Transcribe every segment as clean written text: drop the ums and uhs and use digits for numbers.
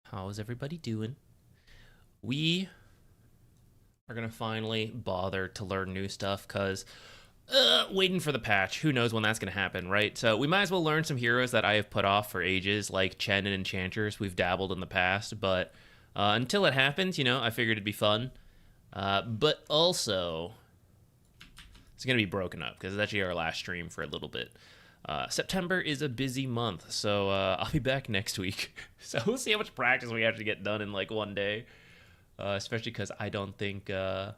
How's everybody doing? We are gonna finally bother to learn new stuff because waiting for the patch. Who knows when that's gonna happen, right? So we might as well learn some heroes that I have put off for ages, like Chen and Enchantress. We've dabbled in the past, but until it happens, you know, I figured it'd be fun. But also, it's gonna be broken up because it's actually our last stream for a little bit. September is a busy month, so I'll be back next week. So we'll see how much practice we actually get done in like one day. Especially because I don't think it'd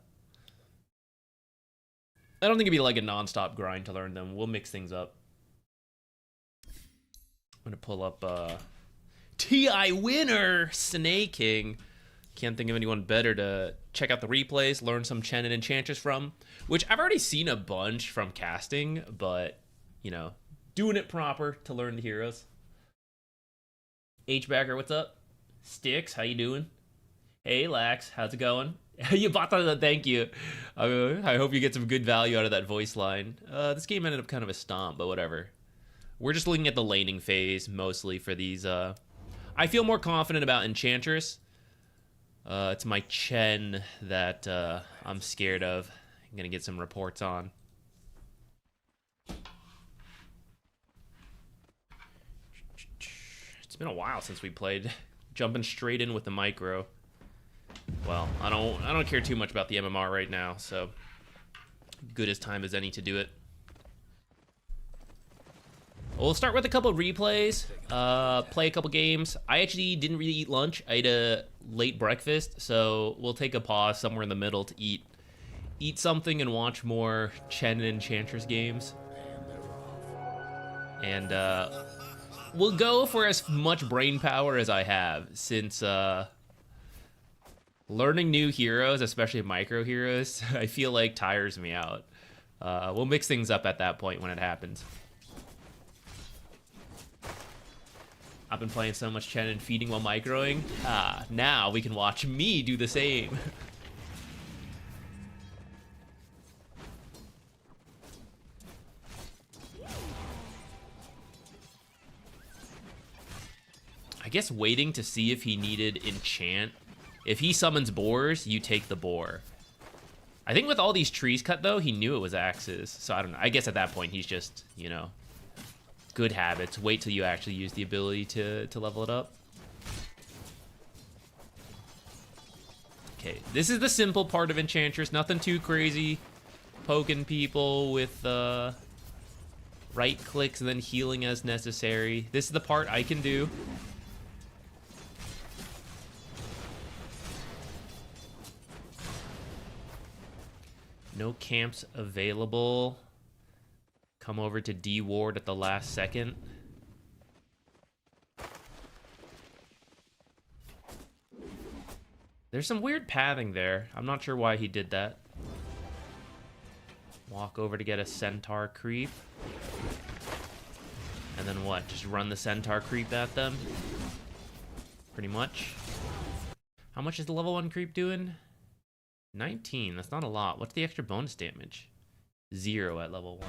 be like a non-stop grind to learn them. We'll mix things up. I'm gonna pull up TI winner Snake King. Can't think of anyone better to check out the replays, learn some Chen and Enchantress from, which I've already seen a bunch from casting, but you know, doing it proper to learn the heroes. H-Backer, what's up? Sticks, how you doing? Hey, Lax, how's it going? You bought that, thank you. I hope you get some good value out of that voice line. This game ended up kind of a stomp, but whatever. We're just looking at the laning phase, mostly, for these. I feel more confident about Enchantress. It's my Chen that I'm scared of. I'm gonna get some reports on. It's been a while since we played. Jumping straight in with the micro. Well, I don't care too much about the MMR right now, so good as time as any to do it. We'll start with a couple replays, play a couple games. I actually didn't really eat lunch. I ate a late breakfast, so we'll take a pause somewhere in the middle to eat something and watch more Chen and Enchantress games. And we'll go for as much brain power as I have, since learning new heroes, especially micro heroes, I feel like tires me out. We'll mix things up at that point when it happens. I've been playing so much Chen and feeding while microing. Now we can watch me do the same. I guess waiting to see if he needed enchant. If he summons boars, you take the boar. I think with all these trees cut, though, he knew it was axes. So I don't know. I guess at that point, he's just, you know, good habits. Wait till you actually use the ability to level it up. Okay, this is the simple part of Enchantress. Nothing too crazy. Poking people with right clicks and then healing as necessary. This is the part I can do. No camps available. Come over to D-Ward at the last second. There's some weird pathing there. I'm not sure why he did that. Walk over to get a centaur creep. And then what? Just run the centaur creep at them? Pretty much. How much is the level 1 creep doing? 19, that's not a lot. What's the extra bonus damage? 0 at level 1.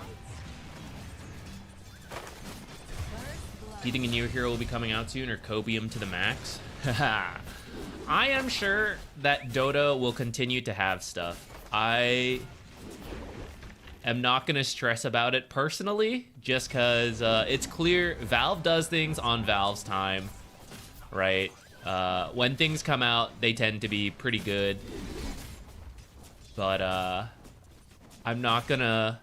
Do you think a new hero will be coming out soon, or Cobium to the max? I am sure that Dota will continue to have stuff. I am not going to stress about it personally, just because it's clear Valve does things on Valve's time, right? When things come out, they tend to be pretty good. But I'm not gonna...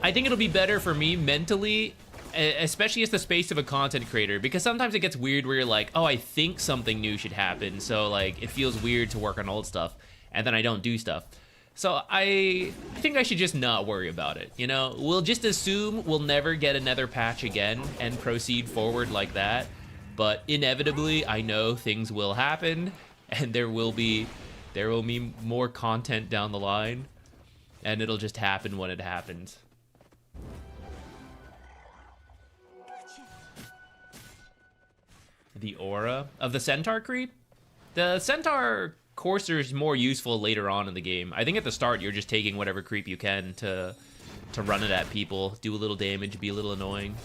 I think it'll be better for me mentally, especially as the space of a content creator, because sometimes it gets weird where you're like, oh, I think something new should happen, so like it feels weird to work on old stuff, and then I don't do stuff. So I think I should just not worry about it, you know? We'll just assume we'll never get another patch again and proceed forward like that, but inevitably I know things will happen, and there will be more content down the line, and it'll just happen when it happens. The aura of the centaur creep? The centaur courser is more useful later on in the game. I think at the start you're just taking whatever creep you can to run it at people, do a little damage, be a little annoying.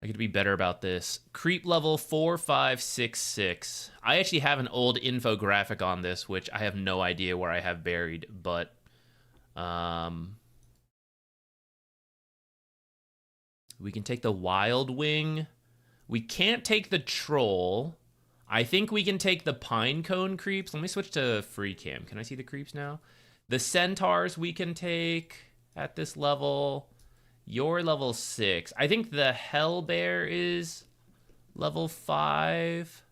I could be better about this. Creep level 4566. I actually have an old infographic on this, which I have no idea where I have buried, but we can take the Wild Wing. We can't take the Troll. I think we can take the Pinecone creeps. Let me switch to free cam. Can I see the creeps now? The Centaurs we can take at this level. You're level 6. I think the Hellbear is level 5.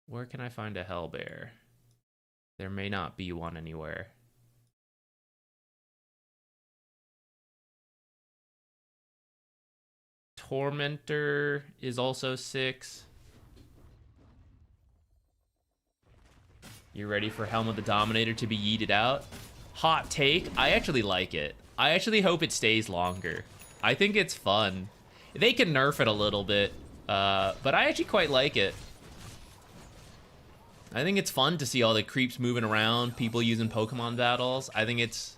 Where can I find a Hellbear? There may not be one anywhere. Tormentor is also 6. You ready for Helm of the Dominator to be yeeted out? Hot take, I actually like it. I actually hope it stays longer. I think it's fun. They can nerf it a little bit, but I actually quite like it. I think it's fun to see all the creeps moving around, people using Pokemon battles. I think it's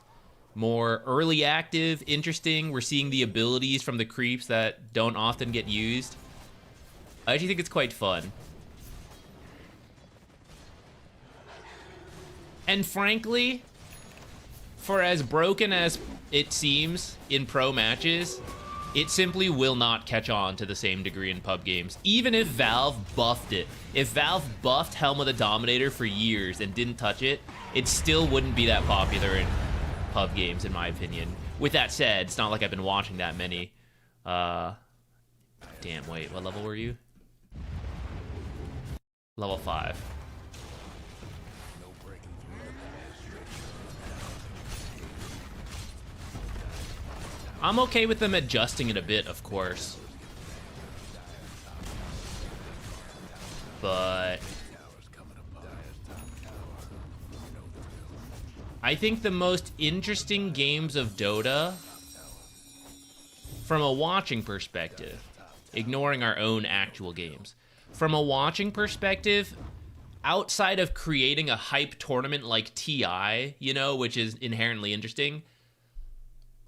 more early active, interesting. We're seeing the abilities from the creeps that don't often get used. I actually think it's quite fun. And frankly, for as broken as it seems in pro matches, it simply will not catch on to the same degree in pub games. Even if Valve buffed it. If Valve buffed Helm of the Dominator for years and didn't touch it, it still wouldn't be that popular in pub games, in my opinion. With that said, it's not like I've been watching that many. Damn, wait, what level were you? Level 5. I'm okay with them adjusting it a bit, of course. But I think the most interesting games of Dota, from a watching perspective, ignoring our own actual games, from a watching perspective, outside of creating a hype tournament like TI, you know, which is inherently interesting,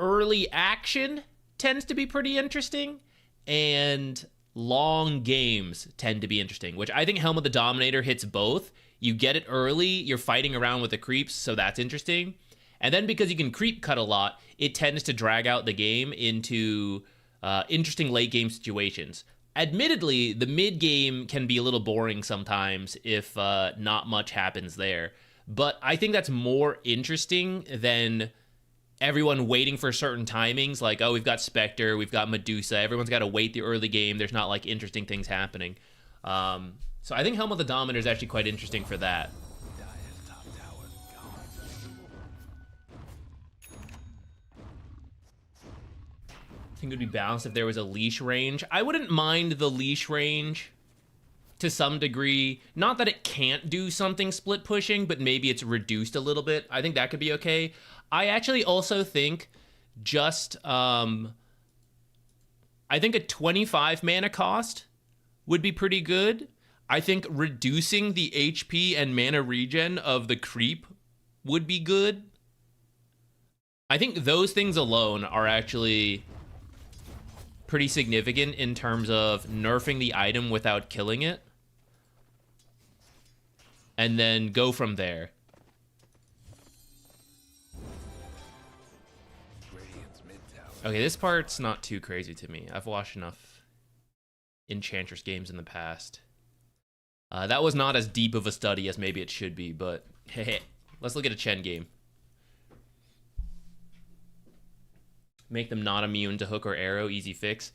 early action tends to be pretty interesting, and long games tend to be interesting, which I think Helm of the Dominator hits both. You get it early, you're fighting around with the creeps, so that's interesting. And then because you can creep cut a lot, it tends to drag out the game into interesting late game situations. Admittedly, the mid game can be a little boring sometimes if not much happens there. But I think that's more interesting than everyone waiting for certain timings, like, oh, we've got Spectre, we've got Medusa, everyone's got to wait the early game, there's not like interesting things happening. So I think Helm of the Dominator is actually quite interesting for that. I think it would be balanced if there was a leash range. I wouldn't mind the leash range to some degree. Not that it can't do something split pushing, but maybe it's reduced a little bit. I think that could be okay. I actually also think just, I think a 25 mana cost would be pretty good. I think reducing the HP and mana regen of the creep would be good. I think those things alone are actually pretty significant in terms of nerfing the item without killing it. And then go from there. Okay, this part's not too crazy to me. I've watched enough Enchantress games in the past. That was not as deep of a study as maybe it should be, but hey, let's look at a Chen game. Make them not immune to hook or arrow, easy fix.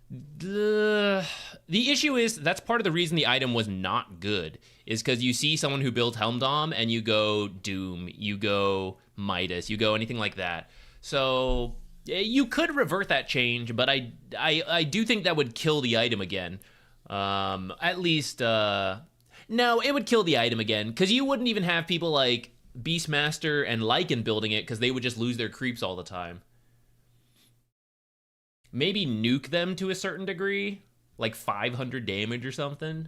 The issue is, that's part of the reason the item was not good, is because you see someone who built Helmdom and you go Doom, you go Midas, you go anything like that. So you could revert that change, but I do think that would kill the item again. At least, no, it would kill the item again, because you wouldn't even have people like Beastmaster and Lycan building it, because they would just lose their creeps all the time. Maybe nuke them to a certain degree, like 500 damage or something.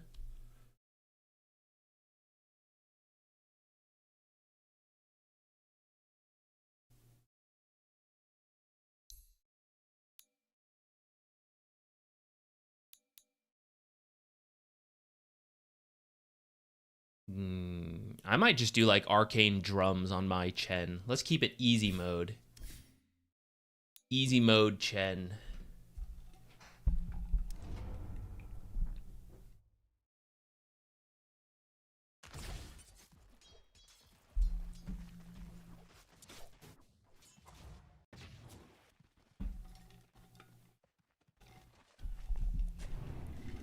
I might just do like arcane drums on my Chen. Let's keep it easy mode. Easy mode Chen.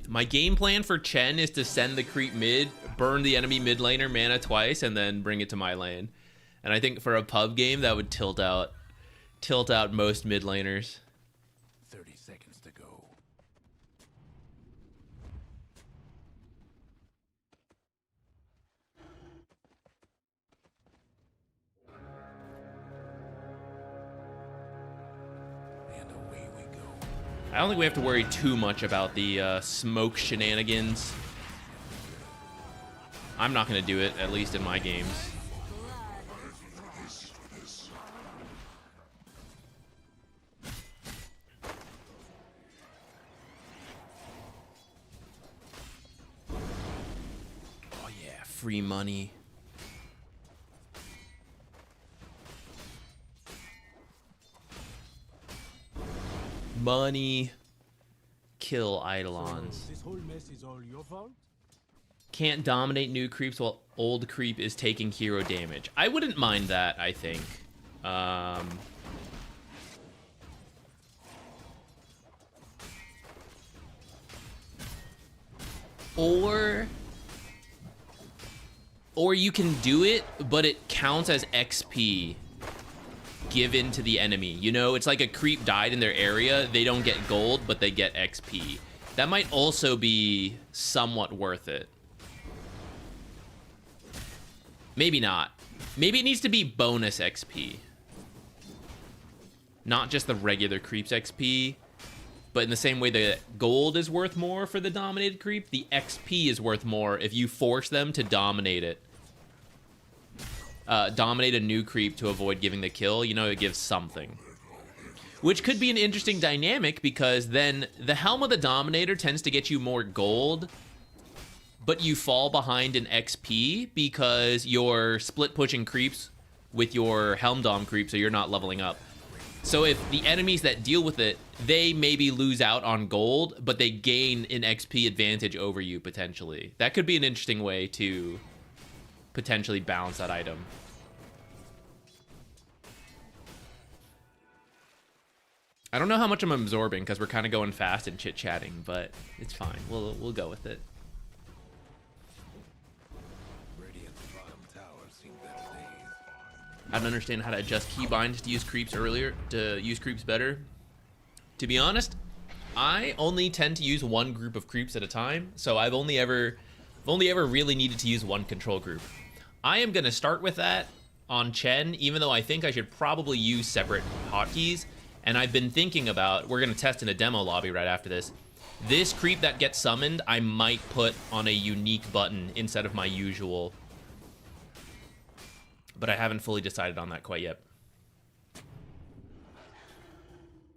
My game plan for Chen is to send the creep mid, burn the enemy mid laner mana twice, and then bring it to my lane. And I think for a pub game, that would tilt out most mid laners. 30 seconds to go. And away we go. I don't think we have to worry too much about the smoke shenanigans. I'm not going to do it, at least in my games. Oh yeah, free money. Money. Kill Eidolons. This whole mess is all your fault? Can't dominate new creeps while old creep is taking hero damage. I wouldn't mind that, I think. Or you can do it, but it counts as XP given to the enemy. You know, it's like a creep died in their area. They don't get gold, but they get XP. That might also be somewhat worth it. Maybe not. Maybe it needs to be bonus XP. Not just the regular creeps XP, but in the same way the gold is worth more for the dominated creep, the XP is worth more if you force them to dominate it. Dominate a new creep to avoid giving the kill. You know, it gives something. Which could be an interesting dynamic, because then the Helm of the Dominator tends to get you more gold, but you fall behind in XP because you're split pushing creeps with your Helm Dom creep, so you're not leveling up. So if the enemies that deal with it, they maybe lose out on gold, but they gain an XP advantage over you, potentially. That could be an interesting way to potentially balance that item. I don't know how much I'm absorbing because we're kind of going fast and chit-chatting, but it's fine. We'll go with it. I don't understand how to adjust keybinds to use creeps earlier, to use creeps better. To be honest, I only tend to use one group of creeps at a time, so I've only ever really needed to use one control group. I am gonna start with that on Chen, even though I think I should probably use separate hotkeys. And I've been thinking about, we're gonna test in a demo lobby right after this. This creep that gets summoned, I might put on a unique button instead of my usual. But I haven't fully decided on that quite yet.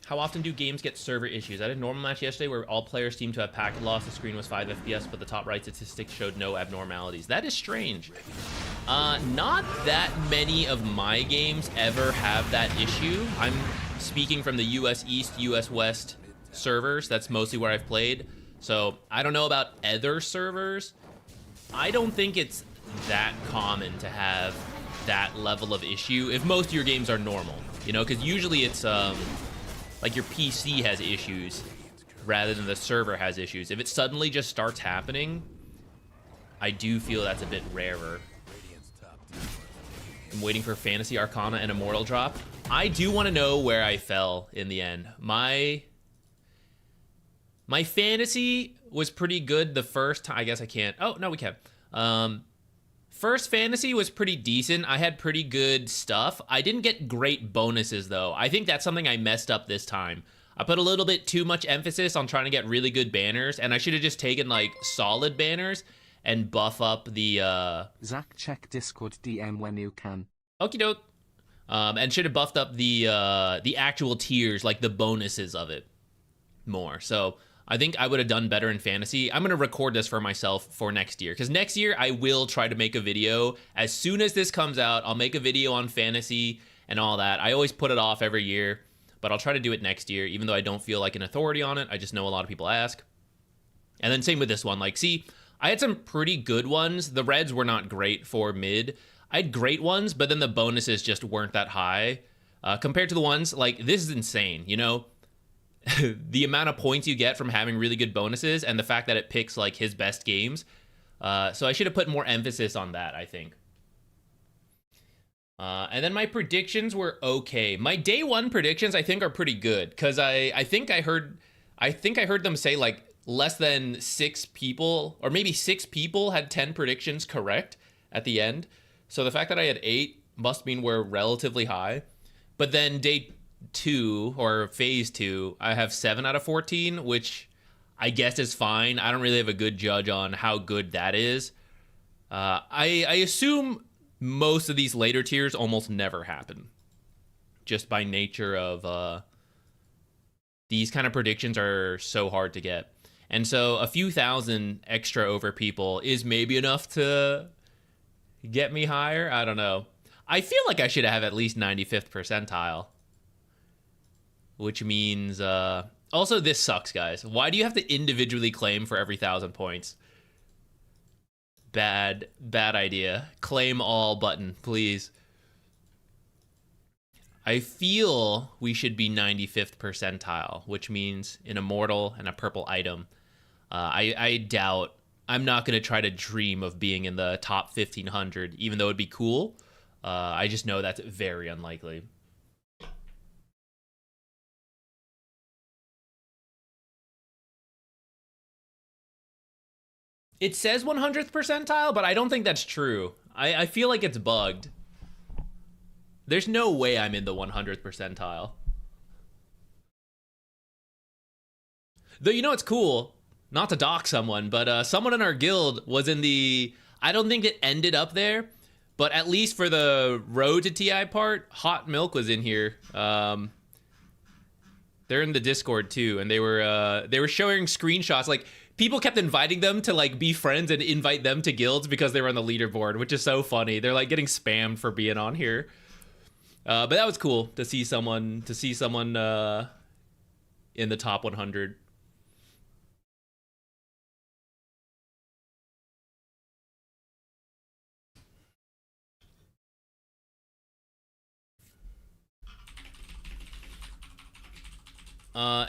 How often do games get server issues? I had a normal match yesterday where all players seemed to have packet loss. The screen was 5 FPS, but the top right statistic showed no abnormalities. That is strange. Not that many of my games ever have that issue. I'm speaking from the US East, US West servers. That's mostly where I've played. So I don't know about other servers. I don't think it's that common to have that level of issue if most of your games are normal, you know, because usually it's like your PC has issues rather than the server has issues. If it suddenly just starts happening, I do feel that's a bit rarer. I'm waiting for Fantasy Arcana and Immortal drop. I do want to know where I fell in the end. My Fantasy was pretty good the first time. I guess I can't. Oh, no, we can. First Fantasy was pretty decent. I had pretty good stuff. I didn't get great bonuses, though. I think that's something I messed up this time. I put a little bit too much emphasis on trying to get really good banners, and I should have just taken, like, solid banners and buff up the, Zach, check Discord DM when you can. Okie doke. And should have buffed up the actual tiers, like the bonuses of it more. So I think I would have done better in fantasy. I'm going to record this for myself for next year, because next year I will try to make a video. As soon as this comes out, I'll make a video on fantasy and all that. I always put it off every year, but I'll try to do it next year, even though I don't feel like an authority on it. I just know a lot of people ask. And then same with this one. Like, see, I had some pretty good ones. The reds were not great for mid. I had great ones, but then the bonuses just weren't that high. Compared to the ones, like, this is insane, you know? The amount of points you get from having really good bonuses and the fact that it picks, like, his best games. So I should have put more emphasis on that, I think. And then my predictions were okay. My day one predictions, I think, are pretty good, because I think I heard them say, like, less than 6 people, or maybe 6 people had 10 predictions correct at the end. So the fact that I had 8 must mean we're relatively high. But then day 2, or phase 2, I have 7 out of 14, which I guess is fine. I don't really have a good judge on how good that is. I assume most of these later tiers almost never happen, just by nature of these kind of predictions are so hard to get. And so a few thousand extra over people is maybe enough to get me higher. I don't know. I feel like I should have at least 95th percentile. Which means... also, this sucks, guys. Why do you have to individually claim for every 1,000 points? Bad idea. Claim all button, please. I feel we should be 95th percentile, which means an immortal and a purple item. I doubt. I'm not going to try to dream of being in the top 1,500, even though it'd be cool. I just know that's very unlikely. It says 100th percentile, but I don't think that's true. I feel like it's bugged. There's no way I'm in the 100th percentile. Though, you know what's cool? Not to dox someone, but someone in our guild was in the... I don't think it ended up there, but at least for the road to TI part, Hot Milk was in here. They're in the Discord too, and they were showing screenshots. Like, people kept inviting them to, like, be friends and invite them to guilds because they were on the leaderboard, which is so funny. They're, like, getting spammed for being on here. But that was cool to see someone in the top 100.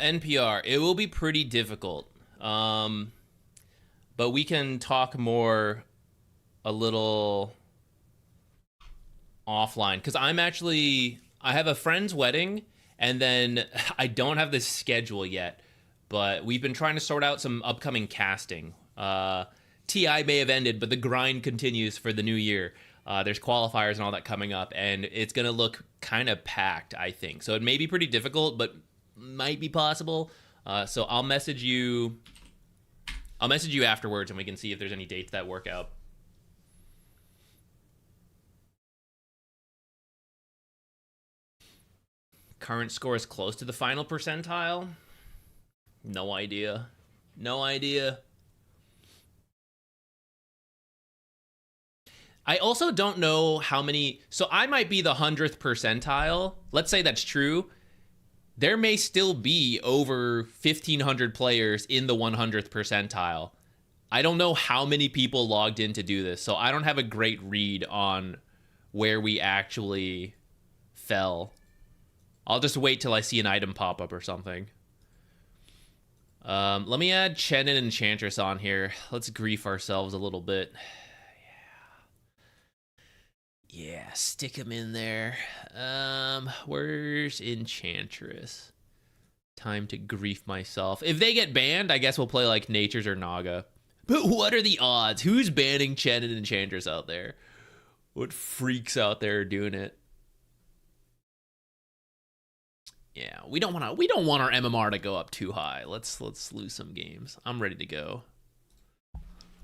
NPR, it will be pretty difficult. But we can talk more a little offline, because I have a friend's wedding, and then I don't have the schedule yet, but we've been trying to sort out some upcoming casting. TI may have ended, but the grind continues for the new year. There's qualifiers and all that coming up, and it's going to look kind of packed, I think. So it may be pretty difficult, but might be possible. So I'll message you afterwards, and we can see if there's any dates that work out. Current score is close to the final percentile. No idea. I also don't know how many... So I might be the 100th percentile. Let's say that's true. There may still be over 1,500 players in the 100th percentile. I don't know how many people logged in to do this, so I don't have a great read on where we actually fell. I'll just wait till I see an item pop up or something. Let me add Chen and Enchantress on here. Let's grief ourselves a little bit. Yeah, stick him in there. Where's Enchantress? Time to grief myself. If they get banned, I guess we'll play like Natures or Naga. But what are the odds? Who's banning Chen and Enchantress out there? What freaks out there are doing it? Yeah, we don't want our MMR to go up too high. Let's lose some games. I'm ready to go.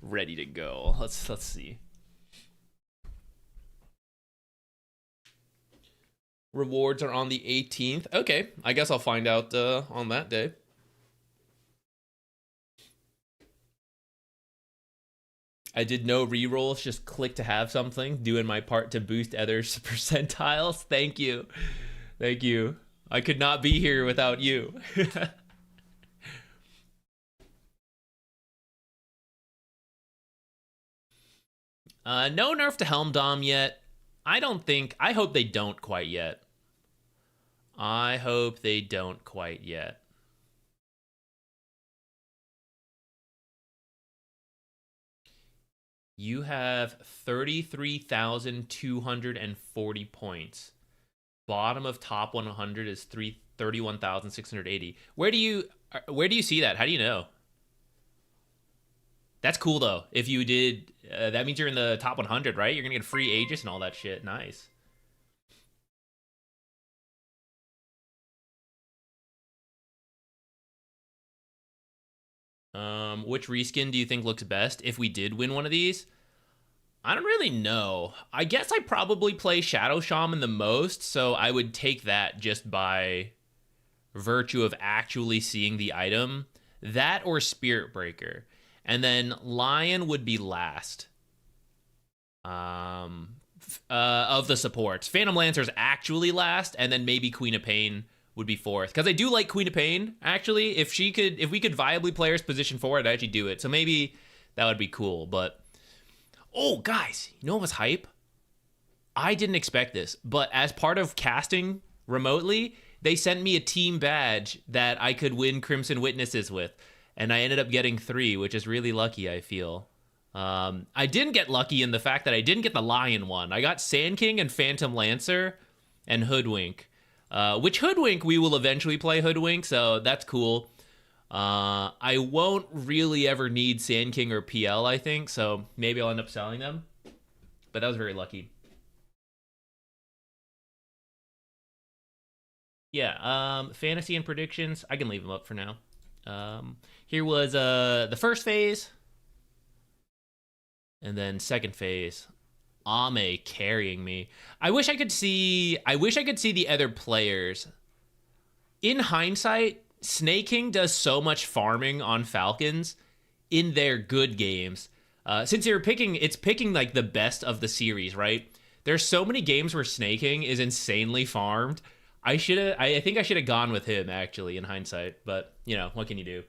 Let's see. Rewards are on the 18th. Okay, I guess I'll find out on that day. I did no rerolls, just click to have something, doing my part to boost others' percentiles. Thank you. Thank you. I could not be here without you. No nerf to Helm Dom yet. I hope they don't quite yet. I hope they don't quite yet. You have 33,240 points. Bottom of top 100 is 31,680. Where do you see that? How do you know? That's cool though. If you did, that means you're in the top 100, right? You're gonna get free Aegis and all that shit. Nice. Which reskin do you think looks best if we did win one of these? I don't really know. I guess I probably play Shadow Shaman the most, so I would take that just by virtue of actually seeing the item. That or Spirit Breaker. And then Lion would be last. Of the supports. Phantom Lancer's actually last, and then maybe Queen of Pain would be fourth. Because I do like Queen of Pain, actually. If we could viably play her position 4, I'd actually do it. So maybe that would be cool, but... Oh, guys, you know what was hype? I didn't expect this, but as part of casting remotely, they sent me a team badge that I could win Crimson Witnesses with, and I ended up getting 3, which is really lucky, I feel. I didn't get lucky in the fact that I didn't get the Lion one. I got Sand King and Phantom Lancer and Hoodwink, which Hoodwink we will eventually play Hoodwink, so that's cool. I won't really ever need Sand King or PL, I think, so maybe I'll end up selling them. But that was very lucky. Yeah, fantasy and predictions, I can leave them up for now. Here was the first phase, and then second phase. Ame carrying me. I wish I could see the other players. In hindsight, Snake King does so much farming on Falcons in their good games. Since it's picking like the best of the series, right? There's so many games where Snake King is insanely farmed. I think I should have gone with him actually in hindsight, but you know, what can you do?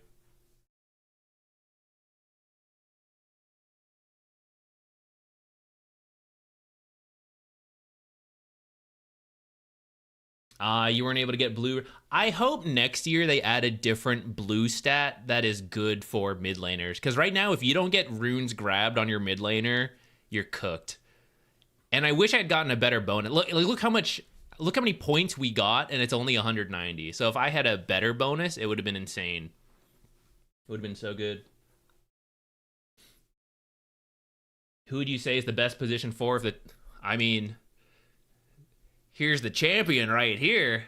You weren't able to get blue. I hope next year they add a different blue stat that is good for mid laners. Because right now, if you don't get runes grabbed on your mid laner, you're cooked. And I wish I'd gotten a better bonus. Look how many points we got, and it's only 190. So if I had a better bonus, it would have been insane. It would have been so good. Who would you say is the best position for? I mean, here's the champion right here.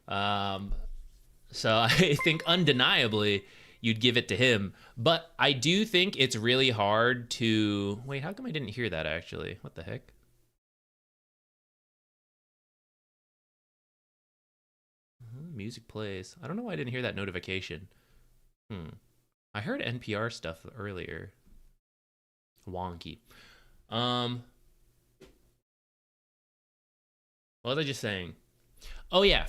So I think undeniably you'd give it to him. But I do think it's really hard to... Wait, how come I didn't hear that actually? What the heck? Music plays. I don't know why I didn't hear that notification. I heard NPR stuff earlier. Wonky. What was I just saying? Oh yeah,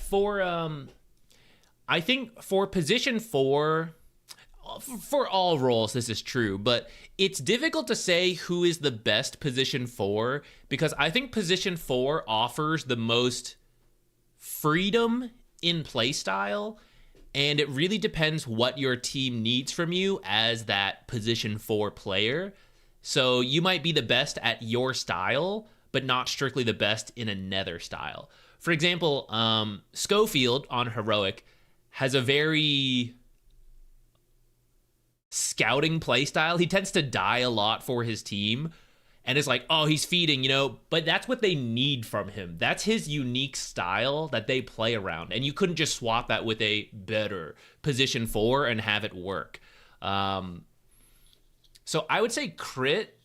I think for position 4, for all roles this is true, but it's difficult to say who is the best position 4 because I think position 4 offers the most freedom in playstyle, and it really depends what your team needs from you as that position 4 player. So you might be the best at your style, but not strictly the best in another style. For example, Schofield on Heroic has a very scouting playstyle. He tends to die a lot for his team, and it's like, oh, he's feeding, but that's what they need from him. That's his unique style that they play around, and you couldn't just swap that with a better position 4 and have it work. So I would say Crit,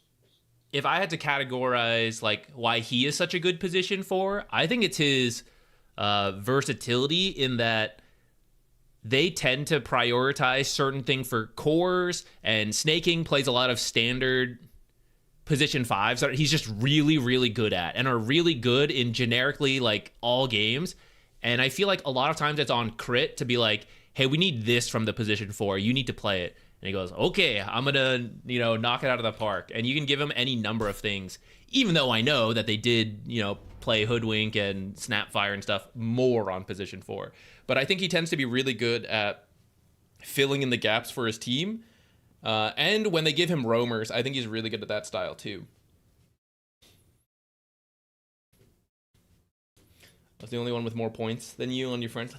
if I had to categorize like why he is such a good position 4, I think it's his versatility in that they tend to prioritize certain things for cores, and snaking plays a lot of standard position 5s that he's just really, really good at and are really good in generically like all games. And I feel like a lot of times it's on crit to be like, hey, we need this from the position 4. You need to play it. And he goes, okay, I'm going to, knock it out of the park. And you can give him any number of things, even though I know that they did, play Hoodwink and Snapfire and stuff more on position 4. But I think he tends to be really good at filling in the gaps for his team. And when they give him roamers, I think he's really good at that style too. I was the only one with more points than you on your friends.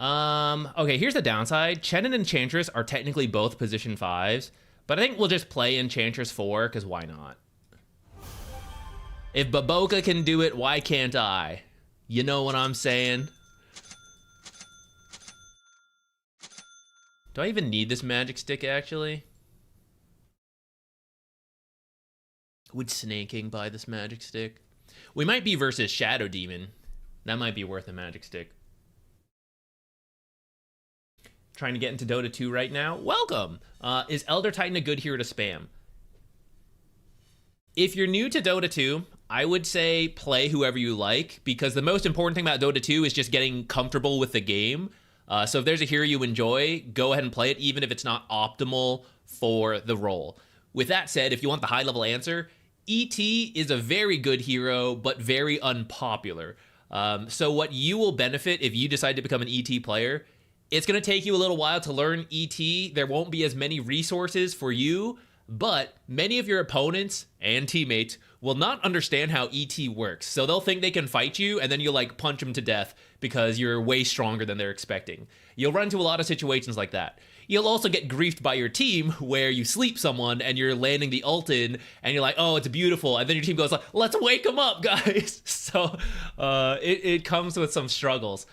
Nice. Okay, here's the downside. Chen and Enchantress are technically both position 5s, but I think we'll just play Enchantress 4, because why not? If Baboka can do it, why can't I? You know what I'm saying? Do I even need this magic stick, actually? Would snaking buy this magic stick? We might be versus Shadow Demon. That might be worth a magic stick. Trying to get into Dota 2 right now. Welcome! Is Elder Titan a good hero to spam? If you're new to Dota 2, I would say play whoever you like, because the most important thing about Dota 2 is just getting comfortable with the game. So if there's a hero you enjoy, go ahead and play it, even if it's not optimal for the role. With that said, if you want the high-level answer, ET is a very good hero, but very unpopular. So what you will benefit if you decide to become an ET player, it's going to take you a little while to learn ET. There won't be as many resources for you, but many of your opponents and teammates will not understand how ET works. So they'll think they can fight you, and then you'll like punch them to death because you're way stronger than they're expecting. You'll run into a lot of situations like that. You'll also get griefed by your team where you sleep someone and you're landing the ult in, and you're like, oh, it's beautiful. And then your team goes like, let's wake them up, guys. So it comes with some struggles,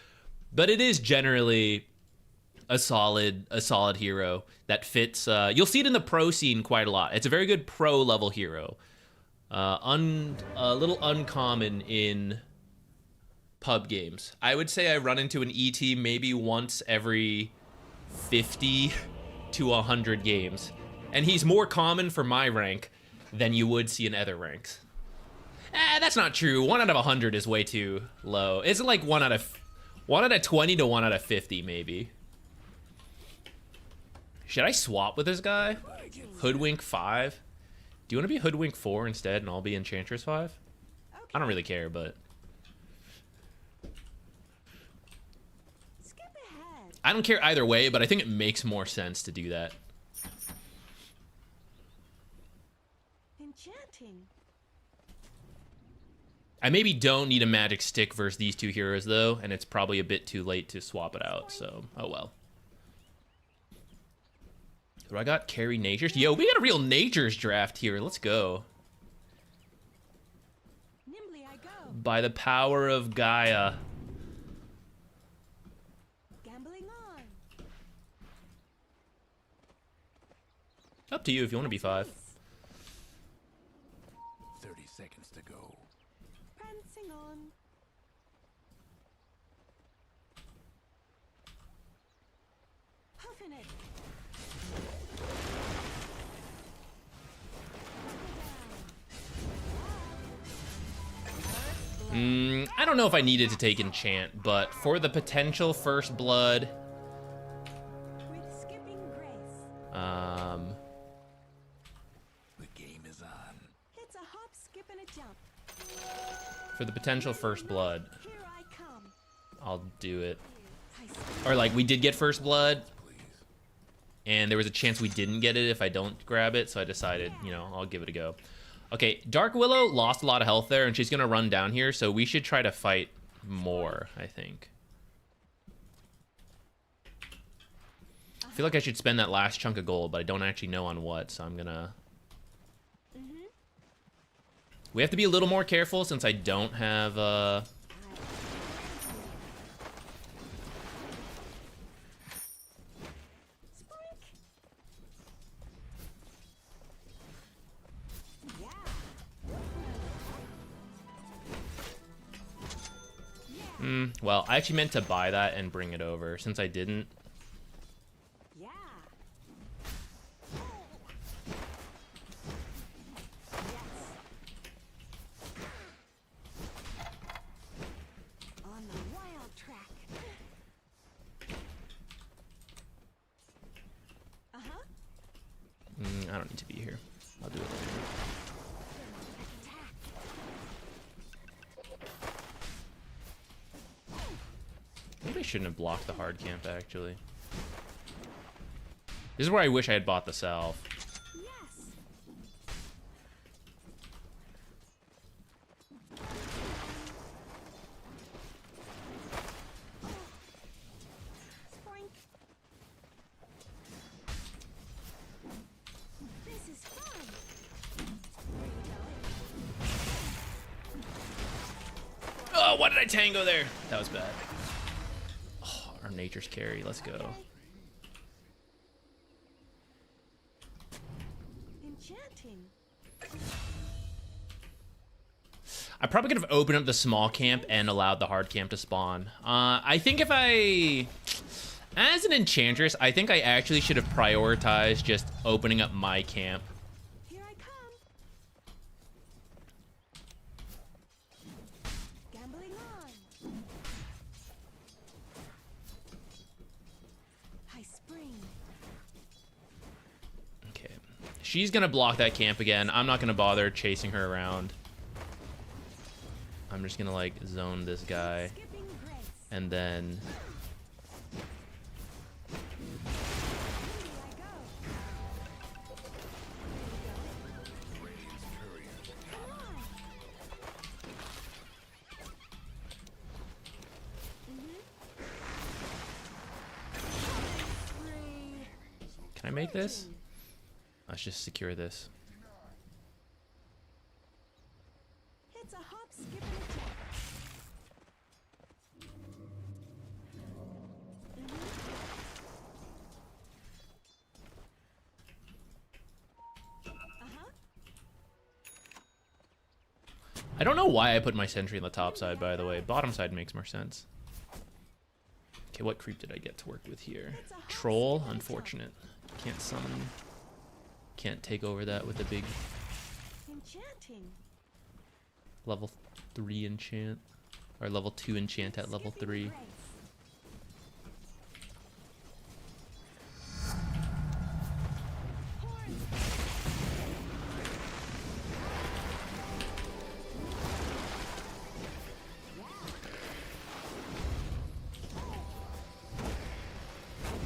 but it is generally a solid hero that fits. You'll see it in the pro scene quite a lot. It's a very good pro level hero. A little uncommon in pub games. I would say I run into an ET maybe once every 50 to 100 games. And he's more common for my rank than you would see in other ranks. That's not true. 1 out of 100 is way too low. It's like 1 out of 20 to 1 out of 50 maybe. Should I swap with this guy? Hoodwink 5? Do you want to be Hoodwink 4 instead and I'll be Enchantress 5? Okay. I don't really care, but... Skip ahead. I don't care either way, but I think it makes more sense to do that. Enchanting. I maybe don't need a magic stick versus these two heroes though, and it's probably a bit too late to swap it out, so oh well. Do I got carry natures? Yo, we got a real natures draft here. Let's go. Nimbly I go. By the power of Gaia. Gambling on. Up to you if you want to be 5. 30 seconds to go. Prancing on. Huffing it. I don't know if I needed to take enchant, but for the potential first blood, With skipping grace. The game is on. It's a hop, skip, and a jump. for the potential first blood, Here I come. I'll do it. I see. Or like we did get first blood, and there was a chance we didn't get it if I don't grab it, so I decided, you know, I'll give it a go. Okay, Dark Willow lost a lot of health there, and she's gonna run down here, so we should try to fight more, I think. I feel like I should spend that last chunk of gold, but I don't actually know on what, so I'm gonna... We have to be a little more careful since I don't have, Well, I actually meant to buy that and bring it over. Since I didn't, Yeah. On the wild track. Uh-huh. I don't need to be here. I'll do it later. Attack. Maybe I shouldn't have blocked the hard camp, actually. This is where I wish I had bought the salve. Yes. Spoink. This is fun. Where you going? Oh, why did I tango there? That was bad. Oh, our nature's carry. Let's go. Okay. Enchanting. I probably could have opened up the small camp and allowed the hard camp to spawn. I think if as an Enchantress, I think I actually should have prioritized just opening up my camp. Here I come. Gambling on. High spring. Okay. She's gonna block that camp again. I'm not gonna bother chasing her around. I'm just gonna like zone this guy Skipping grace. and then Here I go. Come on. can I make this? Let's just secure this. It's a hop, skip, and a jump. Uh-huh. I don't know why I put my sentry on the top side, by the way. Bottom side makes more sense. Okay, what creep did I get to work with here? Troll, unfortunate. Can't summon. Can't take over that with a big Enchanting. level 3 enchant. Or level 2 enchant at level 3. Grace. Horn.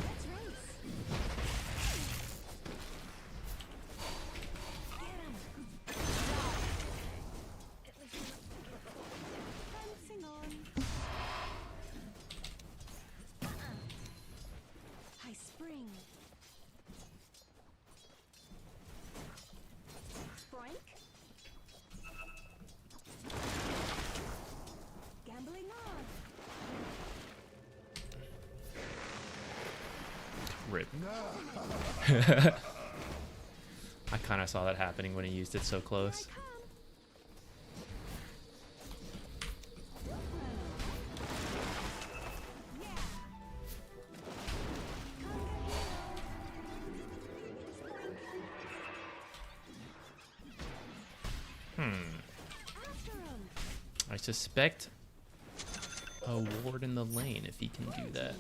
Let's race. Get him. Prancing on. High spring. Sproink. Gambling on. Rip. I kind of saw that happening when he used it so close. Come. Yeah. After him. I suspect a ward in the lane if he can do that.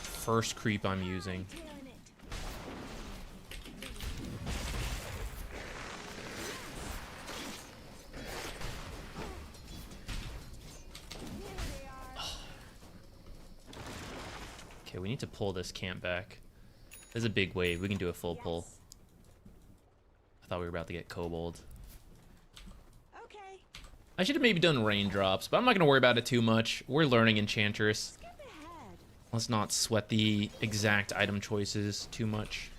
First creep I'm using. Okay, we need to pull this camp back. There's a big wave. We can do a full pull. I thought we were about to get kobold. Okay. I should have maybe done raindrops, but I'm not going to worry about it too much. We're learning Enchantress. Skip ahead. Let's not sweat the exact item choices too much.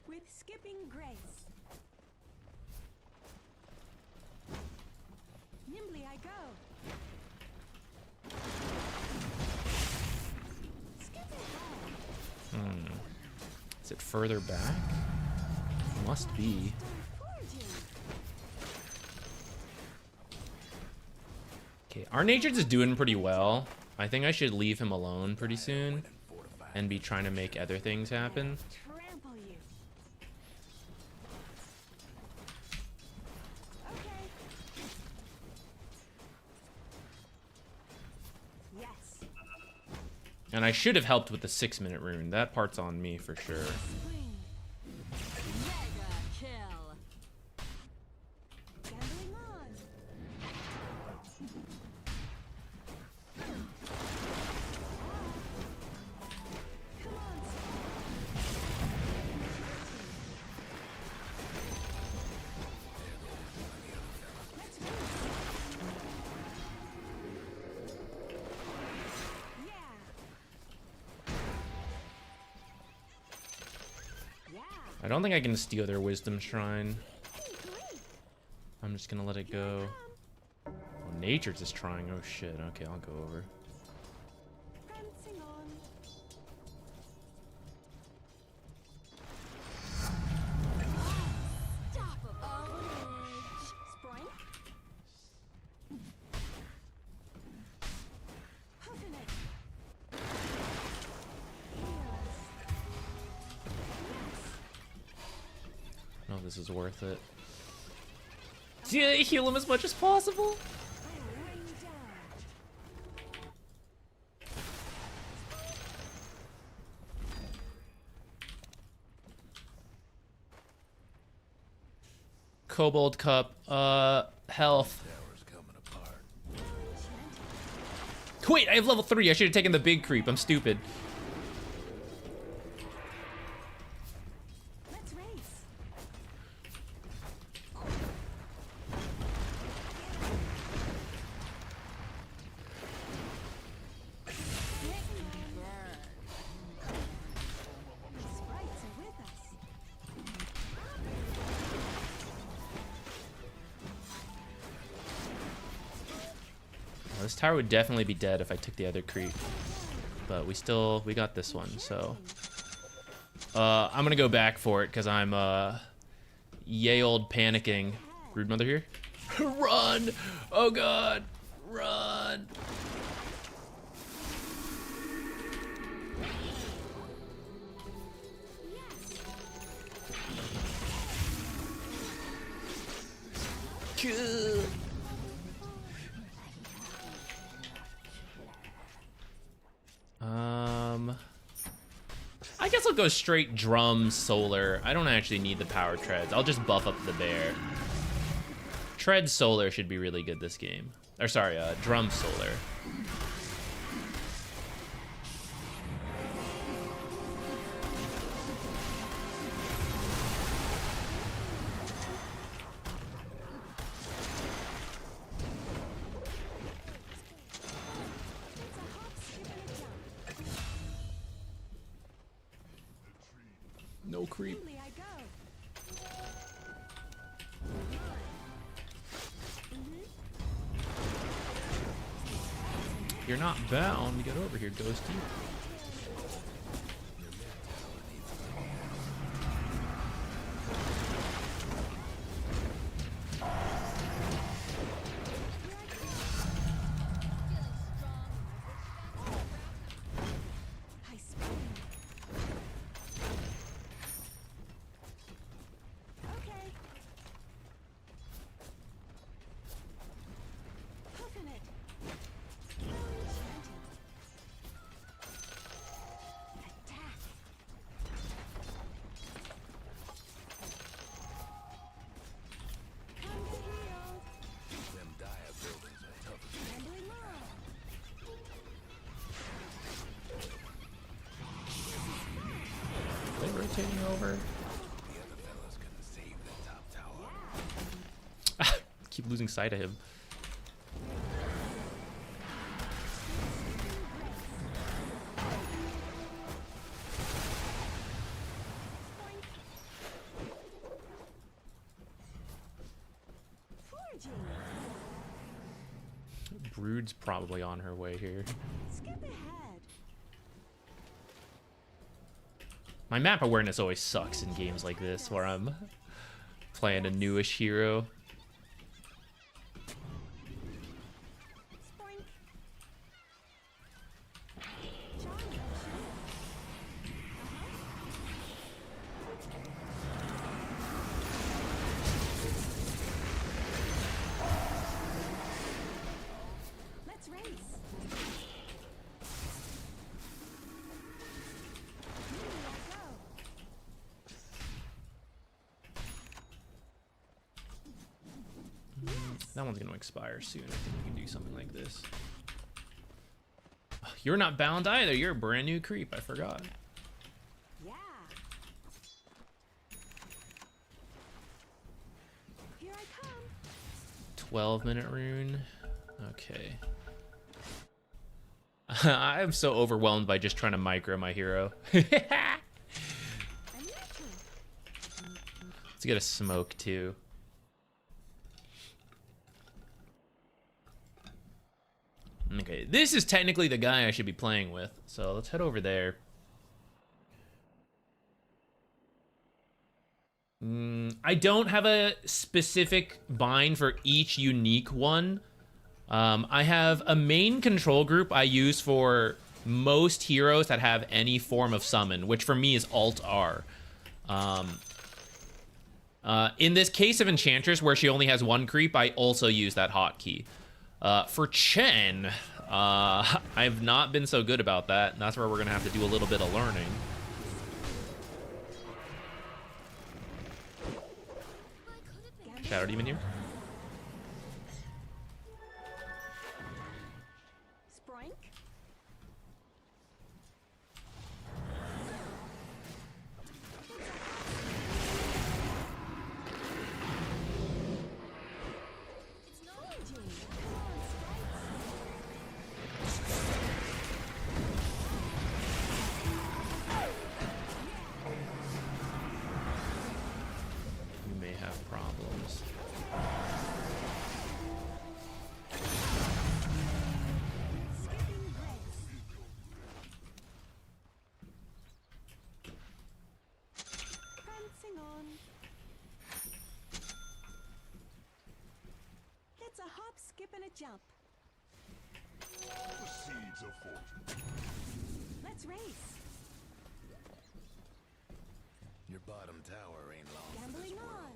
With skipping grace. Nimbly I go. Skip. Is it further back? Must be. Okay, our Nature's is doing pretty well. I think I should leave him alone pretty soon and be trying to make other things happen. Trample you. Okay. Yes. And I should have helped with the 6-minute rune. That part's on me for sure. Swing. Mega kill. Gambling on. Come on. Let's race. Yeah. Yeah. I don't think I can steal their wisdom shrine. Great. I'm just gonna let it go. Oh, Nature's is trying. Oh shit. Okay, I'll go over. Prancing on. Unstoppable. Sprite. Huffing it. I don't know if this is worth it. Yeah, heal him as much as possible. Rain down. Kobold Cup, health. Tower's coming apart. Wait, I have level 3. I should have taken the big creep. I'm stupid. Let's race. Sprites are with us. Well, this tower would definitely be dead if I took the other creep. But we got this one, so. I'm gonna go back for it because I'm yay old panicking. Rude mother here. Run! Oh god! Run! Cool. I guess I'll go straight drum solar. I don't actually need the power treads. I'll just buff up the bear. Tread solar should be really good this game. Or sorry, drum solar. No creep. Only I go. You're not bound. Get over here, Ghosty. I spin. Okay. Hoofing it. Enchanted. Attack. Come to heal. Them dire buildings are tough as Handling more. Are they rotating over? the other fellas couldn't save the top tower. Keep losing sight of him. Foraging. Brood's probably on her way here. Skip ahead. My map awareness always sucks in games like this where I'm playing a newish hero. Spoink. Let's race. That one's going to expire soon. I think we can do something like this. Oh, you're not bound either. You're a brand new creep. I forgot. Yeah. Here I come. 12-minute rune. Okay. I'm so overwhelmed by just trying to micro my hero. I'm your turn. Let's get a smoke too. Okay, this is technically the guy I should be playing with, so let's head over there. I don't have a specific bind for each unique one. I have a main control group I use for most heroes that have any form of summon, which for me is Alt-R. In this case of Enchantress, where she only has one creep, I also use that hotkey. For Chen, I've not been so good about that, and that's where we're going to have to do a little bit of learning. Shadow Demon here. Spoink. We may have problems. Skipping grace. Prancing on. It's a hop, skip, and a jump. The seeds of fortune. Let's race. Your bottom tower ain't long for this Gambling world. on.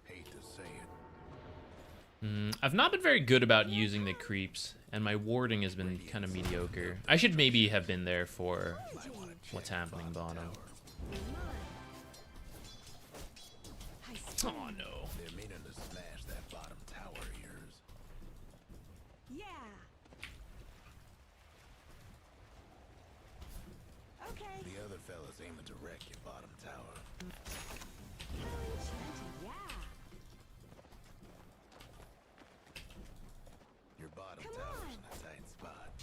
Hate to say it. I've not been very good about using the creeps, and my warding has been kind of mediocre. I should maybe have been there for what's happening bottom. I Oh no. They're meaning to smash that bottom tower of yours. Yeah. Okay. The other fellas aiming to wreck your bottom tower. Yeah. Your bottom Come tower's on. in a tight spot.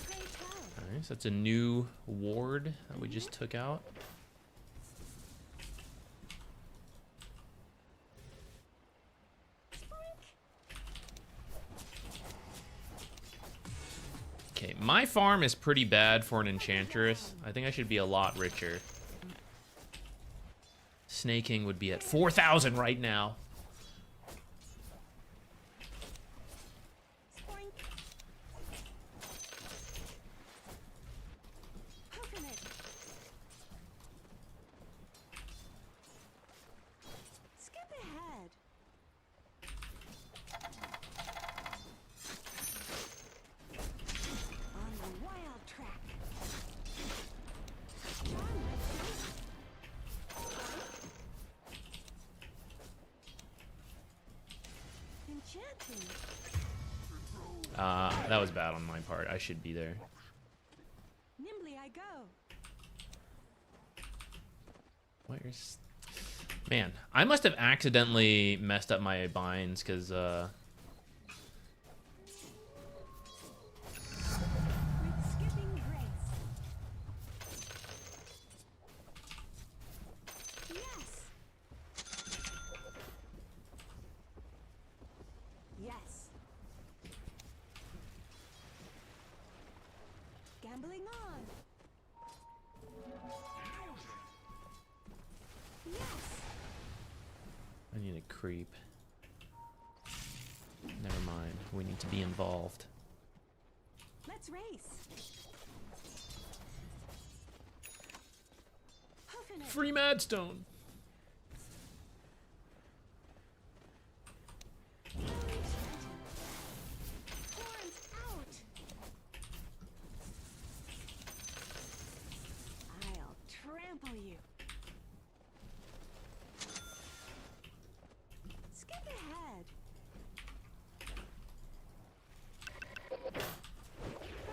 Pray tell. Alright, so that's a new ward that we just took out. Okay, my farm is pretty bad for an Enchantress. I think I should be a lot richer. Snaking would be at 4,000 right now. Spoink. Poking it. Skip ahead. On the wild track. John, let's go. Enchanting. That was bad on my part. I should be there. Nimbly I go. Where's... Man, I must have accidentally messed up my binds, because, With skipping grace. Yes. Yes. Gambling on. need a creep. Never mind. We need to be involved. Let's race. Hoofing it. Free Madstone. Horns out. I'll trample you. Skip ahead.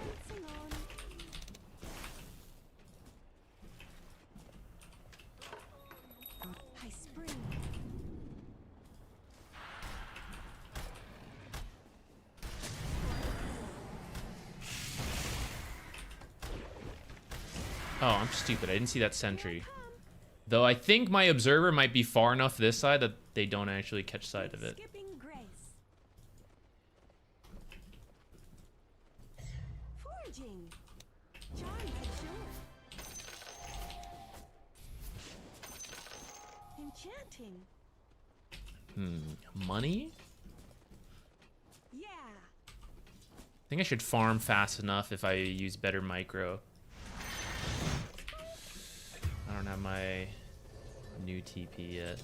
Prancing on. I spring. Oh, I'm stupid. I didn't see that sentry. Though I think my observer might be far enough this side that they don't actually catch sight of it. Skipping grace. Foraging. Charmed by shore. Enchanting. Money? Yeah. I think I should farm fast enough if I use better micro. I don't have my new TP yet.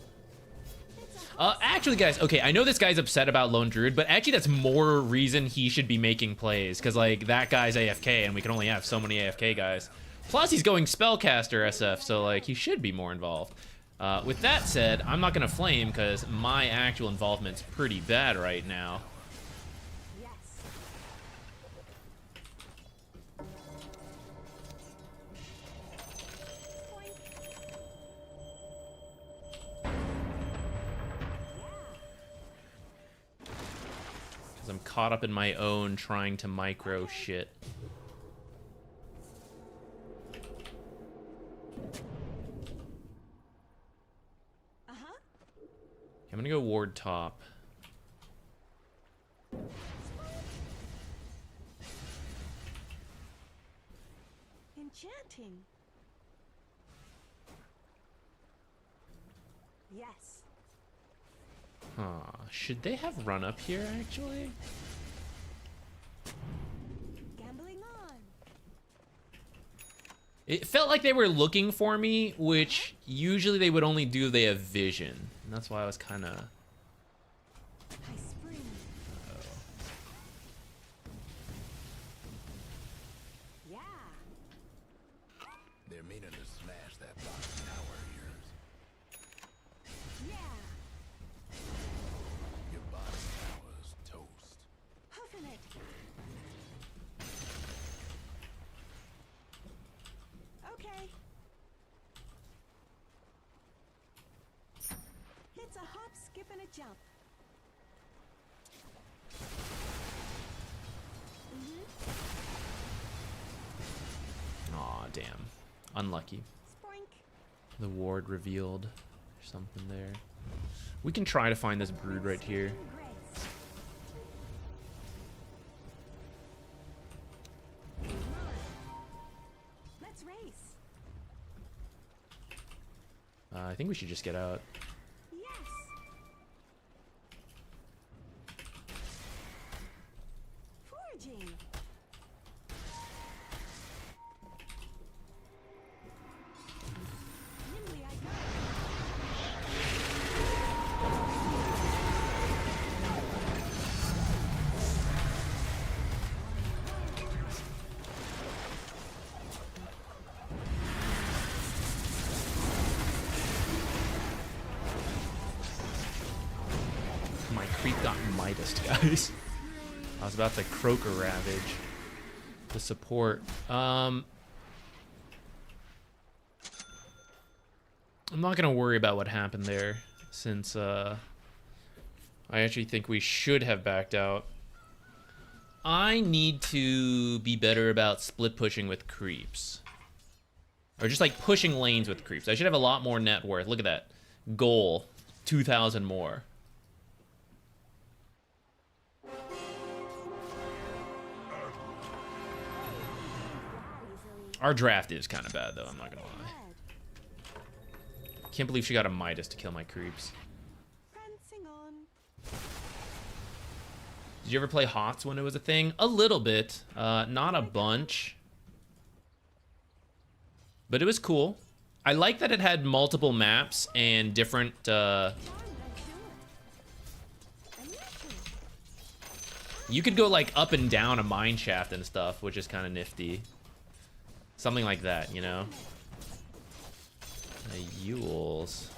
Actually, guys, okay, I know this guy's upset about Lone Druid, but actually that's more reason he should be making plays, because, like, that guy's AFK, and we can only have so many AFK guys. Plus, he's going Spellcaster SF, so, like, he should be more involved. With that said, I'm not going to flame, because my actual involvement's pretty bad right now. Yes. Point. Because I'm caught up in my own trying to micro shit. Uh-huh. I'm gonna go ward top. Enchanting. Yes. Should they have run up here, actually? Gambling on. It felt like they were looking for me, which usually they would only do if they have vision. And that's why I was kind of... I spring. Yeah. They're meaning to smash that bottom tower of yours. Yeah. Your bottom tower's toast. Hoofing it. Okay. It's a hop, skip, and a jump. Aw, damn. Unlucky. Spoink. The ward revealed. There's something there. We can try to find this brood right here. Skipping grace. Let's race. I think we should just get out. Yes. Foraging. Nimbly I go. My creep got Midas, guys. I was about to Croaker Ravage. The support. I'm not gonna worry about what happened there, since I actually think we should have backed out. I need to be better about split pushing with creeps. Or just like pushing lanes with creeps. I should have a lot more net worth. Look at that. Goal. 2,000 more. Our draft is kind of bad, though. I'm not gonna lie. Red. Can't believe she got a Midas to kill my creeps. Did you ever play HOTS when it was a thing? A little bit, not a bunch, but it was cool. I like that it had multiple maps and different. You could go like up and down a mine shaft and stuff, which is kind of nifty. Something like that, you know. Yules.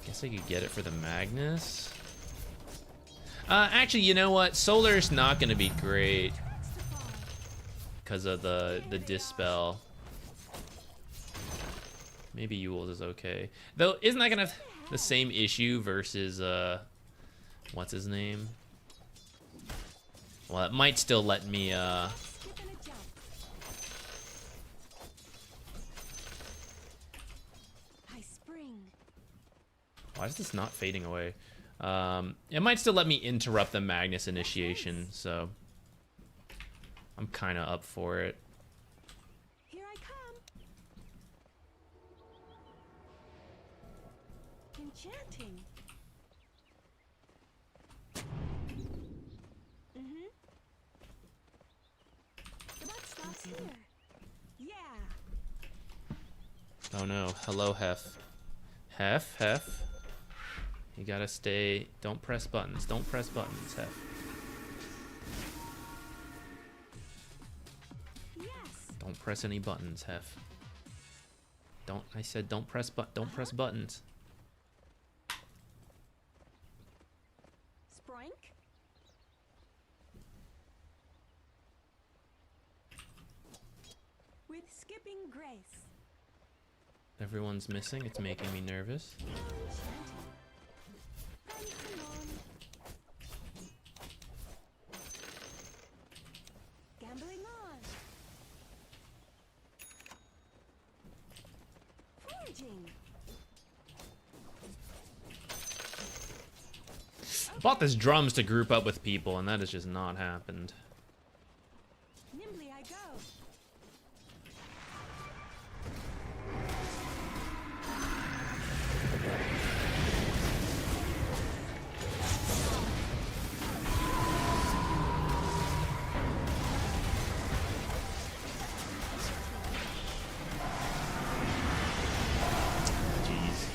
Guess I could get it for the Magnus. Actually, you know what? Solar's not gonna be great because of the dispel. Maybe Yules is okay. Though, isn't that gonna have the same issue versus what's his name? Well, it might still let me Why is this not fading away? It might still let me interrupt the Magnus initiation, so I'm kind of up for it. Here I come. Enchanting. The butt stops here. Yeah. Oh no, hello Hef. Hef. You gotta stay, don't press buttons, Hef. Yes. Don't press any buttons, Hef. I said don't press buttons. Sprank. With skipping grace. Everyone's missing, it's making me nervous. Gambling on. Foraging. Bought this drums to group up with people, and that has just not happened. Nimbly I go. Jeez.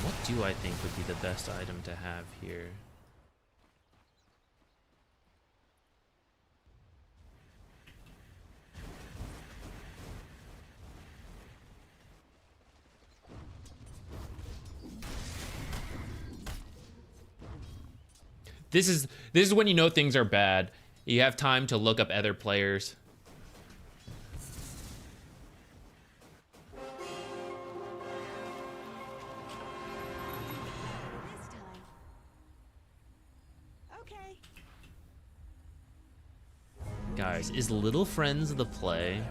What do I think would be the best item to have here? This is when you know things are bad. You have time to look up other players. This time. Okay. Guys, is Little Friends the play?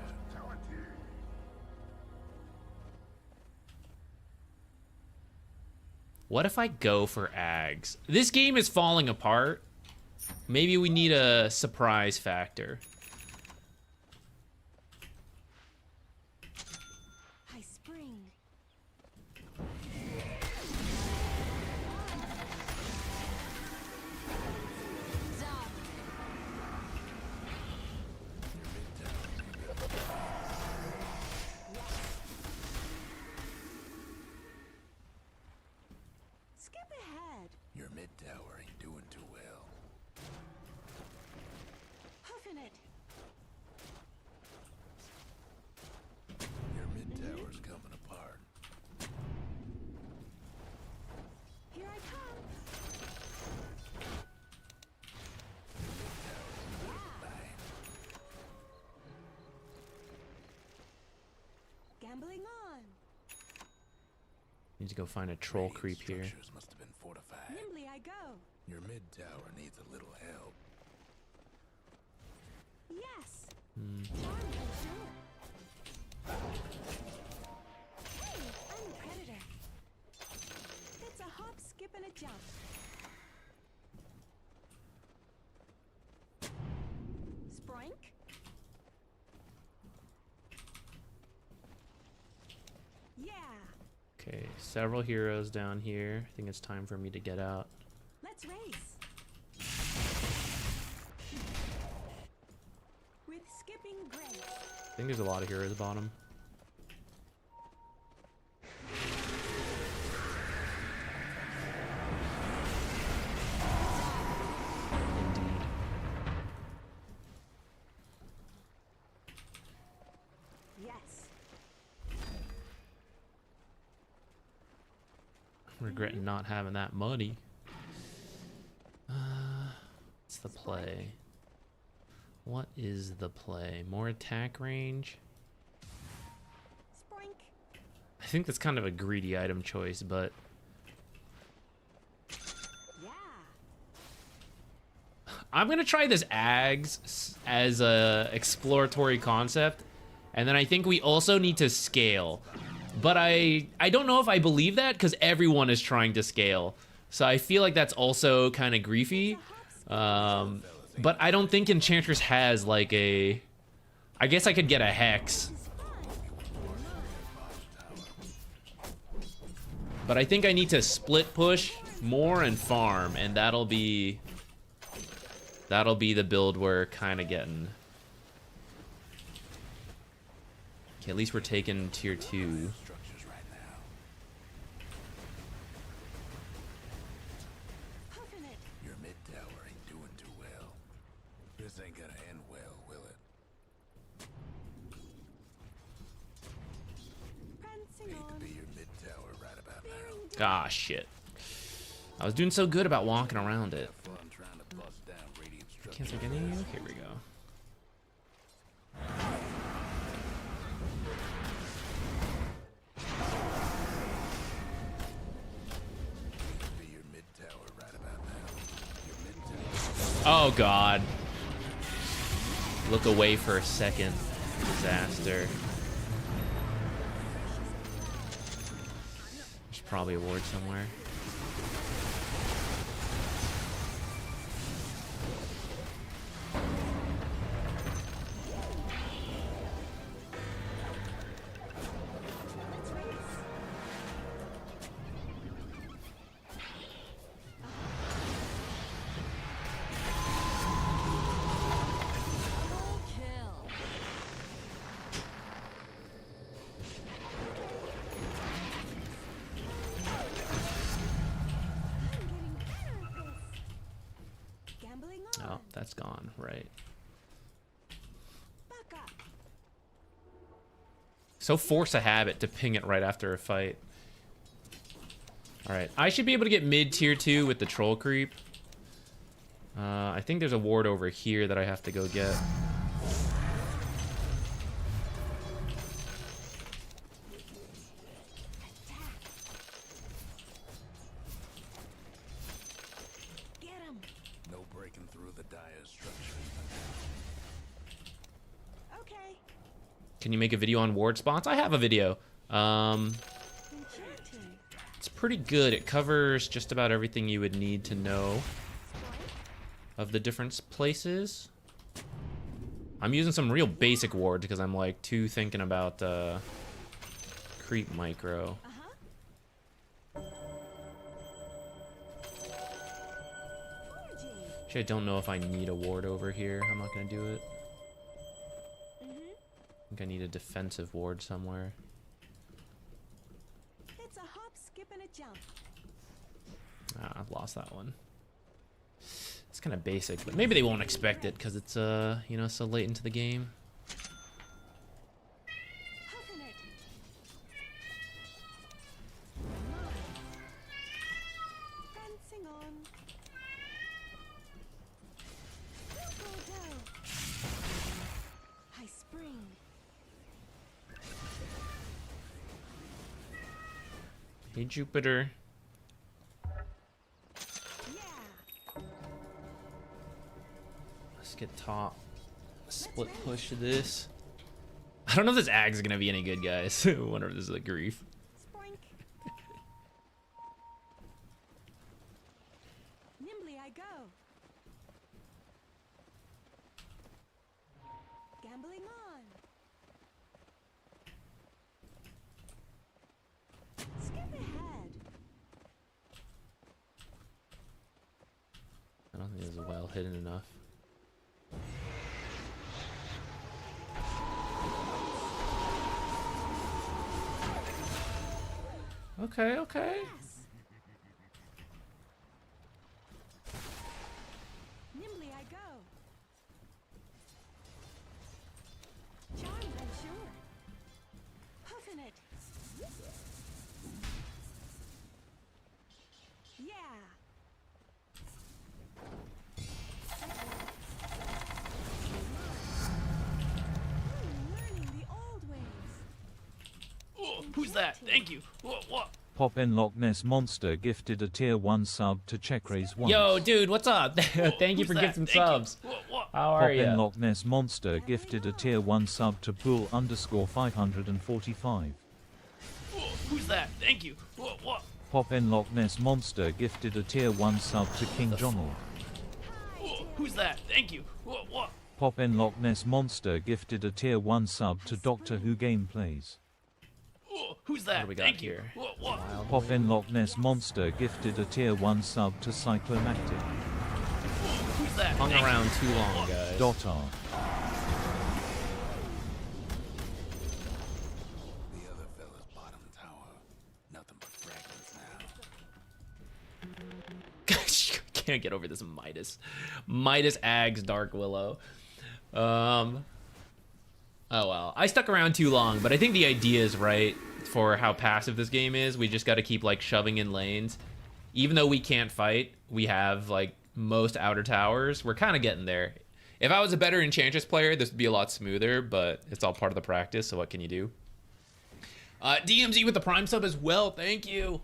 What if I go for Ags? This game is falling apart. Maybe we need a surprise factor. I spring. Skip ahead. Your mid tower ain't doing too well. Hoofing it. Your mid tower's coming apart. Here I come. Gambling on. Need to go find a troll creep here. Structures must have been fortified. Nimbly I go. Your mid tower needs a little help. Yes. Charmed and sure. Hey, I'm a predator. It's a hop, skip, and a jump. Yeah. Okay, several heroes down here. I think it's time for me to get out. Let's race. With skipping grace. I think there's a lot of heroes bottom. Indeed. Yes. I'm regretting not having that money. What's the play? What is the play? More attack range? Spoink. I think that's kind of a greedy item choice, but Yeah. I'm gonna try this Ags as a exploratory concept, and then I think we also need to scale. But I don't know if I believe that because everyone is trying to scale, so I feel like that's also kind of griefy. But I don't think Enchantress has like a. I guess I could get a Hex. But I think I need to split push more and farm, and that'll be the build we're kind of getting. Okay, at least we're taking tier 2. Structures right now. Puffin it. Your mid tower ain't doing too well. This ain't gonna end well, will it? Prancing Hate to on. be your mid tower right about now. Bearing down. Ah, shit. I was doing so good about walking around it. Have fun trying to bust down radiant Can't structures. take any. Here we go. Be your mid tower right about now. Your mid tower. Oh god. Look away for a second. Disaster. There's probably a ward somewhere. Let's race. Double kill. I'm getting better at this. Gambling on. Oh, that's gone. Right. Back up. So force a habit to ping it right after a fight. Alright, I should be able to get mid tier 2 with the troll creep. I think there's a ward over here that I have to go get. Get him. No breaking through the dire structures. Okay. Can you make a video on ward spots? I have a video. Enchanting. It's pretty good. It covers just about everything you would need to know of the different places. I'm using some real basic wards because I'm like too thinking about creep micro. Forging. Actually, I don't know if I need a ward over here. I'm not gonna do it. I think I need a defensive ward somewhere. It's a hop, skip, and a jump. Ah, I've lost that one. It's kind of basic, but maybe they won't expect it because it's you know, so late into the game. Puffin it. Prancing on. Go. High spring. Hey, Jupiter. Yeah. Let's get top. Split push this. I don't know if this Ag is gonna be any good, guys. I wonder if this is a grief. Spoink. Nimbly I go. Gambling on. is well hidden enough. Okay, okay. Nimbly I go. Charmed, I'm sure. Hoofing it. Yeah. Learning the old ways. Oh, who's that? Thank you. What? Pop in Loch Ness Monster gifted a tier 1 sub to check raise once. Yo, dude, what's up? Thank you for gifting subs. How are Pop in you? Loch Ness Monster gifted a tier 1 sub to Bull _ 545. Who's that? Thank you. What? Pop in Loch Ness Monster gifted a tier 1 sub to King Jonal. Who's that? Thank you. What? Pop in Loch Ness Monster gifted a tier 1 sub to Doctor Who Gameplays. Who's that? What do we got here? What? Pop in Loch Ness Monster gifted a tier 1 sub to Cyclomactic. Who's that? Hung around too long, guys. Dotar. The other fella's bottom tower. Nothing but fragments now. Can't get over this Midas Ags Dark Willow. Oh well, I stuck around too long, but I think the idea is right for how passive this game is. We just got to keep like shoving in lanes. Even though we can't fight, we have like most outer towers. We're kind of getting there. If I was a better Enchantress player, this would be a lot smoother, but it's all part of the practice, so what can you do? DMZ with the Prime sub as well, thank you.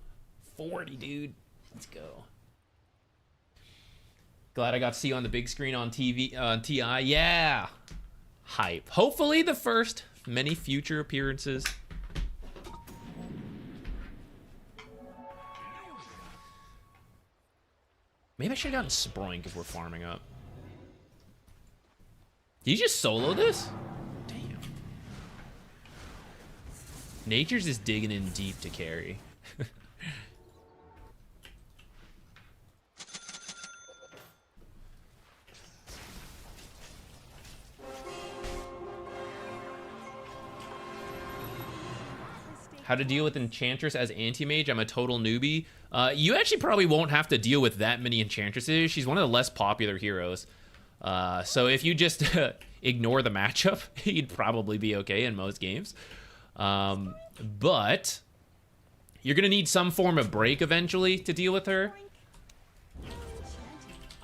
40, dude. Let's go. Glad I got to see you on the big screen on TV, on TI. Yeah. Hype. Hopefully the first many future appearances. Maybe I should have gotten Sproing because we're farming up. Did you just solo this? Damn. Nature's is digging in deep to carry. How to deal with Enchantress as anti-mage. I'm a total newbie. You actually probably won't have to deal with that many Enchantresses. She's one of the less popular heroes. So if you just ignore the matchup, you'd probably be okay in most games. But you're going to need some form of break eventually to deal with her.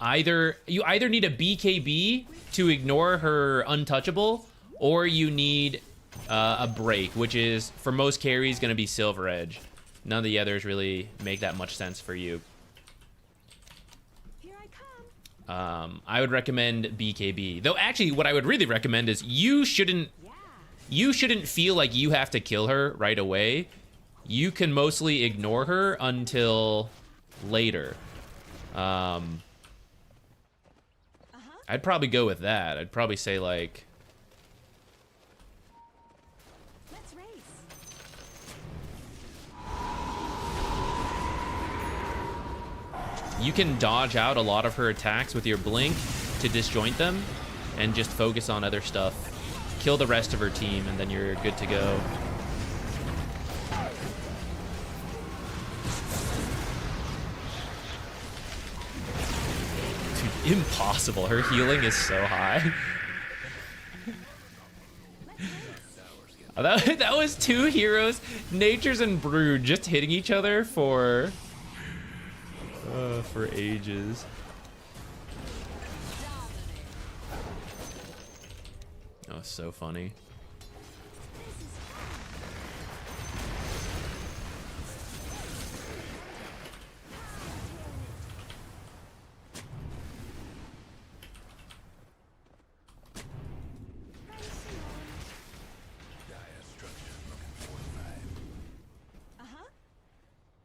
You either need a BKB to ignore her untouchable, or you need a break, which is for most carries going to be Silver Edge. None of the others really make that much sense for you. Here I come. I would recommend BKB, though. Actually, what I would really recommend is you shouldn't feel like you have to kill her right away. You can mostly ignore her until later. I'd probably go with that. I'd probably say like, Let's race. you can dodge out a lot of her attacks with your blink to disjoint them and just focus on other stuff. Kill the rest of her team and then you're good to go. Dude, impossible. Her healing is so high. That was two heroes, Nature's and Brood, just hitting each other for ages. Oh, so funny.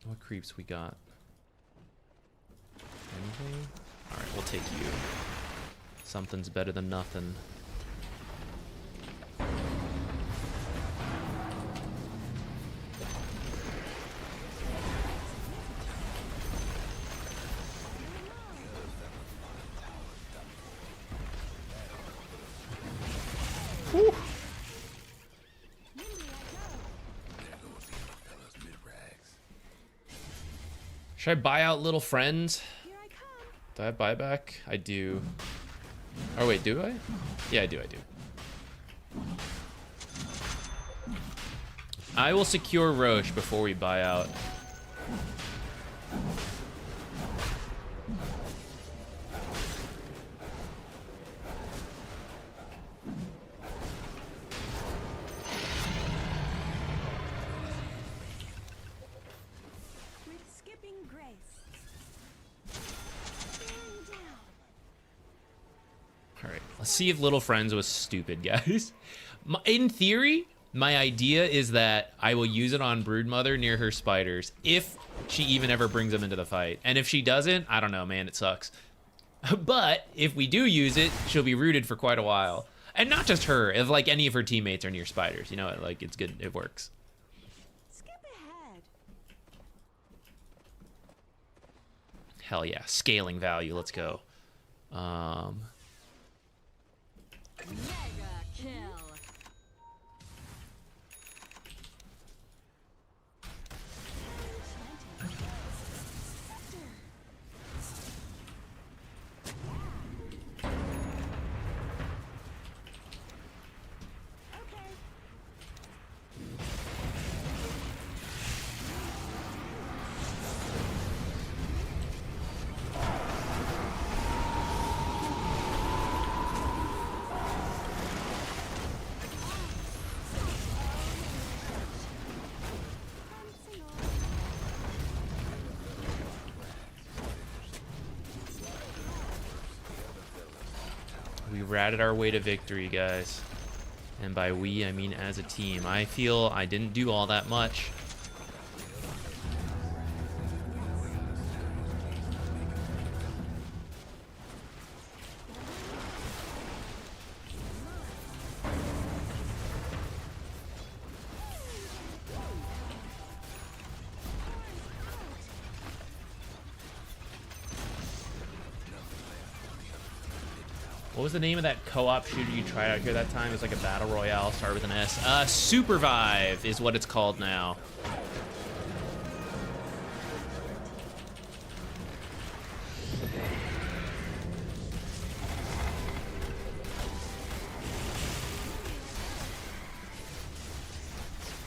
What creeps we got? Anything? Alright, we'll take you. Something's better than nothing. Should I buy out little friends? Here I come. Do I have buyback? I do. Oh wait, do I? Yeah, I do. I will secure Roche before we buy out. With skipping grace. Bearing down. All right, let's see if Little Friends was stupid, guys. In theory, my idea is that I will use it on Broodmother near her spiders, if she even ever brings them into the fight. And if she doesn't, I don't know, man, it sucks. But if we do use it, she'll be rooted for quite a while. And not just her, if like any of her teammates are near spiders, you know, like it's good, it works. Skip ahead. Hell yeah, scaling value, let's go. Mega kill. Okay. Prancing on. We ratted our way to victory, guys. And by we, I mean as a team. I feel I didn't do all that much. What was the name of that co-op shooter you tried out here that time? It was like a battle royale, started with an S. Supervive is what it's called now.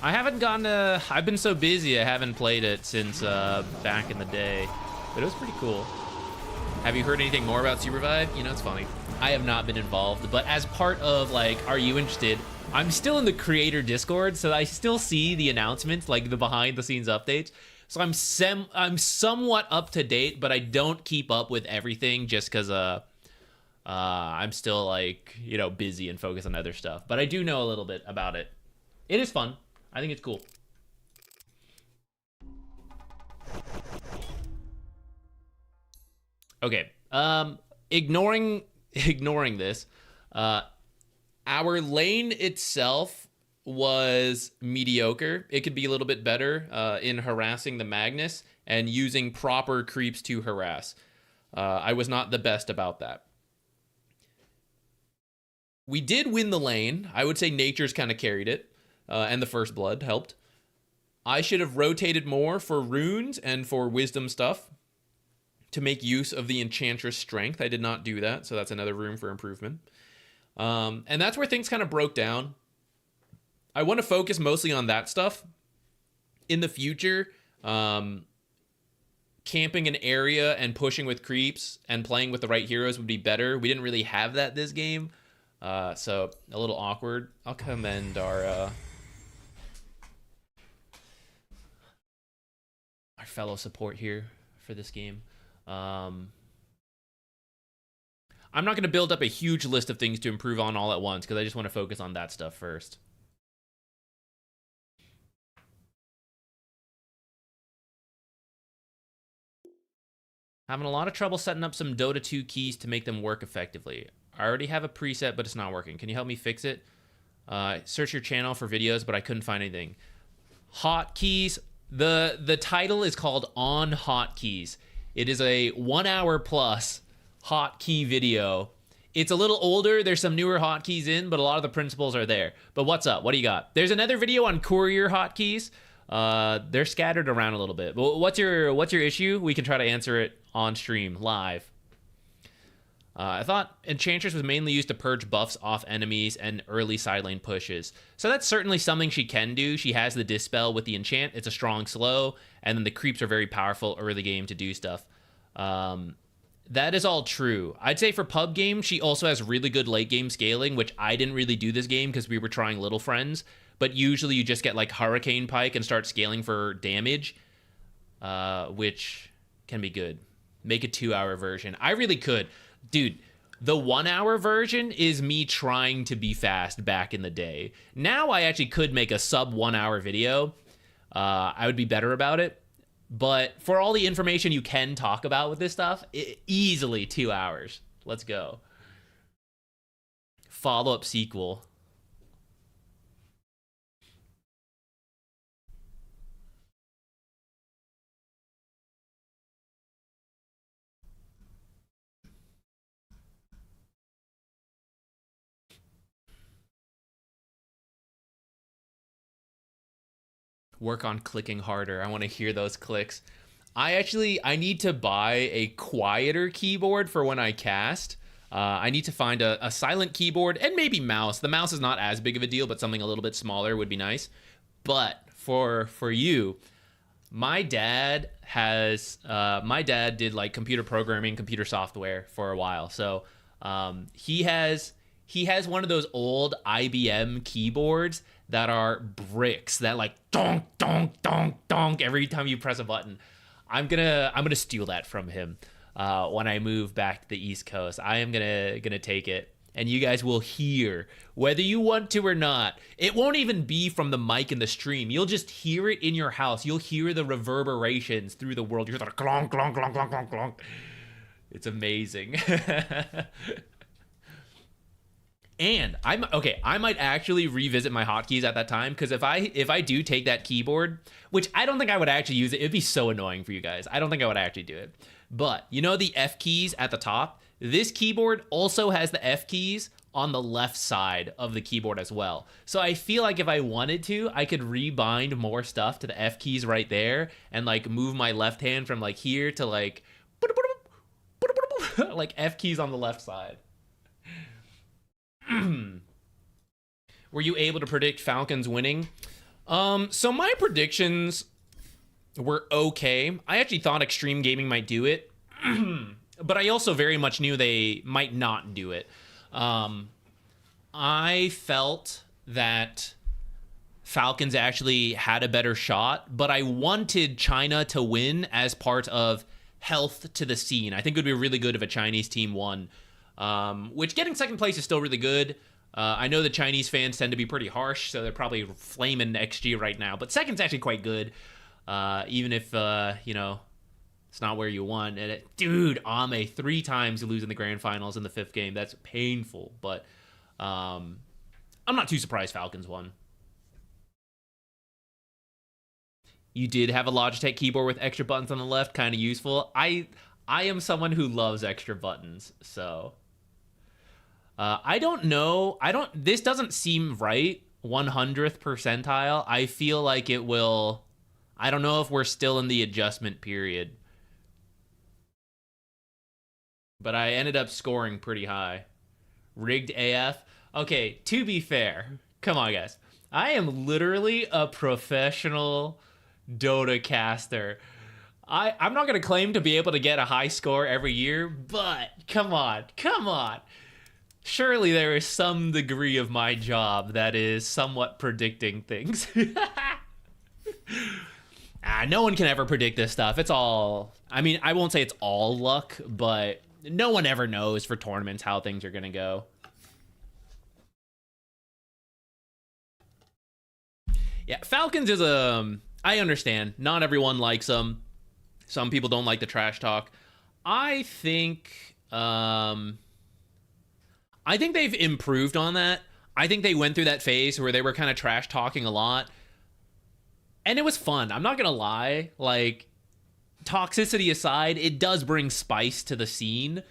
I haven't gotten to... I've been so busy I haven't played it since back in the day. But it was pretty cool. Have you heard anything more about Supervive? You know, it's funny. I have not been involved, but as part of, like, are you interested? I'm still in the creator Discord, so I still see the announcements, like the behind-the-scenes updates. So I'm somewhat up to date, but I don't keep up with everything just because I'm still, like, you know, busy and focused on other stuff. But I do know a little bit about it. It is fun. I think it's cool. Okay. Ignoring this, our lane itself was mediocre. It could be a little bit better in harassing the Magnus and using proper creeps to harass. I was not the best about that. We did win the lane. I would say Nature's kind of carried it, and the First Blood helped. I should have rotated more for runes and for wisdom stuff to make use of the Enchantress strength. I did not do that, so that's another room for improvement. And that's where things kind of broke down. I want to focus mostly on that stuff. In the future, camping an area and pushing with creeps and playing with the right heroes would be better. We didn't really have that this game, so a little awkward. I'll commend our fellow support here for this game. I'm not going to build up a huge list of things to improve on all at once because I just want to focus on that stuff first. Having a lot of trouble setting up some Dota 2 keys to make them work effectively. I already have a preset, but it's not working. Can you help me fix it? Search your channel for videos, but I couldn't find anything. Hotkeys. The title is called On Hotkeys. It is a 1 hour plus hotkey video. It's a little older. There's some newer hotkeys in, but a lot of the principles are there. But what's up? What do you got? There's another video on courier hotkeys. They're scattered around a little bit. But what's your issue? We can try to answer it on stream live. I thought Enchantress was mainly used to purge buffs off enemies and early side lane pushes. So that's certainly something she can do. She has the Dispel with the enchant. It's a strong slow, and then the creeps are very powerful early game to do stuff. That is all true. I'd say for pub game, she also has really good late game scaling, which I didn't really do this game because we were trying Little Friends. But usually you just get like Hurricane Pike and start scaling for damage, which can be good. Make a 2-hour version. I really could. Dude, the 1-hour version is me trying to be fast back in the day. Now I actually could make a sub 1-hour video. I would be better about it. But for all the information you can talk about with this stuff, easily 2 hours. Let's go. Follow-up sequel. Work on clicking harder. I want to hear those clicks. I need to buy a quieter keyboard for when I cast. I need to find a silent keyboard and maybe mouse. The mouse is not as big of a deal, but something a little bit smaller would be nice. But for you, my dad did like computer programming, computer software for a while. So he has one of those old IBM keyboards that are bricks that like donk donk donk donk every time you press a button. I'm gonna steal that from him when I move back to the East Coast. I am gonna take it, and you guys will hear whether you want to or not. It won't even be from the mic in the stream. You'll just hear it in your house. You'll hear the reverberations through the world. You're like clonk clonk clonk clonk clonk clonk. It's amazing. And I might actually revisit my hotkeys at that time, because if I do take that keyboard, which I don't think I would actually use it'd be so annoying for you guys. I don't think I would actually do it. But you know the F keys at the top? This keyboard also has the F keys on the left side of the keyboard as well. So I feel like if I wanted to, I could rebind more stuff to the F keys right there and like move my left hand from like here to like like F keys on the left side. Were you able to predict Falcons winning? So my predictions were okay. I actually thought Extreme Gaming might do it, but I also very much knew they might not do it. I felt that Falcons actually had a better shot, but I wanted China to win as part of health to the scene. I think it would be really good if a Chinese team won. Which getting second place is still really good. I know the Chinese fans tend to be pretty harsh, so they're probably flaming XG right now. But second's actually quite good, even if, it's not where you want. And dude, Ame 3 times losing the grand finals in the 5th game. That's painful, but I'm not too surprised Falcons won. You did have a Logitech keyboard with extra buttons on the left, kind of useful. I am someone who loves extra buttons, so... I don't know. This doesn't seem right. 100th percentile. I feel like it will... I don't know if we're still in the adjustment period. But I ended up scoring pretty high. Rigged AF. Okay, to be fair. Come on, guys. I am literally a professional Dota caster. I'm not going to claim to be able to get a high score every year, but come on. Surely there is some degree of my job that is somewhat predicting things. No one can ever predict this stuff. It's all... I mean, I won't say it's all luck, but no one ever knows for tournaments how things are going to go. Yeah, Falcons is a... I understand. Not everyone likes them. Some people don't like the trash talk. I think they've improved on that. I think they went through that phase where they were kind of trash talking a lot. And it was fun. I'm not going to lie. Like, toxicity aside, it does bring spice to the scene.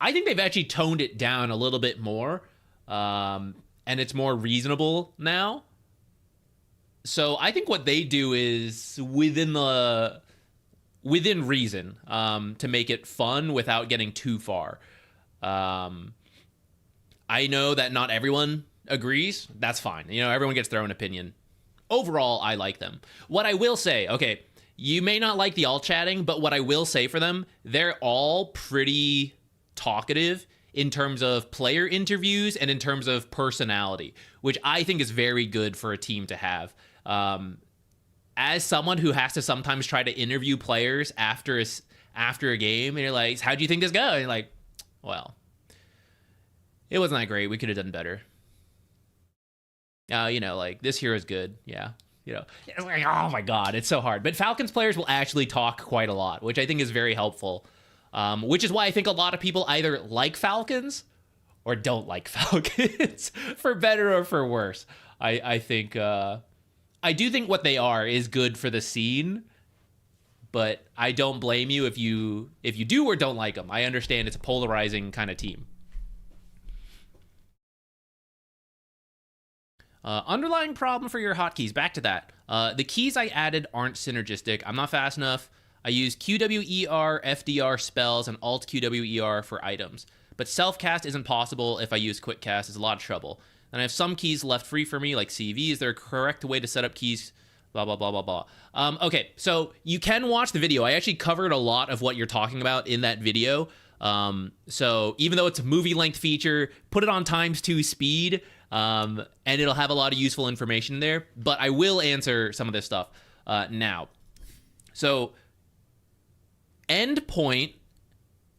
I think they've actually toned it down a little bit more. And it's more reasonable now. So I think what they do is within reason, to make it fun without getting too far. I know that not everyone agrees. That's fine. You know, everyone gets their own opinion. Overall, I like them. What I will say, okay, you may not like the alt chatting, but what I will say for them, they're all pretty talkative in terms of player interviews and in terms of personality, which I think is very good for a team to have. As someone who has to sometimes try to interview players after a game, and you're like, how do you think this goes? And you're like, well, it wasn't that great. We could have done better. You know, like, this hero's good. Yeah. You know, it's like, oh my God, it's so hard. But Falcons players will actually talk quite a lot, which I think is very helpful. Which is why I think a lot of people either like Falcons or don't like Falcons, for better or for worse. I think, I do think what they are is good for the scene, but I don't blame you if you do or don't like them. I understand it's a polarizing kind of team. Underlying problem for your hotkeys. Back to that. The keys I added aren't synergistic. I'm not fast enough. I use QWER, FDR spells, and Alt QWER for items. But self-cast isn't possible if I use quick cast. It's a lot of trouble. And I have some keys left free for me, like CV. Is there a correct way to set up keys? Blah, blah, blah, blah, blah. Okay, so you can watch the video. I actually covered a lot of what you're talking about in that video. So even though it's a movie-length feature, put it on ×2 speed, and it'll have a lot of useful information there. But I will answer some of this stuff now. So endpoint,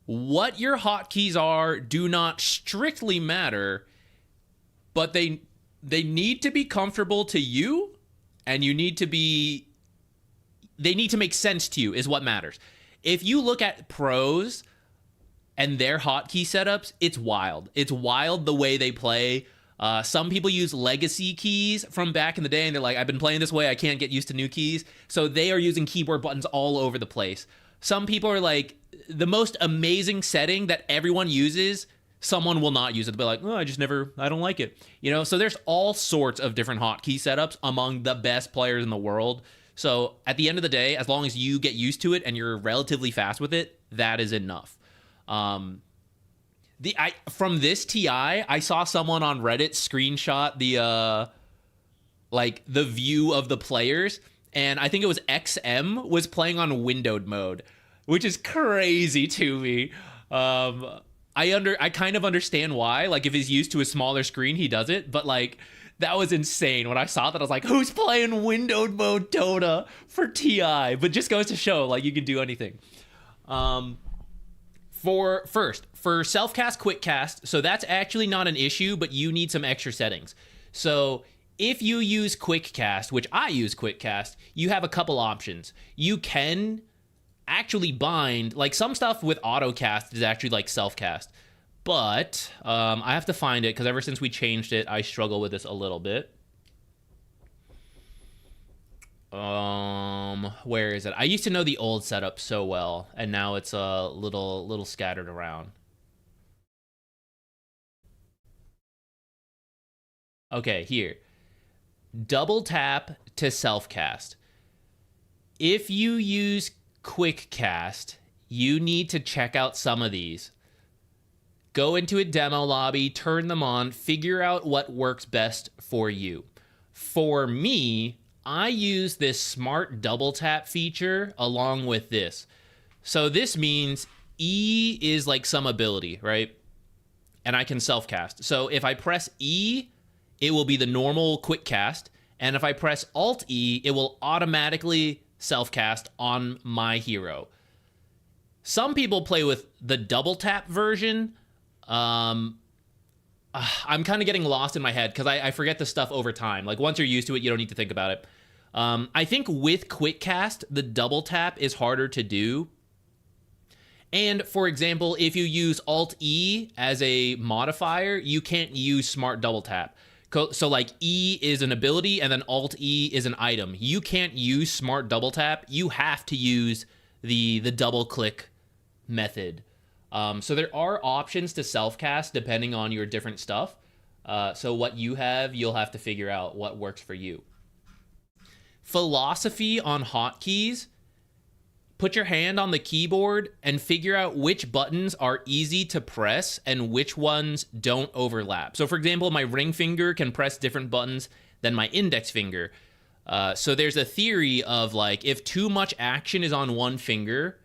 what your hotkeys are do not strictly matter, but they need to be comfortable to you, and they need to make sense to you is what matters. If you look at pros and their hotkey setups, it's wild. It's wild the way they play. Some people use legacy keys from back in the day, and they're like, I've been playing this way, I can't get used to new keys. So they are using keyboard buttons all over the place. Some people are like, the most amazing setting that everyone uses, someone will not use it. They'll be like, oh, I don't like it. You know, so there's all sorts of different hotkey setups among the best players in the world. So at the end of the day, as long as you get used to it and you're relatively fast with it, that is enough. From this TI, I saw someone on Reddit screenshot the view of the players, and I think it was XM was playing on windowed mode, which is crazy to me. I kind of understand why. Like, if he's used to a smaller screen, he does it, but like, that was insane. When I saw that, I was like, who's playing windowed mode Dota for TI? But just goes to show, like, you can do anything. For self-cast, quick cast, so that's actually not an issue, but you need some extra settings. So if you use quick cast, which I use quick cast, you have a couple options. You can actually bind, like, some stuff with auto cast is actually like self-cast, but I have to find it, because ever since we changed it, I struggle with this a little bit. Where is it? I used to know the old setup so well, and now it's a little scattered around. Okay, here. Double tap to self-cast. If you use quick cast, you need to check out some of these. Go into a demo lobby, turn them on, figure out what works best for you. For me, I use this smart double tap feature along with this. So this means E is like some ability, right? And I can self-cast. So if I press E, it will be the normal quick cast. And if I press Alt E, it will automatically self-cast on my hero. Some people play with the double tap version. I'm kind of getting lost in my head because I forget the stuff over time. Like, once you're used to it, you don't need to think about it. I think with quick cast, the double tap is harder to do. And for example, if you use Alt E as a modifier, you can't use smart double tap. So like, E is an ability and then Alt E is an item. You can't use smart double tap. You have to use the double click method. So there are options to self-cast depending on your different stuff. So what you have, you'll have to figure out what works for you. philosophy on hotkeys, put your hand on the keyboard and figure out which buttons are easy to press and which ones don't overlap. So for example, my ring finger can press different buttons than my index finger. So there's a theory of like, if too much action is on one finger,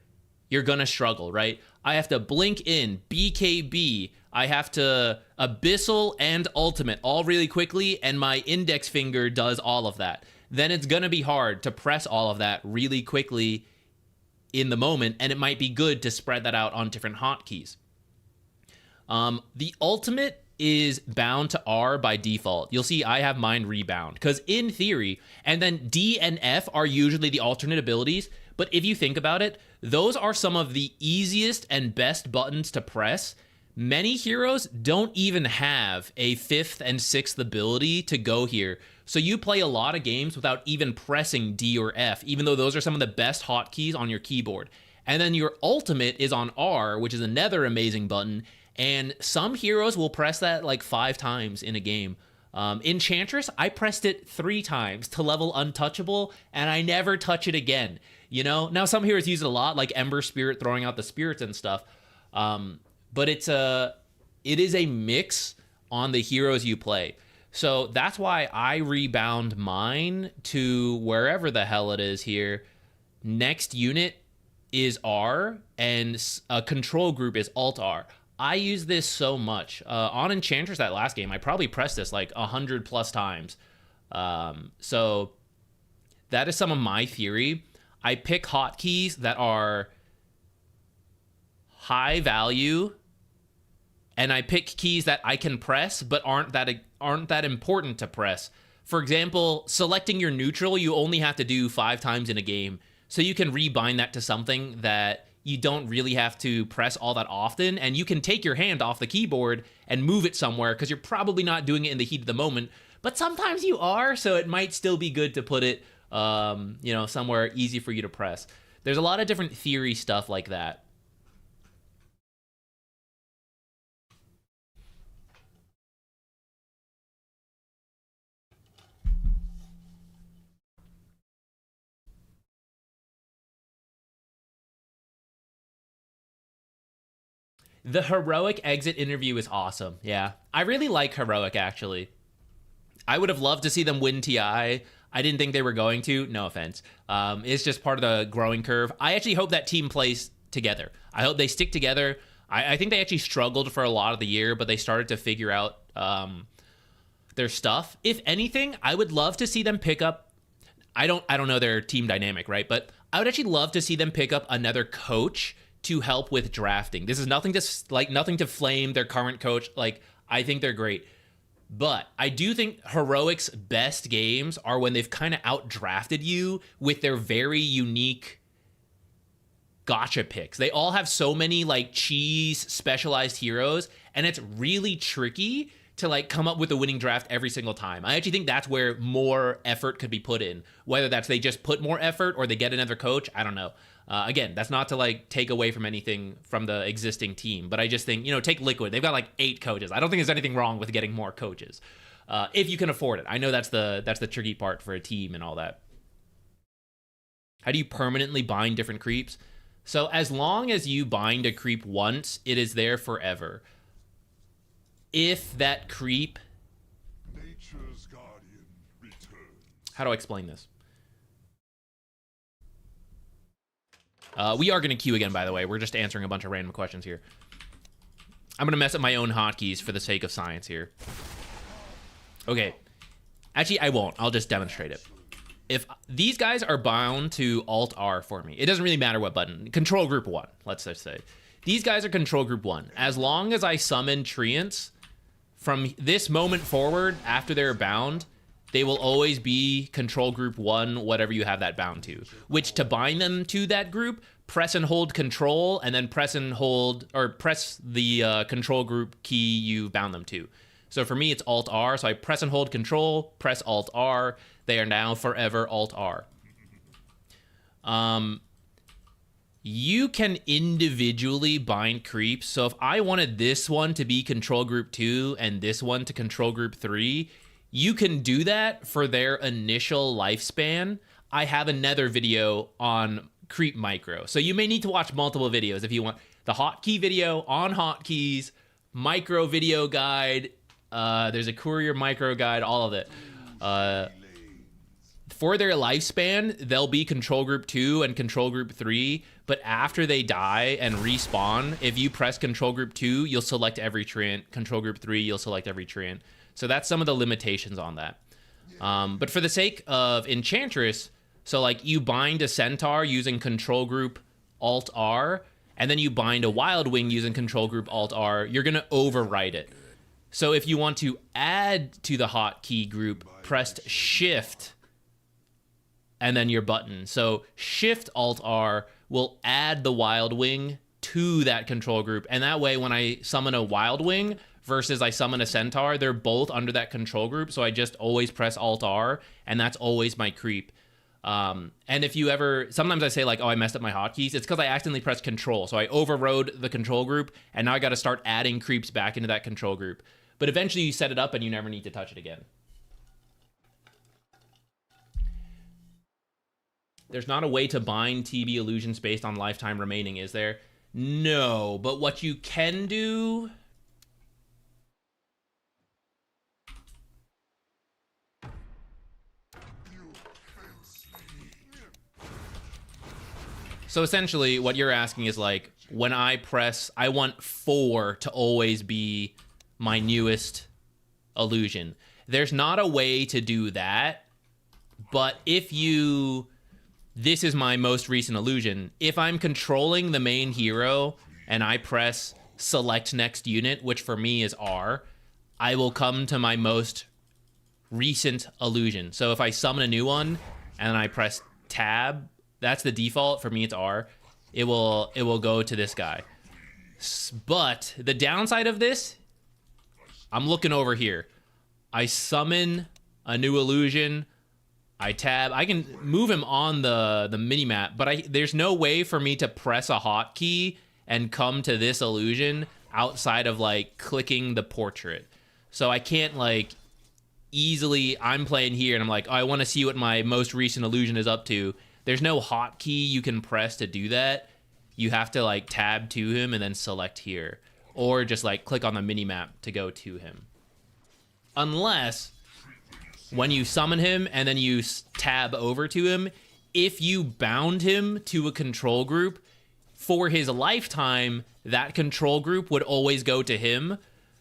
you're gonna struggle, right? I have to blink in, BKB, I have to abyssal and ultimate all really quickly, and my index finger does all of that. Then it's gonna be hard to press all of that really quickly in the moment, and it might be good to spread that out on different hotkeys. The ultimate is bound to R by default. You'll see I have mine rebound, because in theory, and then D and F are usually the alternate abilities, but if you think about it, those are some of the easiest and best buttons to press. Many heroes don't even have a 5th and 6th ability to go here. So you play a lot of games without even pressing D or F, even though those are some of the best hotkeys on your keyboard. And then your ultimate is on R, which is another amazing button. And some heroes will press that like 5 times in a game. Enchantress, I pressed it 3 times to level untouchable, and I never touch it again. You know, now some heroes use it a lot, like Ember Spirit throwing out the spirits and stuff. But it is a mix on the heroes you play. So that's why I rebound mine to wherever the hell it is here. Next unit is R, and a control group is Alt R. I use this so much. On Enchantress that last game, I probably pressed this like 100 plus times. So that is some of my theory. I pick hotkeys that are high value, and I pick keys that I can press but aren't that important to press. For example, selecting your neutral, you only have to do 5 times in a game, so you can rebind that to something that you don't really have to press all that often, and you can take your hand off the keyboard and move it somewhere because you're probably not doing it in the heat of the moment, but sometimes you are, so it might still be good to put it somewhere easy for you to press. There's a lot of different theory stuff like that. The Heroic exit interview is awesome. Yeah, I really like Heroic, actually. I would have loved to see them win TI. I didn't think they were going to. No offense. It's just part of the growing curve. I actually hope that team plays together. I hope they stick together. I think they actually struggled for a lot of the year, but they started to figure out their stuff. If anything, I would love to see them pick up... I don't know their team dynamic, right? But I would actually love to see them pick up another coach to help with drafting. This is nothing to flame their current coach. Like, I think they're great. But I do think Heroic's best games are when they've kind of outdrafted you with their very unique gotcha picks. They all have so many like cheese specialized heroes, and it's really tricky to like come up with a winning draft every single time. I actually think that's where more effort could be put in. Whether that's they just put more effort or they get another coach, I don't know. Again, that's not to like take away from anything from the existing team, but I just think, take Liquid. They've got like 8 coaches. I don't think there's anything wrong with getting more coaches if you can afford it. I know that's the tricky part for a team and all that. How do you permanently bind different creeps? So as long as you bind a creep once, it is there forever. If that creep... Nature's guardian returns. How do I explain this? We are going to queue again, by the way. We're just answering a bunch of random questions here. I'm going to mess up my own hotkeys for the sake of science here. Okay. Actually, I won't. I'll just demonstrate it. If these guys are bound to Alt-R for me, it doesn't really matter what button. Control Group 1, let's just say. These guys are Control Group 1. As long as I summon Treants, from this moment forward, after they're bound, they will always be Control Group 1, whatever you have that bound to. Which, to bind them to that group, press and hold Control, and then press and hold, or press the Control Group key you bound them to. So for me, it's Alt-R, so I press and hold Control, press Alt-R. They are now forever Alt-R. You can individually bind creeps. So if I wanted this one to be Control Group 2 and this one to Control Group 3, you can do that for their initial lifespan. I have another video on creep micro. So you may need to watch multiple videos if you want the hotkey video on hotkeys, micro video guide. There's a courier micro guide, all of it. For their lifespan, they'll be control group 2 and control group 3, but after they die and respawn, if you press control group 2, you'll select every treant. Control group 3, you'll select every treant. So that's some of the limitations on that. But for the sake of Enchantress, so like you bind a centaur using control group Alt R, and then you bind a wild wing using control group Alt R, you're gonna overwrite it. So if you want to add to the hotkey group, press Shift and then your button. So Shift Alt R will add the wild wing to that control group, and that way when I summon a wild wing versus I summon a centaur, they're both under that control group, so I just always press Alt R, and that's always my creep. And if you ever, sometimes I say like, oh, I messed up my hotkeys, it's because I accidentally pressed control, so I overrode the control group, and now I got to start adding creeps back into that control group. But eventually you set it up and you never need to touch it again. There's not a way to bind TB illusions based on lifetime remaining, is there? No, but what you can do... So essentially, what you're asking is like, when I press, I want 4 to always be my newest illusion. There's not a way to do that, but if you... This is my most recent illusion. If I'm controlling the main hero and I press select next unit, which for me is R, I will come to my most recent illusion. So if I summon a new one and I press tab, that's the default. For me, it's R. It will go to this guy. But the downside of this, I'm looking over here. I summon a new illusion. I tab. I can move him on the mini-map, but there's no way for me to press a hotkey and come to this illusion outside of like clicking the portrait. So I can't like easily, I'm playing here and I'm like, oh, I want to see what my most recent illusion is up to. There's no hotkey you can press to do that. You have to like tab to him and then select here, or just like click on the mini-map to go to him. Unless when you summon him and then you tab over to him, if you bound him to a control group, for his lifetime, that control group would always go to him.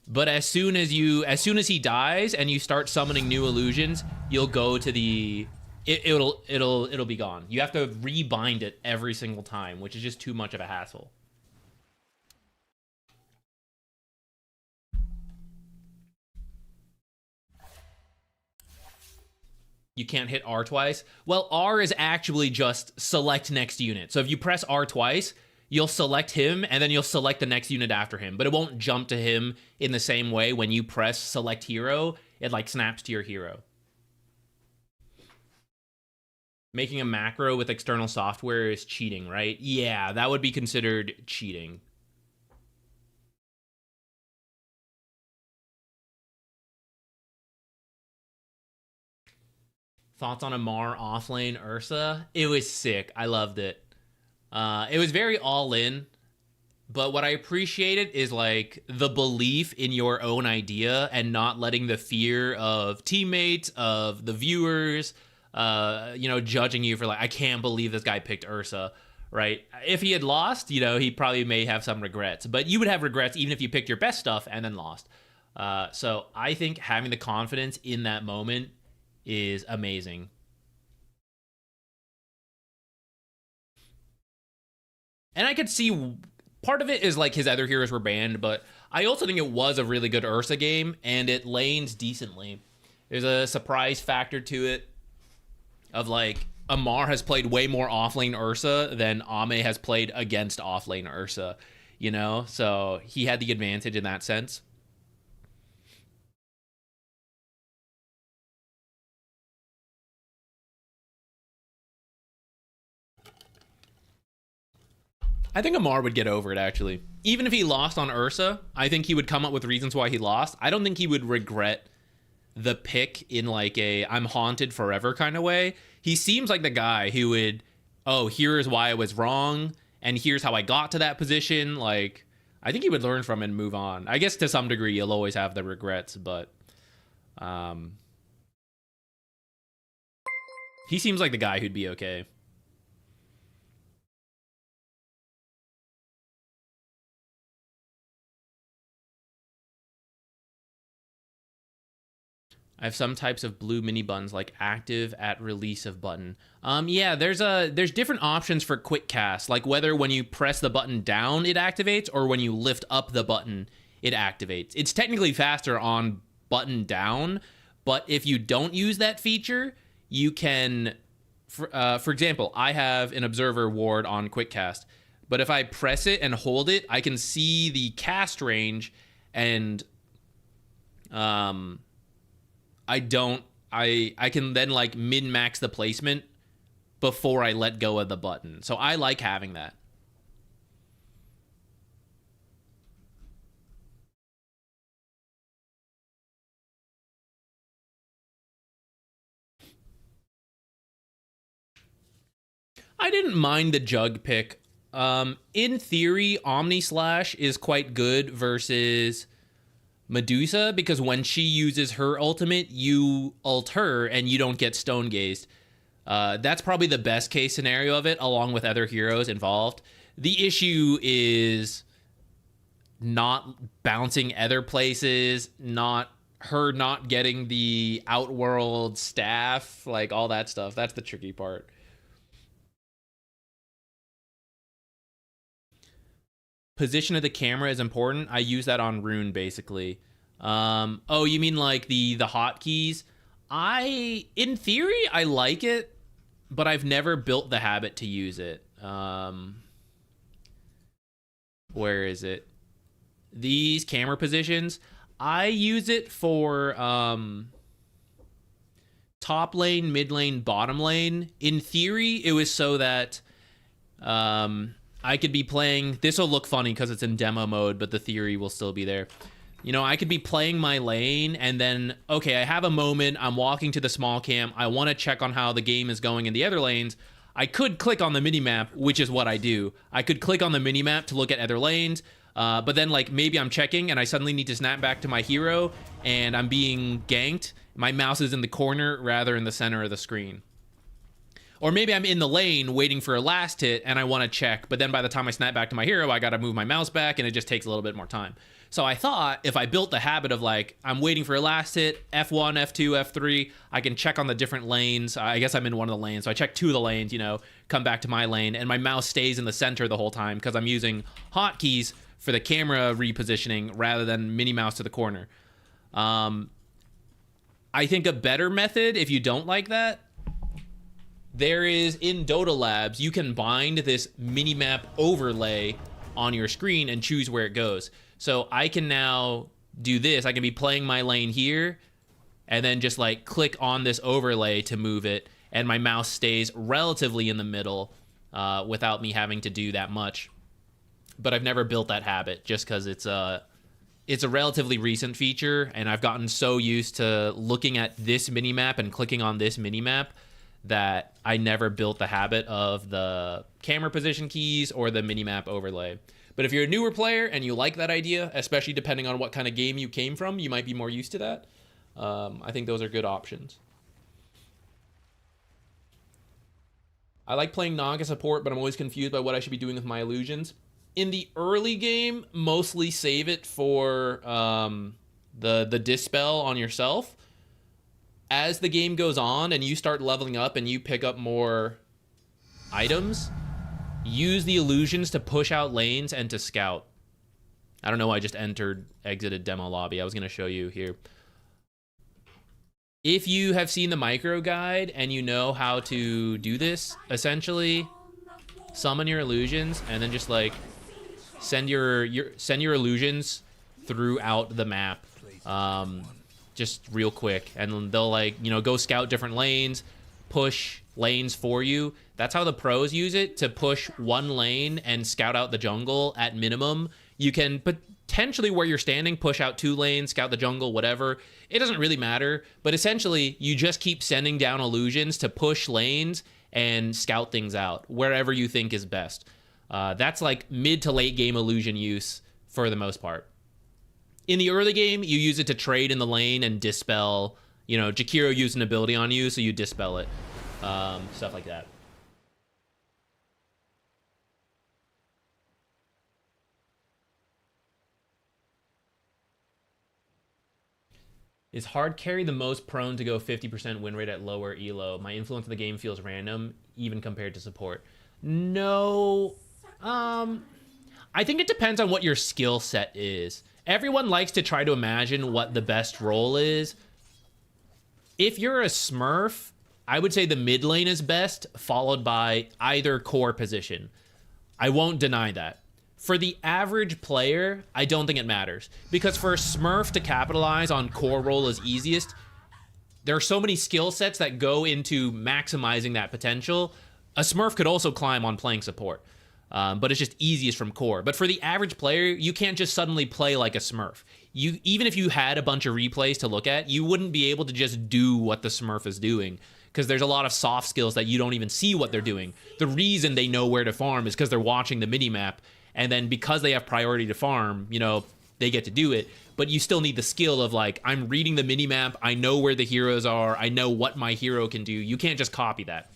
But as soon as he dies and you start summoning new illusions, you'll go to the... It'll be gone. You have to rebind it every single time, which is just too much of a hassle. You can't hit R twice. Well, R is actually just select next unit. So if you press R twice, you'll select him and then you'll select the next unit after him, but it won't jump to him in the same way when you press select hero. It like snaps to your hero. Making a macro with external software is cheating, right? Yeah, that would be considered cheating. Thoughts on Amar offlane Ursa? It was sick. I loved it. It was very all in, but what I appreciated is like the belief in your own idea and not letting the fear of teammates, of the viewers, judging you for like, I can't believe this guy picked Ursa, right? If he had lost, he probably may have some regrets, but you would have regrets even if you picked your best stuff and then lost. So I think having the confidence in that moment is amazing. And I could see part of it is like his other heroes were banned, but I also think it was a really good Ursa game and it lanes decently. There's a surprise factor to it of like Amar has played way more offlane Ursa than Ame has played against offlane Ursa, so he had the advantage in that sense. I think Amar would get over it, actually. Even if he lost on Ursa, I think he would come up with reasons why he lost. I don't think he would regret the pick in like a I'm haunted forever kind of way. he seems like the guy who would, oh, here's why I was wrong, and here's how I got to that position. Like, I think he would learn from it and move on. I guess to some degree you'll always have the regrets, but he seems like the guy who'd be okay. I have some types of blue mini buttons, like active at release of button. Yeah, there's different options for quick cast, like whether when you press the button down it activates or when you lift up the button it activates. It's technically faster on button down, but if you don't use that feature, you can, for example, I have an observer ward on quick cast, but if I press it and hold it, I can see the cast range, and I can then like min-max the placement before I let go of the button. So I like having that. I didn't mind the jug pick. In theory, Omni Slash is quite good versus Medusa, because when she uses her ultimate, you ult her and you don't get stone gazed. That's probably the best case scenario of it, along with other heroes involved. The issue is not bouncing other places, not getting the outworld staff, like all that stuff. That's the tricky part. Position of the camera is important. I use that on Rune, basically. Oh, you mean like the hotkeys? In theory, I like it, but I've never built the habit to use it. Where is it? These camera positions. I use it for top lane, mid lane, bottom lane. In theory, it was so that I could be playing, this will look funny because it's in demo mode, but the theory will still be there. You know, I could be playing my lane and then, okay, I have a moment, I'm walking to the small camp, I want to check on how the game is going in the other lanes. I could click on the minimap, which is what I do. I could click on the minimap to look at other lanes, but then like maybe I'm checking and I suddenly need to snap back to my hero and I'm being ganked. My mouse is in the corner rather in the center of the screen. Or maybe I'm in the lane waiting for a last hit and I want to check, but then by the time I snap back to my hero, I got to move my mouse back and it just takes a little bit more time. So I thought if I built the habit of like, I'm waiting for a last hit, F1, F2, F3, I can check on the different lanes. I guess I'm in one of the lanes. So I check two of the lanes, you know, come back to my lane, and my mouse stays in the center the whole time because I'm using hotkeys for the camera repositioning rather than mini mouse to the corner. I think a better method, if you don't like that, there is in Dota Labs, you can bind this minimap overlay on your screen and choose where it goes. So I can now do this. I can be playing my lane here and then just like click on this overlay to move it, and my mouse stays relatively in the middle without me having to do that much. But I've never built that habit just because it's a relatively recent feature, and I've gotten so used to looking at this minimap and clicking on this minimap that I never built the habit of the camera position keys or the minimap overlay. But if you're a newer player and you like that idea, especially depending on what kind of game you came from, you might be more used to that. I think those are good options. I like playing Naga support, but I'm always confused by what I should be doing with my illusions. In the early game, mostly save it for the dispel on yourself. As the game goes on and you start leveling up and you pick up more items, use the illusions to push out lanes and to scout. I don't know, I just exited demo lobby. I was going to show you here. If you have seen the micro guide and you know how to do this, essentially summon your illusions and then just like send your illusions throughout the map. Just real quick, and they'll like, you know, go scout different lanes, push lanes for you. That's how the pros use it, to push one lane and scout out the jungle at minimum. You can potentially where you're standing, push out 2 lanes, scout the jungle, whatever. It doesn't really matter, but essentially you just keep sending down illusions to push lanes and scout things out wherever you think is best. That's like mid to late game illusion use for the most part. In the early game, you use it to trade in the lane and dispel. You know, Jakiro used an ability on you, so you dispel it. Stuff like that. Is hard carry the most prone to go 50% win rate at lower elo? My influence in the game feels random, even compared to support. No. I think it depends on what your skill set is. Everyone likes to try to imagine what the best role is. If you're a Smurf, I would say the mid lane is best, followed by either core position. I won't deny that. For the average player, I don't think it matters. Because for a Smurf to capitalize on core role is easiest, there are so many skill sets that go into maximizing that potential. A Smurf could also climb on playing support, but it's just easiest from core. But for the average player, you can't just suddenly play like a Smurf. Even if you had a bunch of replays to look at, you wouldn't be able to just do what the Smurf is doing, because there's a lot of soft skills that you don't even see what they're doing. The reason they know where to farm is because they're watching the minimap, and then because they have priority to farm, you know, they get to do it. But you still need the skill of, like, I'm reading the minimap, I know where the heroes are, I know what my hero can do. You can't just copy that.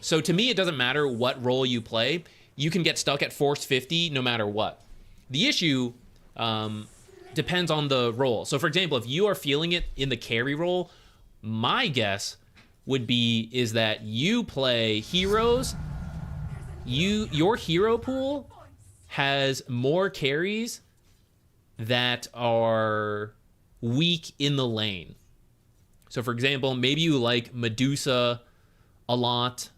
So to me, it doesn't matter what role you play. You can get stuck at force 50 no matter what. The issue depends on the role. So for example, if you are feeling it in the carry role, my guess would be is that you play heroes. Your hero pool has more carries that are weak in the lane. So for example, maybe you like Medusa a lot.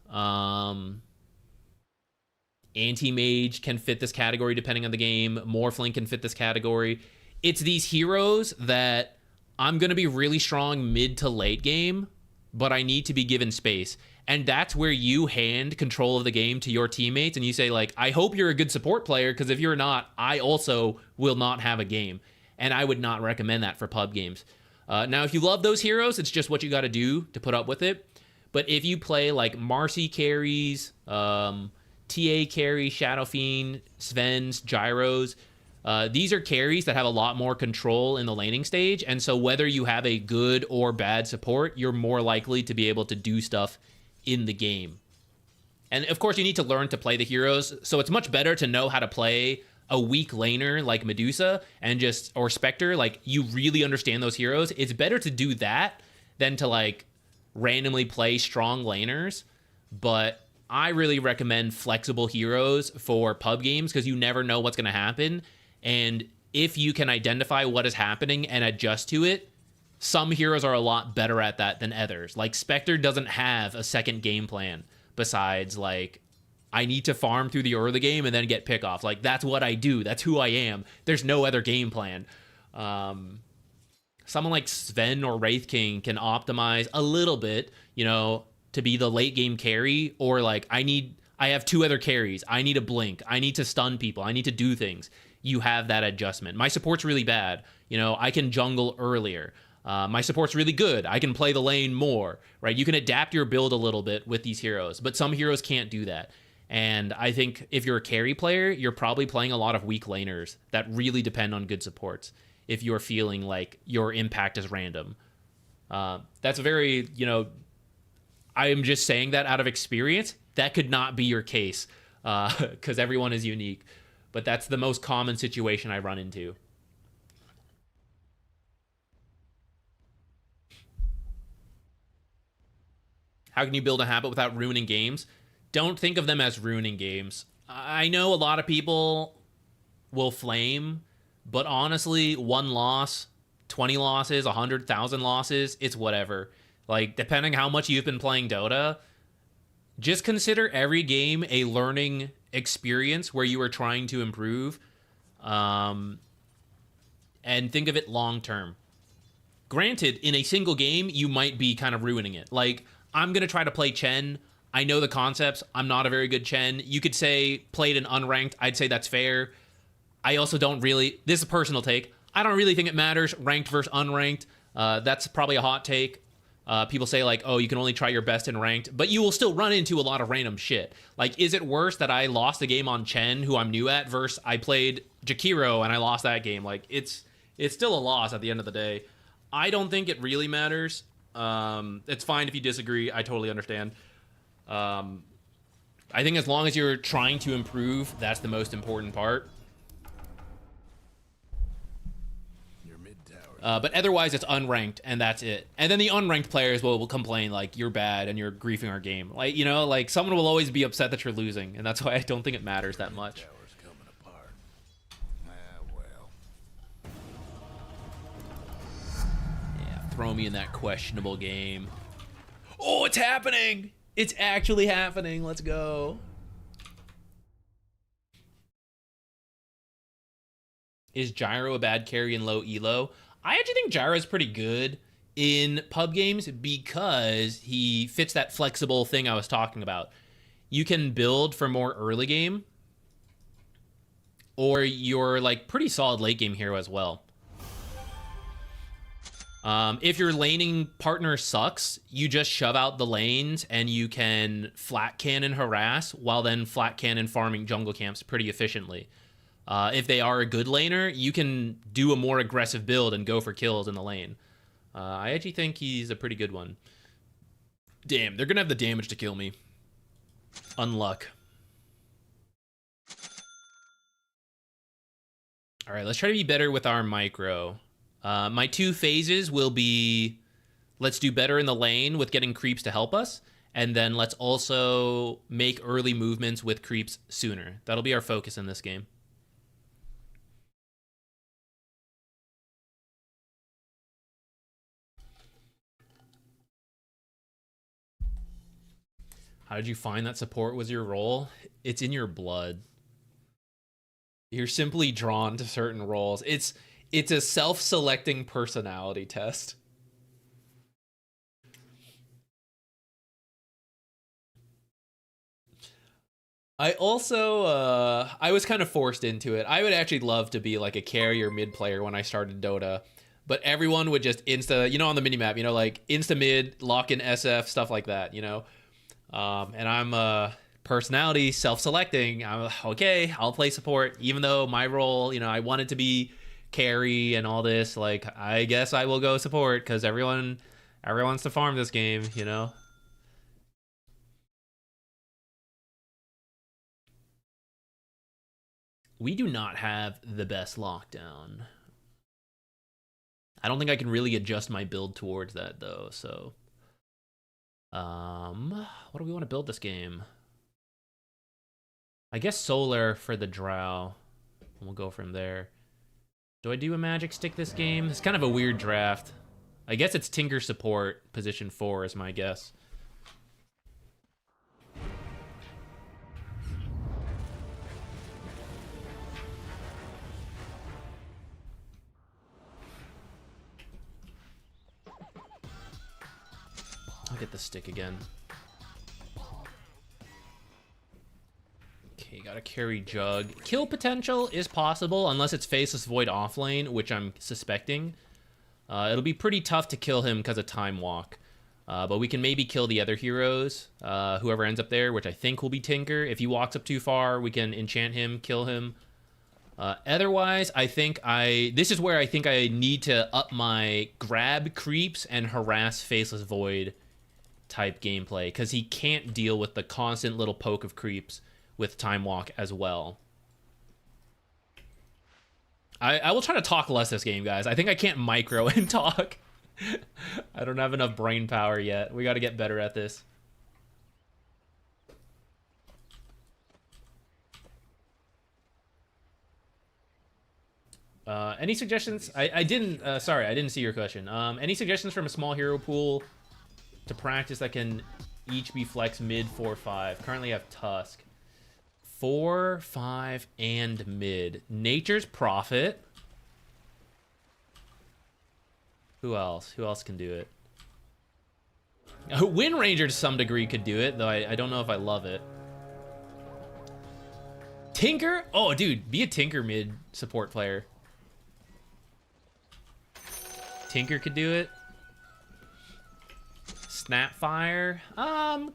Anti-Mage can fit this category depending on the game. Morphling can fit this category. It's these heroes that I'm going to be really strong mid to late game, but I need to be given space. And that's where you hand control of the game to your teammates and you say, like, I hope you're a good support player, because if you're not, I also will not have a game. And I would not recommend that for pub games. Now, if you love those heroes, it's just what you got to do to put up with it. But if you play like Marcy carries, TA carry, Shadow Fiend, Sven's, Gyros, these are carries that have a lot more control in the laning stage. And so whether you have a good or bad support, you're more likely to be able to do stuff in the game. And of course, you need to learn to play the heroes. So it's much better to know how to play a weak laner like Medusa or Spectre. Like, you really understand those heroes. It's better to do that than to like randomly play strong laners. But I really recommend flexible heroes for pub games, because you never know what's going to happen. And if you can identify what is happening and adjust to it, some heroes are a lot better at that than others. Like, Spectre doesn't have a second game plan besides, like, I need to farm through the early game and then get pickoffs. Like, that's what I do. That's who I am. There's no other game plan. Someone like Sven or Wraith King can optimize a little bit, you know, to be the late game carry, or like, I have 2 other carries. I need a blink. I need to stun people. I need to do things. You have that adjustment. My support's really bad. You know, I can jungle earlier. My support's really good. I can play the lane more, right? You can adapt your build a little bit with these heroes, but some heroes can't do that. And I think if you're a carry player, you're probably playing a lot of weak laners that really depend on good supports if you're feeling like your impact is random. That's very, you know, I am just saying that out of experience. That could not be your case, because everyone is unique. But that's the most common situation I run into. How can you build a habit without ruining games? Don't think of them as ruining games. I know a lot of people will flame, but honestly, 1 loss, 20 losses, 100,000 losses, it's whatever. Like, depending how much you've been playing Dota, just consider every game a learning experience where you are trying to improve, and think of it long term. Granted, in a single game, you might be kind of ruining it. Like, I'm going to try to play Chen. I know the concepts. I'm not a very good Chen. You could say played an unranked. I'd say that's fair. I also don't really, this is a personal take, I don't really think it matters ranked versus unranked. That's probably a hot take. People say like, oh, you can only try your best in ranked, but you will still run into a lot of random shit. Like, is it worse that I lost a game on Chen, who I'm new at, versus I played Jakiro and I lost that game? Like, it's still a loss at the end of the day. I don't think it really matters. It's fine if you disagree. I totally understand. I think as long as you're trying to improve, that's the most important part. But otherwise, it's unranked, and that's it. And then the unranked players will complain, like, you're bad and you're griefing our game. Like, you know, like, someone will always be upset that you're losing, and that's why I don't think it matters that much. Tower's coming apart. Ah, well. Yeah, throw me in that questionable game. Oh, it's happening! It's actually happening. Let's go. Is Gyro a bad carry in low elo? I actually think Gyro is pretty good in pub games because he fits that flexible thing I was talking about. You can build for more early game, or you're like pretty solid late game hero as well. If your laning partner sucks, you just shove out the lanes and you can flat cannon harass while then flat cannon farming jungle camps pretty efficiently. If they are a good laner, you can do a more aggressive build and go for kills in the lane. I actually think he's a pretty good one. Damn, they're gonna have the damage to kill me. Unluck. All right, let's try to be better with our micro. My 2 phases will be, let's do better in the lane with getting creeps to help us, and then let's also make early movements with creeps sooner. That'll be our focus in this game. How did you find that support was your role? It's in your blood. You're simply drawn to certain roles. It's a self-selecting personality test. I also, I was kind of forced into it. I would actually love to be like a carrier mid player when I started Dota, but everyone would just insta, you know, on the minimap, you know, like insta mid, lock in SF, stuff like that, you know? And I'm personality self-selecting. I'm okay, I'll play support, even though my role, you know, I wanted to be carry and all this. Like, I guess I will go support because everyone wants to farm this game, you know. We do not have the best lockdown. I don't think I can really adjust my build towards that though, so what do we want to build this game? I guess Solar for the Drow. We'll go from there. Do I do a magic stick this game? It's kind of a weird draft. I guess it's Tinker support, position 4 is my guess. I'll get the stick again. Okay, gotta carry Jug. Kill potential is possible, unless it's Faceless Void offlane, which I'm suspecting. It'll be pretty tough to kill him because of Time Walk. But we can maybe kill the other heroes, whoever ends up there, which I think will be Tinker. If he walks up too far, we can enchant him, kill him. Otherwise, I think this is where I think I need to up my grab creeps and harass Faceless Void type gameplay, because he can't deal with the constant little poke of creeps with Time Walk as well. I will try to talk less this game, guys. I think I can't micro and talk. I don't have enough brain power yet. We got to get better at this. Any suggestions? I didn't, sorry, I didn't see your question. Any suggestions from a small hero pool to practice that can each be flex mid 4-5? Currently I have Tusk. 4, 5, and mid. Nature's Prophet. Who else? Who else can do it? Wind Ranger to some degree could do it, though I don't know if I love it. Tinker? Oh, dude, be a Tinker mid support player. Tinker could do it. Snapfire.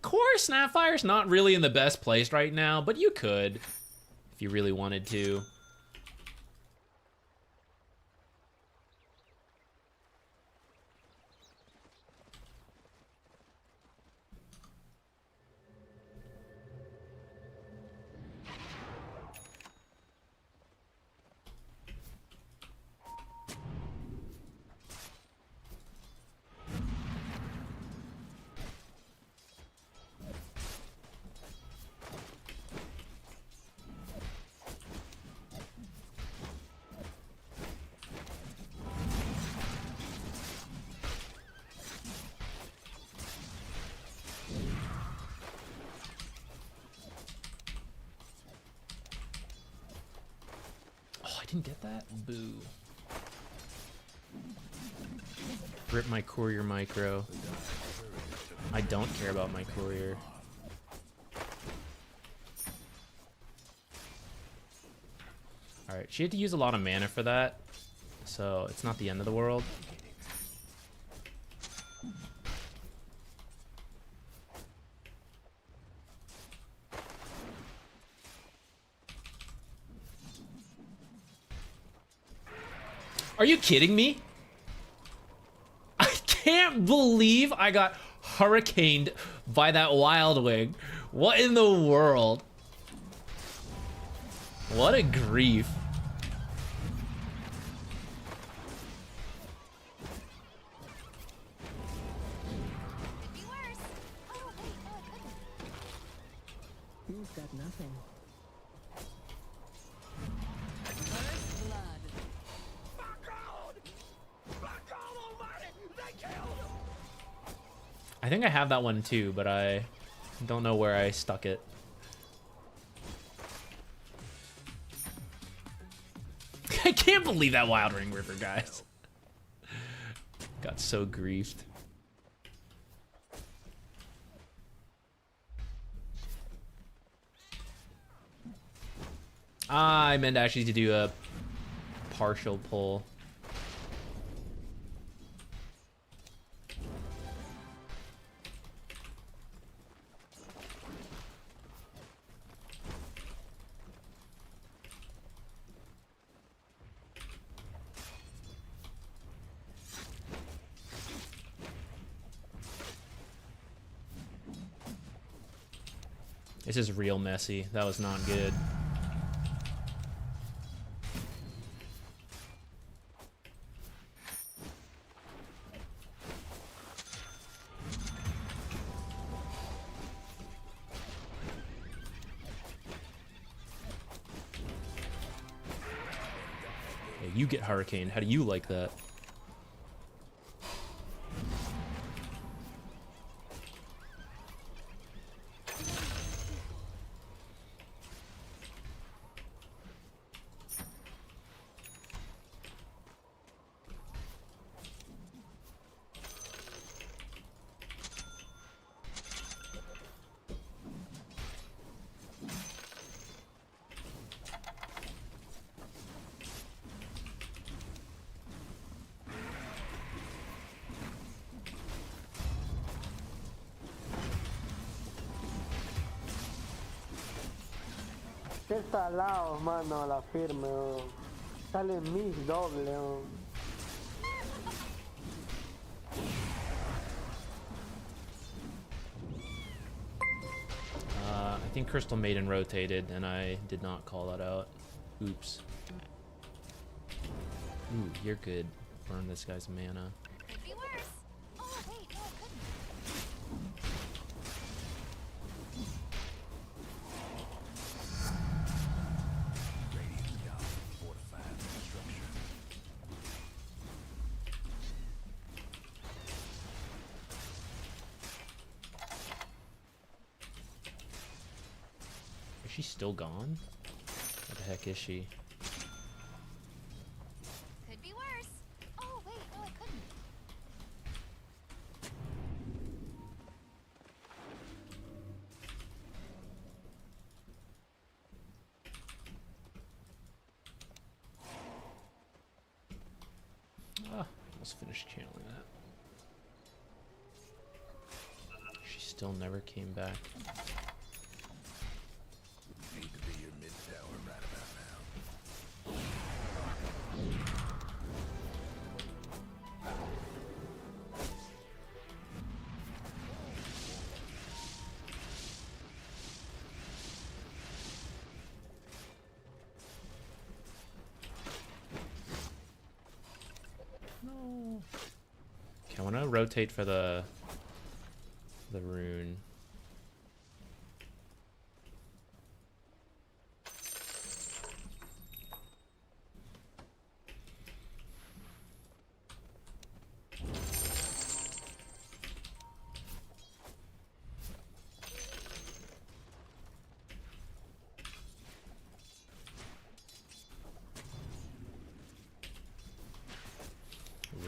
Core Snapfire's not really in the best place right now, but you could if you really wanted to. Didn't get that? Boo. Rip my courier micro. I don't care about my courier. Alright, she had to use a lot of mana for that, so it's not the end of the world. Are you kidding me? I can't believe I got hurricaned by that Wild Wing. What in the world? What a grief. Could be worse. Oh, wait, no, it couldn't. He's got nothing. First blood. I think I have that one too, but I don't know where I stuck it. I can't believe that Wild Ring River, guys. Got so griefed. I meant actually to do a partial pull. This is real messy. That was not good. Yeah, you get hurricaned. How do you like that? Qué salado, mano, la firme, oh. Sale mis doble, oh. I think Crystal Maiden rotated, and I did not call that out. Oops. Ooh, you're good. Burn this guy's mana. Could be worse. Oh, wait, no, it couldn't. Radiant down, fortified structure. Is she still gone? What the heck is she? Could be worse. Oh, wait, no, it couldn't. almost finished channeling that. She still never came back. Need to be your mid tower right about now. No. Okay, I want to rotate for the rune.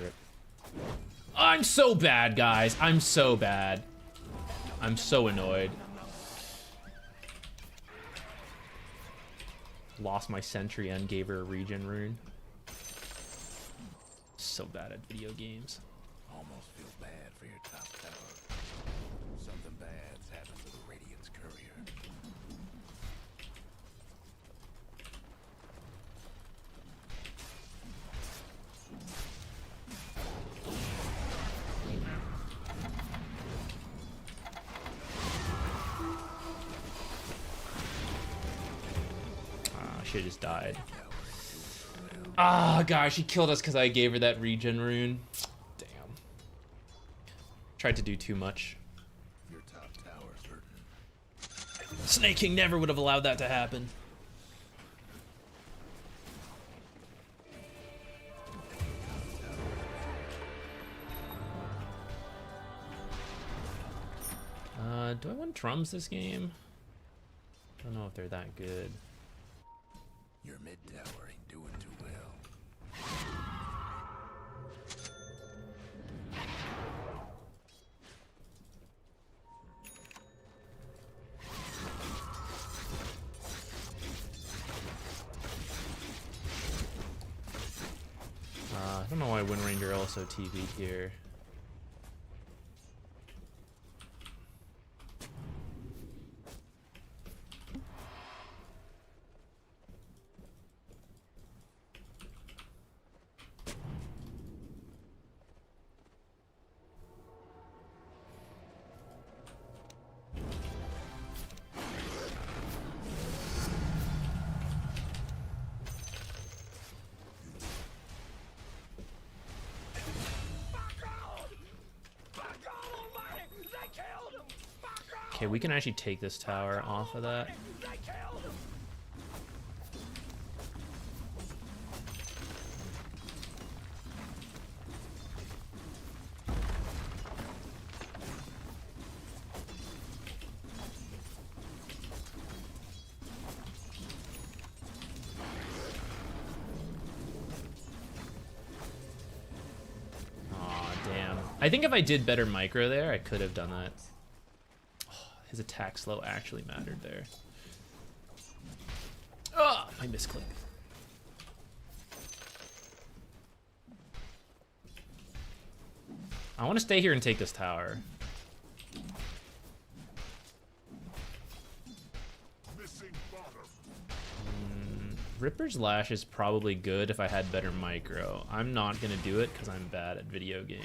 Rip. I'm so bad, guys. I'm so bad. I'm so annoyed. Lost my sentry and gave her a regen rune. So bad at video games. Almost feel bad for your top tower. Something bad's happened to the Radiant's courier. She just died. Ah, gosh, she killed us because I gave her that regen rune. Damn. Tried to do too much. Your top tower's hurting. Snake King never would have allowed that to happen. Do I want drums this game? I don't know if they're that good. Your mid tower ain't doing too well. I don't know why Wind Ranger also TV'd here. Okay, we can actually take this tower off of that. Aw, damn. I think if I did better micro there, I could have done that. His attack slow actually mattered there. Oh, my misclick. I want to stay here and take this tower. Ripper's Lash is probably good if I had better micro. I'm not going to do it because I'm bad at video games.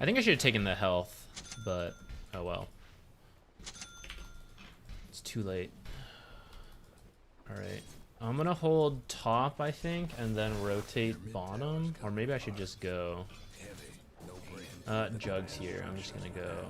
I think I should have taken the health, but oh well. It's too late. Alright. I'm gonna hold top, I think, and then rotate bottom. Or maybe I should just go. Jug's here. I'm just gonna go.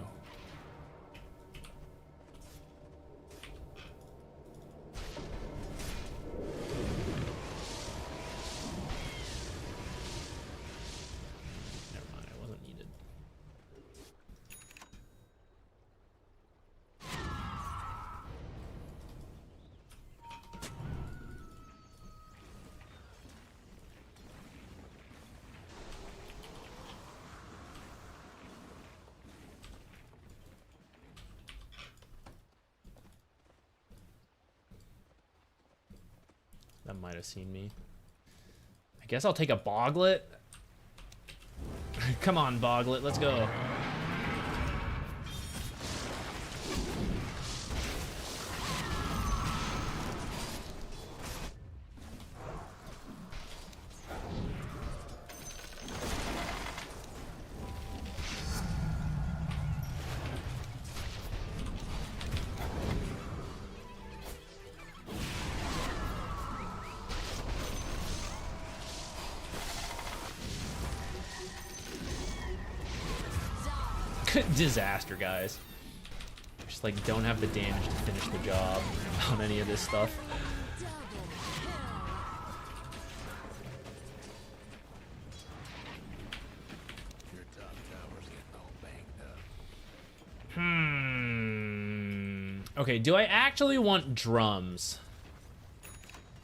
might have seen me. I guess I'll take a Boglet. Come on, Boglet, let's go. Disaster, guys. Just like don't have the damage to finish the job on any of this stuff. Your top tower's getting all banged up. Okay, do I actually want drums?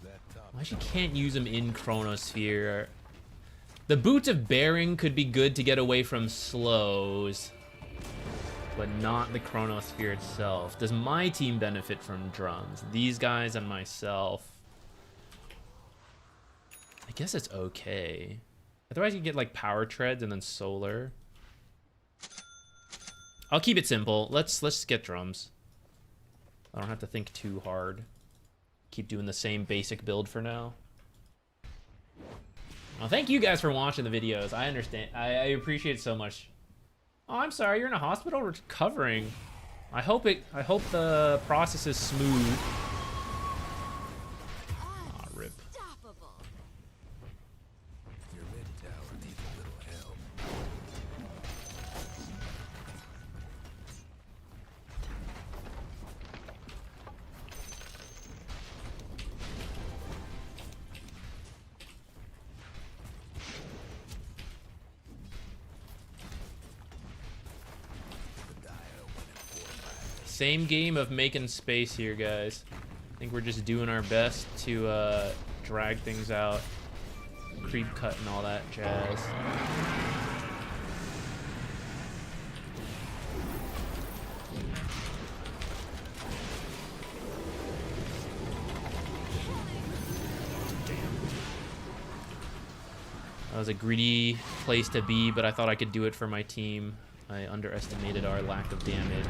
That top I actually can't use them in Chronosphere. The Boots of Bearing could be good to get away from slows, but not the Chronosphere itself. Does my team benefit from drums? These guys and myself. I guess it's okay. Otherwise you get like power treads and then solar. I'll keep it simple. Let's get drums. I don't have to think too hard. Keep doing the same basic build for now. Well, thank you guys for watching the videos. I understand. I appreciate it so much. Oh, I'm sorry. You're in a hospital recovering. I hope the process is smooth. Aw, rip. Unstoppable. your mid tower needs a little help. Same game of making space here, guys. I think we're just doing our best to drag things out, creep cut and all that jazz. That was a greedy place to be, but I thought I could do it for my team. I underestimated our lack of damage.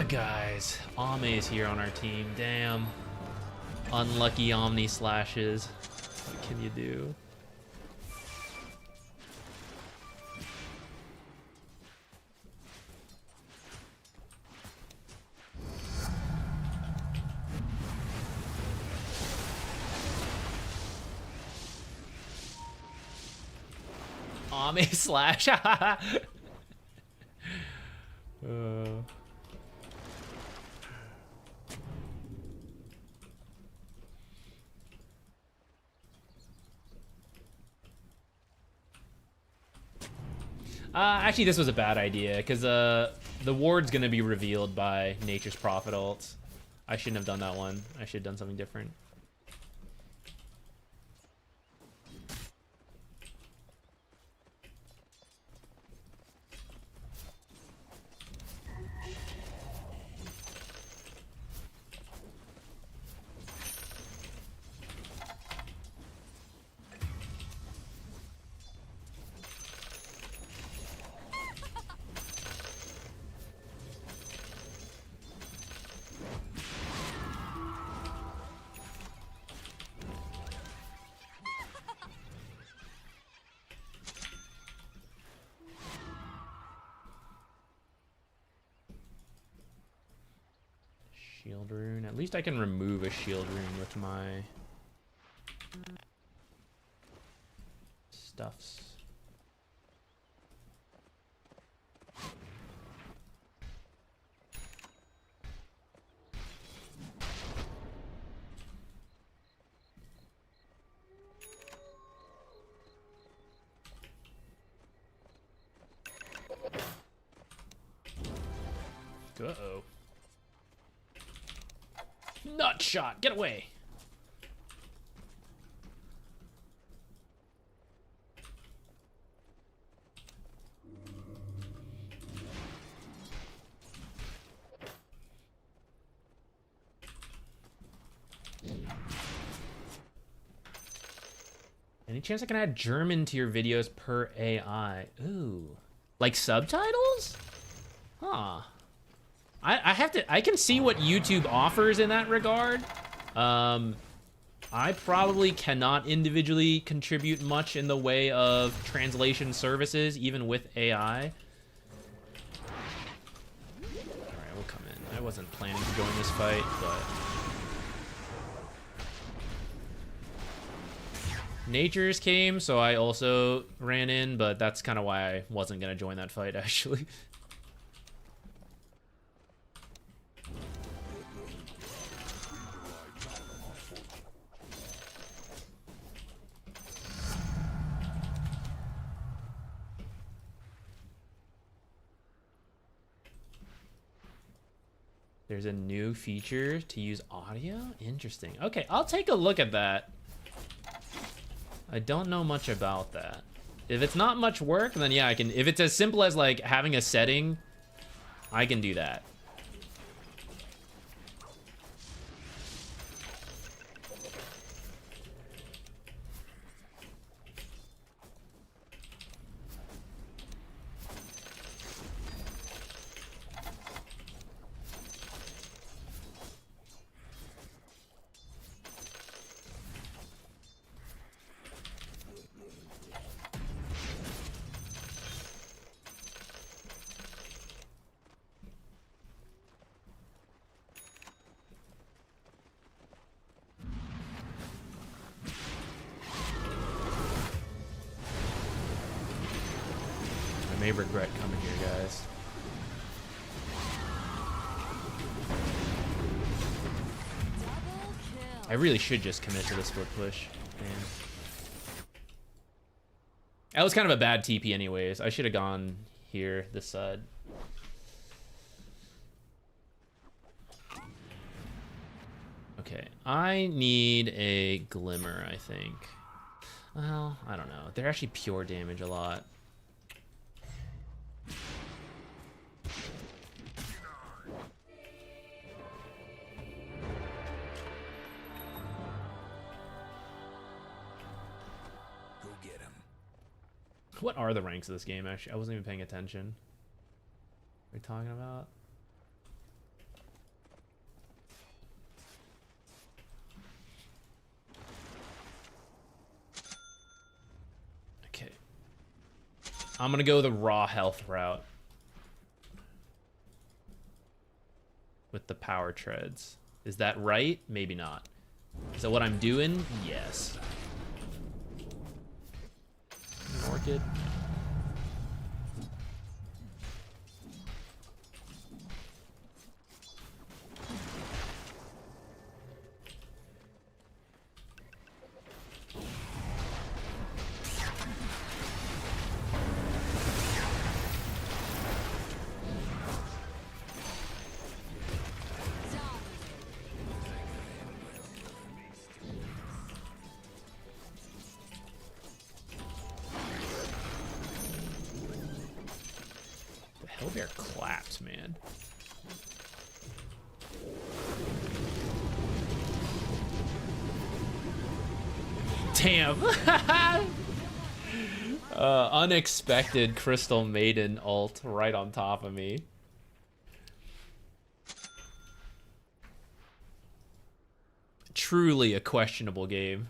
Guys, Ame's here on our team. Damn. Unlucky Omni slashes. What can you do? Ame slash. Actually, this was a bad idea, because the ward's going to be revealed by Nature's Prophet ults. I shouldn't have done that one. I should have done something different. Shield rune. At least I can remove a shield rune with my stuffs. Uh-oh. Nut shot, get away. Any chance I can add German to your videos per AI? Ooh. Like subtitles? Huh. I can see what YouTube offers in that regard. I probably cannot individually contribute much in the way of translation services, even with AI. Alright, we'll come in. I wasn't planning to join this fight, but... Natures came, so I also ran in, but that's kind of why I wasn't going to join that fight, actually. There's a new feature to use audio? Interesting. Okay, I'll take a look at that. I don't know much about that. If it's not much work, then yeah, I can. If it's as simple as like having a setting, I can do that. I may regret coming here, guys. Double kill. I really should just commit to the split push. Man. That was kind of a bad TP anyways. I should have gone here, this side. Okay, I need a glimmer, I think. Well, I don't know. They're actually pure damage a lot. Go get him. What are the ranks of this game, actually? I wasn't even paying attention. What are we talking about? Okay. I'm gonna go the raw health route. With the power treads. Is that right? Maybe not. Is that what I'm doing? Yes. Orchid. Hellbear claps, man. Damn. Unexpected Crystal Maiden ult right on top of me. Truly a questionable game.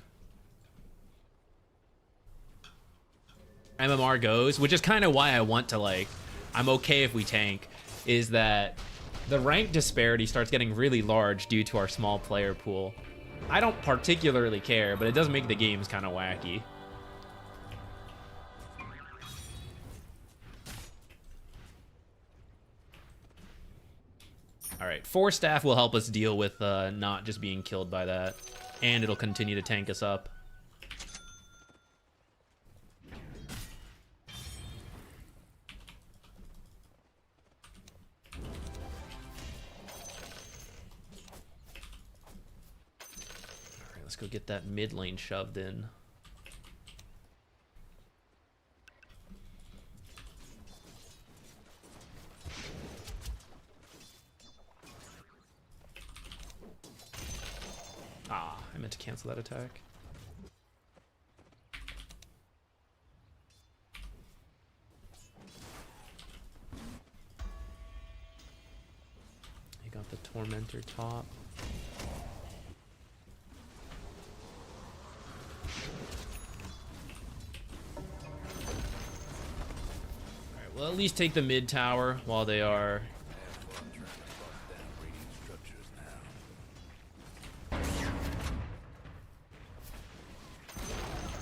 MMR goes, which is kind of why I want to, like, I'm okay if we tank, is that the rank disparity starts getting really large due to our small player pool. I don't particularly care, but it does make the games kind of wacky. Alright, 4 staff will help us deal with not just being killed by that, and it'll continue to tank us up. Let's go get that mid lane shoved in. Ah, I meant to cancel that attack. the Tormentor top. Alright, well, at least take the mid tower while they are. Have fun trying to bust down radiant structures now.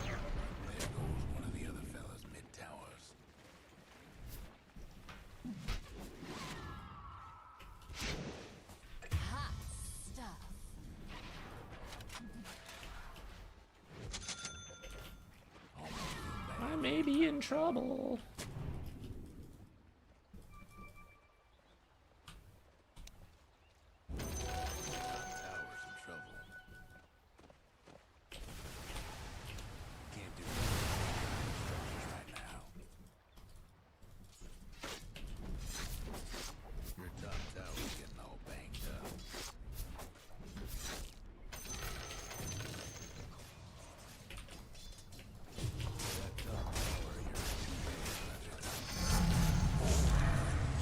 There goes one of the other fellas mid towers. Hot stuff. I may be in trouble. Tower's in trouble. Can't do structures right now. Your top tower's getting all banged up. That top tower, you're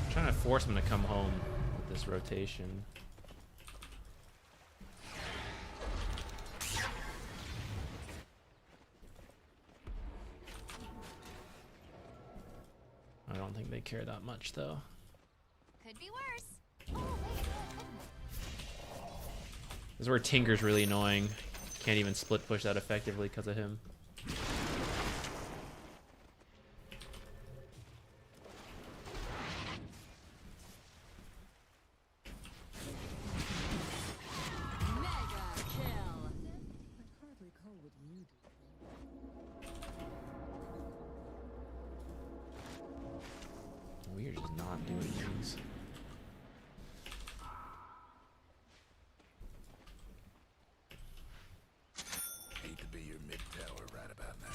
I'm trying to force him to come home with this rotation. I don't think they care that much though. Could be worse. Oh, wait, This is where Tinker's really annoying. Can't even split push that effectively because of him. mega kill. I can't recall what you did. We are just not doing things. hate to be your mid tower right about now.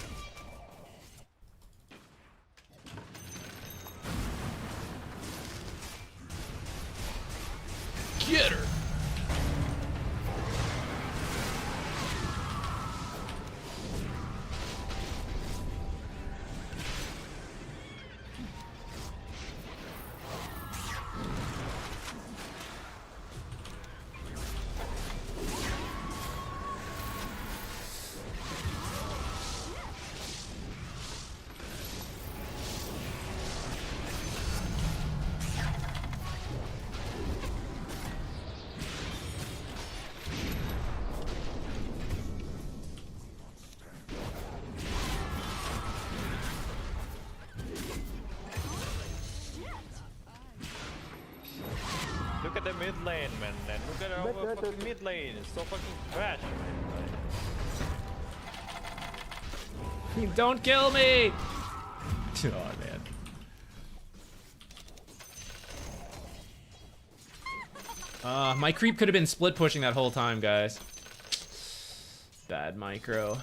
Get her! Look at the mid lane, man. And look at our fucking mid lane. It's so fucking trash, man. Don't kill me! Oh man. My creep could have been split pushing that whole time, guys. Bad micro.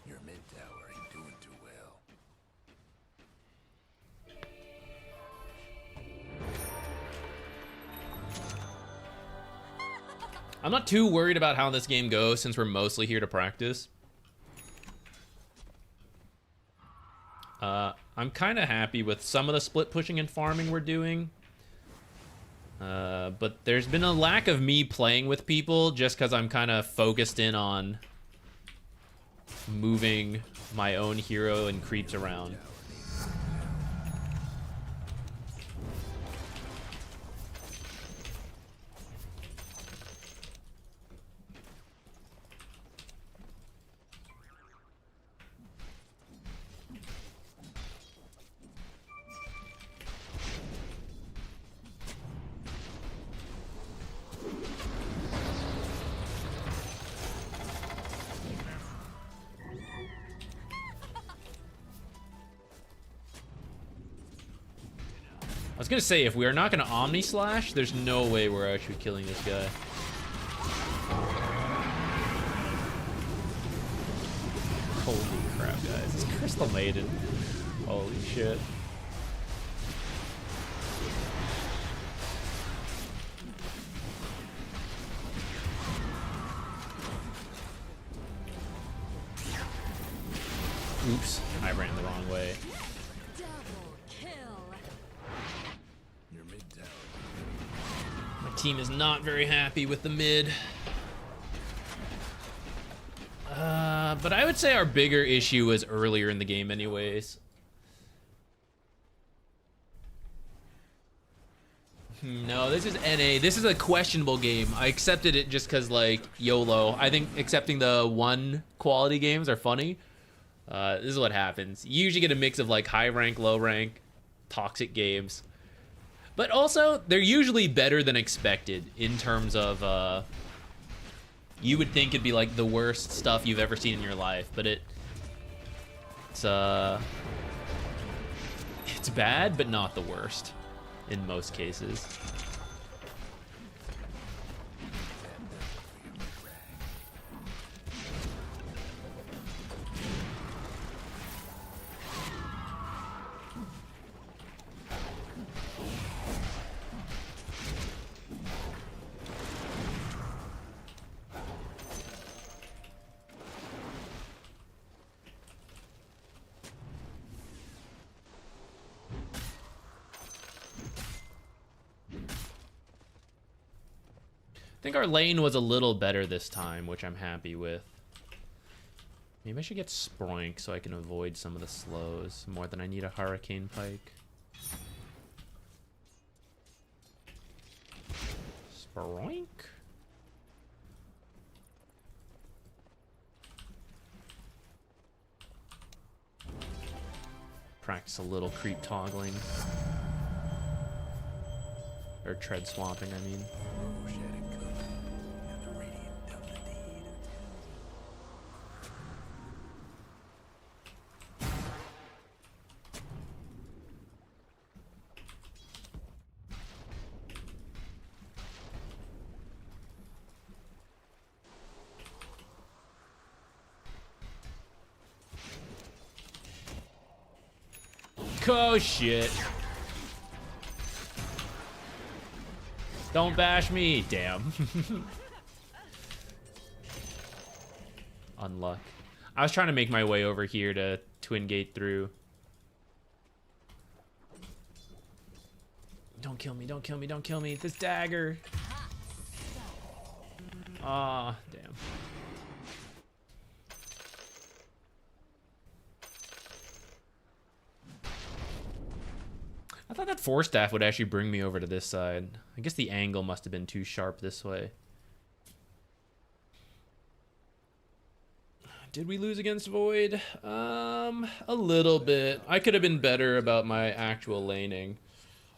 Your mid tower ain't doing too well. I'm not too worried about how this game goes since we're mostly here to practice. I'm kind of happy with some of the split pushing and farming we're doing. But there's been a lack of me playing with people just because I'm kind of focused in on moving my own hero and creeps around. I was gonna say, if we are not gonna Omni Slash, there's no way we're actually killing this guy. guys. This Crystal Maiden. Holy shit. Oops, I ran the wrong way. Double kill. Your mid tower. My team is not very happy with the mid. But I would say our bigger issue was earlier in the game anyways. No, this is NA. This is a questionable game. I accepted it just because, like, YOLO. I think accepting the 1 quality games are funny. This is what happens. You usually get a mix of, like, high rank, low rank, toxic games. But also, they're usually better than expected in terms of, you would think it'd be, like, the worst stuff you've ever seen in your life. But it's bad, but not the worst in most cases. I think our lane was a little better this time, which I'm happy with. Maybe I should get Sproink so I can avoid some of the slows more than I need a Hurricane Pike. Sproink? Practice a little creep toggling. Or tread swapping, I mean. Oh shit. Don't bash me. Damn. Unluck. I was trying to make my way over here to twin gate through. Don't kill me, don't kill me, don't kill me. This dagger. Ah, damn. I thought that Force Staff would actually bring me over to this side. I guess the angle must have been too sharp this way. Did we lose against Void? A little bit. I could have been better about my actual laning.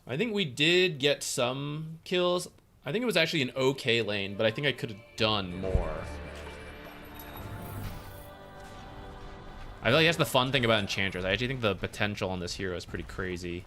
I think we did get some kills. I think it was actually an okay lane, but I think I could have done more. I feel like that's the fun thing about Enchantress. I actually think the potential on this hero is pretty crazy.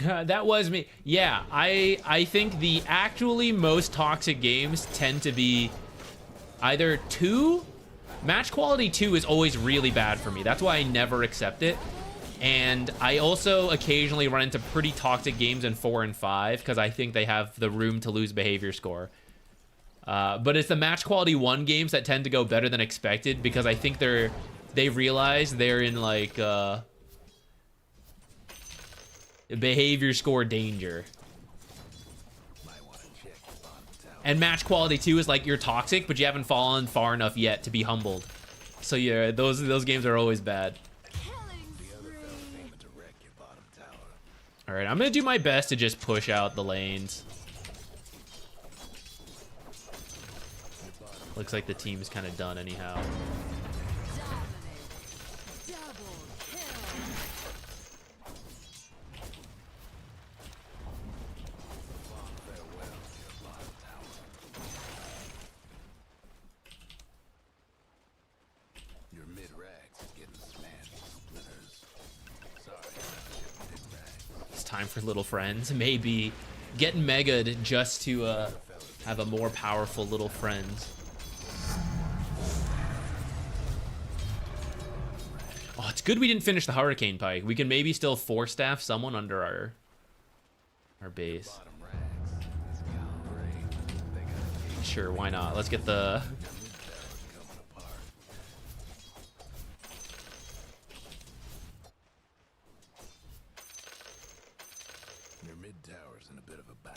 That was me. Yeah, I think the actually most toxic games tend to be either 2. Match quality 2 is always really bad for me. That's why I never accept it. And I also occasionally run into pretty toxic games in 4 and 5 because I think they have the room to lose behavior score. But it's the match quality 1 games that tend to go better than expected because I think they realize they're in like behavior score danger. And match quality 2 is like you're toxic, but you haven't fallen far enough yet to be humbled. So yeah, those games are always bad. All right, I'm gonna do my best to just push out the lanes. Looks like the team's kind of done anyhow. Dominating. Double kill. Your mid-rags is getting smashed to splinters. Sorry, mid-rags. It's time for little friends. Maybe getting mega'd just to have a more powerful little friends. Oh, it's good we didn't finish the Hurricane Pike. We can maybe still 4-staff someone under our base. Bottom rags. This Calvary. They got a gate Sure, why not? Let's get the... coming apart. Your mid tower's in a bit of a bind.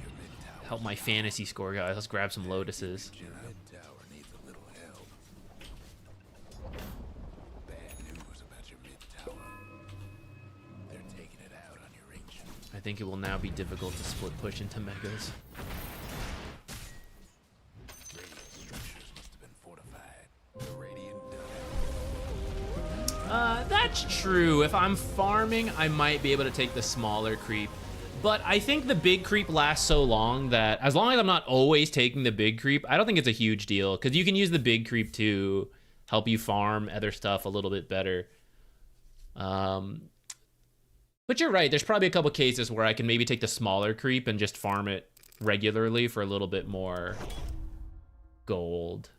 Your mid tower. Help my fantasy score, guys. Let's grab some Lotuses. Your mid tower needs a little help. Bad news about your mid tower. They're taking it out on your ancient. I think it will now be difficult to split push into megas. Radiant structures must have been fortified. The radiant That's true. If I'm farming, I might be able to take the smaller creep. But I think the big creep lasts so long that as long as I'm not always taking the big creep, I don't think it's a huge deal. Because you can use the big creep to help you farm other stuff a little bit better. But you're right. There's probably a couple cases where I can maybe take the smaller creep and just farm it regularly for a little bit more gold.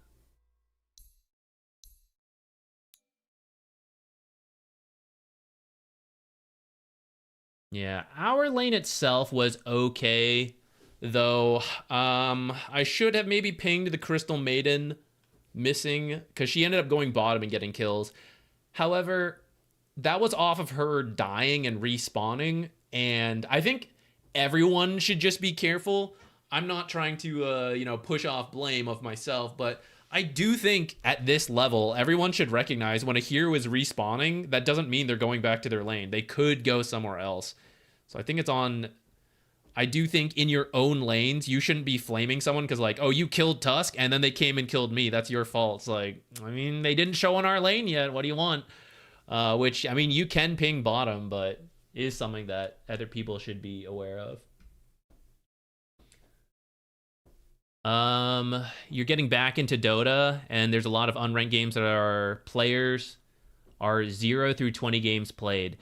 Yeah, our lane itself was okay, though. I should have maybe pinged the Crystal Maiden missing, because she ended up going bottom and getting kills. However, that was off of her dying and respawning, and I think everyone should just be careful. I'm not trying to, push off blame of myself, but I do think at this level, everyone should recognize when a hero is respawning, that doesn't mean they're going back to their lane. They could go somewhere else. So I think it's on... I do think in your own lanes, you shouldn't be flaming someone because like, oh, you killed Tusk and then they came and killed me. That's your fault. It's like, I mean, they didn't show on our lane yet. What do you want? Which, I mean, you can ping bottom, but is something that other people should be aware of. You're getting back into Dota, and there's a lot of unranked games that our players are 0 through 20 games played.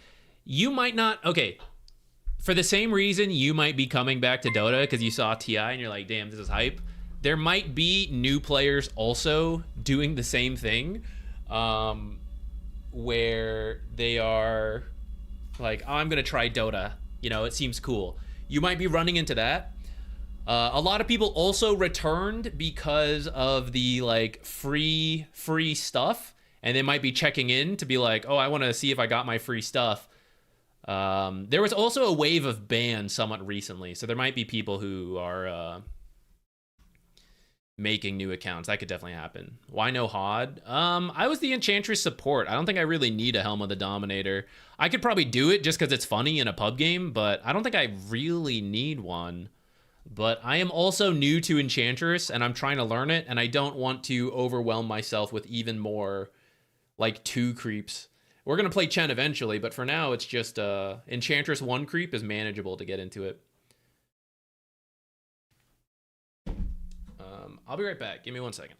You might not... Okay, for the same reason you might be coming back to Dota because you saw TI and you're like, damn, this is hype. There might be new players also doing the same thing, where they are like, oh, I'm going to try Dota. You know, it seems cool. You might be running into that. A lot of people also returned because of the like free stuff, and they might be checking in to be like, oh, I want to see if I got my free stuff. There was also a wave of bans somewhat recently, so there might be people who are making new accounts. That could definitely happen. Why no HOD? I was the Enchantress support. I don't think I really need a Helm of the Dominator. I could probably do it just because it's funny in a pub game, but I don't think I really need one. But I am also new to Enchantress, and I'm trying to learn it, and I don't want to overwhelm myself with even more, like, 2 creeps. We're going to play Chen eventually, but for now, it's just Enchantress 1 creep is manageable to get into it. I'll be right back. Give me 1 second.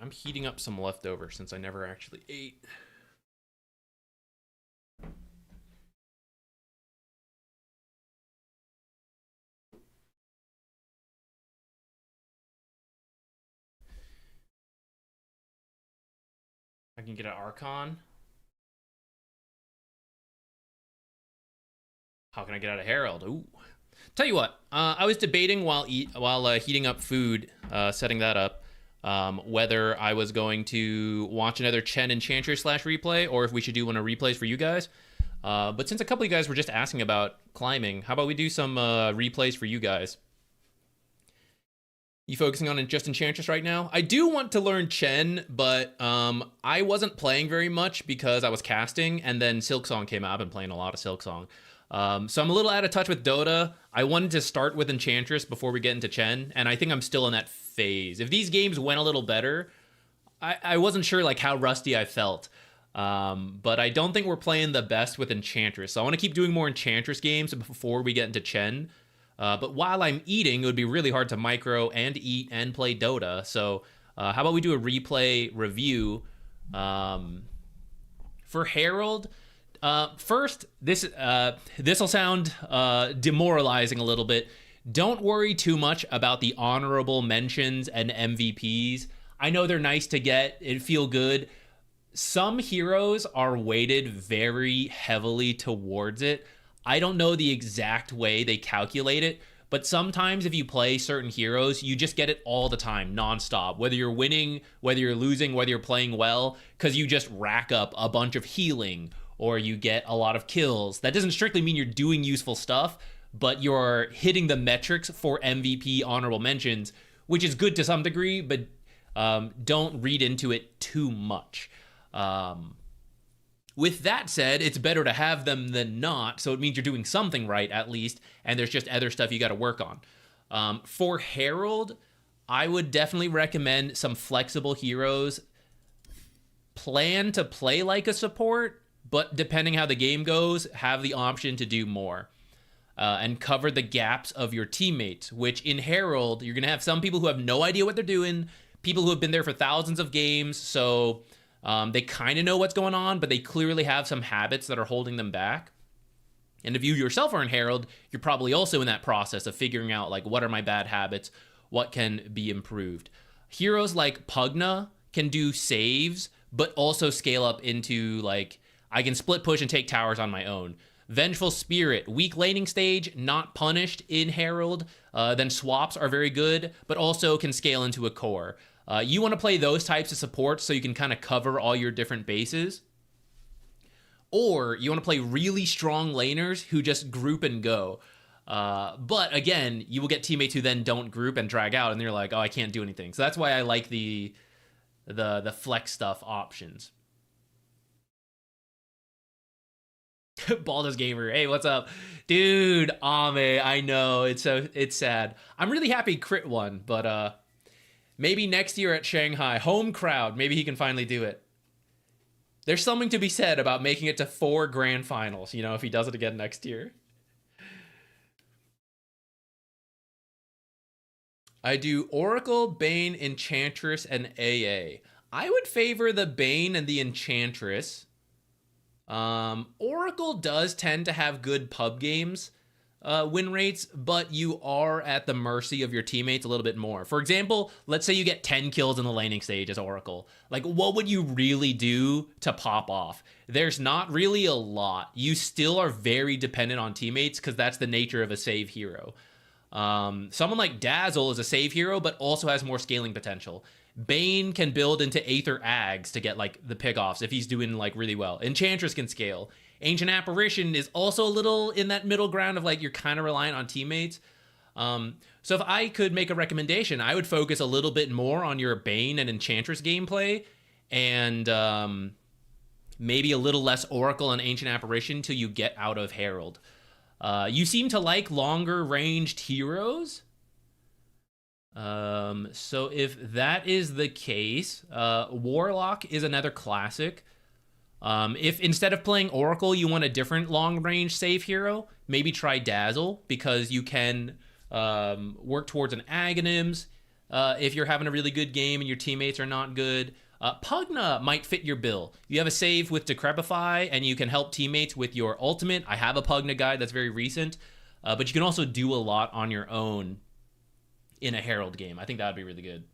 I'm heating up some leftovers since I never actually ate. I can get an Archon. How can I get out of Herald? Ooh. Tell you what, I was debating while heating up food, setting that up, whether I was going to watch another Chen Enchantress / replay, or if we should do one of replays for you guys. But since a couple of you guys were just asking about climbing, how about we do some replays for you guys? You focusing on just Enchantress right now? I do want to learn Chen, but I wasn't playing very much because I was casting, and then Silksong came out. I've been playing a lot of Silksong. So I'm a little out of touch with Dota. I wanted to start with Enchantress before we get into Chen, and I think I'm still in that phase. If these games went a little better, I wasn't sure like how rusty I felt. But I don't think we're playing the best with Enchantress. So I want to keep doing more Enchantress games before we get into Chen. But while I'm eating, it would be really hard to micro and eat and play Dota. So how about we do a replay review for Herald? First, this will sound demoralizing a little bit. Don't worry too much about the honorable mentions and MVPs. I know they're nice to get and feel good. Some heroes are weighted very heavily towards it. I don't know the exact way they calculate it, but sometimes if you play certain heroes, you just get it all the time, nonstop. Whether you're winning, whether you're losing, whether you're playing well, because you just rack up a bunch of healing, or you get a lot of kills. That doesn't strictly mean you're doing useful stuff, but you're hitting the metrics for MVP honorable mentions, which is good to some degree, but don't read into it too much. With that said, it's better to have them than not, so it means you're doing something right at least, and there's just other stuff you got to work on. For Herald, I would definitely recommend some flexible heroes. Plan to play like a support, but depending how the game goes, have the option to do more. And cover the gaps of your teammates, which in Herald, you're going to have some people who have no idea what they're doing, people who have been there for thousands of games, so they kind of know what's going on, but they clearly have some habits that are holding them back. And if you yourself are in Herald, you're probably also in that process of figuring out, like, what are my bad habits? What can be improved? Heroes like Pugna can do saves, but also scale up into, like, I can split push and take towers on my own. Vengeful Spirit, weak laning stage, not punished in Herald. Then swaps are very good, but also can scale into a core. You want to play those types of supports so you can kind of cover all your different bases. Or you want to play really strong laners who just group and go. But again, you will get teammates who then don't group and drag out, and they're like, oh, I can't do anything. So that's why I like the flex stuff options. Baldus Gamer, hey, what's up? Dude, Ame, I know, it's sad. I'm really happy Crit won, but maybe next year at Shanghai, home crowd, maybe he can finally do it. There's something to be said about making it to 4 grand finals, you know, if he does it again next year. I do Oracle, Bane, Enchantress, and AA. I would favor the Bane and the Enchantress. Oracle does tend to have good pub games, win rates, but you are at the mercy of your teammates a little bit more. For example, let's say you get 10 kills in the laning stage as Oracle. Like, what would you really do to pop off? There's not really a lot. You still are very dependent on teammates because that's the nature of a save hero. Someone like Dazzle is a save hero, but also has more scaling potential. Bane can build into Aether Ags to get, like, the pick-offs if he's doing, like, really well. Enchantress can scale. Ancient Apparition is also a little in that middle ground of, like, you're kind of reliant on teammates. So if I could make a recommendation, I would focus a little bit more on your Bane and Enchantress gameplay, and maybe a little less Oracle and Ancient Apparition till you get out of Herald. You seem to like longer ranged heroes. So if that is the case, Warlock is another classic. If instead of playing Oracle, you want a different long-range save hero, maybe try Dazzle, because you can work towards an Aghanims. if you're having a really good game and your teammates are not good. Pugna might fit your bill. You have a save with Decrepify, and you can help teammates with your ultimate. I have a Pugna guide that's very recent, but you can also do a lot on your own in a Herald game. I think that would be really good.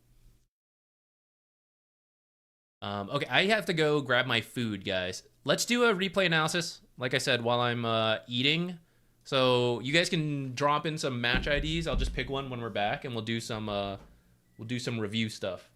Okay, I have to go grab my food, guys. Let's do a replay analysis, like I said, while I'm eating. So you guys can drop in some match IDs. I'll just pick one when we're back, and we'll do some review stuff.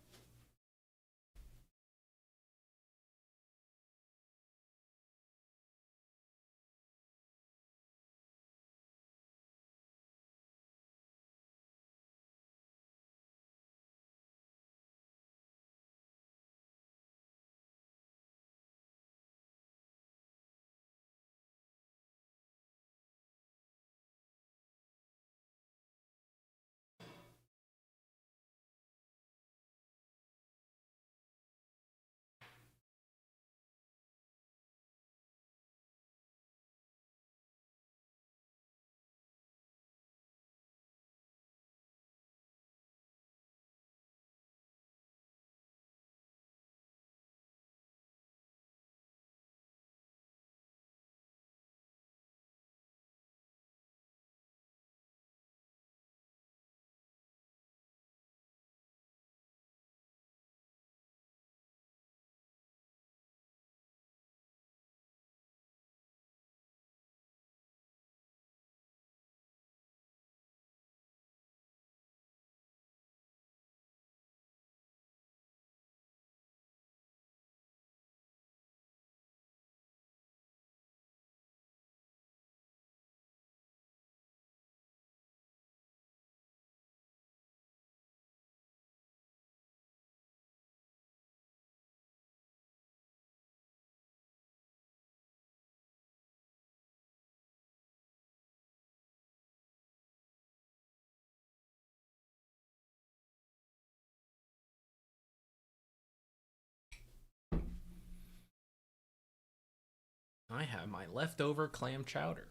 I have my leftover clam chowder.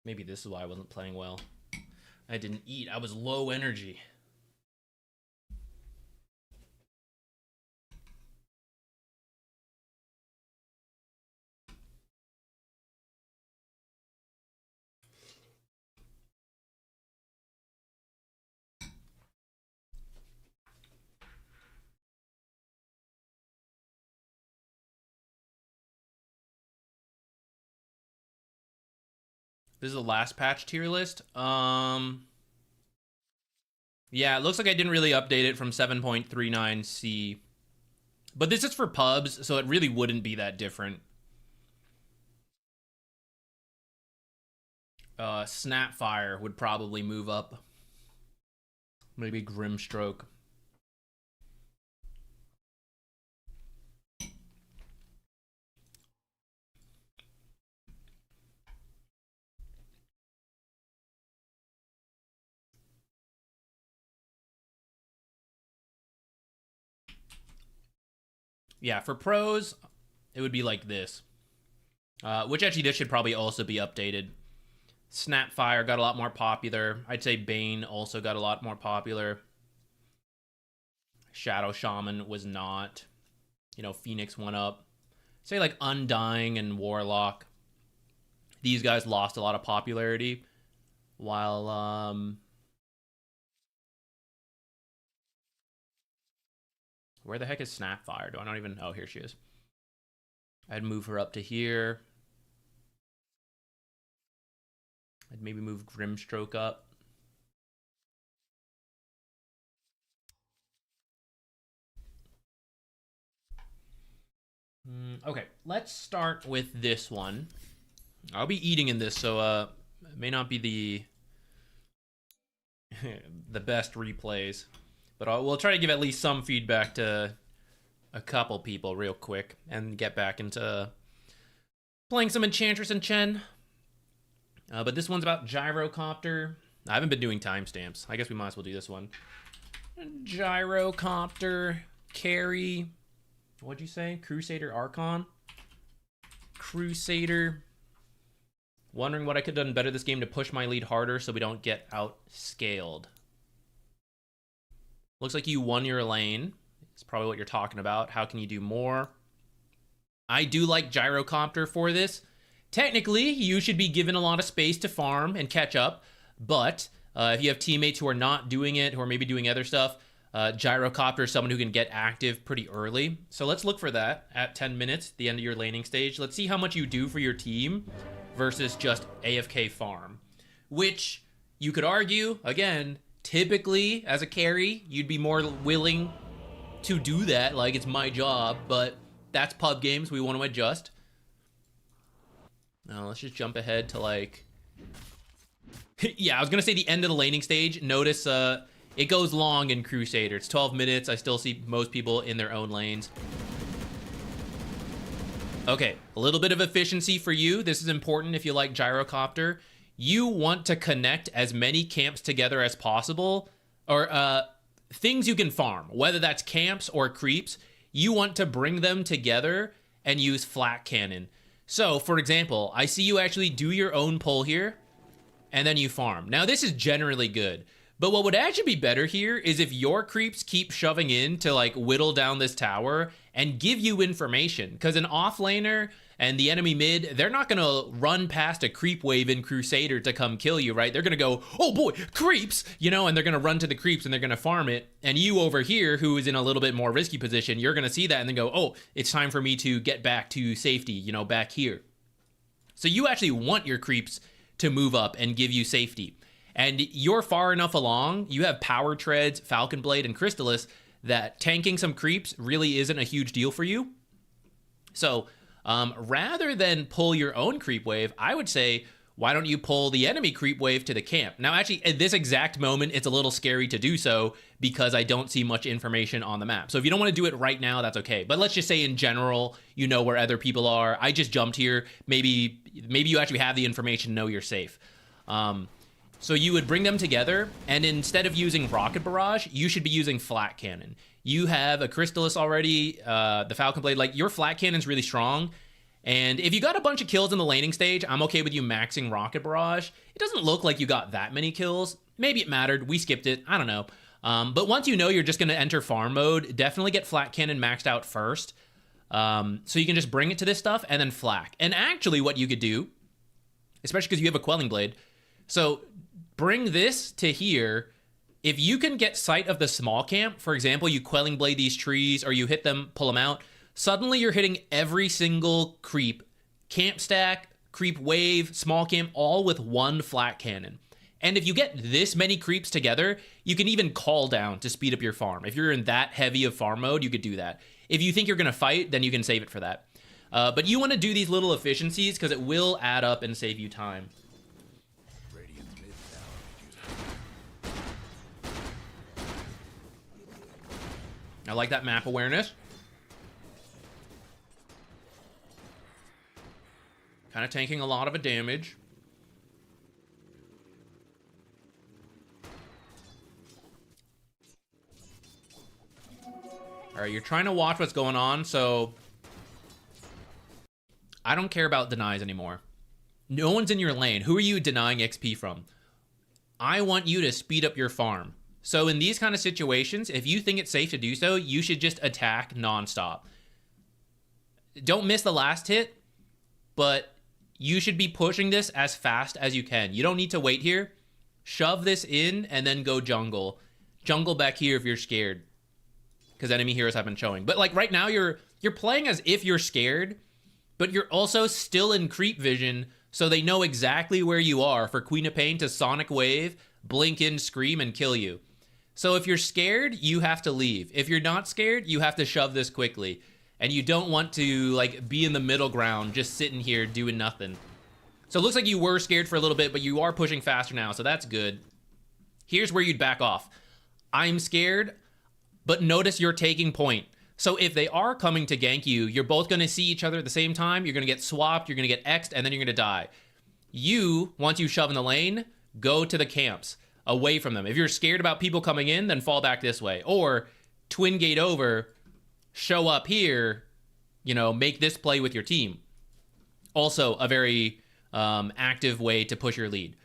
Maybe this is why I wasn't playing well. I didn't eat. I was low energy. This is the last patch tier list. Yeah, it looks like I didn't really update it from 7.39C. But this is for pubs, so it really wouldn't be that different. Snapfire would probably move up. Maybe Grimstroke. Yeah, for pros, it would be like this. Which actually this should probably also be updated. Snapfire got a lot more popular. I'd say Bane also got a lot more popular. Shadow Shaman was not. You know, Phoenix went up. Say like Undying and Warlock. These guys lost a lot of popularity. While, where the heck is Snapfire? Do I not even... Oh, here she is. I'd move her up to here. I'd maybe move Grimstroke up. Okay, let's start with this one. I'll be eating in this, so it may not be the the best replays, but we'll try to give at least some feedback to a couple people real quick and get back into playing some Enchantress and Chen. But this one's about Gyrocopter. I haven't been doing timestamps. I guess we might as well do this one. Gyrocopter, carry. What'd you say? Crusader Archon? Crusader. Wondering what I could have done better this game to push my lead harder so we don't get outscaled. Looks like you won your lane. It's probably what you're talking about. How can you do more? I do like Gyrocopter for this. Technically, you should be given a lot of space to farm and catch up, but if you have teammates who are not doing it, who are maybe doing other stuff, Gyrocopter is someone who can get active pretty early. So let's look for that at 10 minutes, the end of your laning stage. Let's see how much you do for your team versus just AFK farm, which you could argue, again, typically as a carry, you'd be more willing to do that. Like, it's my job, but that's pub games. We want to adjust. Now, let's just jump ahead to, like... yeah, I was going to say the end of the laning stage. Notice it goes long in Crusader. It's 12 minutes. I still see most people in their own lanes. Okay, a little bit of efficiency for you. This is important if you like Gyrocopter. You want to connect as many camps together as possible, or things you can farm, whether that's camps or creeps. You want to bring them together and use flat cannon. So, for example, I see you actually do your own pull here, and then you farm. Now, this is generally good, but what would actually be better here is if your creeps keep shoving in to, like, whittle down this tower and give you information, because an offlaner and the enemy mid, they're not going to run past a creep wave in Crusader to come kill you, right? They're going to go, oh boy, creeps, you know, and they're going to run to the creeps and they're going to farm it. And you over here, who is in a little bit more risky position, you're going to see that and then go, oh, it's time for me to get back to safety, you know, back here. So you actually want your creeps to move up and give you safety. And you're far enough along, you have Power Treads, Falcon Blade, and Crystallis, that tanking some creeps really isn't a huge deal for you. So rather than pull your own creep wave, I would say, why don't you pull the enemy creep wave to the camp? Now, actually, at this exact moment, it's a little scary to do so because I don't see much information on the map. So if you don't want to do it right now, that's okay. But let's just say in general, you know where other people are. I just jumped here. Maybe you actually have the information, know you're safe. So you would bring them together, and instead of using Rocket Barrage, you should be using Flat Cannon. You have a Crystallis already, the Falcon Blade. Like, your Flat Cannon's really strong. And if you got a bunch of kills in the laning stage, I'm okay with you maxing Rocket Barrage. It doesn't look like you got that many kills. Maybe it mattered. We skipped it. I don't know. But once you know you're just going to enter farm mode, definitely get Flat Cannon maxed out first. So you can just bring it to this stuff and then flak. And actually what you could do, especially because you have a Quelling Blade, so bring this to here. If you can get sight of the small camp, for example, you Quelling Blade these trees or you hit them, pull them out, suddenly you're hitting every single creep, camp stack, creep wave, small camp, all with one flat cannon. And if you get this many creeps together, you can even call down to speed up your farm. If you're in that heavy of farm mode, you could do that. If you think you're going to fight, then you can save it for that. But you want to do these little efficiencies because it will add up and save you time. I like that map awareness. Kind of tanking a lot of a damage. All right, you're trying to watch what's going on, so I don't care about denies anymore. No one's in your lane. Who are you denying XP from? I want you to speed up your farm. So in these kind of situations, if you think it's safe to do so, you should just attack nonstop. Don't miss the last hit, but you should be pushing this as fast as you can. You don't need to wait here. Shove this in and then go jungle. Jungle back here if you're scared, because enemy heroes have been showing. But like right now, you're playing as if you're scared, but you're also still in creep vision, so they know exactly where you are for Queen of Pain to Sonic Wave, blink in, scream, and kill you. So if you're scared, you have to leave. If you're not scared, you have to shove this quickly. And you don't want to like be in the middle ground, just sitting here doing nothing. So it looks like you were scared for a little bit, but you are pushing faster now, so that's good. Here's where you'd back off. I'm scared, but notice you're taking point. So if they are coming to gank you, you're both going to see each other at the same time. You're going to get swapped, you're going to get X'd, and then you're going to die. You, once you shove in the lane, go to the camps, away from them. If you're scared about people coming in, then fall back this way. Or twin gate over, show up here, you know, make this play with your team. Also, a very active way to push your lead.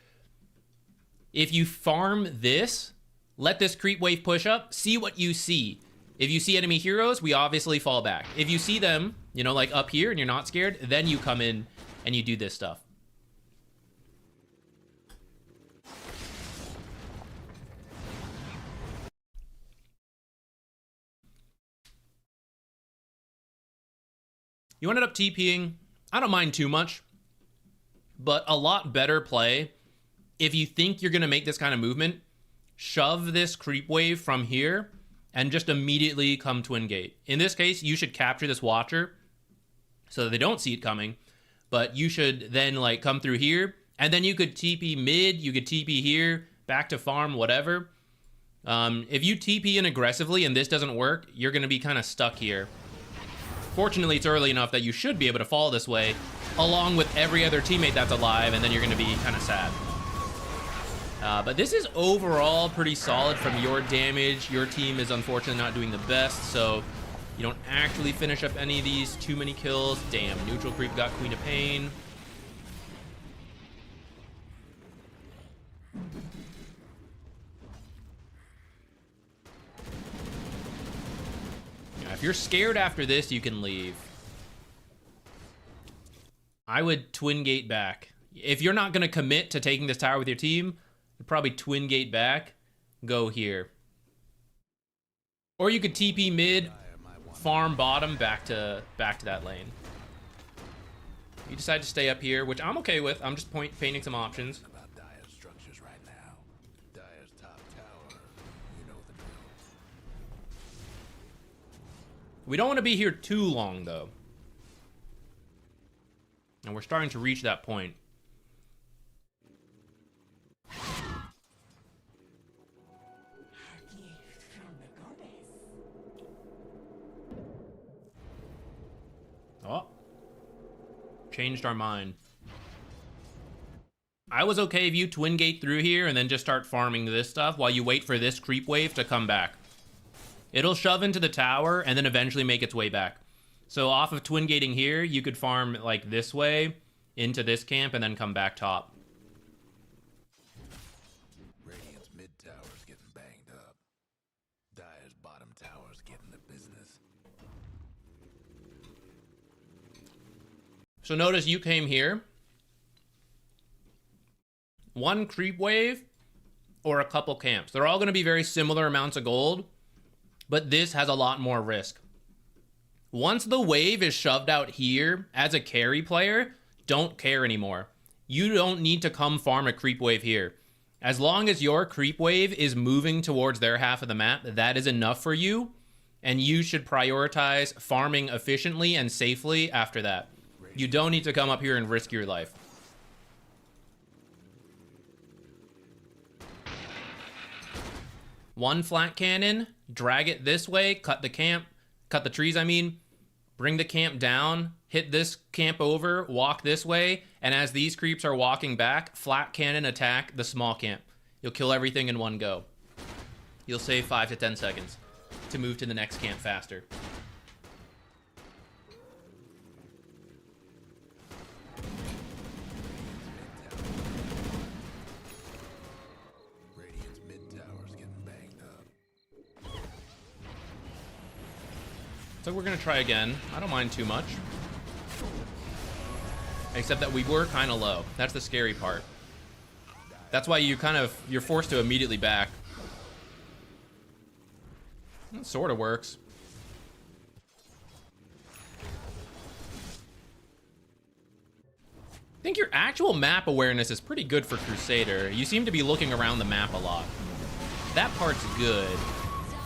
If you farm this, let this creep wave push up, see what you see. If you see enemy heroes, we obviously fall back. If you see them, you know, like up here and you're not scared, then you come in and you do this stuff. You ended up TPing. I don't mind too much, but a lot better play. If you think you're going to make this kind of movement, shove this creep wave from here and just immediately come twin gate. In this case, you should capture this watcher so that they don't see it coming, but you should then like come through here, and then you could TP mid, you could TP here, back to farm, whatever. If you TP in aggressively and this doesn't work, you're going to be kind of stuck here. Fortunately, it's early enough that you should be able to fall this way, along with every other teammate that's alive, and then you're going to be kind of sad. But this is overall pretty solid from your damage. Your team is unfortunately not doing the best, so you don't actually finish up any of these too many kills. Damn, neutral creep got Queen of Pain. If you're scared after this, you can leave. I would twin gate back. If you're not going to commit to taking this tower with your team, probably twin gate back, go here. Or you could TP mid, farm bottom, back to that lane. You decide to stay up here, which I'm okay with. I'm just painting some options. About Dire's structures right now. Dire's top tower. You know the drill. We don't want to be here too long, though. And we're starting to reach that point. Oh. Changed our mind. I was okay if you twin gate through here and then just start farming this stuff while you wait for this creep wave to come back. It'll shove into the tower and then eventually make its way back. So off of twin gating here, you could farm like this way into this camp and then come back top. Radiant's mid tower's getting banged up. Dire's bottom tower's getting the business. So notice you came here. One creep wave or a couple camps. They're all going to be very similar amounts of gold, but this has a lot more risk. Once the wave is shoved out here, as a carry player, don't care anymore. You don't need to come farm a creep wave here. As long as your creep wave is moving towards their half of the map, that is enough for you, and you should prioritize farming efficiently and safely after that. You don't need to come up here and risk your life. One flat cannon, drag it this way, cut the trees, bring the camp down, hit this camp over, walk this way, and as these creeps are walking back, flat cannon attack the small camp. You'll kill everything in one go. You'll save 5 to 10 seconds to move to the next camp faster. Radiant's mid tower's getting banged up. So we're gonna try again. I don't mind too much. Except that we were kind of low. That's the scary part. That's why you're forced to immediately back. It sort of works. I think your actual map awareness is pretty good for Crusader. You seem to be looking around the map a lot. That part's good.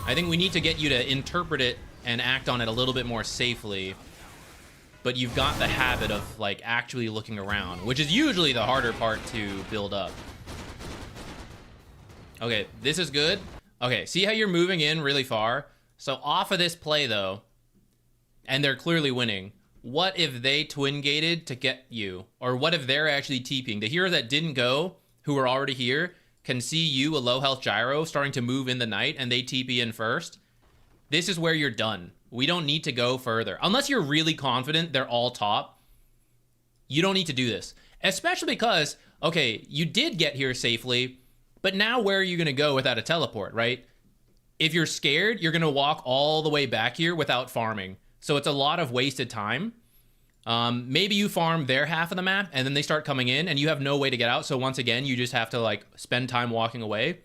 I think we need to get you to interpret it and act on it a little bit more safely. But you've got the habit of like actually looking around, which is usually the harder part to build up. Okay, this is good. Okay, see how you're moving in really far? So off of this play though, and they're clearly winning, what if they twin gated to get you? Or what if they're actually TPing? The hero that didn't go, who are already here, can see you, a low health gyro, starting to move in the night, and they TP in first. This is where you're done. We don't need to go further. Unless you're really confident they're all top, you don't need to do this. Especially because, okay, you did get here safely, but now where are you going to go without a teleport, right? If you're scared, you're going to walk all the way back here without farming. So it's a lot of wasted time. Maybe you farm their half of the map and then they start coming in and you have no way to get out. So once again, you just have to like spend time walking away.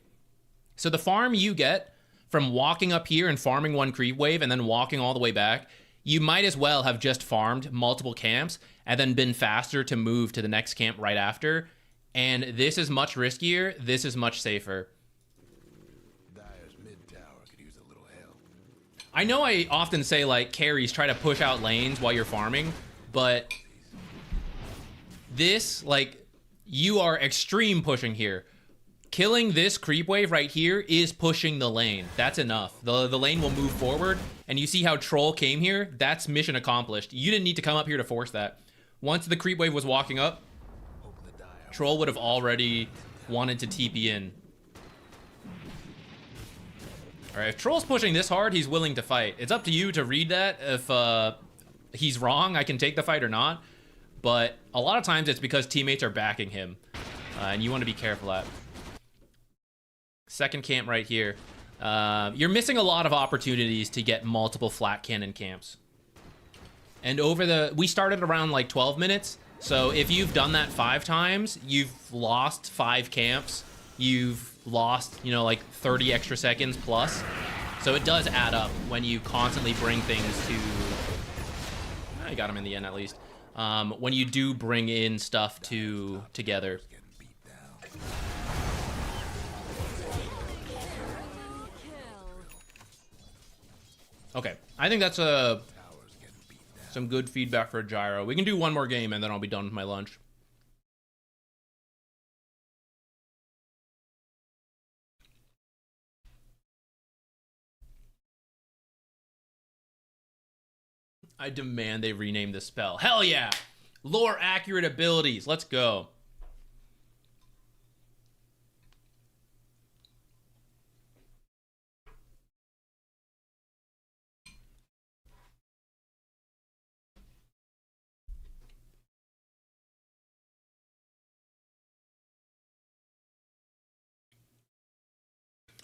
So the farm you get from walking up here and farming one creep wave and then walking all the way back, you might as well have just farmed multiple camps and then been faster to move to the next camp right after. And this is much riskier. This is much safer. Dyer's mid tower could use a little help. I know I often say like carries try to push out lanes while you're farming, but this, like, you are extreme pushing here. Killing this creep wave right here is pushing the lane. That's enough. The lane will move forward, and you see how Troll came here? That's mission accomplished. You didn't need to come up here to force that. Once the creep wave was walking up, Troll would have already wanted to TP in. All right, if Troll's pushing this hard, he's willing to fight. It's up to you to read that. If he's wrong, I can take the fight or not. But a lot of times it's because teammates are backing him, and you want to be careful at. Second camp right here. You're missing a lot of opportunities to get multiple flat cannon camps. And we started around like 12 minutes. So if you've done that 5 times, you've lost 5 camps. You've lost, you know, like 30 extra seconds plus. So it does add up when you constantly bring things to... I got him in the end at least. When you do bring in stuff together. Okay, I think that's some good feedback for Gyro. We can do one more game and then I'll be done with my lunch. I demand they rename the spell. Hell yeah! Lore accurate abilities. Let's go.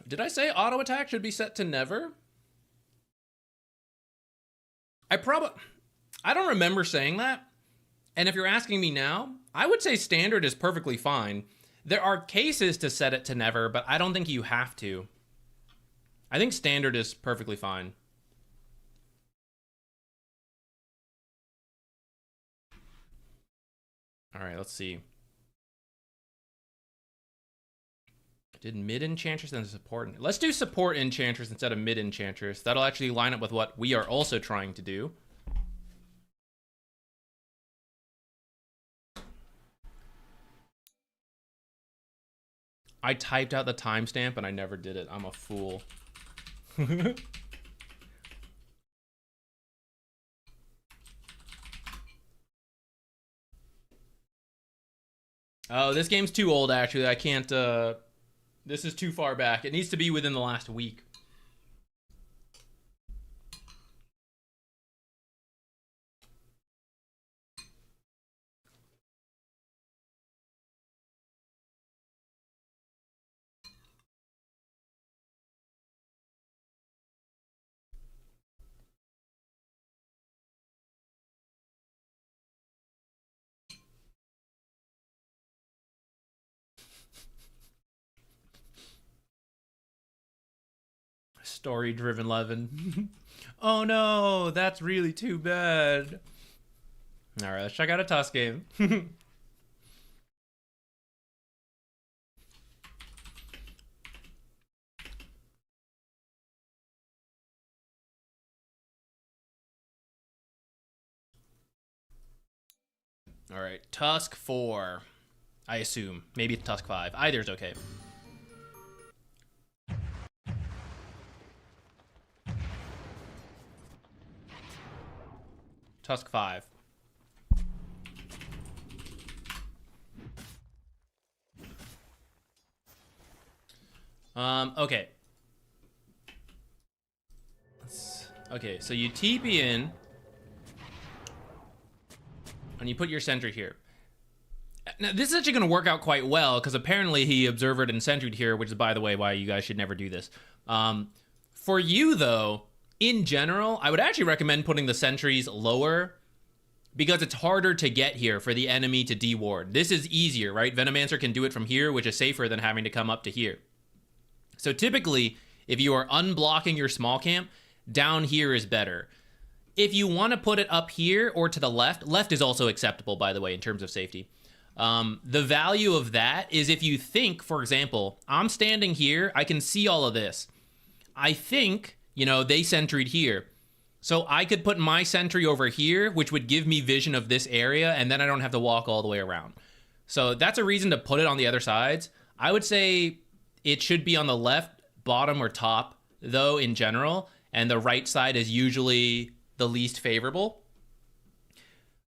Did I say auto attack should be set to never? I don't remember saying that. And if you're asking me now, I would say standard is perfectly fine. There are cases to set it to never, but I don't think you have to. I think standard is perfectly fine. All right, let's see. Did mid Enchantress and support? Let's do support Enchantress instead of mid Enchantress. That'll actually line up with what we are also trying to do. I typed out the timestamp and I never did it. I'm a fool. Oh, this game's too old actually. I can't this is too far back. It needs to be within the last week. Story-driven Levin. Oh no, that's really too bad. All right, let's check out a Tusk game. All right, Tusk 4. I assume. Maybe it's Tusk 5. Either's okay. Tusk 5. Okay. Okay, so you TP in and you put your sentry here. Now, this is actually going to work out quite well, because apparently he observered and sentryed here, which is, by the way, why you guys should never do this. For you, though, in general, I would actually recommend putting the sentries lower, because it's harder to get here for the enemy to deward. This is easier, right? Venomancer can do it from here, which is safer than having to come up to here. So typically, if you are unblocking your small camp, down here is better. If you want to put it up here or to the left is also acceptable, by the way, in terms of safety. The value of that is if you think, for example, I'm standing here, I can see all of this. I think, you know, they sentryed here. So I could put my sentry over here, which would give me vision of this area, and then I don't have to walk all the way around. So that's a reason to put it on the other sides. I would say it should be on the left, bottom, or top, though, in general, and the right side is usually the least favorable.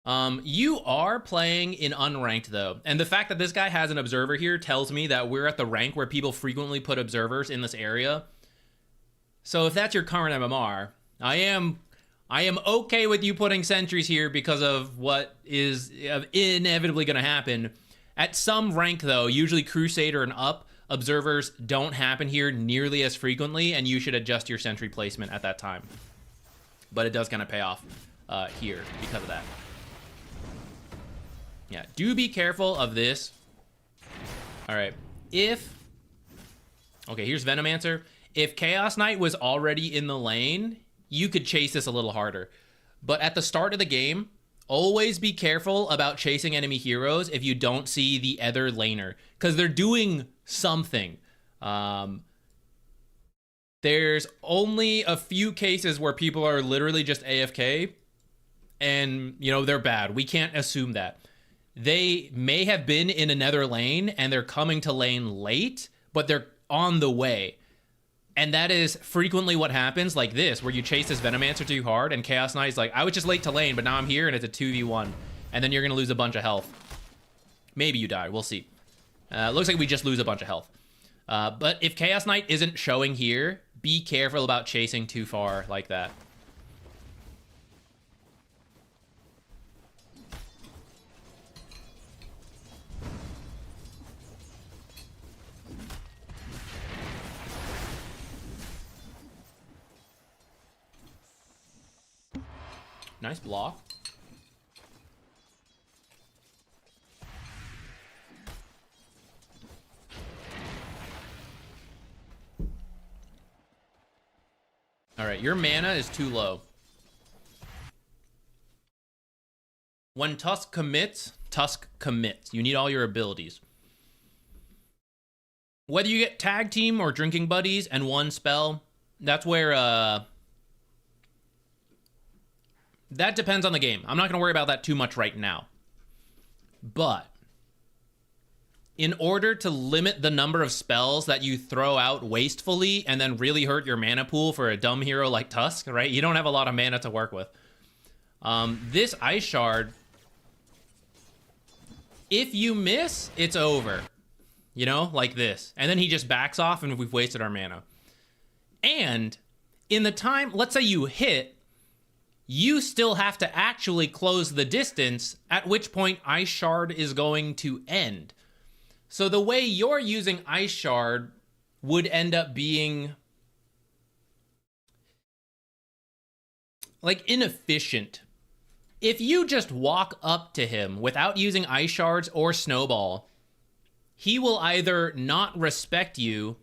You are playing in Unranked, though, and the fact that this guy has an observer here tells me that we're at the rank where people frequently put observers in this area. So if that's your current MMR, I am okay with you putting sentries here because of what is inevitably going to happen. At some rank, though, usually Crusader and up, observers don't happen here nearly as frequently, and you should adjust your sentry placement at that time. But it does kind of pay off here because of that. Yeah, do be careful of this. All right, okay, here's Venomancer. If Chaos Knight was already in the lane, you could chase this a little harder. But at the start of the game, always be careful about chasing enemy heroes if you don't see the other laner, because they're doing something. There's only a few cases where people are literally just AFK, and, you know, they're bad. We can't assume that. They may have been in another lane, and they're coming to lane late, but they're on the way. And that is frequently what happens, like this, where you chase this Venomancer too hard, and Chaos Knight's like, I was just late to lane, but now I'm here, and it's a 2v1. And then you're going to lose a bunch of health. Maybe you die. We'll see. Looks like we just lose a bunch of health. But if Chaos Knight isn't showing here, be careful about chasing too far like that. Nice block. All right, your mana is too low. When Tusk commits, Tusk commits. You need all your abilities. Whether you get tag team or drinking buddies and one spell, that's where that depends on the game. I'm not going to worry about that too much right now. But in order to limit the number of spells that you throw out wastefully and then really hurt your mana pool for a dumb hero like Tusk, right? You don't have a lot of mana to work with. This Ice Shard, if you miss, it's over. You know, like this. And then he just backs off and we've wasted our mana. And in the time, let's say you hit, you still have to actually close the distance, at which point Ice Shard is going to end. So the way you're using Ice Shard would end up being like inefficient. If you just walk up to him without using Ice Shards or Snowball, he will either not respect you,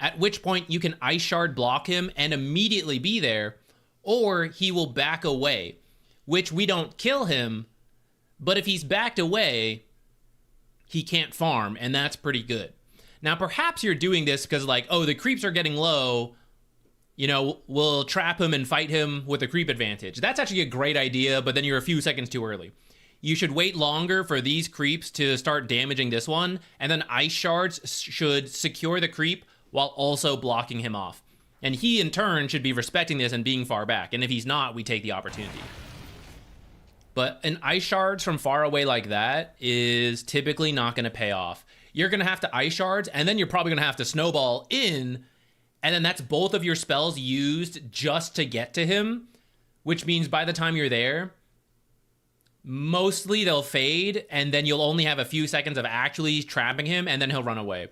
at which point you can Ice Shard block him and immediately be there, or he will back away, which we don't kill him, but if he's backed away, he can't farm, and that's pretty good. Now, perhaps you're doing this because, like, oh, the creeps are getting low, you know, we'll trap him and fight him with a creep advantage. That's actually a great idea, but then you're a few seconds too early. You should wait longer for these creeps to start damaging this one, and then Ice Shards should secure the creep while also blocking him off. And he, in turn, should be respecting this and being far back. And if he's not, we take the opportunity. But an Ice Shards from far away like that is typically not going to pay off. You're going to have to Ice Shards, and then you're probably going to have to Snowball in, and then that's both of your spells used just to get to him, which means by the time you're there, mostly they'll fade, and then you'll only have a few seconds of actually trapping him, and then he'll run away.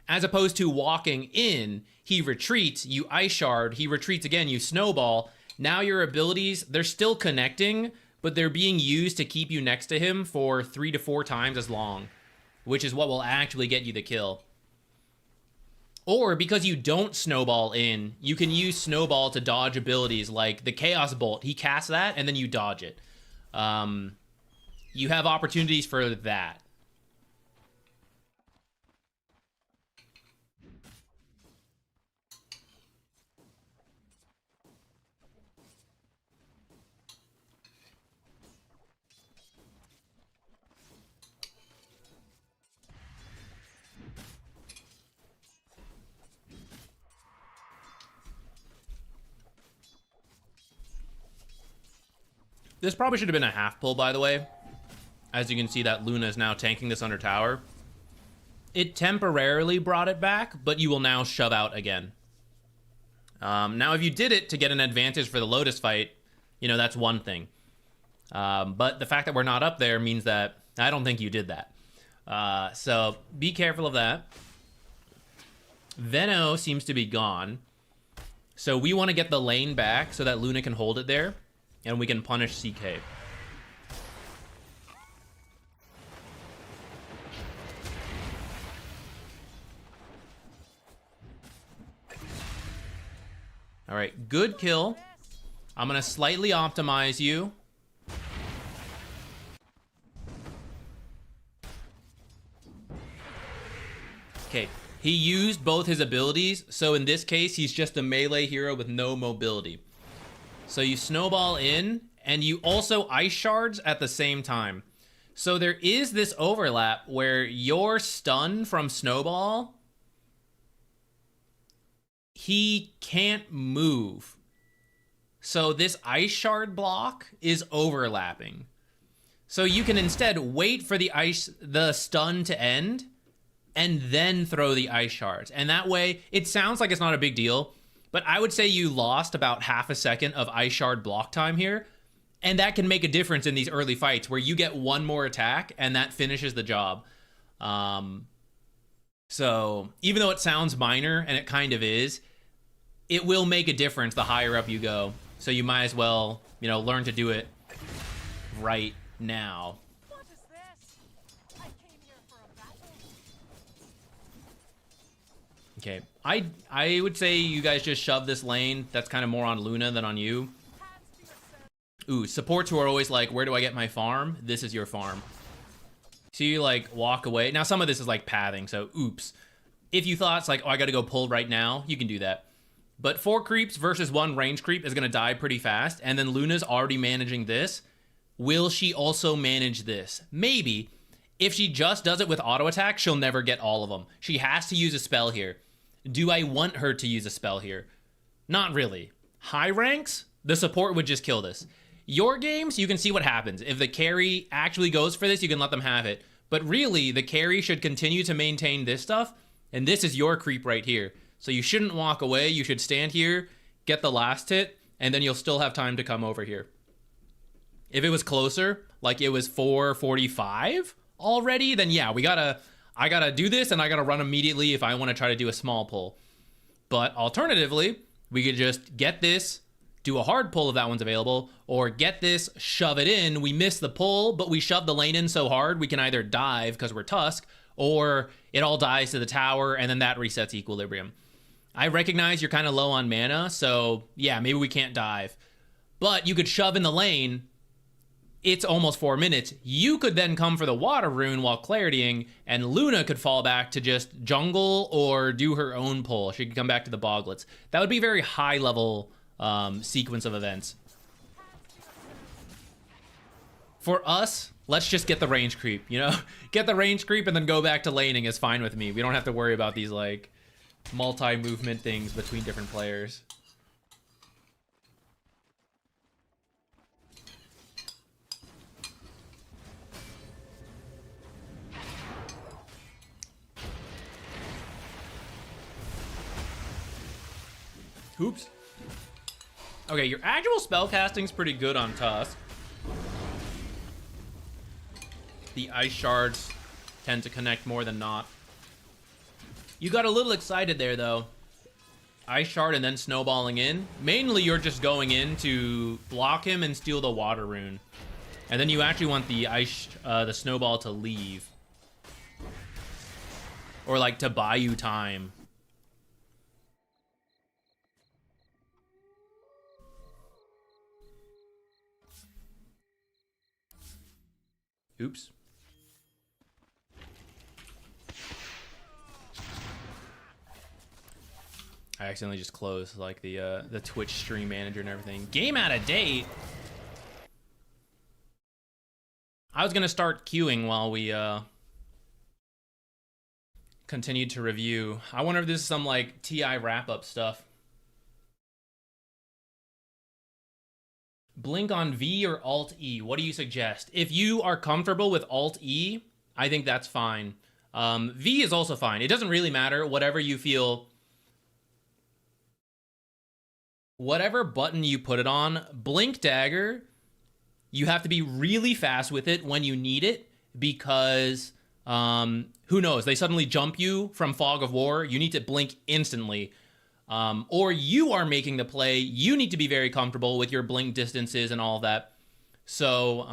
As opposed to walking in, he retreats, you ice shard, he retreats again, you snowball. Now your abilities, they're still connecting, but they're being used to keep you next to him for 3 to 4 times as long, which is what will actually get you the kill. Or because you don't snowball in, you can use snowball to dodge abilities like the Chaos Bolt. He casts that and then you dodge it. You have opportunities for that. This probably should have been a half pull, by the way. As you can see, that Luna is now tanking this under tower. It temporarily brought it back, but you will now shove out again. Now, if you did it to get an advantage for the Lotus fight, you know, that's one thing. But the fact that we're not up there means that I don't think you did that. So be careful of that. Veno seems to be gone. So we want to get the lane back so that Luna can hold it there. And we can punish CK. All right, good kill. I'm gonna slightly optimize you. Okay, he used both his abilities, so in this case, he's just a melee hero with no mobility. So you snowball in, and you also ice shards at the same time. So there is this overlap where your stun from snowball, he can't move. So this ice shard block is overlapping. So you can instead wait for the stun to end, and then throw the ice shards. And that way, it sounds like it's not a big deal, but I would say you lost about half a second of ice shard block time here. And that can make a difference in these early fights where you get one more attack and that finishes the job. So even though it sounds minor, and it kind of is, it will make a difference the higher up you go. So you might as well, you know, learn to do it right now. What is this? I came here for a battle. Okay, I would say you guys just shove this lane. That's kind of more on Luna than on you. Ooh, supports who are always like, where do I get my farm? This is your farm. So you like walk away. Now some of this is like pathing, so oops. If you thought it's like, oh, I gotta go pull right now, you can do that. But 4 creeps versus 1 range creep is gonna die pretty fast, and then Luna's already managing this. Will she also manage this? Maybe. If she just does it with auto attack, she'll never get all of them. She has to use a spell here. Do I want her to use a spell here? Not really. High ranks, the support would just kill this. Your games, you can see what happens. If the carry actually goes for this, you can let them have it. But really, the carry should continue to maintain this stuff, and this is your creep right here. So you shouldn't walk away. You should stand here, get the last hit, and then you'll still have time to come over here. If it was closer, like it was 4:45 already, then yeah, I gotta do this, and I gotta run immediately if I want to try to do a small pull. But alternatively, we could just get this, do a hard pull if that one's available, or get this, shove it in. We miss the pull, but we shove the lane in so hard we can either dive because we're Tusk, or it all dies to the tower, and then that resets equilibrium. I recognize you're kind of low on mana, so yeah, maybe we can't dive. But you could shove in the lane. It's almost 4 minutes. You could then come for the water rune while claritying, and Luna could fall back to just jungle or do her own pull. She could come back to the boglets. That would be a very high level sequence of events. For us, let's just get the range creep, you know? Get the range creep and then go back to laning is fine with me. We don't have to worry about these like multi-movement things between different players. Oops. Okay, your actual spellcasting's pretty good on Tusk. The ice shards tend to connect more than not. You got a little excited there, though. Ice shard and then snowballing in. Mainly, you're just going in to block him and steal the water rune. And then you actually want the the snowball to leave. Or, like, to buy you time. Oops. I accidentally just closed like the Twitch stream manager and everything. Game out of date. I was gonna start queuing while we continued to review. I wonder if this is some like TI wrap up stuff. Blink on V or Alt E? What do you suggest? If you are comfortable with Alt E, I think that's fine. V is also fine. It doesn't really matter. Whatever you feel. Whatever button you put it on, Blink Dagger, you have to be really fast with it when you need it because, who knows, they suddenly jump you from Fog of War. You need to blink instantly. Or you are making the play. You need to be very comfortable with your blink distances and all that. So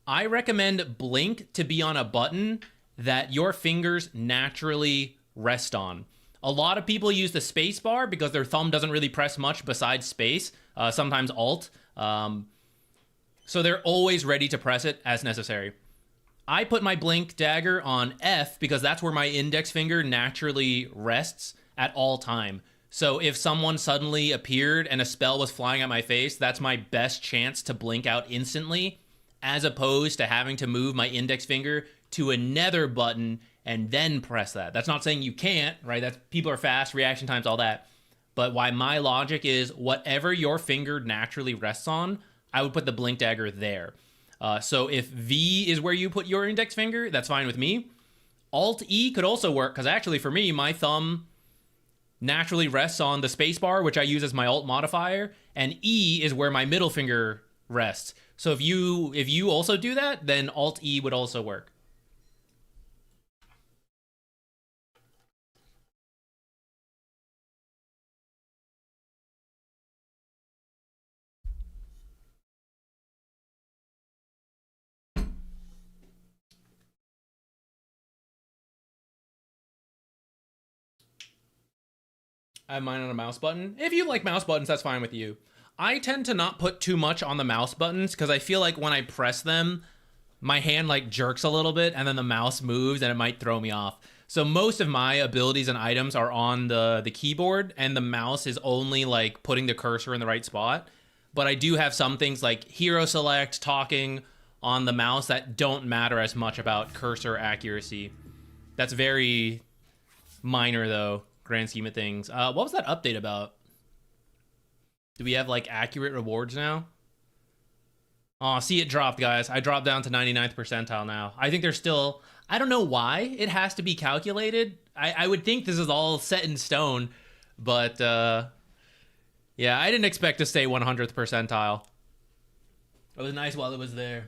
I recommend Blink to be on a button that your fingers naturally rest on. A lot of people use the space bar because their thumb doesn't really press much besides space, sometimes Alt. So they're always ready to press it as necessary. I put my Blink Dagger on F because that's where my index finger naturally rests at all time. So if someone suddenly appeared and a spell was flying at my face, that's my best chance to blink out instantly, as opposed to having to move my index finger to another button and then press that. That's not saying you can't, right? That's people are fast, reaction times, all that. But why my logic is whatever your finger naturally rests on, I would put the Blink Dagger there. So if V is where you put your index finger, that's fine with me. Alt E could also work, because actually for me, my thumb naturally rests on the space bar, which I use as my Alt modifier, and E is where my middle finger rests. So if you also do that, then Alt E would also work. I have mine on a mouse button. If you like mouse buttons, that's fine with you. I tend to not put too much on the mouse buttons because I feel like when I press them, my hand like jerks a little bit and then the mouse moves and it might throw me off. So most of my abilities and items are on the keyboard and the mouse is only like putting the cursor in the right spot. But I do have some things like hero select, talking on the mouse that don't matter as much about cursor accuracy. That's very minor though. Grand scheme of things. What was that update about? Do we have like accurate rewards now? Oh, see, it dropped, guys. I dropped down to 99th percentile now. I think there's still, I don't know why it has to be calculated. I would think this is all set in stone, but yeah, I didn't expect to stay 100th percentile. It was nice while it was there.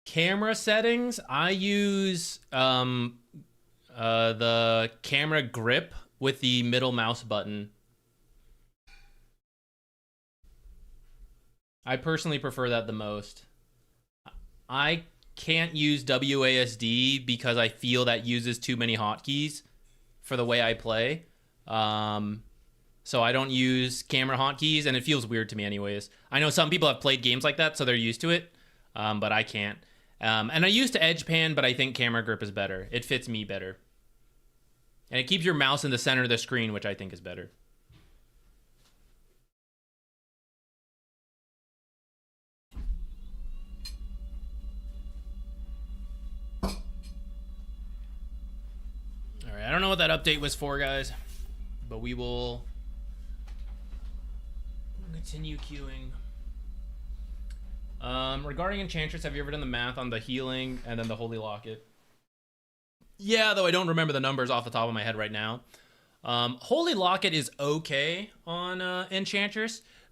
Camera settings, I use the camera grip with the middle mouse button. I personally prefer that the most. I can't use WASD because I feel that uses too many hotkeys for the way I play. So I don't use camera hotkeys, and it feels weird to me anyways. I know some people have played games like that, so they're used to it, but I can't. And I used to edge pan, but I think camera grip is better. It fits me better. And it keeps your mouse in the center of the screen, which I think is better. All right, I don't know what that update was for, guys, but we will continue queuing. Regarding Enchantress, have you ever done the math on the healing and then the Holy Locket? Yeah, though I don't remember the numbers off the top of my head right now. Holy Locket is okay on Enchantress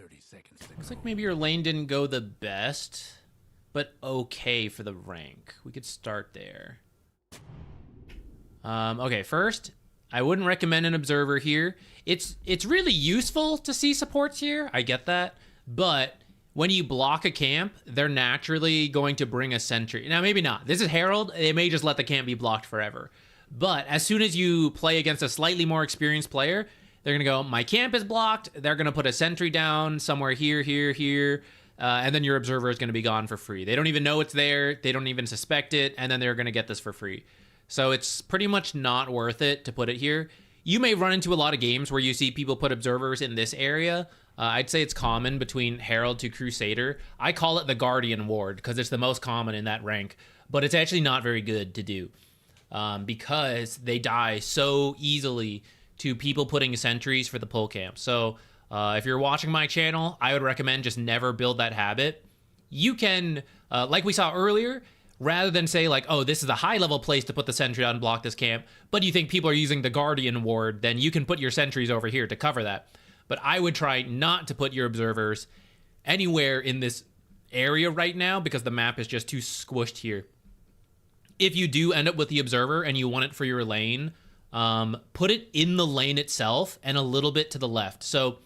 30 seconds to Looks go. like maybe your lane didn't go the best, but okay for the rank. We could start there. Okay, first, I wouldn't recommend an observer here. It's really useful to see supports here. I get that, but when you block a camp, they're naturally going to bring a sentry. Now, maybe not. This is Herald. They may just let the camp be blocked forever. But as soon as you play against a slightly more experienced player, they're going to go, my camp is blocked. They're going to put a sentry down somewhere here, here. And then your observer is going to be gone for free. They don't even know it's there. They don't even suspect it. And then they're going to get this for free. So it's pretty much not worth it to put it here. You may run into a lot of games where you see people put observers in this area. I'd say it's common between Herald to Crusader. I call it the Guardian Ward because it's the most common in that rank. But it's actually not very good to do because they die so easily to people putting sentries for the pull camp. So if you're watching my channel, I would recommend just never build that habit. You can, like we saw earlier, rather than say like, oh, this is a high level place to put the sentry on and block this camp, but you think people are using the Guardian Ward, then you can put your sentries over here to cover that. But I would try not to put your observers anywhere in this area right now because the map is just too squished here. If you do end up with the observer and you want it for your lane, put it in the lane itself and a little bit to the left. So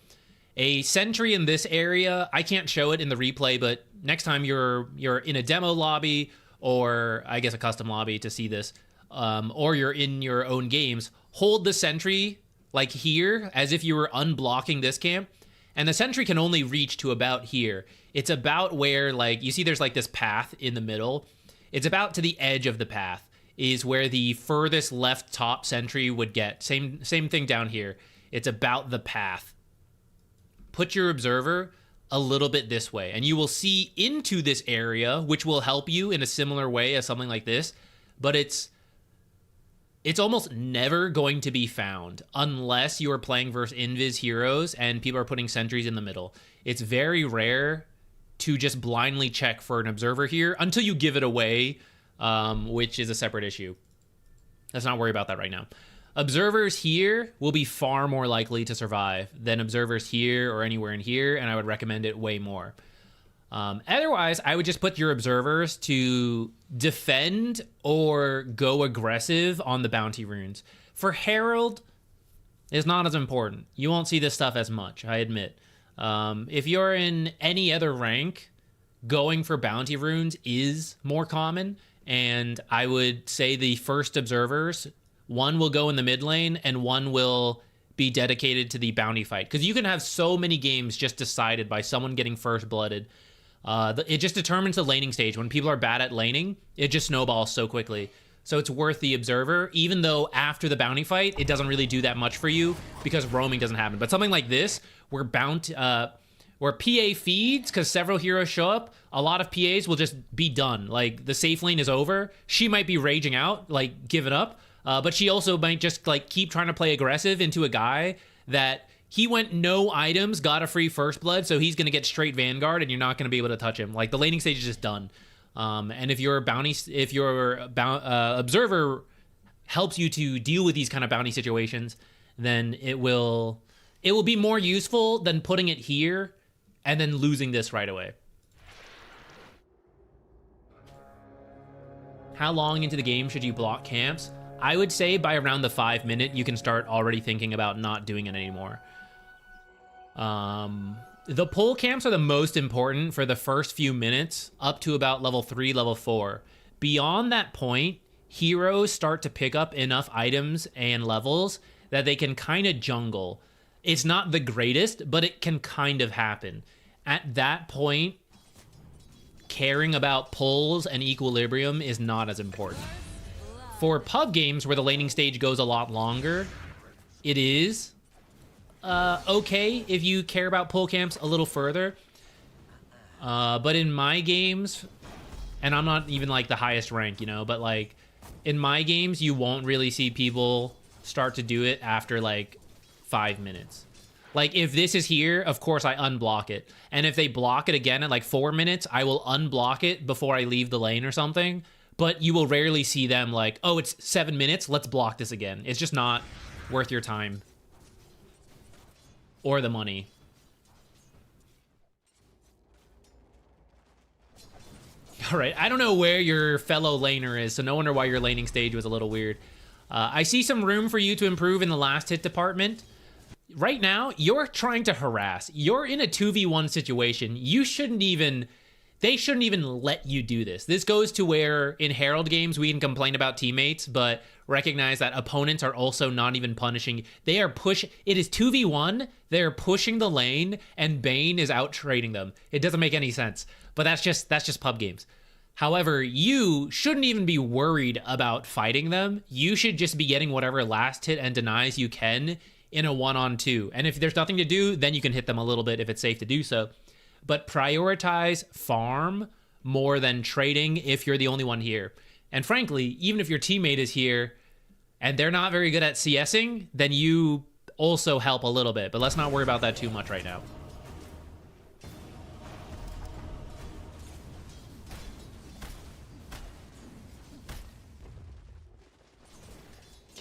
a sentry in this area, I can't show it in the replay, but next time you're in a demo lobby or I guess a custom lobby to see this, or you're in your own games, hold the sentry like here as if you were unblocking this camp. And the sentry can only reach to about here. It's about where, like, you see there's like this path in the middle. It's about to the edge of the path is where the furthest left top sentry would get. Same thing down here. It's about the path. Put your observer a little bit this way, and you will see into this area, which will help you in a similar way as something like this, but it's almost never going to be found unless you are playing versus invis heroes and people are putting sentries in the middle. It's very rare to just blindly check for an observer here until you give it away, which is a separate issue. Let's not worry about that right now. Observers here will be far more likely to survive than observers here or anywhere in here, and I would recommend it way more. Otherwise, I would just put your observers to defend or go aggressive on the bounty runes. For Herald, it's not as important. You won't see this stuff as much, I admit. If you're in any other rank, going for bounty runes is more common, and I would say the first observers, one will go in the mid lane and one will be dedicated to the bounty fight. Because you can have so many games just decided by someone getting first blooded. It just determines the laning stage. When people are bad at laning, it just snowballs so quickly. So it's worth the observer, even though after the bounty fight, it doesn't really do that much for you because roaming doesn't happen. But something like this, where where PA feeds, because several heroes show up, a lot of PAs will just be done. Like, the safe lane is over. She might be raging out, like, giving up. But she also might just, like, keep trying to play aggressive into a guy that he went no items, got a free first blood, so he's going to get straight Vanguard, and you're not going to be able to touch him. Like, the laning stage is just done. And if your observer helps you to deal with these kind of bounty situations, then it will be more useful than putting it here and then losing this right away. How long into the game should you block camps? I would say by around the 5 minute, you can start already thinking about not doing it anymore. The pull camps are the most important for the first few minutes up to about level 3, level 4. Beyond that point, heroes start to pick up enough items and levels that they can kind of jungle. It's not the greatest, but it can kind of happen. At that point, caring about pulls and equilibrium is not as important. For pub games where the laning stage goes a lot longer, it is okay if you care about pull camps a little further. But in my games, and I'm not even like the highest rank, you know, but like in my games, you won't really see people start to do it after like 5 minutes. Like if this is here, of course I unblock it. And if they block it again at like 4 minutes, I will unblock it before I leave the lane or something. But you will rarely see them like, oh, it's 7 minutes, let's block this again. It's just not worth your time. Or the money. All right, I don't know where your fellow laner is, so no wonder why your laning stage was a little weird. I see some room for you to improve in the last hit department. Right now, you're trying to harass. You're in a 2v1 situation. They shouldn't even let you do this. This goes to where in Herald games we can complain about teammates, but recognize that opponents are also not even punishing. They are it is 2v1, they're pushing the lane, and Bane is out trading them. It doesn't make any sense, but that's just pub games. However, you shouldn't even be worried about fighting them. You should just be getting whatever last hit and denies you can in a 1-on-2. And if there's nothing to do, then you can hit them a little bit if it's safe to do so. But prioritize farm more than trading if you're the only one here. And frankly, even if your teammate is here and they're not very good at CSing, then you also help a little bit. But let's not worry about that too much right now.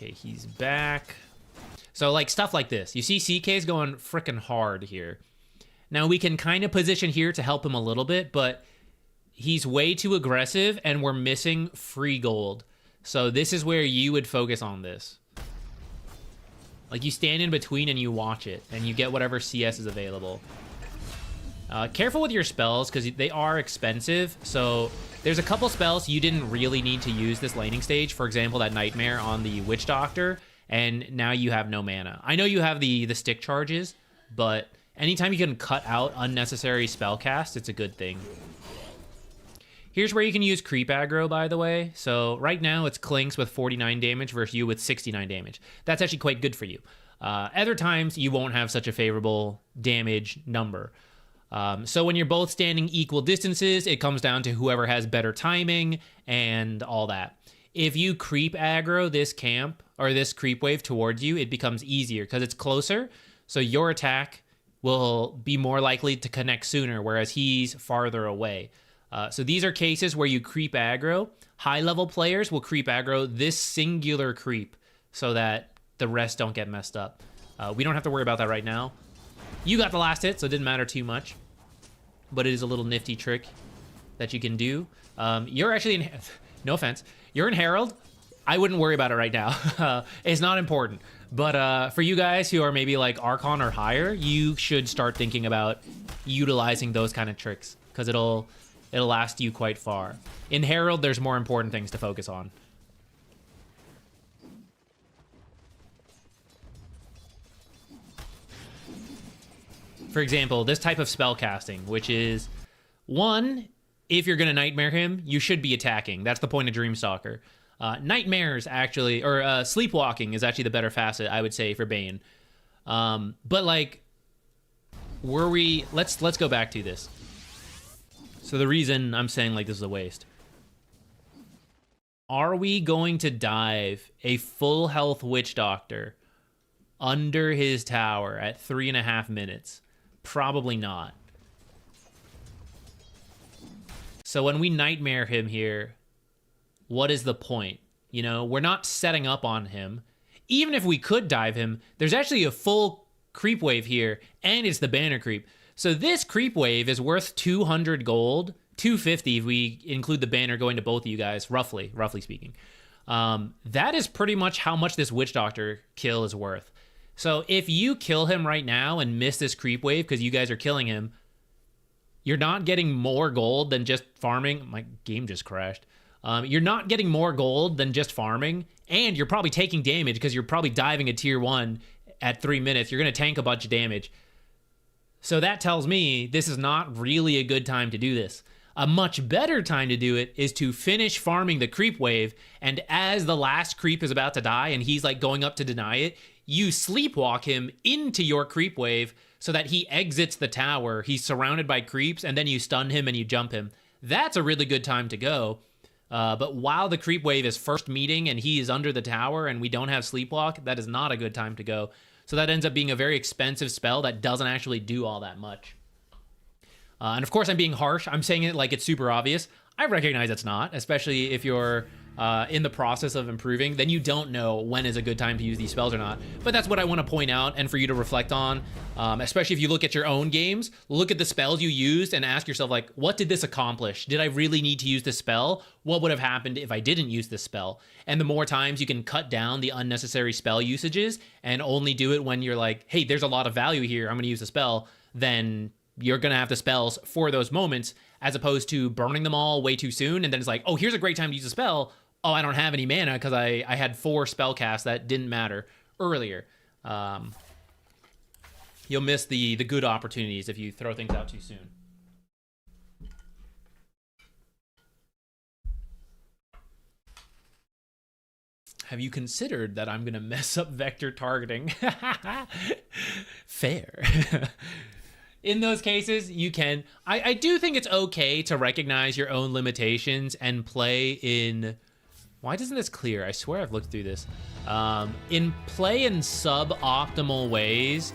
Okay, he's back. So like stuff like this. You see CK's going freaking hard here. Now we can kind of position here to help him a little bit, but he's way too aggressive and we're missing free gold. So this is where you would focus on this. Like you stand in between and you watch it and you get whatever CS is available. Careful with your spells because they are expensive. So there's a couple spells you didn't really need to use this laning stage. For example, that Nightmare on the Witch Doctor. And now you have no mana. I know you have the stick charges, but anytime you can cut out unnecessary spell cast, it's a good thing. Here's where you can use creep aggro, by the way. So right now it's Clinks with 49 damage versus you with 69 damage. That's actually quite good for you. Other times you won't have such a favorable damage number. So when you're both standing equal distances, it comes down to whoever has better timing and all that. If you creep aggro this camp or this creep wave towards you, it becomes easier because it's closer. So your attack will be more likely to connect sooner, whereas he's farther away. So these are cases where you creep aggro. High-level players will creep aggro this singular creep so that the rest don't get messed up. We don't have to worry about that right now. You got the last hit, so it didn't matter too much. But it is a little nifty trick that you can do. You're actually in... No offense. You're in Herald. I wouldn't worry about it right now. It's not important. But for you guys who are maybe like Archon or higher, you should start thinking about utilizing those kind of tricks because it'll last you quite far. In Herald, there's more important things to focus on. For example, this type of spell casting, which is one, if you're going to Nightmare him, you should be attacking. That's the point of Dreamstalker. Nightmares actually, or Sleepwalking is actually the better facet, I would say, for Bane. But like, let's go back to this. So the reason I'm saying like this is a waste. Are we going to dive a full health Witch Doctor under his tower at 3.5 minutes? Probably not. So when we Nightmare him here, what is the point? You know, we're not setting up on him. Even if we could dive him, there's actually a full creep wave here, and it's the banner creep. So this creep wave is worth 200 gold, 250 if we include the banner going to both of you guys, roughly speaking. That is pretty much how much this Witch Doctor kill is worth. So if you kill him right now and miss this creep wave because you guys are killing him, you're not getting more gold than just farming. My game just crashed. You're not getting more gold than just farming, and you're probably taking damage because you're probably diving a tier 1 at 3 minutes. You're going to tank a bunch of damage. So that tells me this is not really a good time to do this. A much better time to do it is to finish farming the creep wave, and as the last creep is about to die and he's like going up to deny it, you sleepwalk him into your creep wave so that he exits the tower, he's surrounded by creeps, and then you stun him and you jump him. That's a really good time to go. But while the creep wave is first meeting and he is under the tower and we don't have sleepwalk, that is not a good time to go. So that ends up being a very expensive spell that doesn't actually do all that much. And of course I'm being harsh. I'm saying it like it's super obvious. I recognize it's not, especially if you're in the process of improving, then you don't know when is a good time to use these spells or not. But that's what I want to point out and for you to reflect on, especially if you look at your own games, look at the spells you used and ask yourself, like, what did this accomplish? Did I really need to use this spell? What would have happened if I didn't use this spell? And the more times you can cut down the unnecessary spell usages and only do it when you're like, hey, there's a lot of value here, I'm going to use a spell, then you're going to have the spells for those moments, as opposed to burning them all way too soon. And then it's like, oh, here's a great time to use a spell. Oh, I don't have any mana because I had 4 spell casts that didn't matter earlier. You'll miss the good opportunities if you throw things out too soon. Have you considered that I'm going to mess up vector targeting? Fair. In those cases, you can. I do think it's okay to recognize your own limitations and play in... Why doesn't this clear? I swear I've looked through this. Play in suboptimal ways,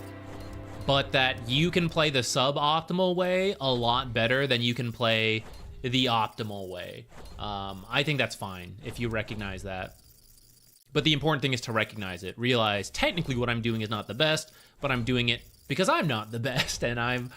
but that you can play the suboptimal way a lot better than you can play the optimal way. I think that's fine if you recognize that. But the important thing is to recognize it. Realize technically what I'm doing is not the best, but I'm doing it because I'm not the best, and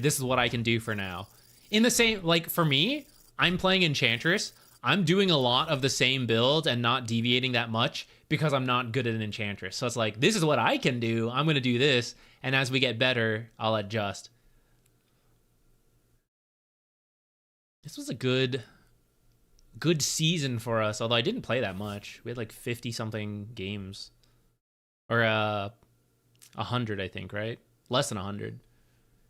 this is what I can do for now. In the same, like for me, I'm playing Enchantress. I'm doing a lot of the same build and not deviating that much because I'm not good at an Enchantress. So it's like, this is what I can do. I'm going to do this. And as we get better, I'll adjust. This was a good season for us, although I didn't play that much. We had like 50-something games. Or 100, I think, right? Less than 100.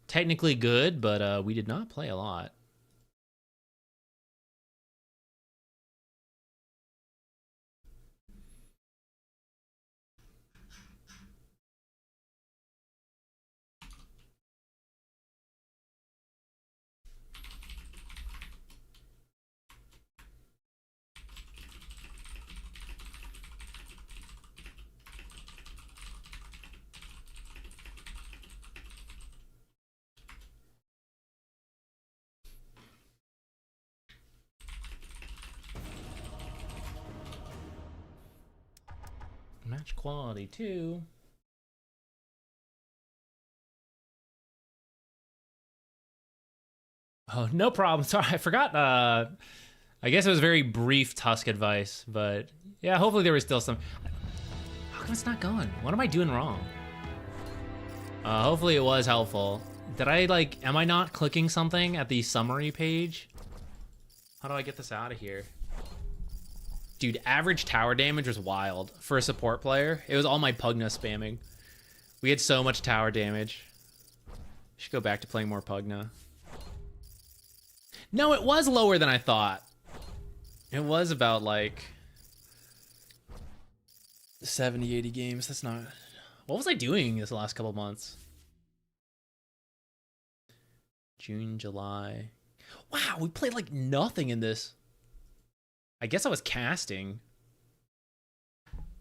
Technically good, but we did not play a lot. Match quality too. Oh, no problem. Sorry, I forgot. I guess it was very brief Tusk advice, but yeah, hopefully there was still some. How come it's not going? What am I doing wrong? Hopefully it was helpful. Did I am I not clicking something at the summary page? How do I get this out of here? Dude, average tower damage was wild for a support player. It was all my Pugna spamming. We had so much tower damage. Should go back to playing more Pugna. No, it was lower than I thought. It was about like 70, 80 games. That's not... What was I doing this last couple months? June, July. Wow, we played like nothing in this. I guess I was casting.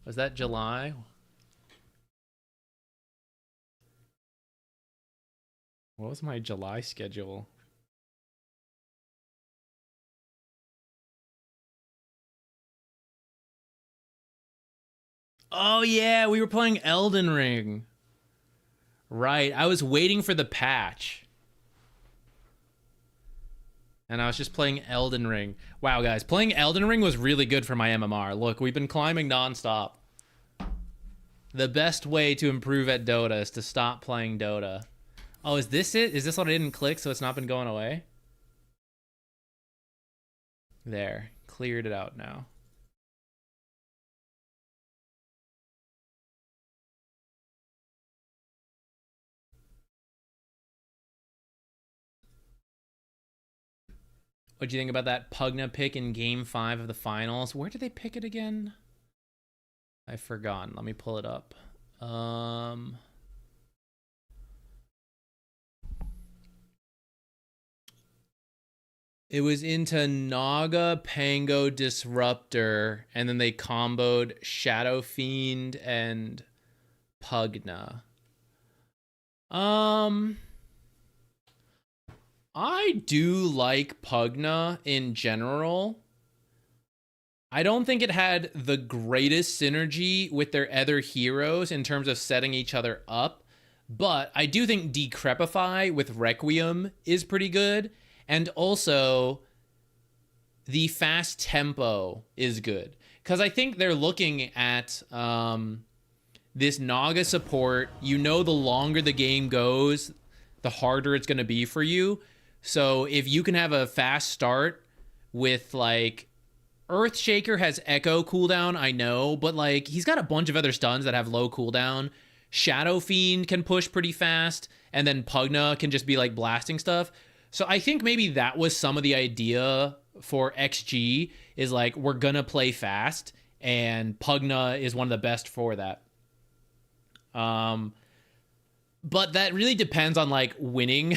Was that July? What was my July schedule? Oh yeah, we were playing Elden Ring. Right, I was waiting for the patch. And I was just playing Elden Ring. Wow, guys, playing Elden Ring was really good for my MMR. Look, we've been climbing nonstop. The best way to improve at Dota is to stop playing Dota. Oh, is this it? Is this what I didn't click, so it's not been going away? There, cleared it out now. What'd you think about that Pugna pick in Game 5 of the finals? Where did they pick it again? I've forgotten. Let me pull it up. It was into Naga, Pango, Disruptor, and then they comboed Shadow Fiend and Pugna. I do like Pugna in general. I don't think it had the greatest synergy with their other heroes in terms of setting each other up, but I do think Decrepify with Requiem is pretty good, and also the fast tempo is good. Because I think they're looking at this Naga support. You know, the longer the game goes, the harder it's going to be for you. So if you can have a fast start with, like, Earthshaker has Echo cooldown, I know, but, like, he's got a bunch of other stuns that have low cooldown. Shadow Fiend can push pretty fast, and then Pugna can just be, like, blasting stuff. So I think maybe that was some of the idea for XG, is, like, we're gonna play fast, and Pugna is one of the best for that. But that really depends on, like, winning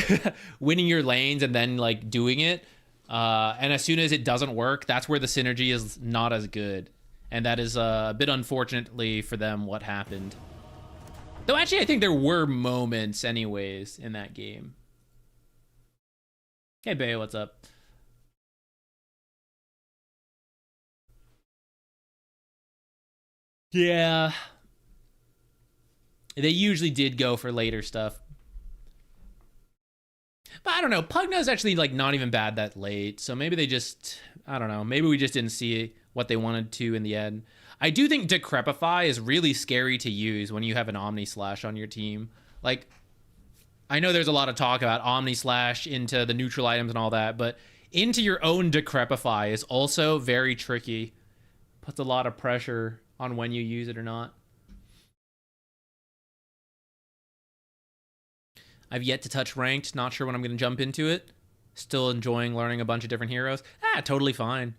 your lanes and then, like, doing it. And as soon as it doesn't work, that's where the synergy is not as good. And that is a bit unfortunately for them what happened. Though actually, I think there were moments anyways in that game. Hey, Bae, what's up? Yeah. They usually did go for later stuff. But I don't know. Pugna's actually, like, not even bad that late. So maybe they just, I don't know. Maybe we just didn't see what they wanted to in the end. I do think Decrepify is really scary to use when you have an Omni Slash on your team. Like, I know there's a lot of talk about Omni Slash into the neutral items and all that, but into your own Decrepify is also very tricky. Puts a lot of pressure on when you use it or not. I've yet to touch Ranked. Not sure when I'm going to jump into it. Still enjoying learning a bunch of different heroes. Totally fine.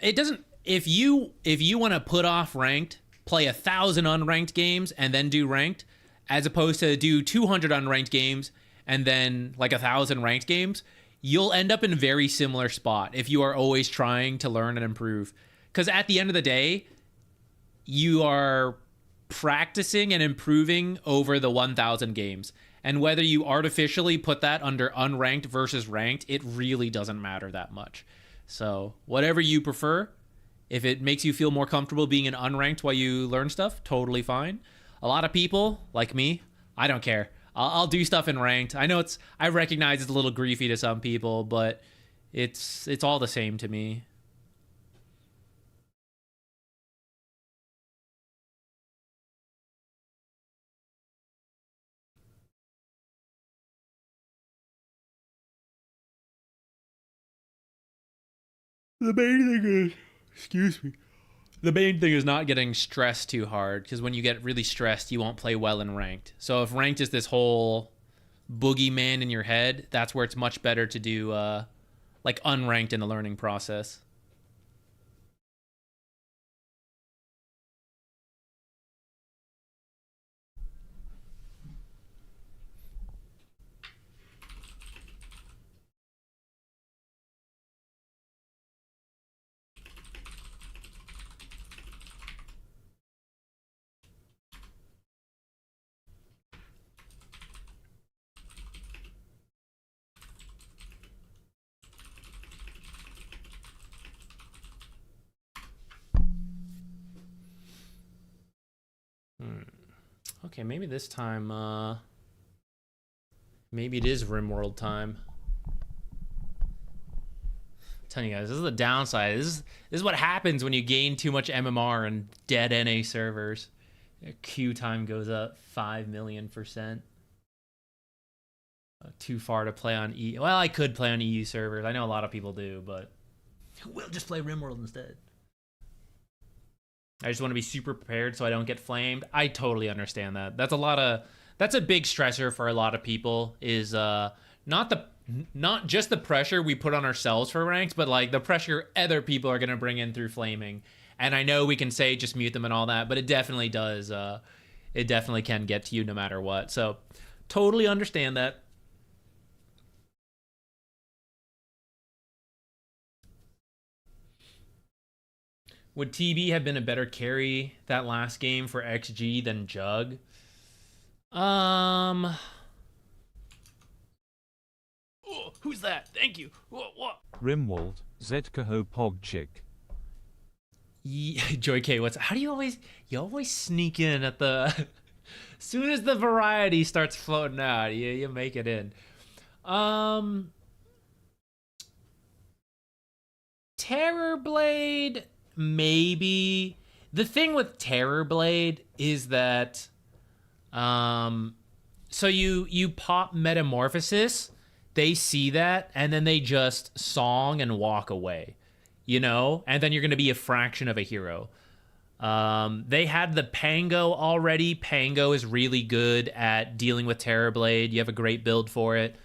It doesn't... If you want to put off Ranked, play 1,000 unranked games, and then do Ranked, as opposed to do 200 unranked games, and then, like, 1,000 ranked games, you'll end up in a very similar spot if you are always trying to learn and improve. Because at the end of the day, you are practicing and improving over the 1,000 games. And whether you artificially put that under unranked versus ranked, it really doesn't matter that much. So whatever you prefer, if it makes you feel more comfortable being an unranked while you learn stuff, totally fine. A lot of people, like me, I don't care. I'll do stuff in ranked. I know I recognize it's a little griefy to some people, but it's all the same to me. The main thing is, excuse me. The main thing is not getting stressed too hard, because when you get really stressed, you won't play well in ranked. So if ranked is this whole boogeyman in your head, that's where it's much better to do like unranked in the learning process. Okay, maybe this time, maybe it is RimWorld time. I'm telling you guys, this is the downside. This is what happens when you gain too much MMR and dead NA servers. Queue time goes up 5,000,000%. Too far to play on E. Well, I could play on EU servers. I know a lot of people do, but we'll just play RimWorld instead. I just want to be super prepared so I don't get flamed. I totally understand that. That's a big stressor for a lot of people, is not just the pressure we put on ourselves for ranked, but like the pressure other people are going to bring in through flaming. And I know we can say just mute them and all that, but it definitely does. It definitely can get to you no matter what. So totally understand that. Would TB have been a better carry that last game for XG than Jug? Oh, who's that? Thank you. What? Rimwald, ZQuixotix. Joy K, how do you always sneak in at the as soon as the variety starts floating out, you make it in. Terrorblade, maybe. The thing with Terrorblade is that so you pop Metamorphosis, they see that, and then they just song and walk away, you know? And then you're going to be a fraction of a hero. They had the Pango already. Pango is really good at dealing with Terrorblade. You have a great build for it.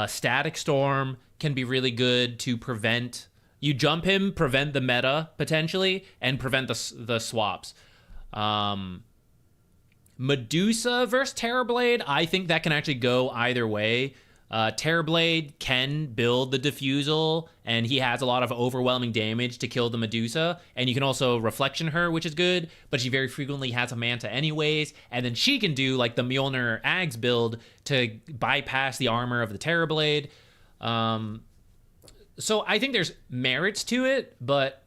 Static Storm can be really good to prevent... You jump him, prevent the meta, potentially, and prevent the swaps. Medusa versus Terrorblade, I think that can actually go either way. Terrorblade can build the Diffusal, and he has a lot of overwhelming damage to kill the Medusa, and you can also Reflection her, which is good, but she very frequently has a Manta anyways, and then she can do like the Mjolnir Ags build to bypass the armor of the Terrorblade. So I think there's merits to it, but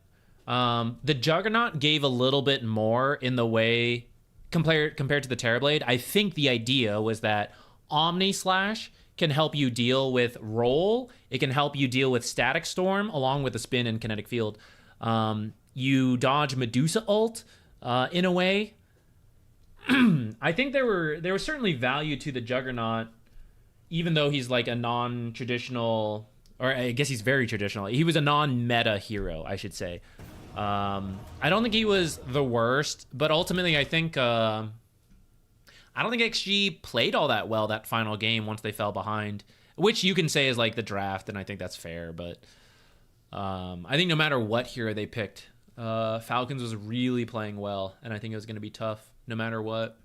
the Juggernaut gave a little bit more in the way compared to the Terrorblade. I think the idea was that Omni Slash can help you deal with roll. It can help you deal with Static Storm along with the spin and kinetic field. You dodge Medusa ult in a way. I think there was certainly value to the Juggernaut, even though he's like a non-traditional, or I guess he's very traditional. He was a non-meta hero, I should say. I don't think he was the worst, but ultimately I think I don't think XG played all that well that final game once they fell behind, which you can say is like the draft, and I think that's fair. But I think no matter what hero they picked, Falcons was really playing well, and I think it was going to be tough no matter what.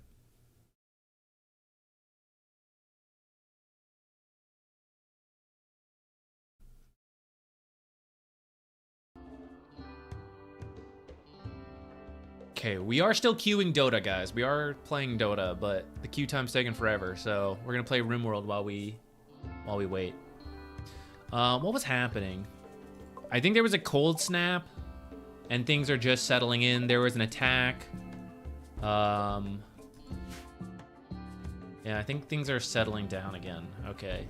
Okay, we are still queuing Dota, guys. We are playing Dota, but the queue time's taking forever, so we're gonna play RimWorld while we wait. What was happening? I think there was a cold snap, and things are just settling in. There was an attack. Yeah, I think things are settling down again. Okay.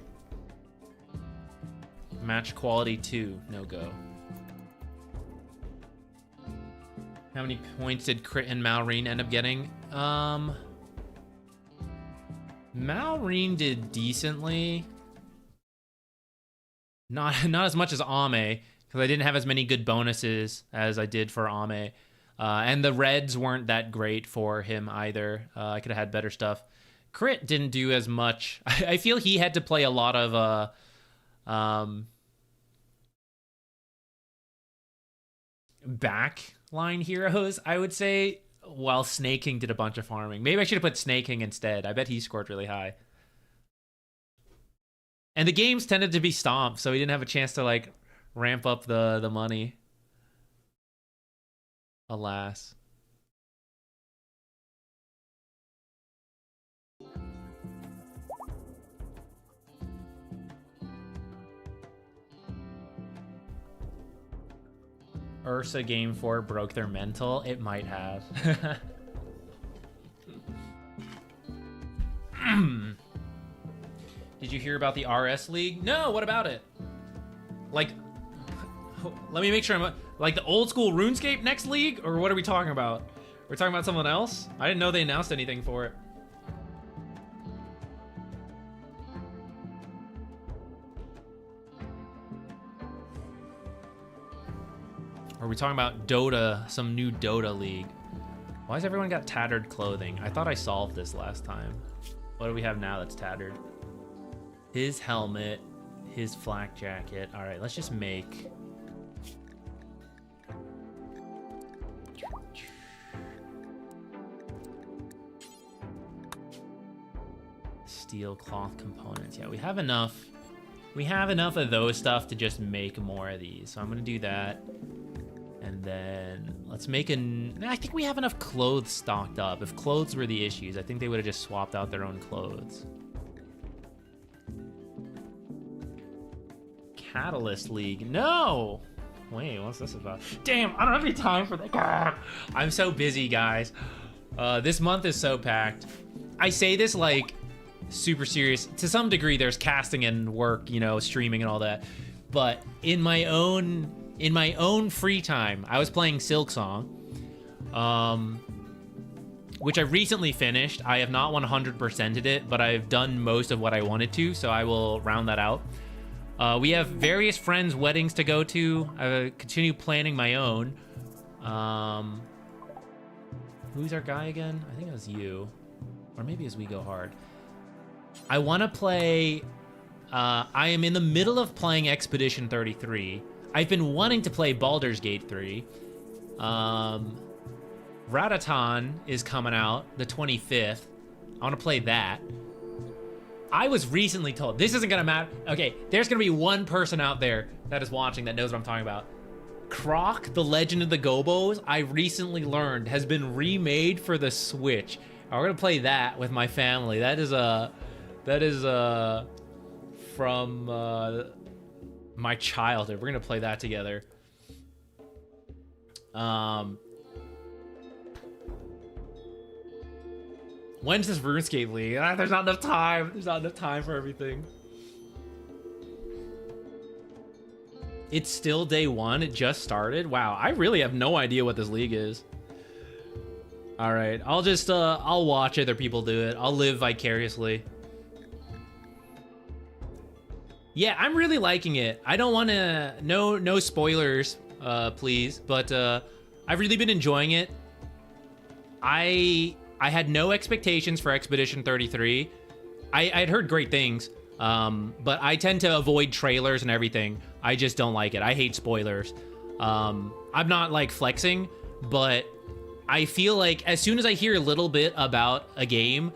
Match quality 2, no go. How many points did Crit and Malrine end up getting? Malrine did decently. Not as much as Ame, because I didn't have as many good bonuses as I did for Ame. And the reds weren't that great for him either. I could have had better stuff. Crit didn't do as much. I feel he had to play a lot of backline heroes, I would say, while Snake King did a bunch of farming. Maybe I should have put Snake King instead. I bet he scored really high. And the games tended to be stomped, so he didn't have a chance to like ramp up the money. Alas. Ursa Game 4 broke their mental? It might have. Did you hear about the RS League? No, what about it? Like, let me make sure I'm... Like the old school RuneScape next league? Or what are we talking about? We're talking about someone else? I didn't know they announced anything for it. Or are we talking about Dota, some new Dota league? Why has everyone got tattered clothing? I thought I solved this last time. What do we have now that's tattered? His helmet, his flak jacket. All right, let's just make... Steel cloth components. Yeah, we have enough. We have enough of those stuff to just make more of these. So I'm gonna do that. And then let's make I think we have enough clothes stocked up. If clothes were the issues, I think they would have just swapped out their own clothes. Catalyst League. No! Wait, what's this about? Damn, I don't have any time for that. God, I'm so busy, guys. This month is so packed. I say this like super serious. To some degree, there's casting and work, you know, streaming and all that. But in my own free time, I was playing Silksong, which I recently finished. I have not 100%ed it, but I've done most of what I wanted to, so I will round that out. We have various friends' weddings to go to. I continue planning my own. Who's our guy again? I think it was you. Or maybe it was We Go Hard. I want to play... I am in the middle of playing Expedition 33. I've been wanting to play Baldur's Gate 3. Rataton is coming out the 25th. I want to play that. I was recently told, this isn't gonna matter. Okay, there's gonna be one person out there that is watching that knows what I'm talking about. Croc, The Legend of the Gobos, I recently learned has been remade for the Switch. We're gonna play that with my family. That is from my childhood. We're gonna play that together. When's this RuneScape League? There's not enough time. There's not enough time for everything. It's still day one. It just started. Wow, I really have no idea what this league is. All right, I'll just I'll watch other people do it. I'll live vicariously. Yeah, I'm really liking it. I don't want to no spoilers, please, but I've really been enjoying it. I had no expectations for Expedition 33. I'd heard great things, but I tend to avoid trailers and everything. I just don't like it. I hate spoilers. I'm not like flexing, but I feel like as soon as I hear a little bit about a game,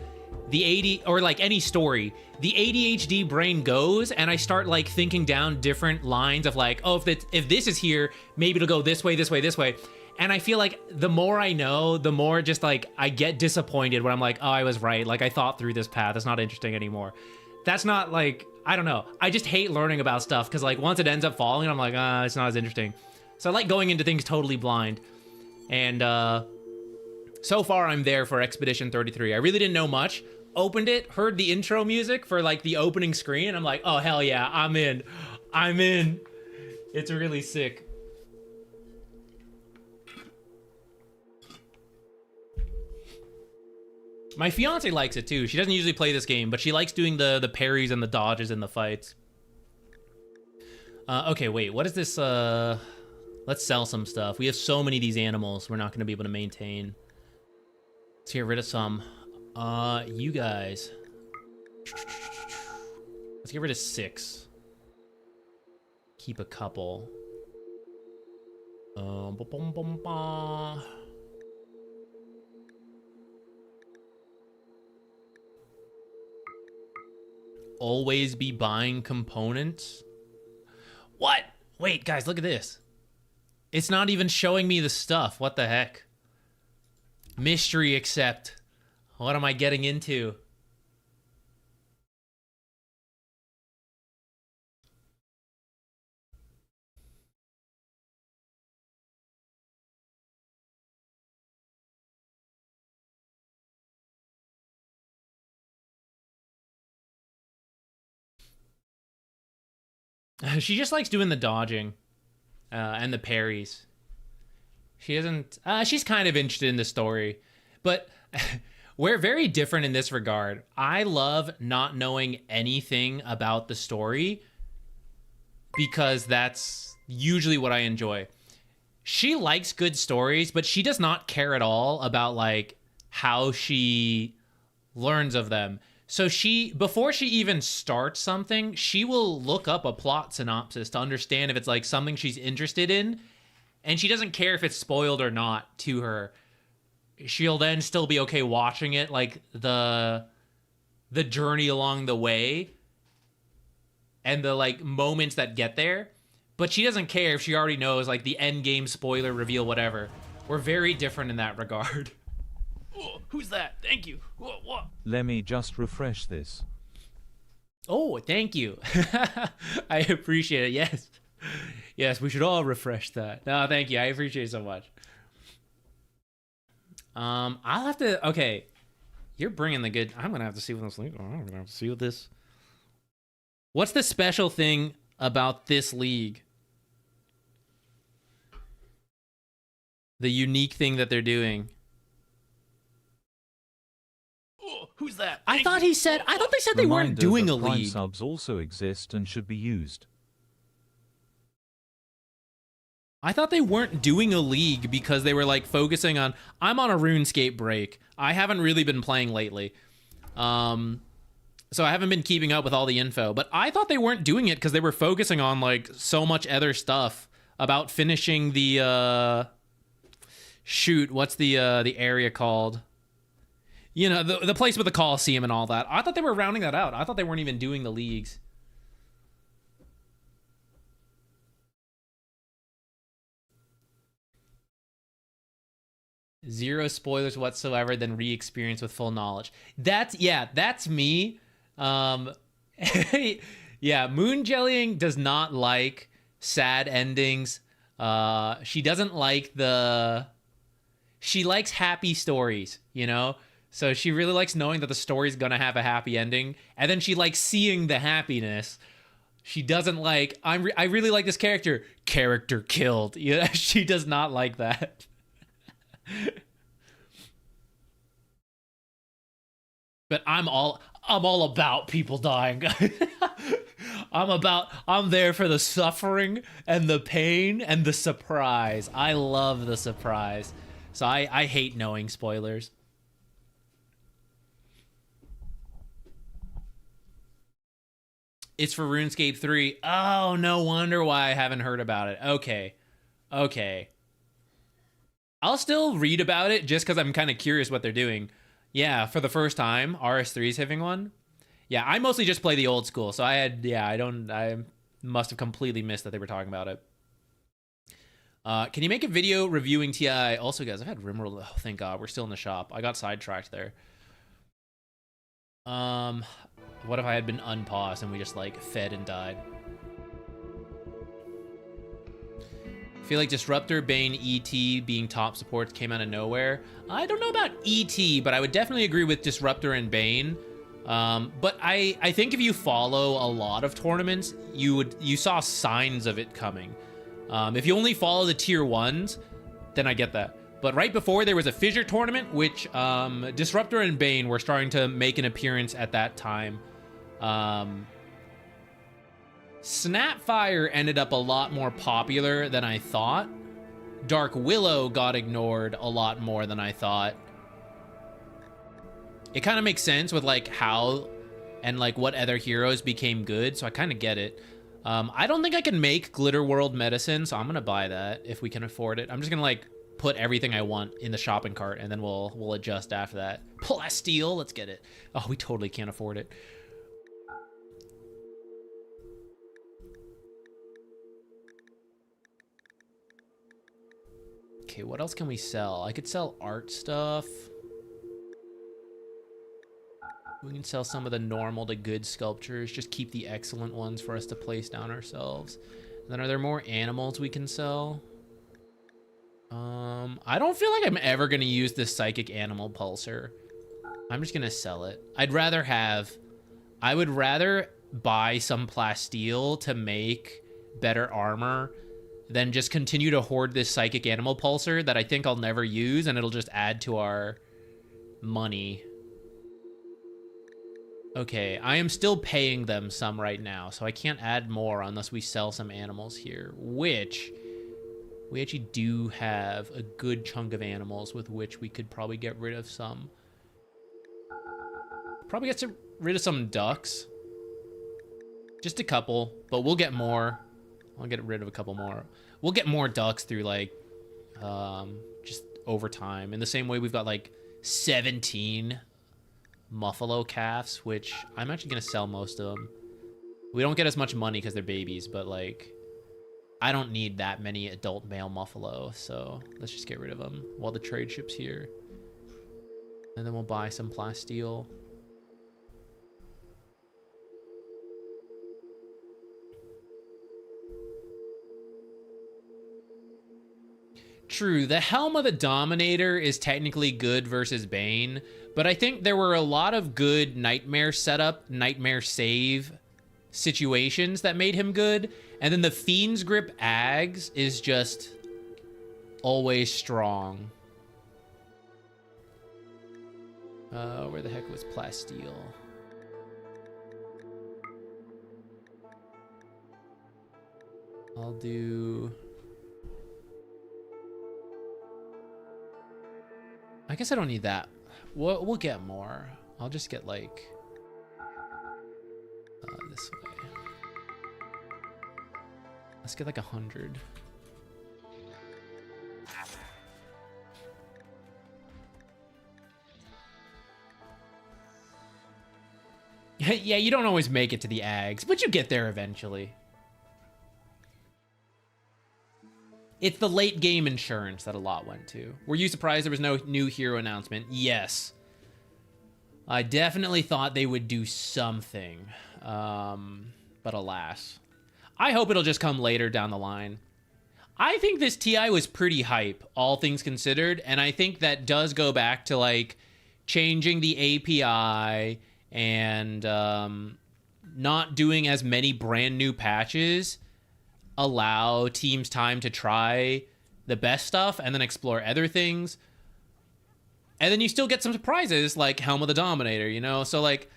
or like any story, the ADHD brain goes and I start like thinking down different lines of like, oh, if this is here, maybe it'll go this way, this way, this way. And I feel like the more I know, the more just like I get disappointed when I'm like, oh, I was right. Like I thought through this path. It's not interesting anymore. That's not like, I don't know. I just hate learning about stuff because like once it ends up falling, I'm like, it's not as interesting. So I like going into things totally blind. And so far I'm there for Expedition 33. I really didn't know much. Opened it, heard the intro music for like the opening screen. And I'm like, oh, hell yeah, I'm in. I'm in. It's really sick. My fiance likes it too. She doesn't usually play this game, but she likes doing the parries and the dodges in the fights. Okay, wait, what is this? Let's sell some stuff. We have so many of these animals we're not going to be able to maintain. Let's get rid of some. You guys. Let's get rid of 6. Keep a couple. Always be buying components. What? Wait, guys, look at this. It's not even showing me the stuff. What the heck? Mystery accept. What am I getting into? She just likes doing the dodging and the parries. She isn't... she's kind of interested in the story. But we're very different in this regard. I love not knowing anything about the story because that's usually what I enjoy. She likes good stories, but she does not care at all about like how she learns of them. So before she even starts something, she will look up a plot synopsis to understand if it's like something she's interested in. And she doesn't care if it's spoiled or not to her. She'll then still be okay watching it, like the journey along the way and the like moments that get there. But she doesn't care if she already knows like the end game spoiler reveal, whatever. We're very different in that regard. Oh, who's that? Thank you. What? Let me just refresh this. Oh, thank you. I appreciate it. Yes. Yes, we should all refresh that. No, thank you. I appreciate it so much. I'll have to. Okay, you're bringing the good. I'm gonna have to see what this league. I'm gonna have to see what this. What's the special thing about this league? The unique thing that they're doing. Oh, who's that? I thought he said. I thought they said they weren't Reminder doing that a Prime league. subs also exist and should be used. I thought they weren't doing a league because they were like focusing on. I'm on a RuneScape break. I haven't really been playing lately, so I haven't been keeping up with all the info. But I thought they weren't doing it because they were focusing on like so much other stuff about finishing the shoot. What's the area called? You know, the place with the Coliseum and all that. I thought they were rounding that out. I thought they weren't even doing the leagues. Zero spoilers whatsoever, then re-experience with full knowledge. That's me. Yeah, Moon Jellying does not like sad endings. She doesn't like she likes happy stories, you know? So she really likes knowing that the story's gonna have a happy ending, and then she likes seeing the happiness. She doesn't like, I really like this character killed. You know, she does not like that. But I'm all about people dying. I'm there for the suffering and the pain and the surprise. I love the surprise. So I hate knowing spoilers. It's for RuneScape 3. Oh, no wonder why I haven't heard about it. Okay. I'll still read about it just because I'm kind of curious what they're doing. Yeah, for the first time, RS3 is having one. Yeah, I mostly just play the old school, so I must have completely missed that they were talking about it. Can you make a video reviewing TI? Also, guys, I've had Rimworld. Oh, thank God, we're still in the shop. I got sidetracked there. What if I had been unpaused and we just like fed and died? I feel like Disruptor, Bane, ET being top supports came out of nowhere. I don't know about ET, but I would definitely agree with Disruptor and Bane. But I think if you follow a lot of tournaments, you saw signs of it coming. If you only follow the tier 1s, then I get that. But right before, there was a Fissure tournament, which Disruptor and Bane were starting to make an appearance at that time. Snapfire ended up a lot more popular than I thought. Dark Willow got ignored a lot more than I thought. It kind of makes sense with like how and like what other heroes became good, so I kind of get it. I don't think I can make Glitter World Medicine, so I'm gonna buy that if we can afford it. I'm just gonna like put everything I want in the shopping cart, and then we'll adjust after that. Plasteel, let's get it. Oh, we totally can't afford it. Okay, what else can we sell? I could sell art stuff. We can sell some of the normal to good sculptures. Just keep the excellent ones for us to place down ourselves. And then are there more animals we can sell? I don't feel like I'm ever going to use this psychic animal pulsar. I'm just going to sell it. I would rather buy some plasteel to make better armor than just continue to hoard this psychic animal pulsar that I think I'll never use, and it'll just add to our money. Okay, I am still paying them some right now, so I can't add more unless we sell some animals here, which we actually do have a good chunk of animals with which we could probably get rid of some. Probably get rid of some ducks. Just a couple, but we'll get more. I'll get rid of a couple more. We'll get more ducks through like just over time. In the same way we've got like 17 Muffalo calves, which I'm actually gonna sell most of them. We don't get as much money because they're babies, but like I don't need that many adult male Muffalo, so let's just get rid of them while the trade ship's here. And then we'll buy some plasteel. True, the Helm of the Dominator is technically good versus Bane, but I think there were a lot of good Nightmare setup, Nightmare save situations that made him good, and then the Fiend's Grip Ags is just always strong. Where the heck was Plasteel? I'll do... I guess I don't need that. We'll get more. I'll just get like this way. Let's get like 100. Yeah, you don't always make it to the Ags, but you get there eventually. It's the late game insurance that a lot went to. Were you surprised there was no new hero announcement? Yes. I definitely thought they would do something. But alas. I hope it'll just come later down the line. I think this TI was pretty hype, all things considered, and I think that does go back to like changing the API and not doing as many brand new patches allow teams time to try the best stuff and then explore other things. And then you still get some surprises like Helm of the Dominator, you know? So like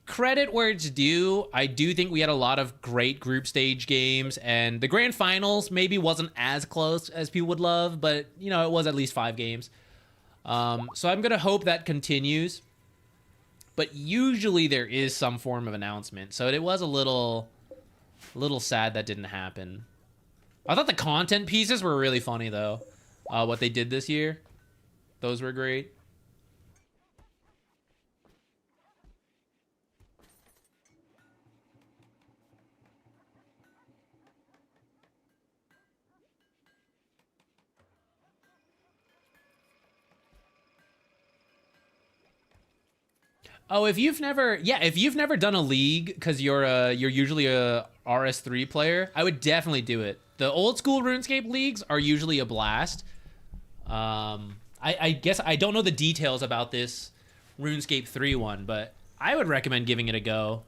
credit where it's due. I do think we had a lot of great group stage games, and the grand finals maybe wasn't as close as people would love, but you know, it was at least 5 games. So I'm going to hope that continues. But usually there is some form of announcement. So it was a little sad that didn't happen. I thought the content pieces were really funny, though. What they did this year. Those were great. Oh, if you've never done a league because you're usually a RS3 player, I would definitely do it. The old school RuneScape leagues are usually a blast. I guess I don't know the details about this RuneScape 3 one, but I would recommend giving it a go.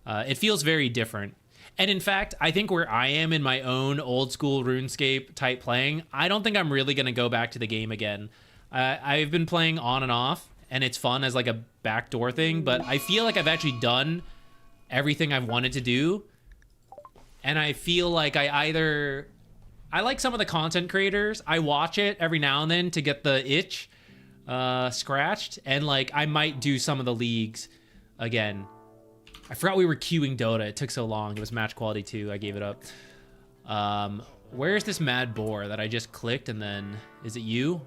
It feels very different. And in fact, I think where I am in my own old school RuneScape type playing, I don't think I'm really going to go back to the game again. I've been playing on and off, and it's fun as like a backdoor thing, but I feel like I've actually done everything I've wanted to do. And I feel like I like some of the content creators. I watch it every now and then to get the itch scratched, and like I might do some of the leagues again. I forgot we were queuing Dota. It took so long. It was match quality 2. I gave it up. Where's this mad boar that I just clicked and then... Is it you?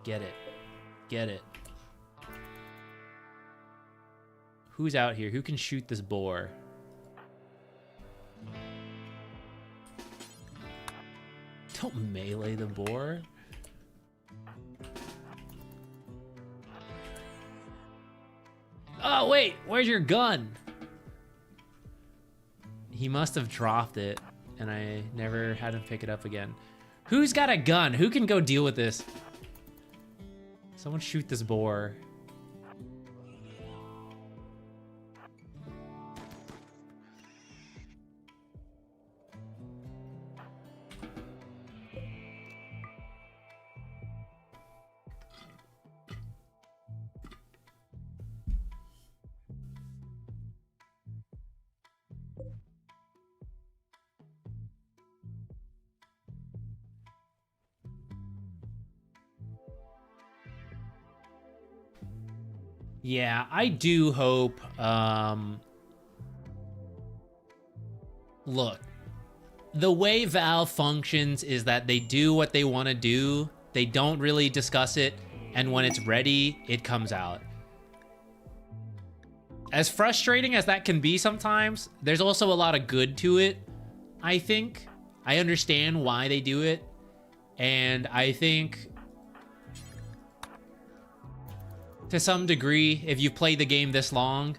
Get it. Get it. Who's out here? Who can shoot this boar? Don't melee the boar. Oh, wait. Where's your gun? He must have dropped it, and I never had him pick it up again. Who's got a gun? Who can go deal with this? Someone shoot this boar. Yeah, I do hope, look, the way Valve functions is that they do what they want to do. They don't really discuss it, and when it's ready, it comes out. As frustrating as that can be sometimes, there's also a lot of good to it, I think. I understand why they do it, and I think... to some degree, if you've played the game this long,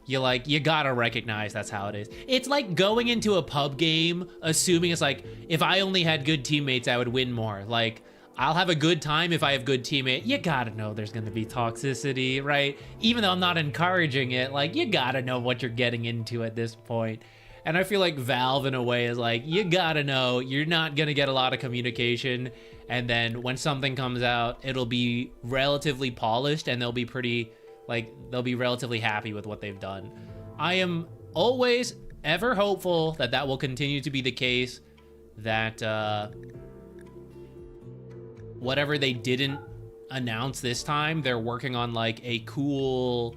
You gotta recognize that's how it is. It's like going into a pub game, assuming it's like, if I only had good teammates, I would win more. Like, I'll have a good time if I have good teammates. You gotta know there's gonna be toxicity, right? Even though I'm not encouraging it, like, you gotta know what you're getting into at this point. And I feel like Valve, in a way, is like, you gotta know you're not gonna get a lot of communication. And then when something comes out, it'll be relatively polished and they'll be pretty, like, they'll be relatively happy with what they've done. I am always ever hopeful that that will continue to be the case, that whatever they didn't announce this time, they're working on like a cool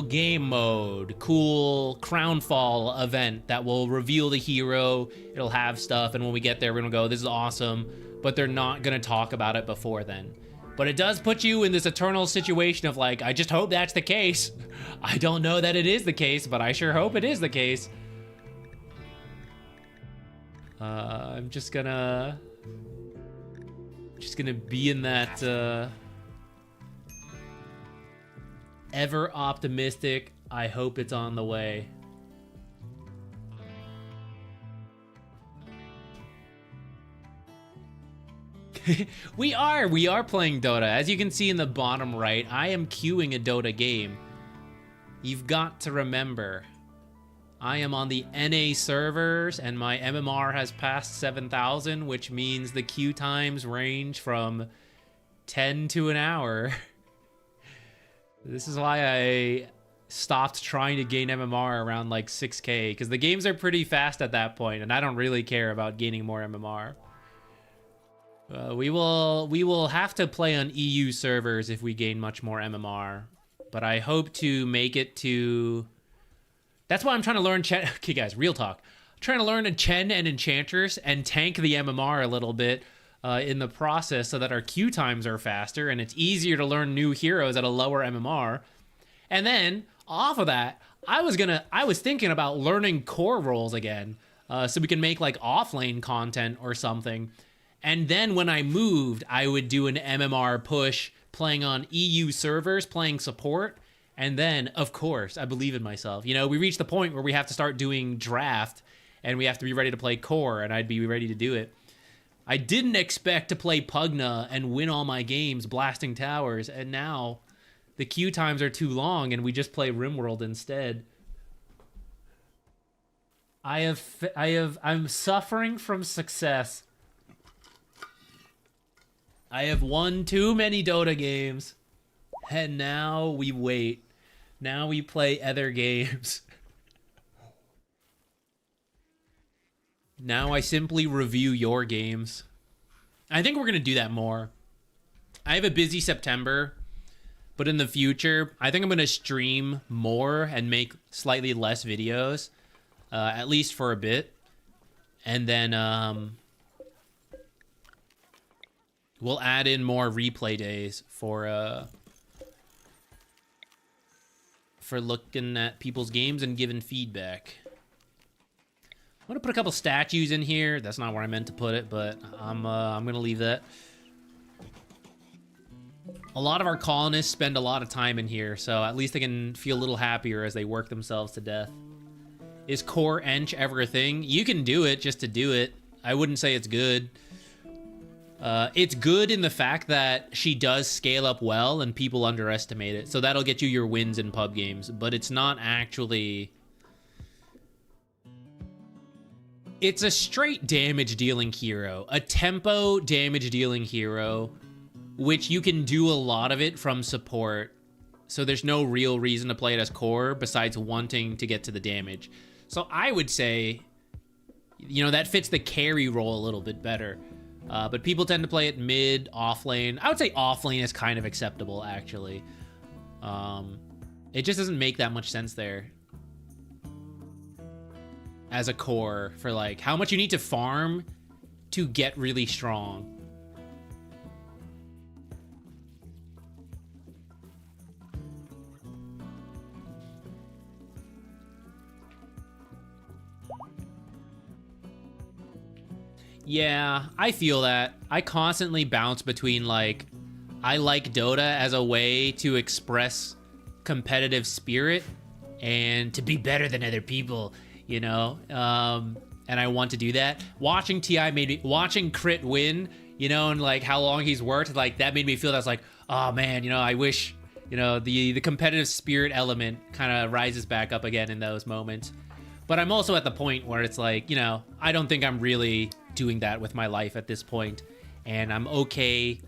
game mode, cool Crownfall event that will reveal the hero. It'll have stuff, and when we get there, we're gonna go, this is awesome, but they're not gonna talk about it before then. But it does put you in this eternal situation of like, I just hope that's the case. I don't know that it is the case, but I sure hope it is the case. I'm just gonna be in that ever optimistic, I hope it's on the way. We are playing Dota. As you can see in the bottom right, I am queuing a Dota game. You've got to remember, I am on the NA servers and my MMR has passed 7,000, which means the queue times range from 10 to an hour. This is why I stopped trying to gain MMR around like 6K, because the games are pretty fast at that point, and I don't really care about gaining more MMR. We will have to play on EU servers if we gain much more MMR, but I hope to make it to... That's why I'm trying to learn Chen. Okay, guys, real talk. I'm trying to learn a Chen and Enchantress and tank the MMR a little bit in the process so that our queue times are faster and it's easier to learn new heroes at a lower MMR. And then off of that, I was thinking about learning core roles again, so we can make like offlane content or something. And then when I moved, I would do an MMR push playing on EU servers, playing support. And then, of course, I believe in myself. You know, we reached the point where we have to start doing draft and we have to be ready to play core, and I'd be ready to do it. I didn't expect to play Pugna and win all my games blasting towers, and now the queue times are too long and we just play RimWorld instead. I'm suffering from success. I have won too many Dota games. And now we wait. Now we play other games. Now I simply review your games. I think we're going to do that more. I have a busy September, but in the future, I think I'm going to stream more and make slightly less videos, at least for a bit. And then we'll add in more replay days for looking at people's games and giving feedback. I'm gonna put a couple statues in here. That's not where I meant to put it, but I'm gonna leave that. A lot of our colonists spend a lot of time in here, so at least they can feel a little happier as they work themselves to death. Is core ench ever a thing? You can do it just to do it. I wouldn't say it's good. It's good in the fact that she does scale up well and people underestimate it. So that'll get you your wins in pub games, but it's not actually... It's a straight damage dealing hero, a tempo damage dealing hero, which you can do a lot of it from support. So there's no real reason to play it as core besides wanting to get to the damage. So I would say, you know, that fits the carry role a little bit better. But people tend to play it mid, off lane. I would say off lane is kind of acceptable, actually. It just doesn't make that much sense there as a core for like how much you need to farm to get really strong. Yeah, I feel that. I constantly bounce between like I like Dota as a way to express competitive spirit and to be better than other people, you know? And I want to do that. Watching TI made me, watching Crit win, you know, and like how long he's worked, like that made me feel that's like, oh man, you know, I wish, you know, the competitive spirit element kind of rises back up again in those moments. But I'm also at the point where it's like, you know, I don't think I'm really doing that with my life at this point, and I'm okay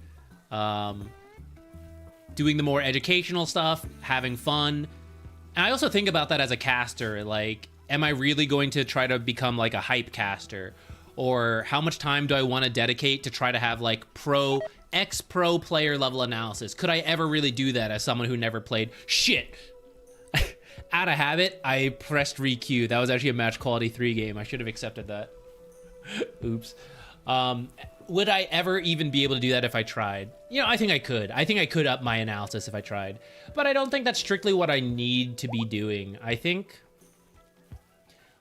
doing the more educational stuff, having fun. And I also think about that as a caster, like, am I really going to try to become like a hype caster? Or how much time do I want to dedicate to try to have like ex-pro player level analysis? Could I ever really do that as someone who never played? Shit. Out of habit, I pressed requeue. That was actually a match quality 3 game. I should have accepted that. Oops. Would I ever even be able to do that if I tried? You know, I think I could. I think I could up my analysis if I tried. But I don't think that's strictly what I need to be doing. I think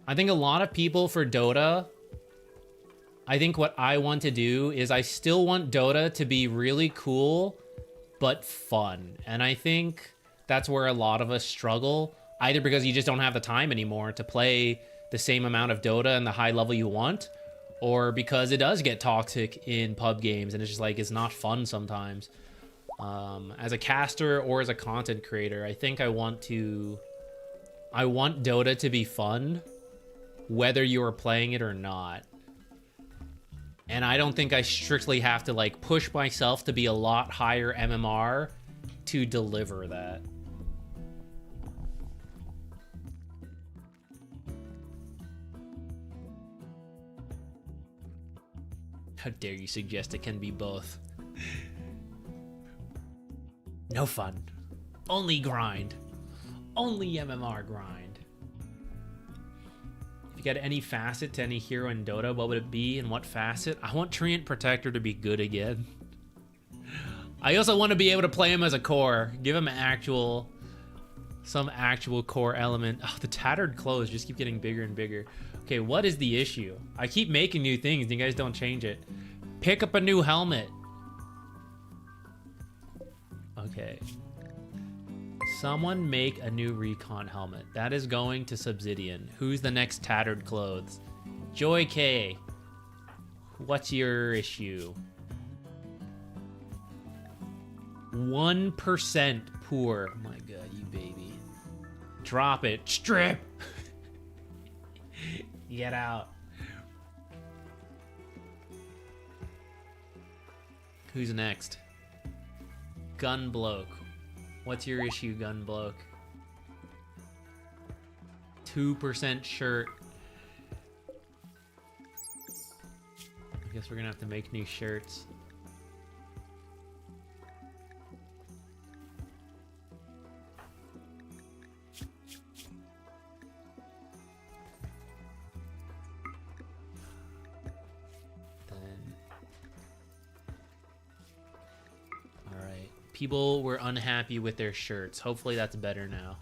a lot of people for Dota, I think what I want to do is I still want Dota to be really cool, but fun. And I think that's where a lot of us struggle, either because you just don't have the time anymore to play the same amount of Dota and the high level you want, or because it does get toxic in pub games and it's just like, it's not fun sometimes. As a caster or as a content creator, I think I want Dota to be fun, whether you are playing it or not. And I don't think I strictly have to like push myself to be a lot higher MMR to deliver that. How dare you suggest it can be both? No fun. Only grind. Only MMR grind. If you got any facet to any hero in Dota, what would it be and what facet? I want Treant Protector to be good again. I also want to be able to play him as a core. Give him some actual core element. Oh, the tattered clothes just keep getting bigger and bigger. Okay, what is the issue? I keep making new things and you guys don't change it. Pick up a new helmet. Okay. Someone make a new recon helmet. That is going to Subsidian. Who's the next tattered clothes? Joy K. What's your issue? 1% poor. Oh my god, you baby. Drop it. Strip. Get out. Who's next? Gun Bloke. What's your issue, Gun Bloke? 2% shirt. I guess we're gonna have to make new shirts. People were unhappy with their shirts. Hopefully that's better now.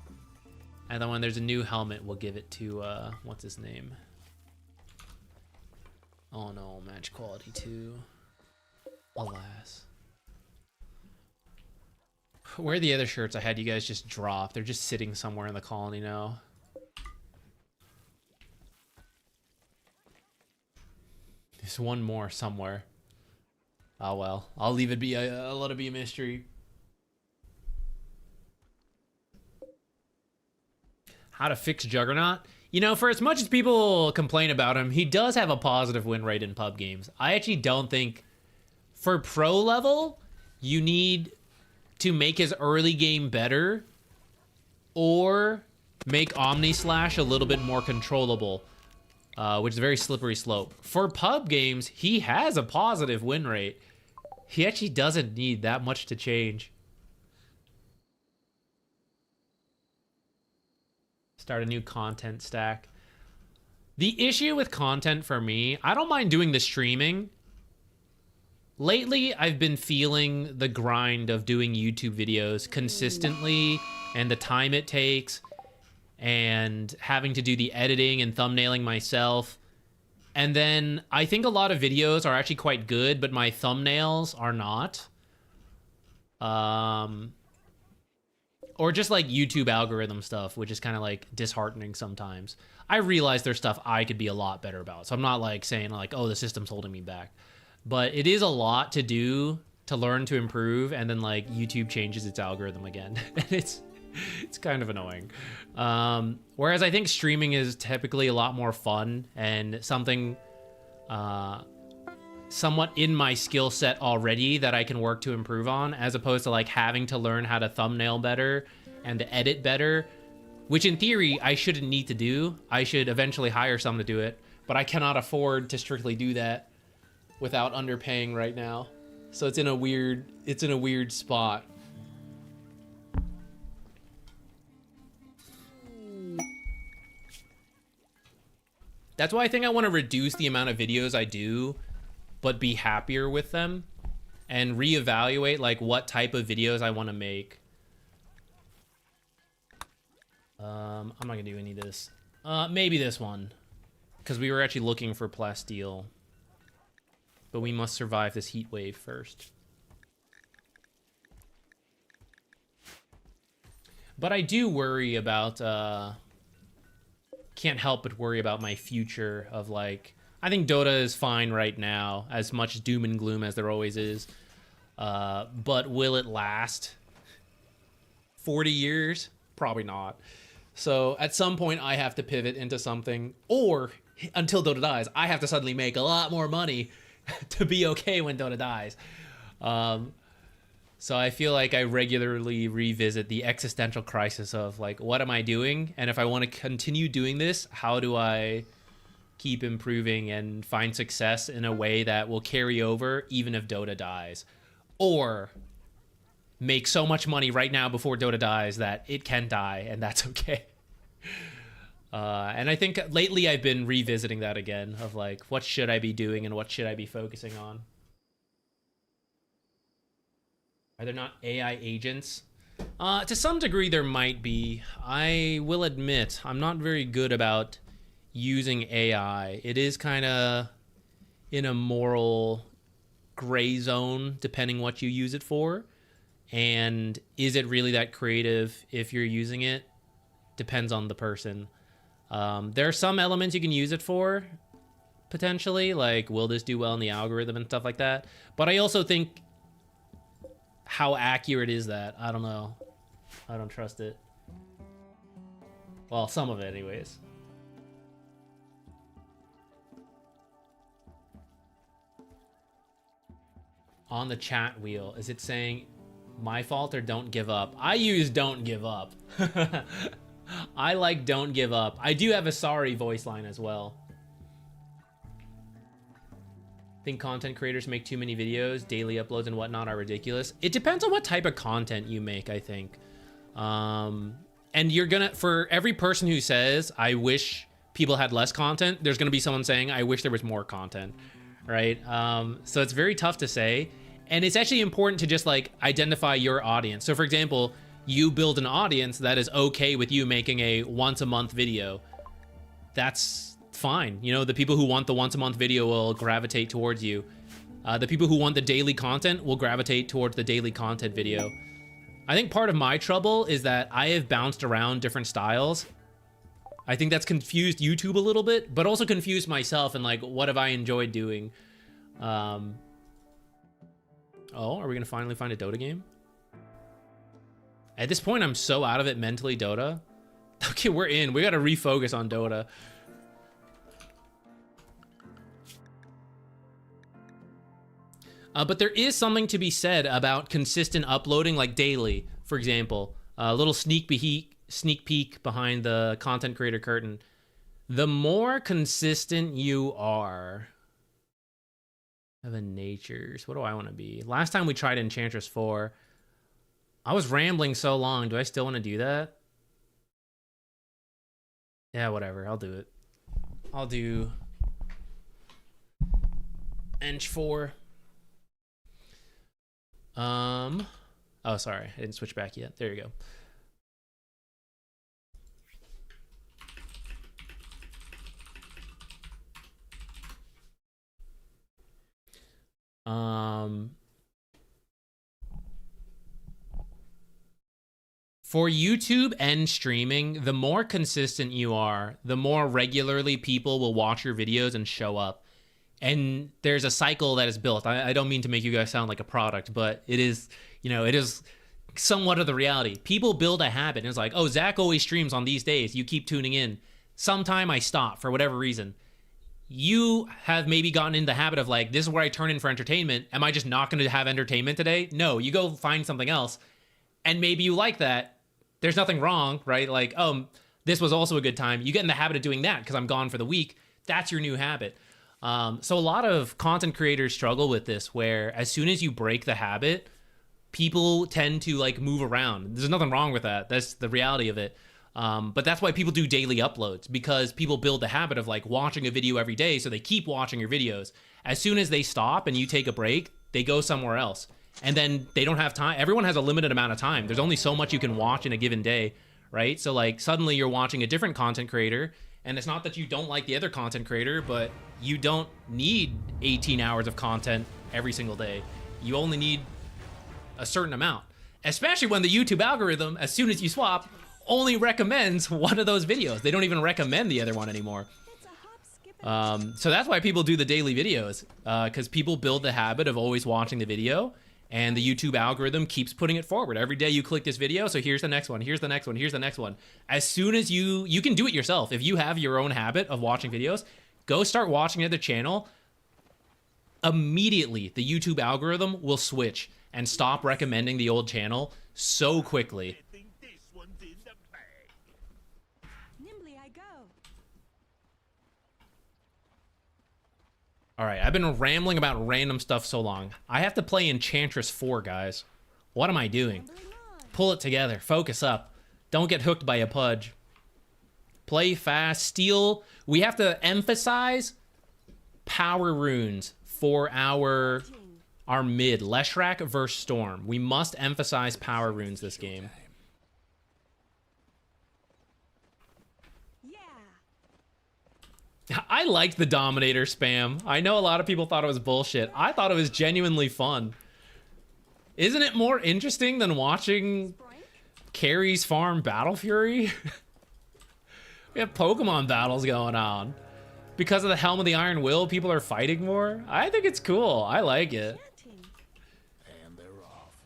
And then when there's a new helmet, we'll give it to, what's his name? Oh no, match quality 2. Alas. Where are the other shirts I had you guys just drop? They're just sitting somewhere in the colony now. There's one more somewhere. Oh well, I'll leave it be, I'll let it be a mystery. How to fix Juggernaut? You know, for as much as people complain about him, he does have a positive win rate in pub games. I actually don't think, for pro level, you need to make his early game better or make Omni Slash a little bit more controllable, which is a very slippery slope. For pub games, he has a positive win rate. He actually doesn't need that much to change. Start a new content stack. The issue with content for me, I don't mind doing the streaming. Lately, I've been feeling the grind of doing YouTube videos consistently and the time it takes and having to do the editing and thumbnailing myself. And then I think a lot of videos are actually quite good, but my thumbnails are not. Or just like YouTube algorithm stuff, which is kind of like disheartening sometimes. I realize there's stuff I could be a lot better about. So I'm not like saying like, oh, the system's holding me back. But it is a lot to do to learn to improve, and then like YouTube changes its algorithm again. And it's kind of annoying. Whereas I think streaming is typically a lot more fun and something somewhat in my skill set already that I can work to improve on, as opposed to like having to learn how to thumbnail better and to edit better, which in theory I shouldn't need to do. I should eventually hire someone to do it, but I cannot afford to strictly do that without underpaying right now. So it's in a weird spot. That's why I think I want to reduce the amount of videos I do, but be happier with them, and reevaluate like what type of videos I want to make. I'm not gonna do any of this. Maybe this one, because we were actually looking for plasteel, but we must survive this heat wave first. But I do worry about, can't help but worry about my future of like, I think Dota is fine right now, as much doom and gloom as there always is. But will it last 40 years? Probably not. So at some point I have to pivot into something, or until Dota dies, I have to suddenly make a lot more money to be okay when Dota dies. So I feel like I regularly revisit the existential crisis of like, what am I doing? And if I want to continue doing this, how do I keep improving and find success in a way that will carry over even if Dota dies? Or make so much money right now before Dota dies that it can die, and that's okay. And I think lately I've been revisiting that again of like, what should I be doing and what should I be focusing on? Are there not AI agents? To some degree there might be. I will admit I'm not very good about using AI. It is kind of in a moral gray zone depending what you use it for. And is it really that creative if you're using it? Depends on the person. There are some elements you can use it for, potentially, like will this do well in the algorithm and stuff like that. But I also think, how accurate is that? I don't know. I don't trust it. Well, some of it anyways. On the chat wheel, is it saying my fault or don't give up? I use don't give up. I like don't give up. I do have a sorry voice line as well. Think content creators make too many videos, daily uploads and whatnot are ridiculous. It depends on what type of content you make, I think. And you're gonna, for every person who says, I wish people had less content, there's gonna be someone saying, I wish there was more content, right? So it's very tough to say. And it's actually important to just like identify your audience. So for example, you build an audience that is okay with you making a once a month video. That's fine. You know, the people who want the once a month video will gravitate towards you. The people who want the daily content will gravitate towards the daily content video. I think part of my trouble is that I have bounced around different styles. I think that's confused YouTube a little bit, but also confused myself and like, what have I enjoyed doing? Oh, are we gonna finally find a Dota game? At this point, I'm so out of it mentally, Dota. Okay, we're in. We gotta refocus on Dota. But there is something to be said about consistent uploading, like daily, for example. A little sneak peek behind the content creator curtain. The more consistent you are... Seven Natures. What do I want to be? Last time we tried Enchantress 4, I was rambling so long. Do I still want to do that? Yeah, whatever. I'll do it. I'll do Ench 4. Oh, sorry. I didn't switch back yet. There you go. For YouTube and streaming, the more consistent you are, the more regularly people will watch your videos and show up. And there's a cycle that is built. I don't mean to make you guys sound like a product, but it is, you know, it is somewhat of the reality. People build a habit. And it's like, oh, Zach always streams on these days. You keep tuning in. Sometime I stop for whatever reason. You have maybe gotten in the habit of like, this is where I turn in for entertainment. Am I just not going to have entertainment today? No, you go find something else. And maybe you like that. There's nothing wrong, right? Like, this was also a good time. You get in the habit of doing that because I'm gone for the week. That's your new habit. So a lot of content creators struggle with this, where as soon as you break the habit, people tend to like move around. There's nothing wrong with that. That's the reality of it. But that's why people do daily uploads, because people build the habit of like watching a video every day. So they keep watching your videos. As soon as they stop and you take a break, they go somewhere else. And then they don't have time. Everyone has a limited amount of time. There's only so much you can watch in a given day, right? So like suddenly you're watching a different content creator, and it's not that you don't like the other content creator, but you don't need 18 hours of content every single day. You only need a certain amount, especially when the YouTube algorithm, as soon as you swap, only recommends one of those videos. They don't even recommend the other one anymore. So that's why people do the daily videos, because people build the habit of always watching the video, and the YouTube algorithm keeps putting it forward. Every day you click this video, so here's the next one, here's the next one, here's the next one. As soon as you can do it yourself. If you have your own habit of watching videos, go start watching another channel. Immediately, the YouTube algorithm will switch and stop recommending the old channel so quickly. Nimbly I go. All right, I've been rambling about random stuff so long. I have to play Enchantress 4, guys. What am I doing? Pull it together. Focus up. Don't get hooked by a pudge. Play fast. Steal. We have to emphasize power runes for our mid. Leshrac versus Storm. We must emphasize power runes this game. I liked the Dominator spam. I know a lot of people thought it was bullshit. I thought it was genuinely fun. Isn't it more interesting than watching Carrie's farm Battle Fury? We have Pokemon battles going on. Because of the Helm of the Iron Will, people are fighting more. I think it's cool. I like it. And they're off.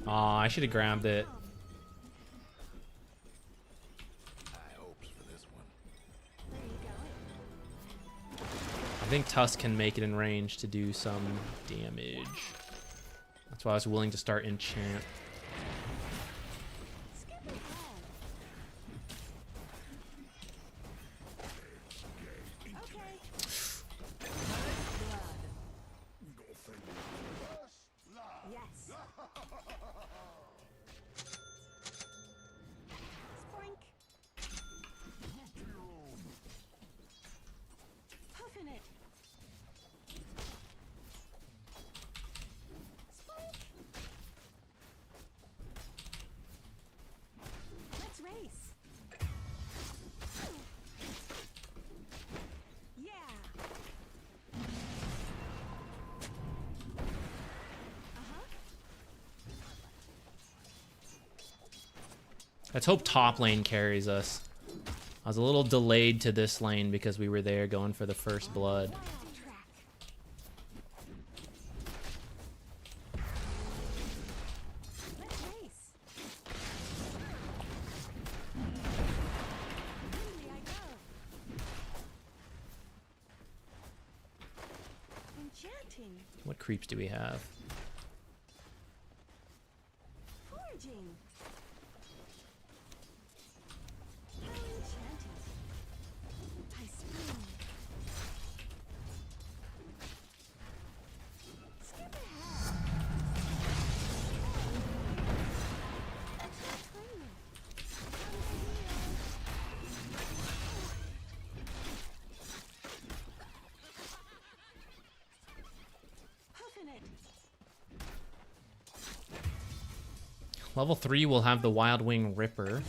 Aw, I should have grabbed it. I think Tusk can make it in range to do some damage. That's why I was willing to start Enchant. Let's hope top lane carries us. I was a little delayed to this lane because we were there going for the first blood. What creeps do we have? Level 3 will have the Wild Wing Ripper.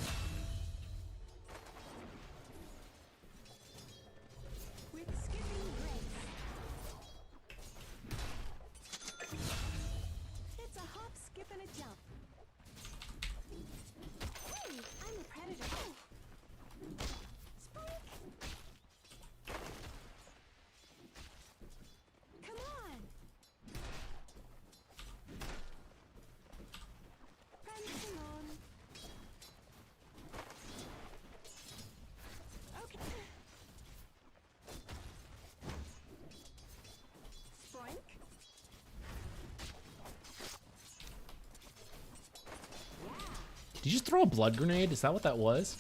Did you just throw a blood grenade? Is that what that was?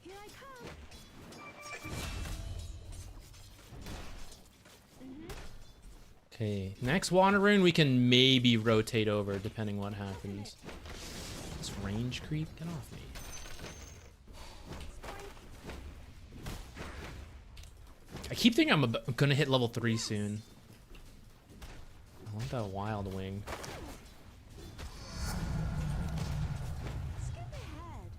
Here I come. Okay, next water rune we can maybe rotate over depending what happens. This range creep, get off me. I keep thinking I'm gonna hit level 3 soon. I want that wild wing. Skip ahead.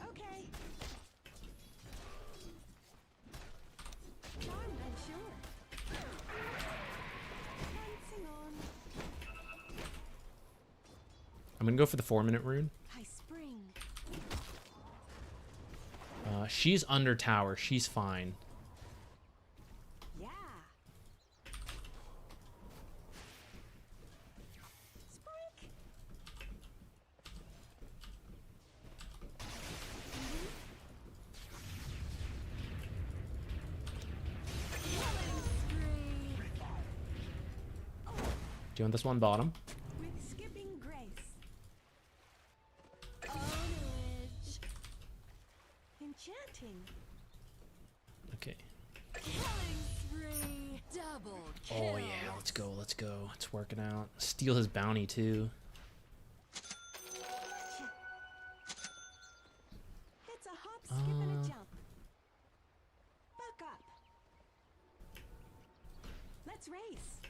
Okay. Charmed, I'm sure. Dancing on. I'm gonna go for the 4-minute rune. I spring. She's under tower. She's fine. Yeah. Spike. Do you want this one bottom? With skipping grace. Ownage. Enchanting. Okay. Killing spree. Double kill. Oh yeah, let's go, let's go. It's working out. Steal his bounty too. It's a hop, skip, and a jump. Buck up. Let's race.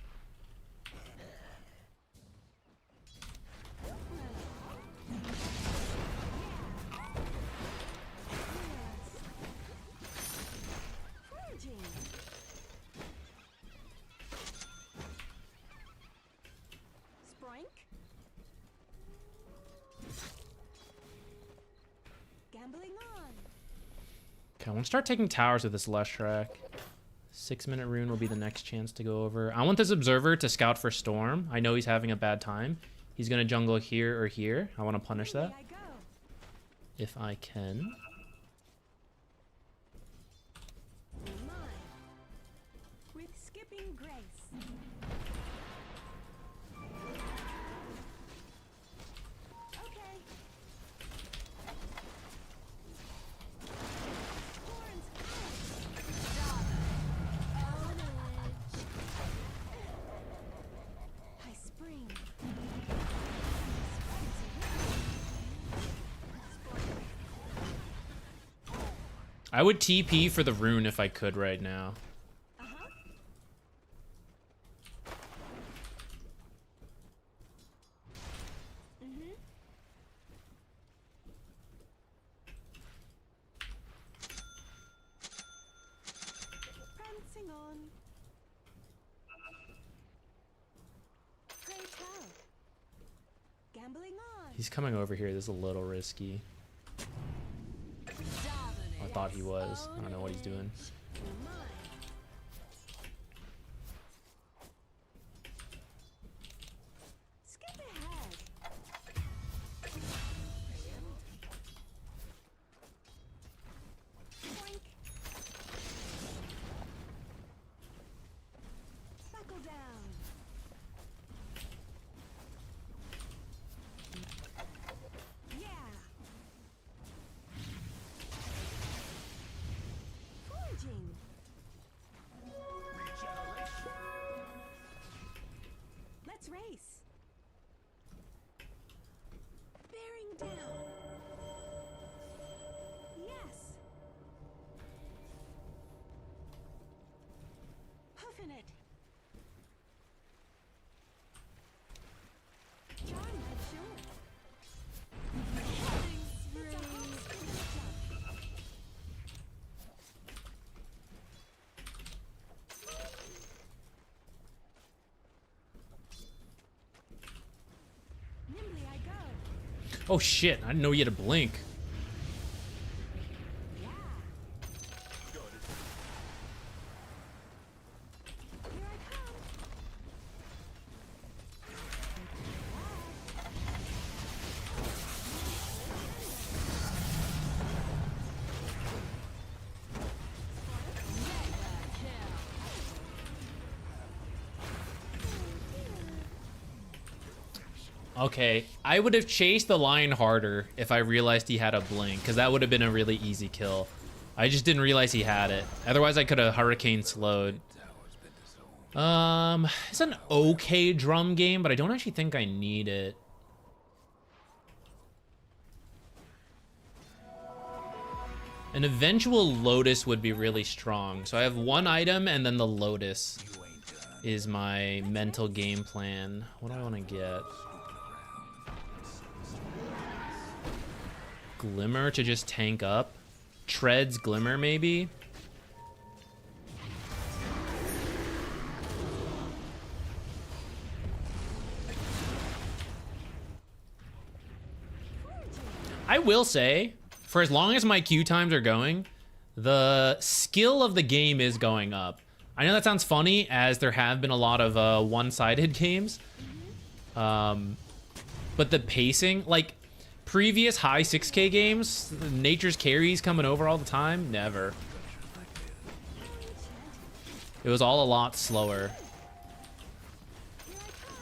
Foraging. Sproink. Gambling on. Okay, I want to start taking towers with this Leshrac. 6-minute rune will be the next chance to go over. I want this observer to scout for Storm. I know he's having a bad time. He's gonna jungle here or here. I want to punish that Here I go. if I can. Mine. With skipping grace. Okay. Horns out. Ownage. I spring. I would TP for the rune if I could right now. Uh-huh. Mm-hmm. Prancing on. Pray tell. Gambling on. He's coming over here. This is a little risky. I thought he was. I don't know what he's doing. Skip ahead. Boink. Buckle down. Yeah. Foraging. Let's race. Bearing down. Yes. Puffin it. Charm, I'm sure. It's a hop, skip, and a jump. Nimbly I go. Oh shit, I didn't know he had a blink. Yeah. Here I come. Okay, I would have chased the lion harder if I realized he had a blink, because that would have been a really easy kill. I just didn't realize he had it. Otherwise, I could have hurricane slowed. It's an okay drum game, but I don't actually think I need it. An eventual Lotus would be really strong. So I have one item, and then the Lotus is my mental game plan. What do I want to get? Glimmer to just tank up. Treads Glimmer, maybe? I will say, for as long as my queue times are going, the skill of the game is going up. I know that sounds funny, as there have been a lot of one-sided games. But the pacing, like, previous high 6K games, Nature's carries coming over all the time, never. It was all a lot slower.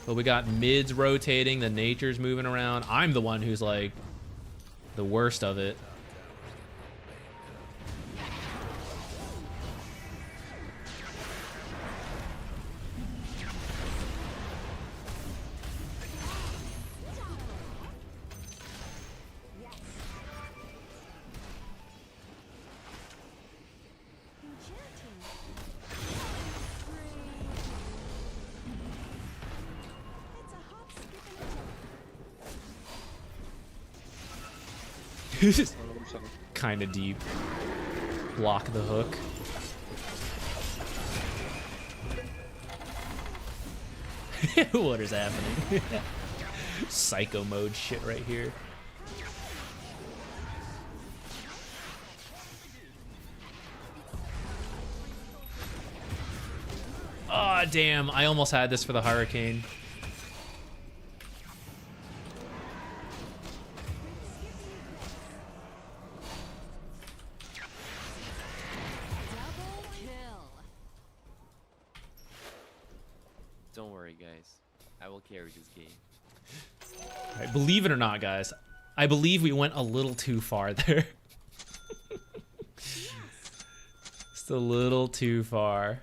But we got mids rotating, the Nature's moving around. I'm the one who's like the worst of it. Kind of deep. Block the hook. What is happening? Psycho mode shit right here. Ah, damn. I almost had this for the hurricane. Don't worry, guys. I will carry this game. All right, believe it or not, guys, I believe we went a little too far there. Just a little too far.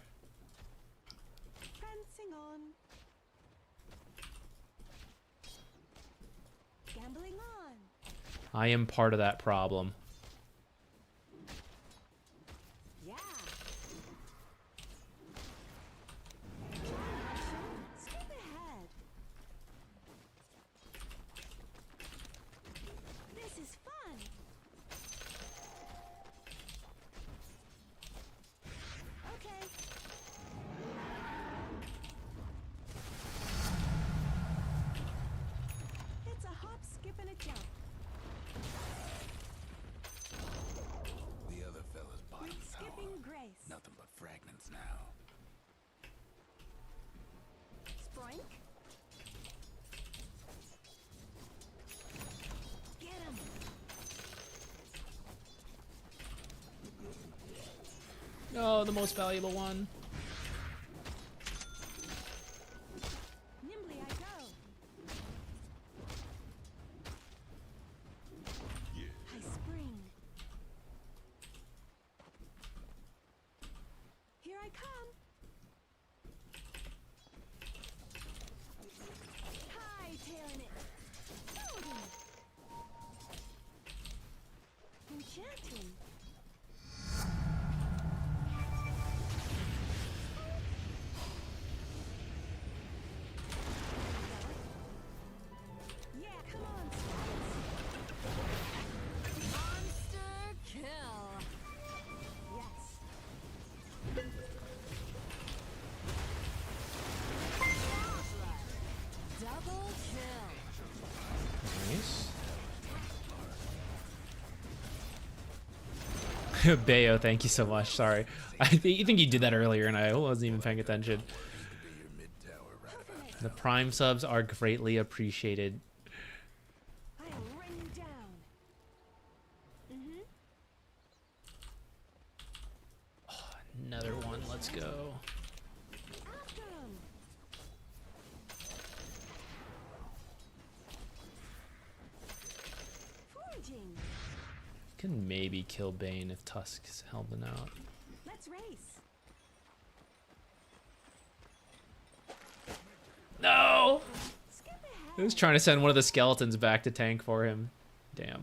Prancing on. Gambling on. I am part of that problem. Yeah. Skip ahead. This is fun. Okay. It's a hop, skip, and a jump. The other fella's bottom With skipping tower. grace. Nothing but fragments now. Sproink. Get him. Oh, the most valuable one. Nimbly I go. I spring. Here I come. Hightailing it. Loading. Enchanting. Yeah, come on, monster kill. Yes. Double kill. Nice. Bayo, thank you so much. Sorry. You think you did that earlier and I wasn't even paying attention. The Prime subs are greatly appreciated. I'll run you down. Mm-hmm. Another one. Let's go. After 'em. Can maybe kill Bane if Tusk's helping out. Let's race. No! Skip I ahead. was trying to send one of the skeletons back to tank for him. Damn.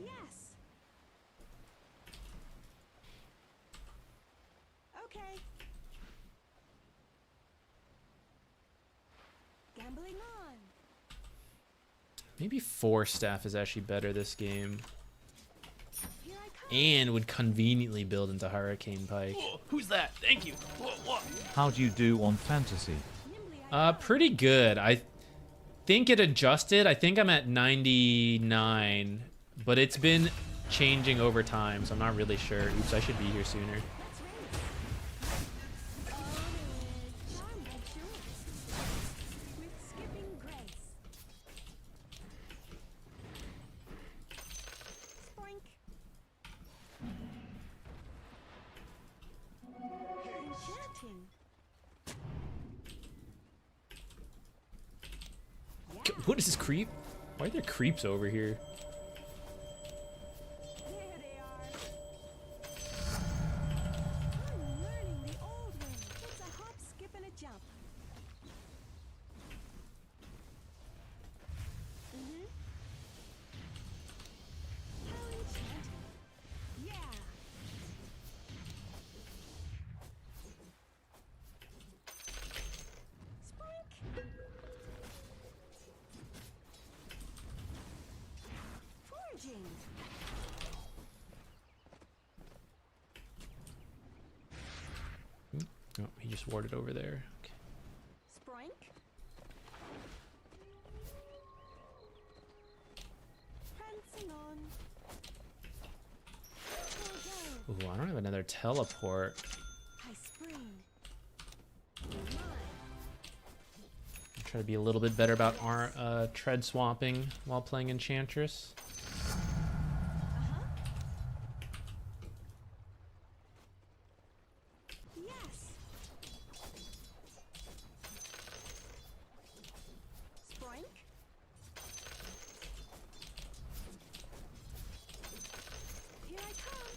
Yes. Okay. Gambling on. Maybe 4 staff is actually better this game. Here I come. And would conveniently build into Hurricane Pike. Whoa, who's that? Thank you. Whoa. How do you do on fantasy? Nimbly I Pretty good. I think it adjusted. I think I'm at 99, but it's been changing over time, so I'm not really sure. Oops, I should be here sooner. Let's race. Charm adjusts. With skipping grace. Spoink. Enchanting. What is this creep? Why are there creeps over here? There they are. I'm learning the old way. It's a hop, skip, and a jump. How enchanting. Yeah. Spoink. Foraging. Oh, he just warded over there. Okay. Spoink. Prancing on. Go, go. Ooh, I don't have another teleport. I spring. Try to be a little bit better about our tread swapping while playing Enchantress. Yes. Spoink. Here I come.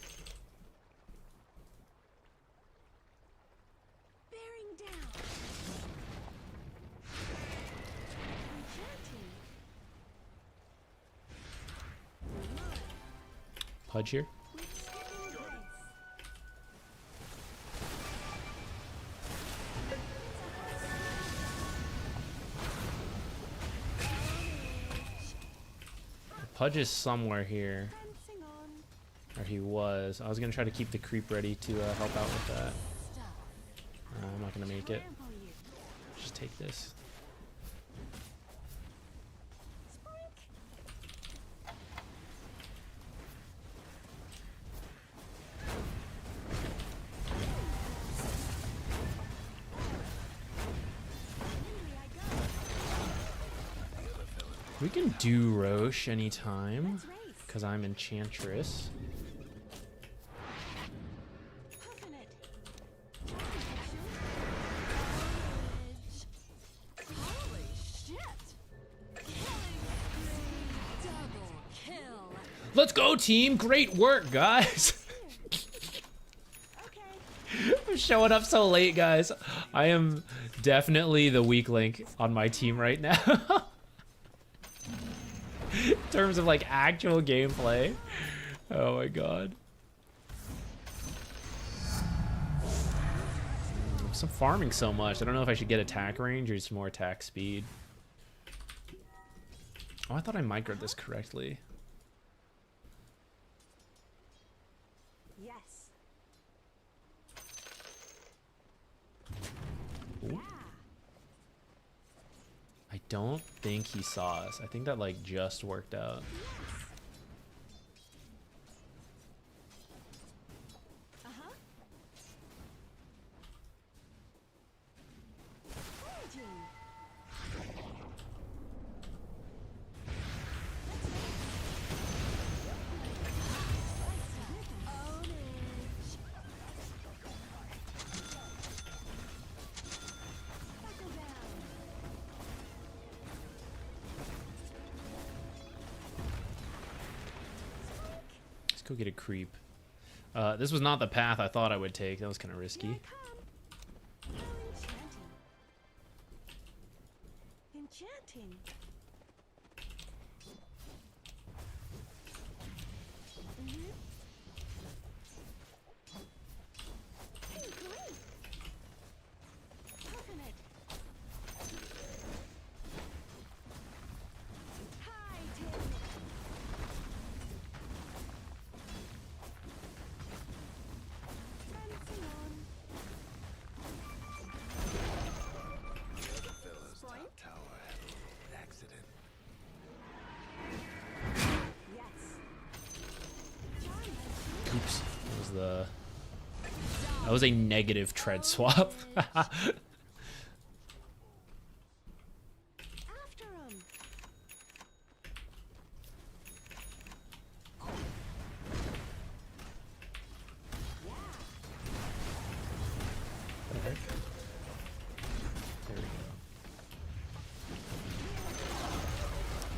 Bearing down. Enchanting. Pudge here. With skipping grace. Pudge is somewhere here. Prancing on. Or he was. I was going to try to keep the creep ready to help out with that. I'm not going to make it. Trample you. Just take this. Spoink. Nimbly I go. We can do Roche anytime. Let's race. Because I'm Enchantress. Puffin it. Holy shit! Double kill. Let's go, team! Great work, guys! Okay. I'm showing up so late, guys. I am definitely the weak link on my team right now. In terms of like actual gameplay. Oh my god. I'm farming so much. I don't know if I should get attack range or just more attack speed. Oh, I thought I microed this correctly. Yes. Ooh. Yeah. I don't think he saw us. I think that like just worked out. Uh-huh. Foraging. Ownage. Buckle down. Go get a creep. This was not the path I thought I would take. That was kind of risky. Here I come. How enchanting. Enchanting. Hey, great. Coconut. Hi, Tim. Dancing on. Fella's top tower had a little accident. Yes. Oops. That was a negative tread swap. After 'em.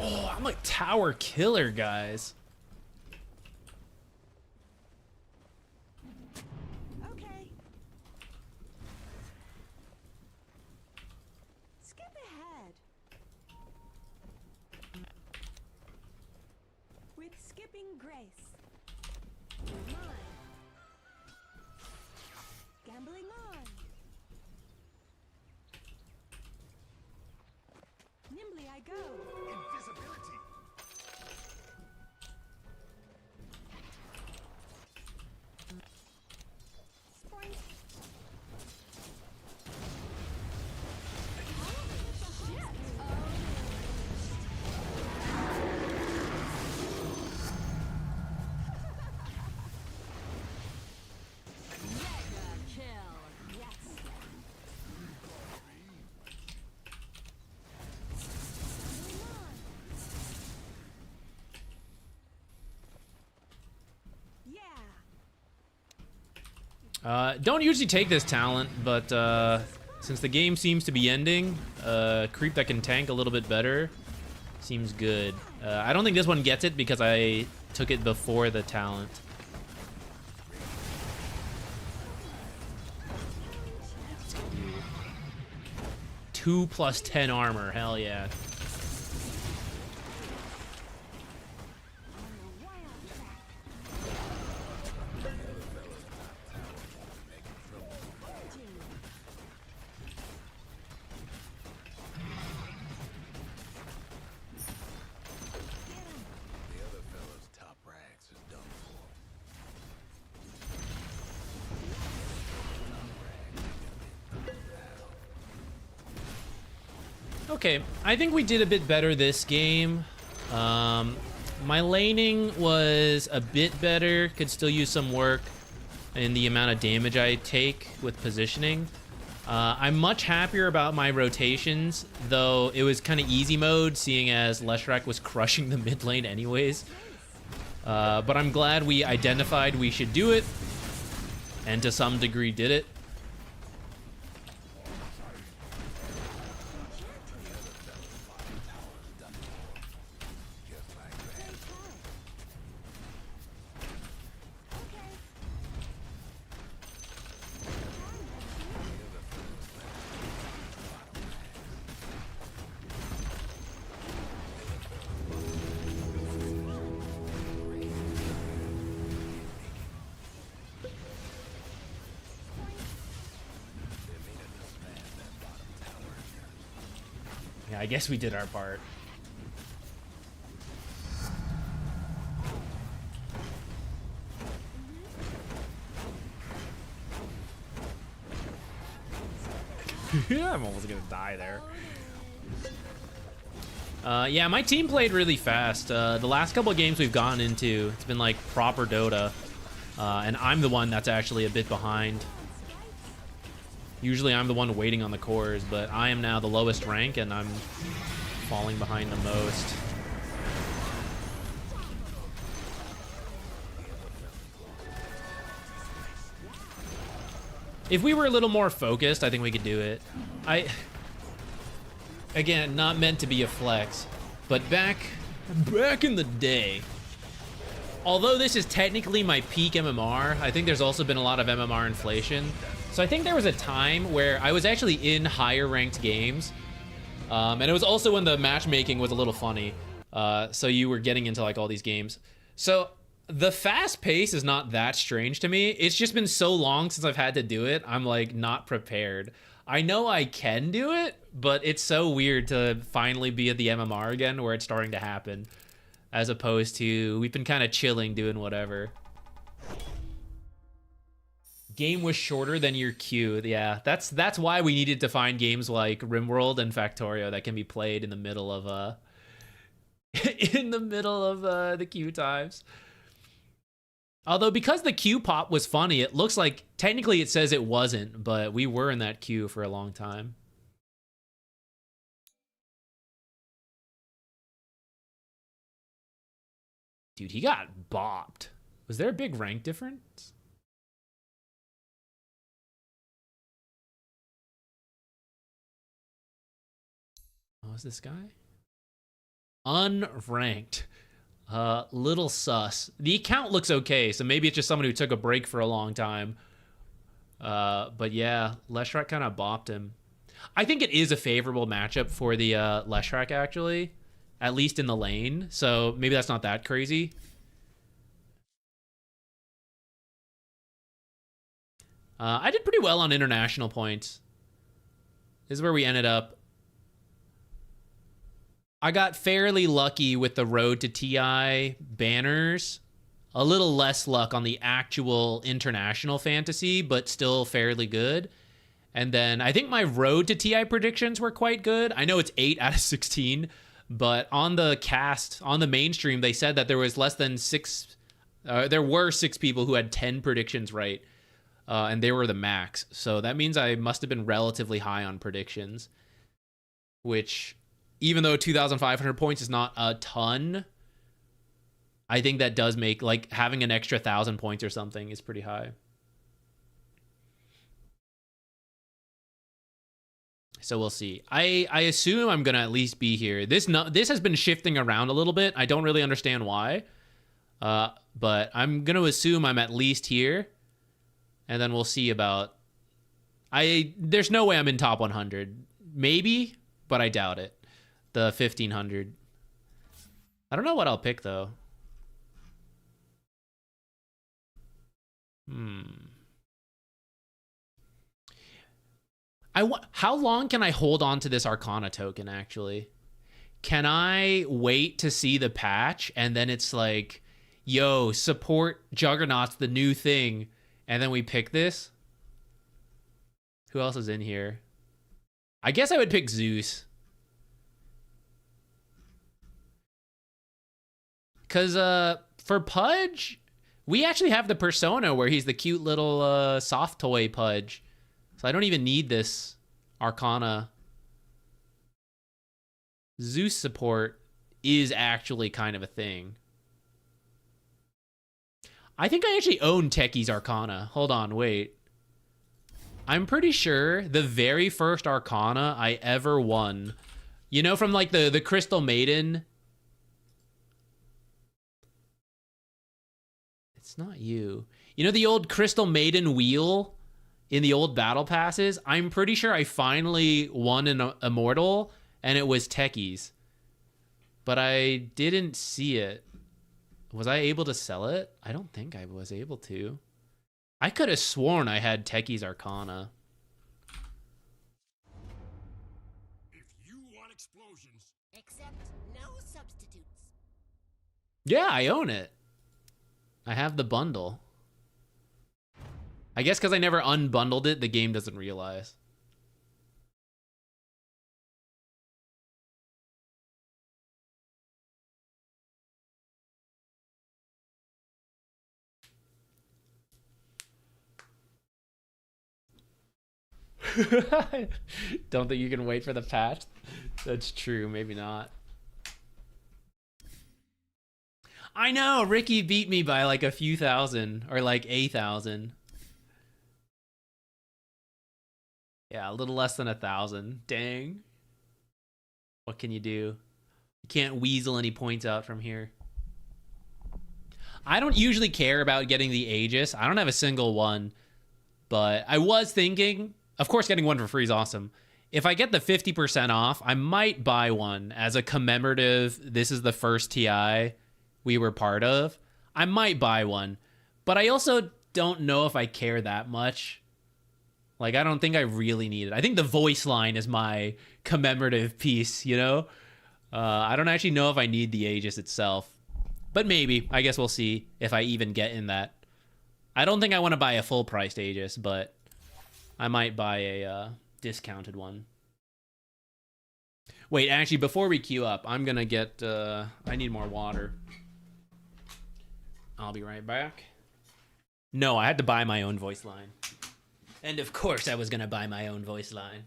Oh, I'm like tower killer, guys. Okay. Skip ahead. With skipping grace. Mine. Gambling on. Nimbly I go. Invisibility. Sprite. Don't usually take this talent, but since the game seems to be ending, creep that can tank a little bit better seems good. I don't think this one gets it because I took it before the talent. Let's get you 2 plus 10 armor, hell yeah. The other fella's top ranks is done for. Okay, I think we did a bit better this game. My laning was a bit better, could still use some work in the amount of damage I take with positioning. I'm much happier about my rotations, though it was kind of easy mode, seeing as Leshrac was crushing the mid lane anyways. But I'm glad we identified we should do it, and to some degree did it. Yeah, I guess we did our part. Yeah, I'm almost gonna die there. Yeah, my team played really fast. The last couple of games we've gotten into, it's been like proper Dota. And I'm the one that's actually a bit behind. Usually I'm the one waiting on the cores, but I am now the lowest rank and I'm falling behind the most. If we were a little more focused, I think we could do it. Again, not meant to be a flex, but back in the day, although this is technically my peak MMR, I think there's also been a lot of MMR inflation. So I think there was a time where I was actually in higher ranked games. And it was also when the matchmaking was a little funny. So you were getting into like all these games. So the fast pace is not that strange to me. It's just been so long since I've had to do it. I'm like not prepared. I know I can do it, but it's so weird to finally be at the MMR again where it's starting to happen. As opposed to, we've been kind of chilling doing whatever. Game was shorter than your queue. Yeah, that's why we needed to find games like RimWorld and Factorio that can be played in the middle of the queue times. Although because the queue pop was funny, it looks like technically it says it wasn't, but we were in that queue for a long time. Dude, he got bopped. Was there a big rank difference? Oh, is this guy? Unranked. Little sus. The account looks okay, so maybe it's just someone who took a break for a long time. But yeah, Leshrac kind of bopped him. I think it is a favorable matchup for the Leshrac, actually. At least in the lane, so maybe that's not that crazy. I did pretty well on international points. This is where we ended up. I got fairly lucky with the Road to TI banners. A little less luck on the actual international fantasy, but still fairly good. And then I think my Road to TI predictions were quite good. I know it's 8 out of 16, but on the cast, on the mainstream, they said that there was less than 6... there were 6 people who had 10 predictions right, and they were the max. So that means I must have been relatively high on predictions, which... even though 2,500 points is not a ton, I think that does make, like, having an extra 1,000 points or something is pretty high. So we'll see. I assume I'm going to at least be here. This has been shifting around a little bit. I don't really understand why. But I'm going to assume I'm at least here. And then we'll see about... There's no way I'm in top 100. Maybe, but I doubt it. The 1,500. I don't know what I'll pick, though. How long can I hold on to this Arcana token, actually? Can I wait to see the patch, and then it's like, yo, support Juggernaut's the new thing, and then we pick this? Who else is in here? I guess I would pick Zeus. Because for Pudge, we actually have the persona where he's the cute little soft toy Pudge. So I don't even need this Arcana. Zeus support is actually kind of a thing. I think I actually own Techie's Arcana. Hold on, wait. I'm pretty sure the very first Arcana I ever won, you know, from like the Crystal Maiden... It's not you. You know the old Crystal Maiden wheel in the old battle passes? I'm pretty sure I finally won an Immortal, and it was Techie's. But I didn't see it. Was I able to sell it? I don't think I was able to. I could have sworn I had Techie's Arcana. If you want explosions, Accept no substitutes. Yeah, I own it. I have the bundle. I guess because I never unbundled it, the game doesn't realize. Don't think you can wait for the patch? That's true, maybe not. I know, Ricky beat me by like a few thousand, or like 8,000. Yeah, a little less than 1,000. Dang. What can you do? You can't weasel any points out from here. I don't usually care about getting the Aegis. I don't have a single one, but I was thinking, of course, getting one for free is awesome. If I get the 50% off, I might buy one as a commemorative, this is the first TI we were part of. I might buy one, but I also don't know if I care that much. Like, I don't think I really need it. I think the voice line is my commemorative piece, you know? I don't actually know if I need the Aegis itself. But maybe. I guess we'll see if I even get in that. I don't think I want to buy a full-priced Aegis, but I might buy a discounted one. Wait, actually, before we queue up, I'm going to get... I need more water. I'll be right back. No, I had to buy my own voice line. And of course I was going to buy my own voice line.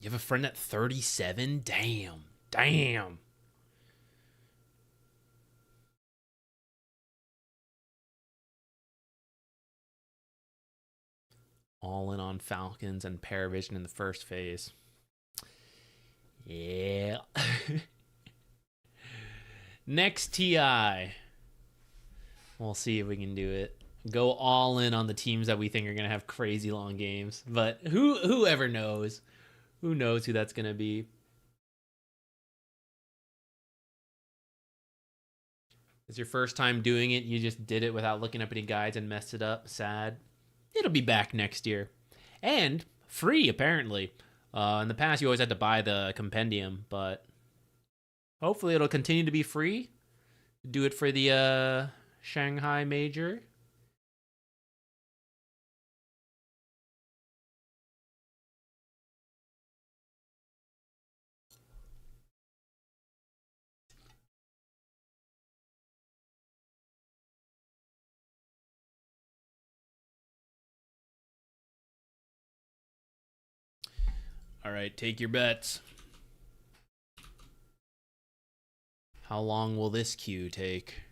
You have a friend at 37? Damn. Damn. All in on Falcons and Paravision in the first phase. Yeah. Next TI. We'll see if we can do it. Go all in on the teams that we think are going to have crazy long games. But whoever knows. Who knows who that's going to be? It's your first time doing it. You just did it without looking up any guides and messed it up. Sad. It'll be back next year. And free, apparently. In the past, you always had to buy the compendium, but hopefully it'll continue to be free. Do it for the Shanghai Major. All right, take your bets. How long will this queue take?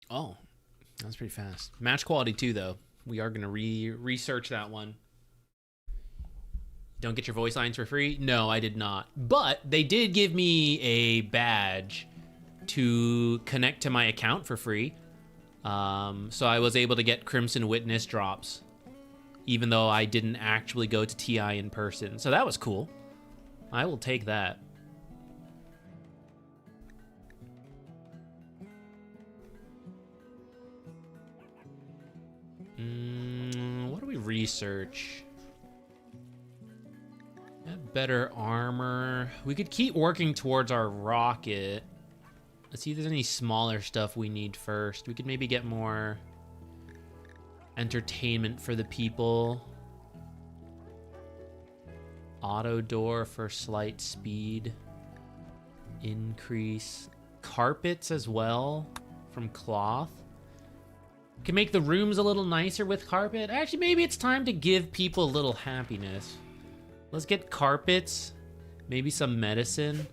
Oh, that was pretty fast. Match quality too, though. We are going to research that one. Don't get your voice lines for free? No, I did not. But they did give me a badge to connect to my account for free. So I was able to get Crimson Witness drops, even though I didn't actually go to TI in person. So that was cool. I will take that. What do we research? Better armor. We could keep working towards our rocket. Let's see if there's any smaller stuff we need first. We could maybe get more entertainment for the people. Auto door for slight speed. Increase. Carpets as well from cloth. Can make the rooms a little nicer with carpet. Actually, maybe it's time to give people a little happiness. Let's get carpets. Maybe some medicine.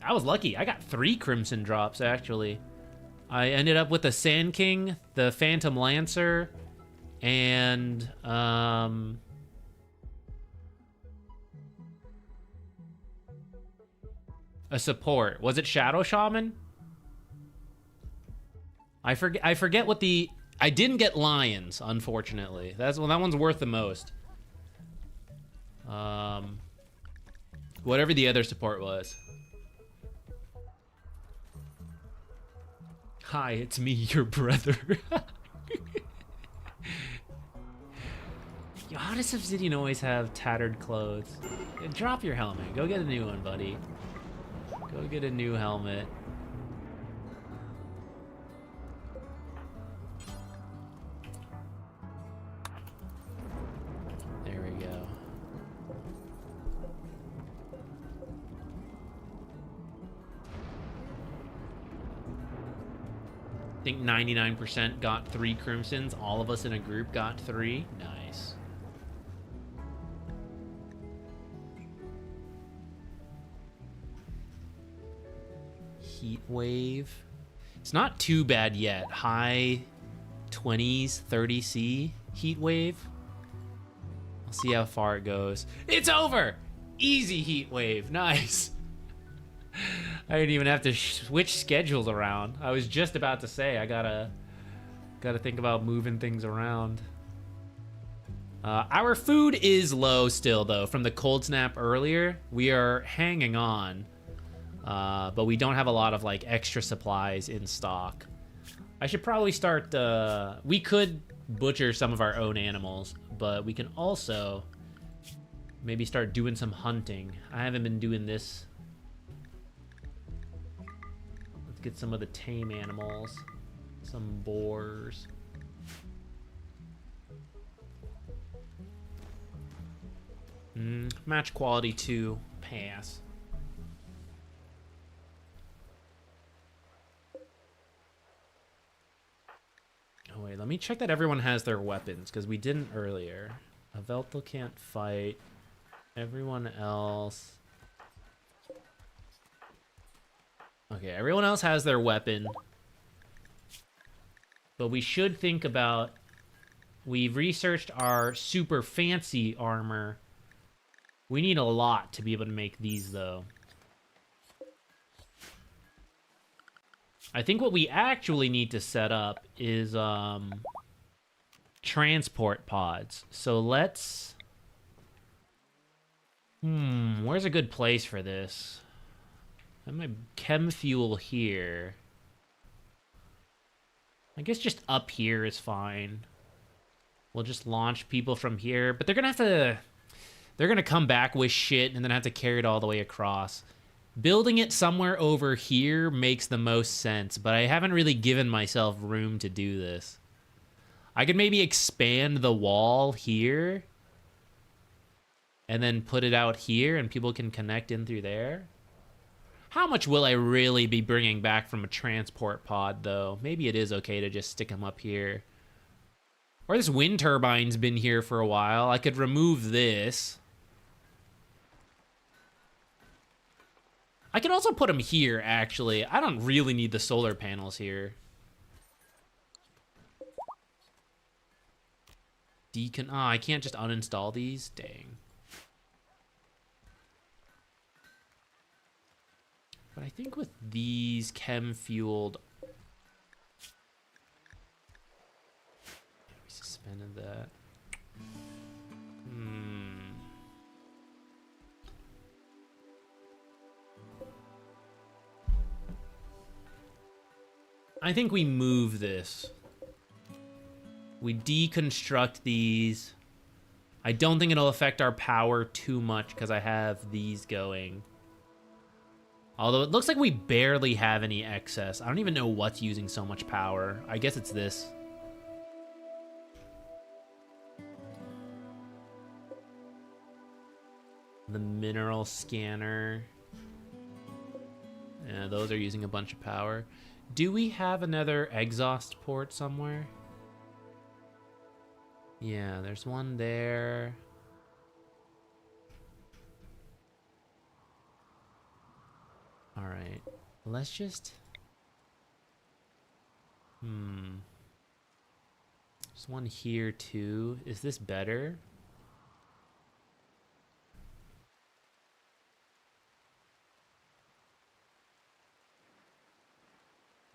I was lucky. I got 3 Crimson drops, actually. I ended up with the Sand King, the Phantom Lancer, and A support. Was it Shadow Shaman? I forget what the... I didn't get lions, unfortunately. That one's worth the most. Whatever the other support was. Hi, it's me, your brother. Yo, how does Obsidian always have tattered clothes? Yeah, drop your helmet. Go get a new one, buddy. Go get a new helmet. There we go. I think 99% got 3 crimsons. All of us in a group got 3. Nice. Heat wave. It's not too bad yet. High 20s, 30C heat wave. I'll see how far it goes. It's over! Easy heat wave. Nice. I didn't even have to switch schedules around. I was just about to say I gotta think about moving things around. Our food is low still though from the cold snap earlier. We are hanging on, but we don't have a lot of like extra supplies in stock. I should probably start. We could butcher some of our own animals, but we can also maybe start doing some hunting. I haven't been doing this. Let's get some of the tame animals. Some boars. Match quality 2. Pass. Oh wait, let me check that everyone has their weapons, because we didn't earlier. Aveltal can't fight. Everyone else... Okay, everyone else has their weapon. But we should think about... We've researched our super fancy armor. We need a lot to be able to make these, though. I think what we actually need to set up is transport pods. So let's... where's a good place for this? I have my chem fuel here. I guess just up here is fine. We'll just launch people from here, but they're gonna have to... They're gonna come back with shit and then have to carry it all the way across. Building it somewhere over here makes the most sense, but I haven't really given myself room to do this. I could maybe expand the wall here and then put it out here and people can connect in through there. How much will I really be bringing back from a transport pod, though? Maybe it is okay to just stick them up here. Or this wind turbine's been here for a while. I could remove this. I can also put them here, actually. I don't really need the solar panels here. I can't just uninstall these? Dang. But I think with these chem-fueled... We suspended that. I think we move this. We deconstruct these. I don't think it'll affect our power too much because I have these going. Although it looks like we barely have any excess. I don't even know what's using so much power. I guess it's this. The mineral scanner. Yeah, those are using a bunch of power. Do we have another exhaust port somewhere? Yeah, there's one there. All right, let's just... There's one here too. Is this better?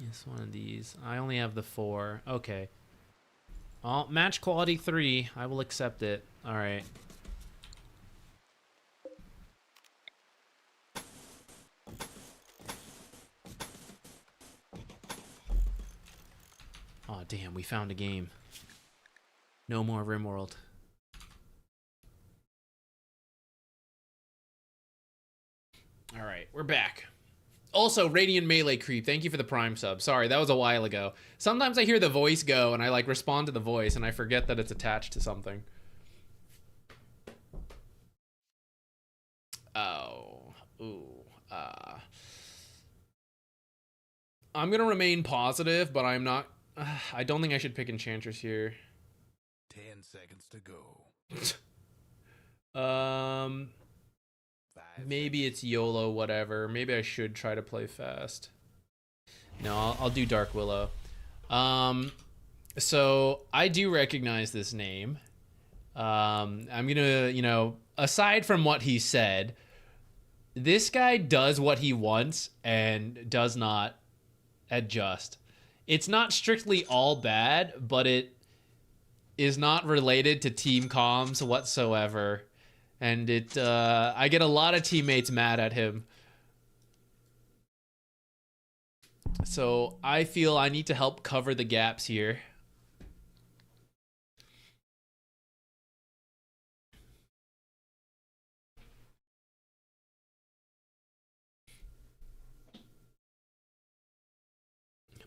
Yes, one of these. I only have the 4. Okay. Oh, match quality 3. I will accept it. All right. Oh, damn. We found a game. No more RimWorld. All right. We're back. Also, Radiant Melee Creep, thank you for the Prime sub. Sorry, that was a while ago. Sometimes I hear the voice go, and I, like, respond to the voice, and I forget that it's attached to something. Oh. Ooh. I'm gonna remain positive, but I'm not... I don't think I should pick Enchantress here. 10 seconds to go. Maybe it's YOLO, whatever. Maybe I should try to play fast. No, I'll do Dark Willow. So I do recognize this name. I'm gonna, you know, aside from what he said, this guy does what he wants and does not adjust. It's not strictly all bad, but it is not related to team comms whatsoever. And it, I get a lot of teammates mad at him. So I feel I need to help cover the gaps here.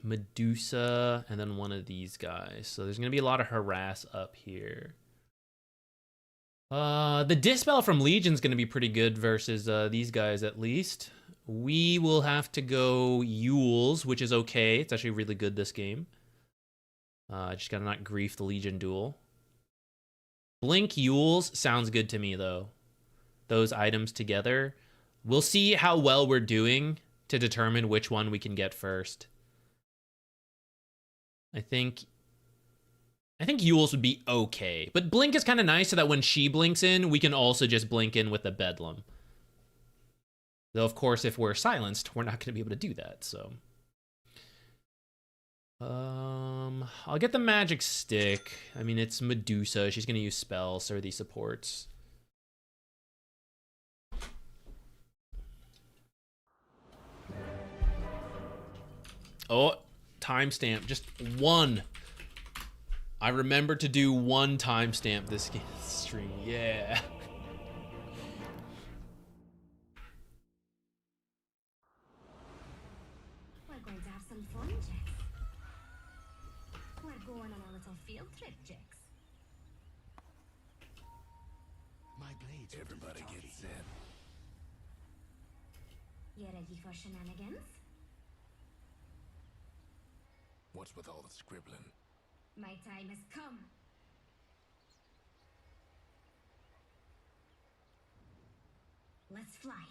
Medusa, and then one of these guys. So there's going to be a lot of harass up here. The Dispel from Legion's going to be pretty good versus these guys at least. We will have to go Yules, which is okay. It's actually really good this game. Just got to not grief the Legion duel. Blink Yules sounds good to me, though. Those items together. We'll see how well we're doing to determine which one we can get first. I think Yules would be okay. But Blink is kind of nice so that when she blinks in, we can also just blink in with the Bedlam. Though, of course, if we're silenced, we're not going to be able to do that, so... I'll get the Magic Stick. I mean, it's Medusa. She's going to use spells, so are these supports. Oh, timestamp. Just one. I remember to do one timestamp this stream. Yeah. We're going to have some fun, Jax. We're going on a little field trip, Jax. My blades. Everybody get set. You ready for shenanigans? What's with all the scribbling? My time has come. Let's fly.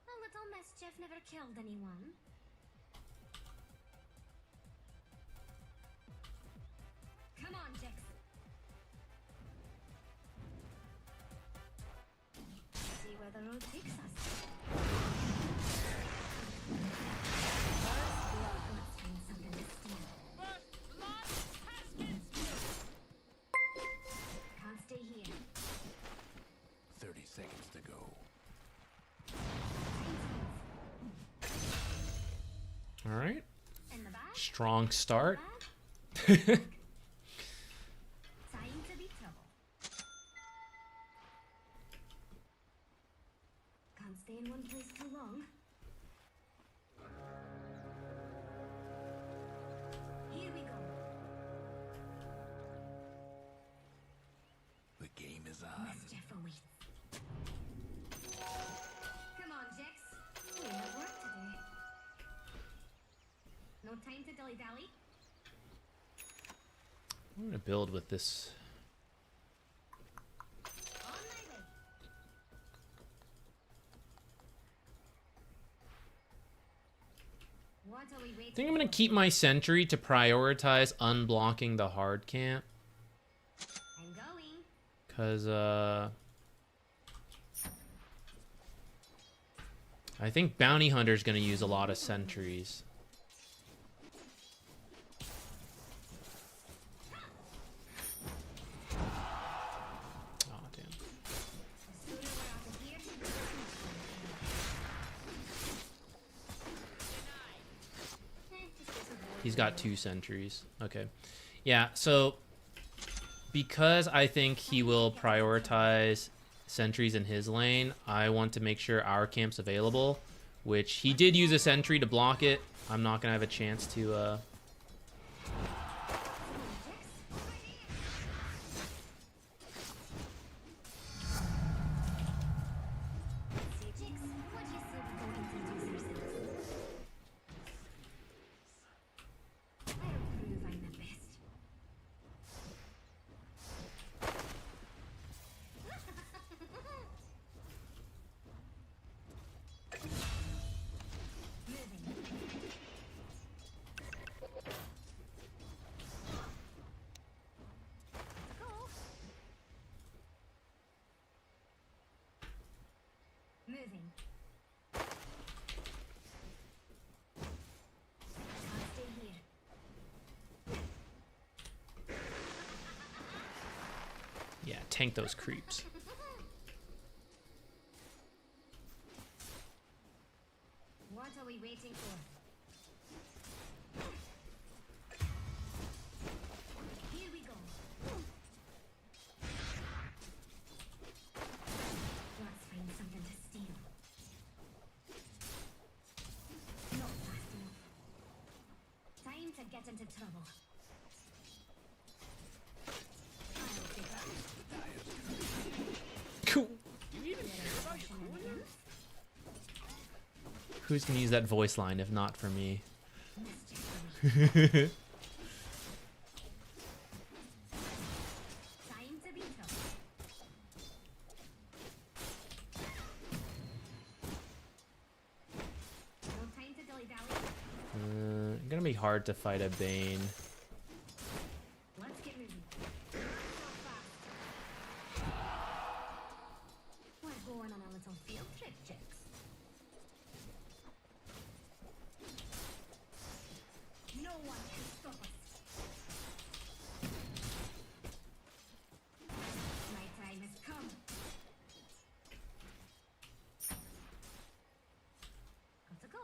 A little mischief never killed anyone. Come on, Jax. See where the road takes us. Can't stay here. 30 seconds to go. All right. In the back. Strong start. Time to be trouble. Can't stay in one place too long. Here we go. The game is on. Mischief awaits. Come on, Jax. We have work to do. No time to dilly-dally. I'm gonna build with this. On my way. What are we waiting I think I'm gonna for? keep my sentry to prioritize unblocking the hard camp. I'm going. Cause I think Bounty Hunter's gonna use a lot of sentries. Oh, damn. He's got 2 sentries. Okay. Yeah, so because I think he will prioritize sentries in his lane, I want to make sure our camp's available, which he did use a sentry to block it. I'm not gonna have a chance to Moving. I'll stay here. yeah, tank those creeps. What are we waiting for? Here we go. Let's find something to steal. Not fast enough. Time to get into trouble. I'll pick up. Cool. Who's gonna use that voice line if not for me? Time to be tough. No time to dilly-dally. Gonna be hard to fight a Bane. Let's get moving. So fast. We're going on a little field trip, chicks. No one can stop us. My time has come. Got to go.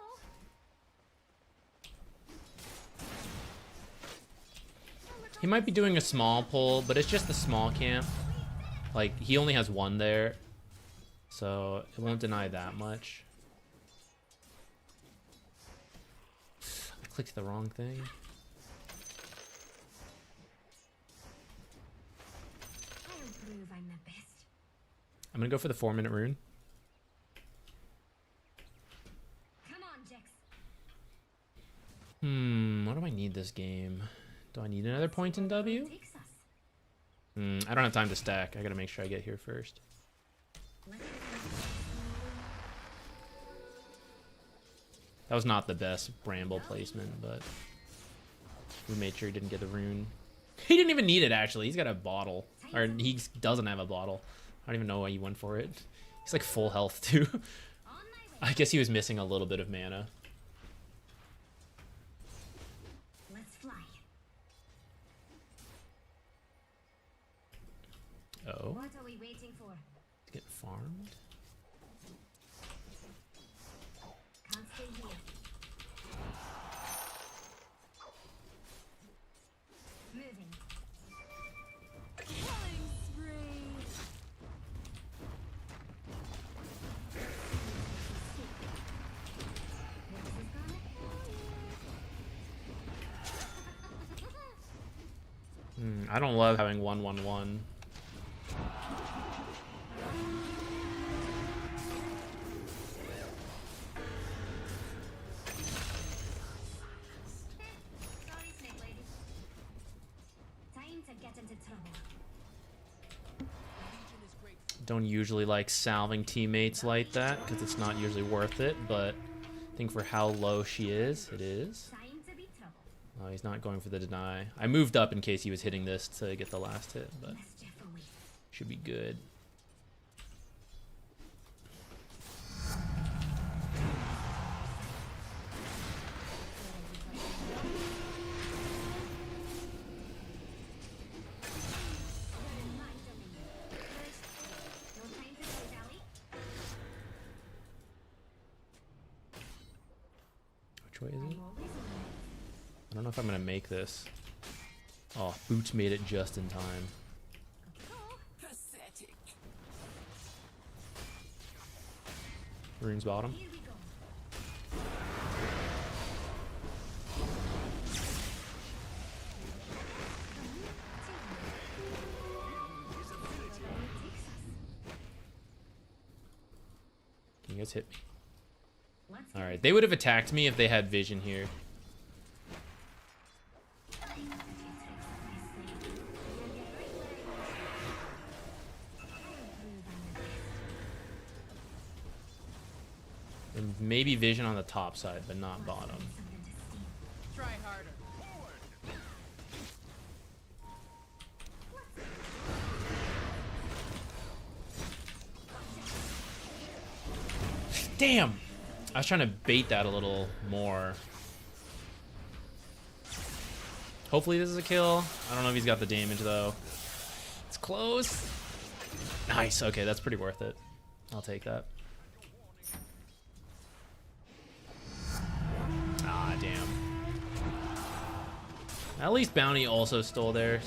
He might be doing a small pull, but it's just a small camp. Like, he only has 1 there, so it won't deny that much. I clicked the wrong thing. I'll prove I'm the best. I'm gonna go for the 4-minute rune. Come on, Jax. What do I need this game? Do I need another point in W? Takes us. I don't have time to stack. I gotta make sure I get here first. Let's That was not the best Bramble placement, but we made sure he didn't get the rune. He didn't even need it, actually. He's got a bottle. Or he doesn't have a bottle. I don't even know why he went for it. He's like full health, too. on my way. I guess he was missing a little bit of mana. Let's fly. Oh, What are we waiting for? get farmed? Can't stay here. Moving. Killing spree. This is gonna I don't love having 1-1-1. Sorry, Snake Lady. Time to get into trouble. Don't usually like salving teammates like that because it's not usually worth it, but I think for how low she is, it is. Time to be trouble. Oh, he's not going for the deny. I moved up in case he was hitting this to get the last hit, but Mischief awaits. should be good. Which way is it? I'm always on. I don't know if I'm gonna make this. Oh, Boots made it just in time. Pathetic. Rune's bottom. Here we go. Can you guys hit me? Let's All right, they would have attacked me if they had vision here. And maybe vision on the top side, but not bottom. Try harder. Damn! I was trying to bait that a little more. Hopefully this is a kill. I don't know if he's got the damage though. It's close. Nice. Okay, that's pretty worth it. I'll take that. Ah, damn. At least Bounty also stole there,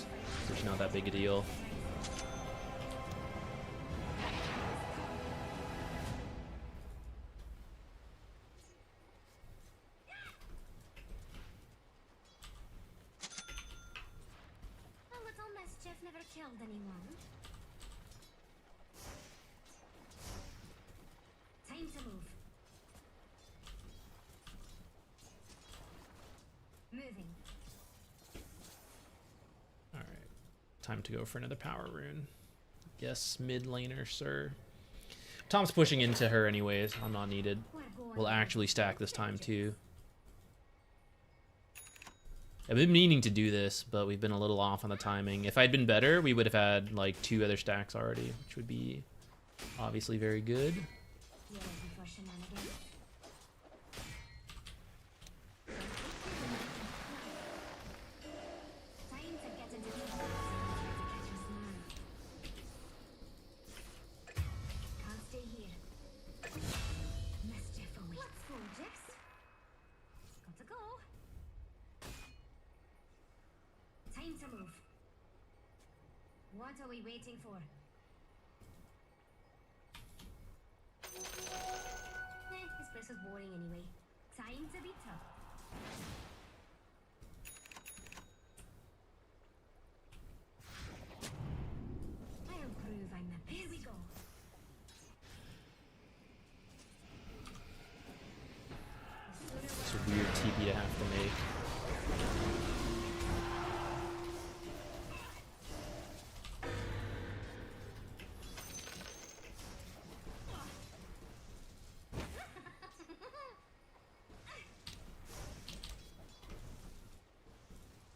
so it's not that big a deal. A little mischief never killed anyone. Time to move. Moving. Alright. Time to go for another power rune. Yes, mid laner, sir. Tom's pushing into her anyways. I'm not needed. We're going We'll on actually stack this time adventures. too. I've been meaning to do this, but we've been a little off on the timing. If I'd been better, we would have had like 2 other stacks already, which would be obviously very good. You ready for shenanigans? Time to get into the to catch us now. Can't stay here. Mischief awaits. Let's go, Jix. Got to go. Time to move. What are we waiting for? This place was boring anyway. Time to be tough. I'll prove I'm the best. Here we go. It's a weird TP to have to make.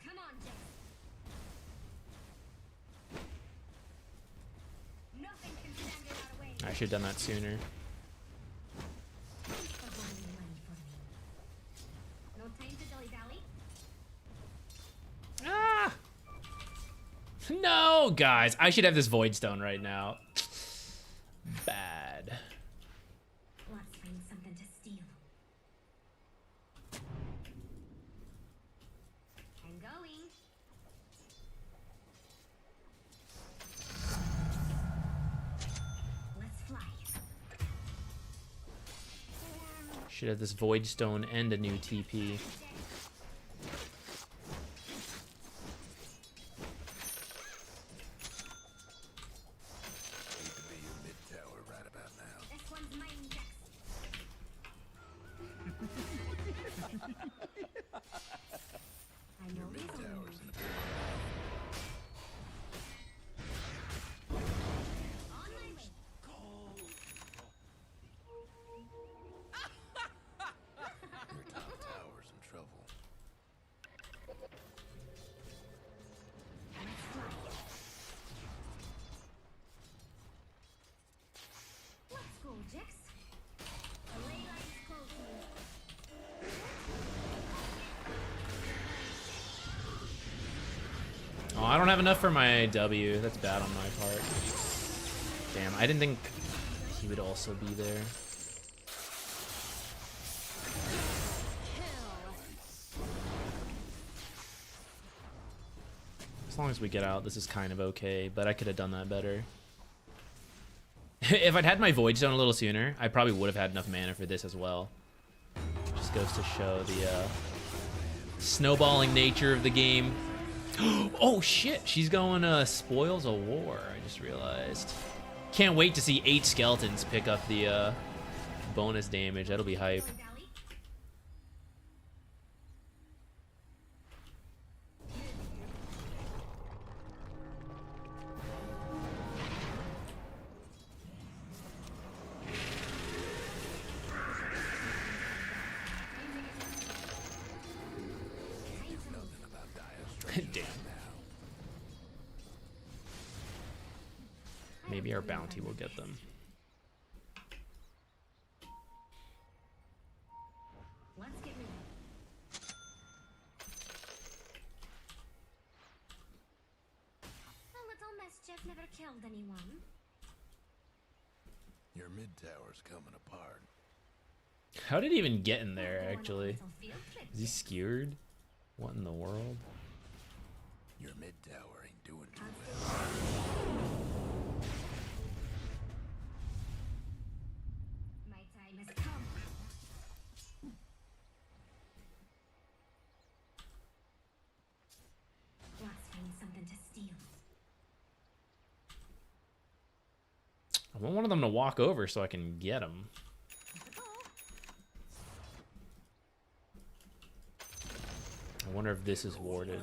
Come on, Jix. Nothing can stand in our way. I should have done that sooner. Thanks for going the money for me. No time to dilly-dally. Ah! No, guys. I should have this Void Stone right now. Bad. Let's find something to steal. I'm going. Let's fly. Should have this Void Stone and a new TP. Need to be your mid tower right about now. This one's mine, Jix. I'm always Mid on the towers move. in the On my way. Your top tower's in trouble. Let's fly. Let's go, Jix. The ley line's close to me. Oh, I don't have enough for my W. That's bad on my part. Damn, I didn't think he would also be there. As long as we get out, this is kind of okay, but I could have done that better. If I'd had my Void Stone a little sooner, I probably would have had enough mana for this as well. Just goes to show the snowballing nature of the game. Oh shit, she's going Spoils of War, I just realized. Can't wait to see 8 skeletons pick up the bonus damage. That'll be hype. Damn. Maybe our bounty will get them. Let's get moving. A little mischief never killed anyone. Your mid tower's coming apart. How did he even get in there, actually? Is he skewered? What in the world? Your mid tower ain't doing too well. My time has come. Let's find something to steal. I want one of them to walk over so I can get him. I wonder if this is warded.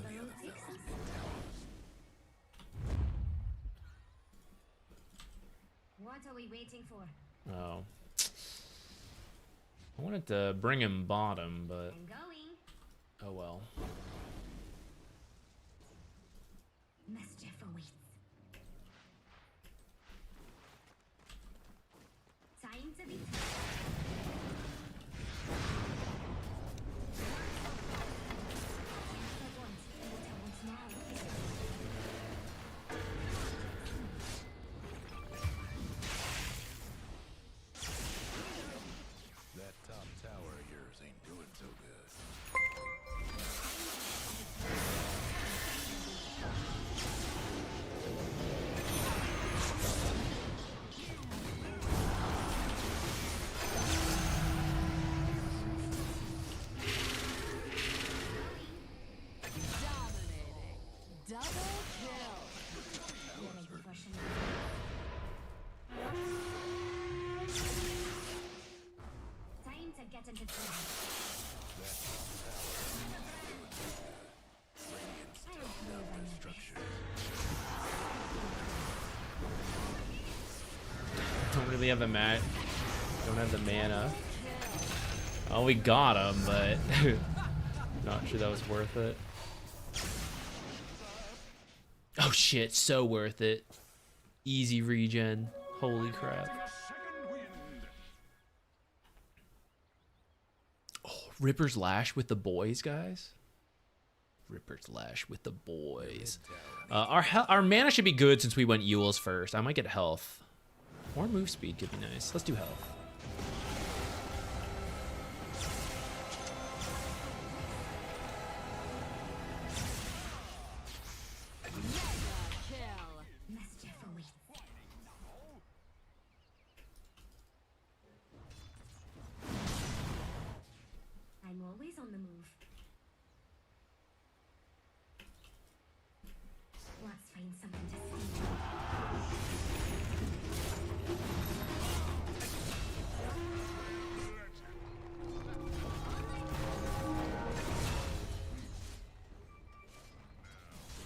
What are we waiting for? Oh. I wanted to bring him bottom, but I'm going. oh well. Mischief awaits. Time to be That top tower of yours ain't doing so good. time to get into trouble. Don't really have the mat. Don't have the mana. Oh, we got him, but not sure that was worth it. Oh shit, so worth it. Easy regen. Holy crap. Oh, Ripper's Lash with the boys, guys. Ripper's Lash with the boys. Our mana should be good since we went Yule's first. I might get health. More move speed could be nice. Let's do health. Mischief awaits. I'm always on the move. Let's find something to steal.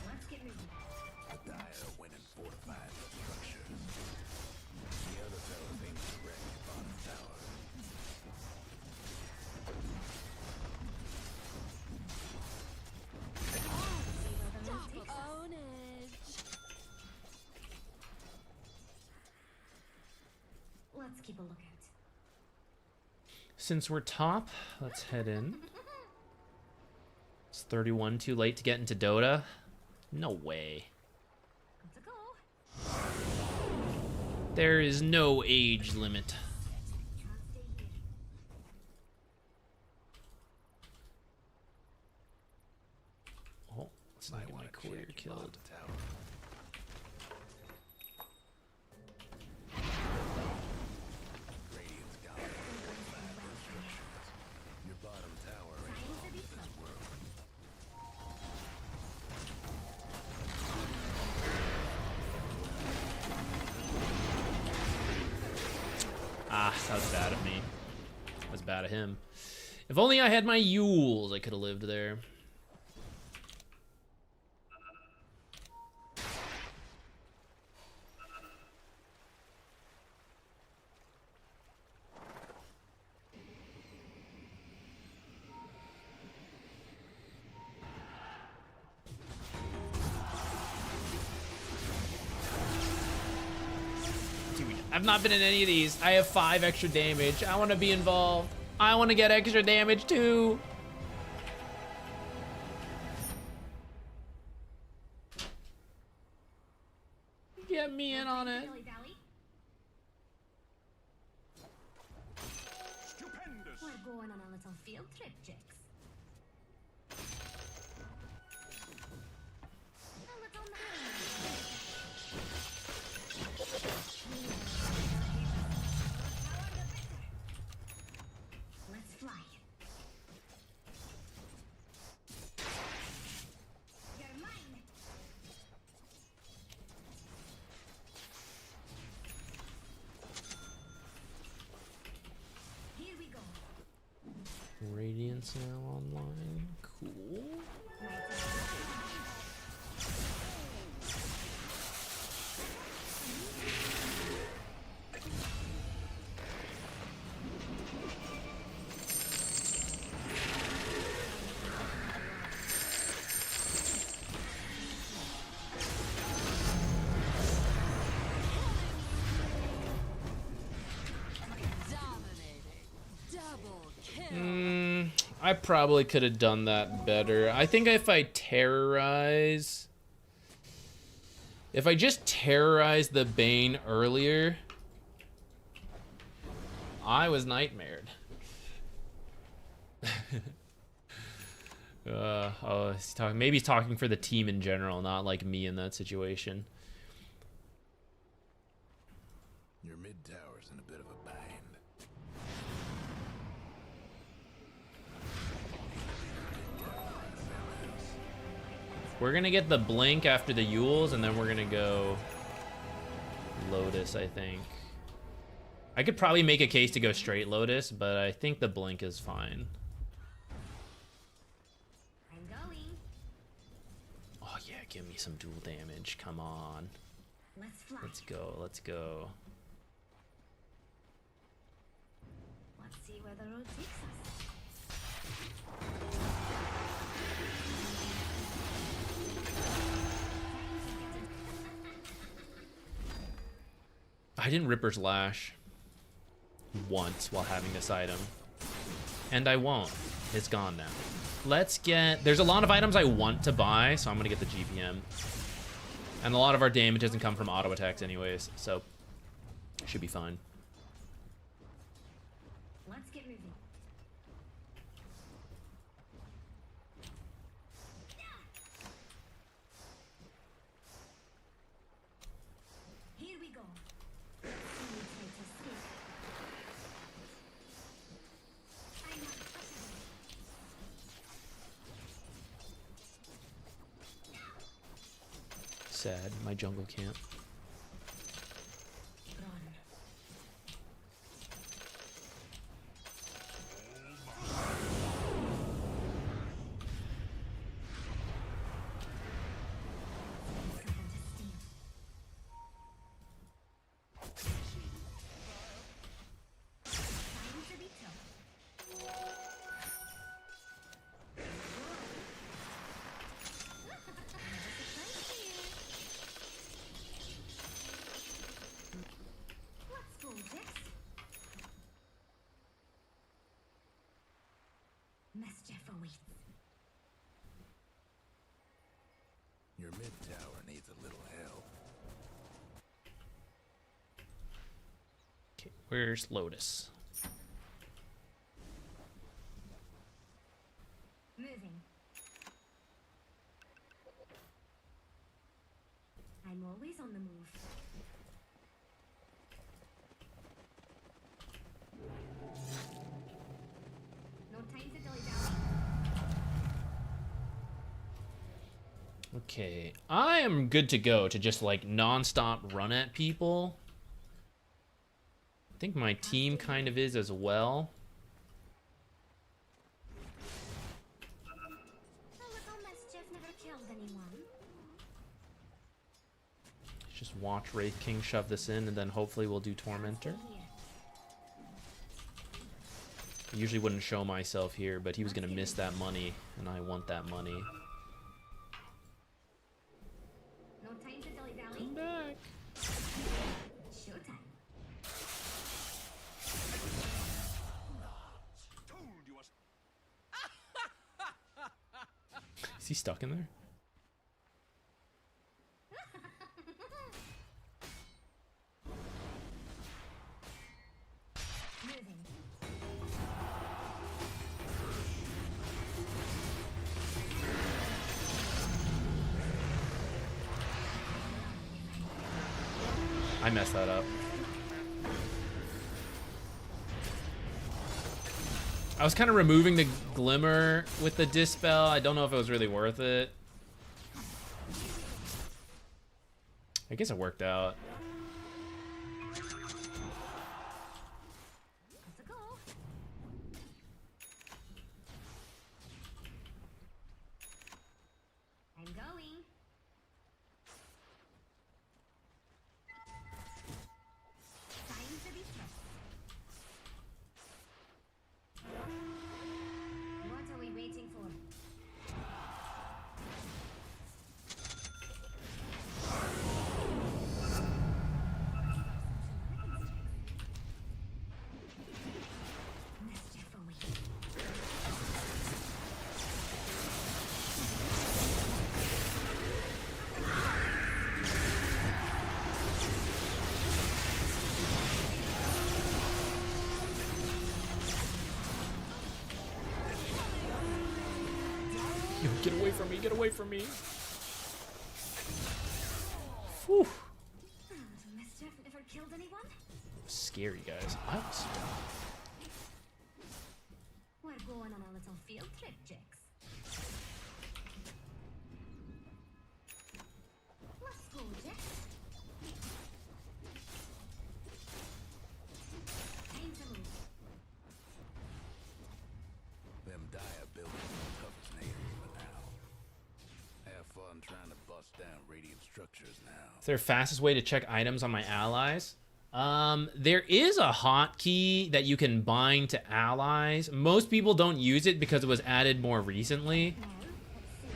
Let's get moving. The Dire went and fortified the structures. The other fellows aimed to wreck the bottom tower. Let's keep a lookout. Since we're top, let's head in. It's 31 too late to get into Dota? No way. Let's go. There is no age limit. Can't stay here. Oh, Let's not get my courier killed. Tower. Radiant's got bad restrictions. Your bottom tower ain't long in this world. Ah, that was bad of me. That was bad of him. If only I had my Yules, I could have lived there. I've not been in any of these. I have 5 extra damage. I want to be involved. I want to get extra damage too. Get me in on it. We're going on a little field trip, Jix. A little Let's fly. You're mine. Here we go. Radiance now online. Cool. I probably could have done that better. I think if I terrorize... If I just terrorize the Bane earlier... I was nightmared. Oh, maybe he's talking for the team in general, not like me in that situation. Your mid tower's in a bit of a bind. We're gonna get the blink after the Yules, and then we're gonna go Lotus, I think. I could probably make a case to go straight Lotus, but I think the blink is fine. I'm going. Oh yeah, give me some dual damage. Come on. Let's fly. Let's go, let's go. Let's see where the road takes us. I didn't Ripper's Lash once while having this item. And I won't. It's gone now. Let's get... There's a lot of items I want to buy, so I'm going to get the GPM. And a lot of our damage doesn't come from auto attacks anyways, so... Should be fine. Let's get moving. Here we go. Sad, my jungle camp. Mischief awaits. Your mid tower needs a little help. Okay, where's Lotus? Moving. Okay, I am good to go to just like non-stop run at people. I think my team kind of is as well. A little mischief never killed anyone. Just watch Wraith King shove this in, and then hopefully we'll do Tormentor. Here. I usually wouldn't show myself here, but he was gonna miss that money, and I want that money. No time to dilly-dally. Come back. Showtime. Is he stuck in there? Moving. I messed that up. I was kind of removing the glimmer with the dispel. I don't know if it was really worth it. I guess it worked out. Let's go. I'm going. Time to be stressed. What are we waiting for? Mischief awaits. Yo, get away from me, get away from me. Whew. Mischief never killed anyone? Scary, guys. I was We're going on a little field trip, Jix. Let's go, Jix. Time to move. Them dire buildings are tough as nails for now. Have fun trying to bust down radiant structures now. Is there a fastest way to check items on my allies? There is a hotkey that you can bind to allies. Most people don't use it because it was added more recently. Now, let's see.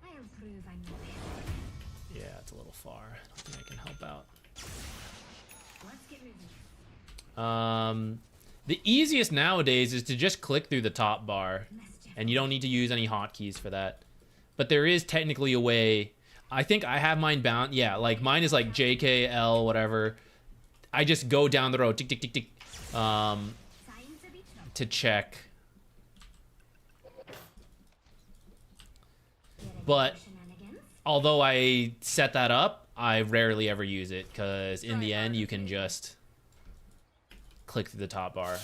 I'll prove I'm the best. Yeah, it's a little far. I don't think I can help out. Let's get moving. The easiest nowadays is to just click through the top bar, Mischief. and you don't need to use any hotkeys for that. But there is technically a way. I think I have mine bound. Yeah, like mine is like JKL whatever. I just go down the road, tick tick tick tick, Time to be troubled. to check. Getting But more shenanigans? although I set that up, I rarely ever use it because in the end you can just click through the top bar.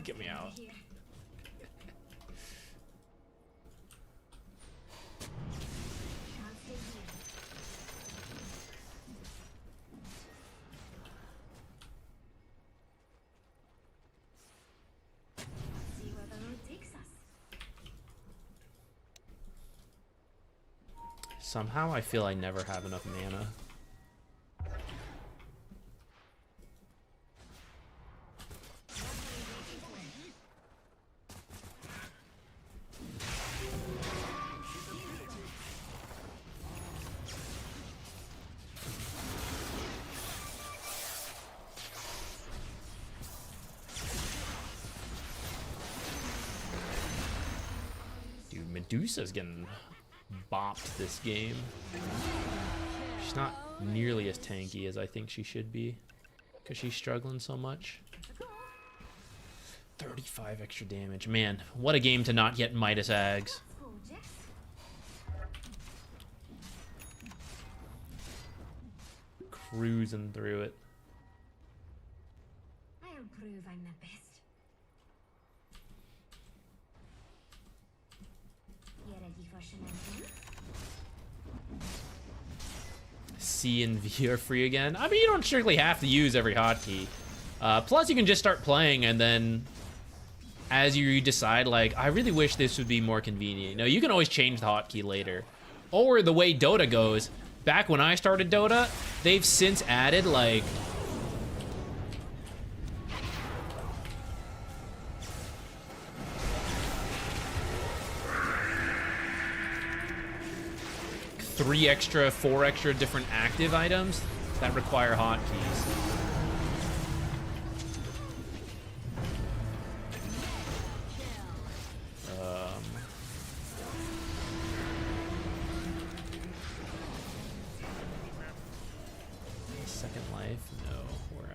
Get me out. Here. Can't stay here. See where the road takes us. Somehow I feel I never have enough mana. Medusa's getting bopped this game. She's not nearly as tanky as I think she should be because she's struggling so much. 35 extra damage. Man, what a game to not get Midas Ags. Cruising through it. I'll prove I'm the best. You ready for shenanigans? C and V are free again. I mean, you don't strictly have to use every hotkey. Plus, you can just start playing, and then as you decide, like, I really wish this would be more convenient. No, you can always change the hotkey later. Or the way Dota goes, back when I started Dota, they've since added, like, four extra different active items that require hotkeys. Second life? No, we're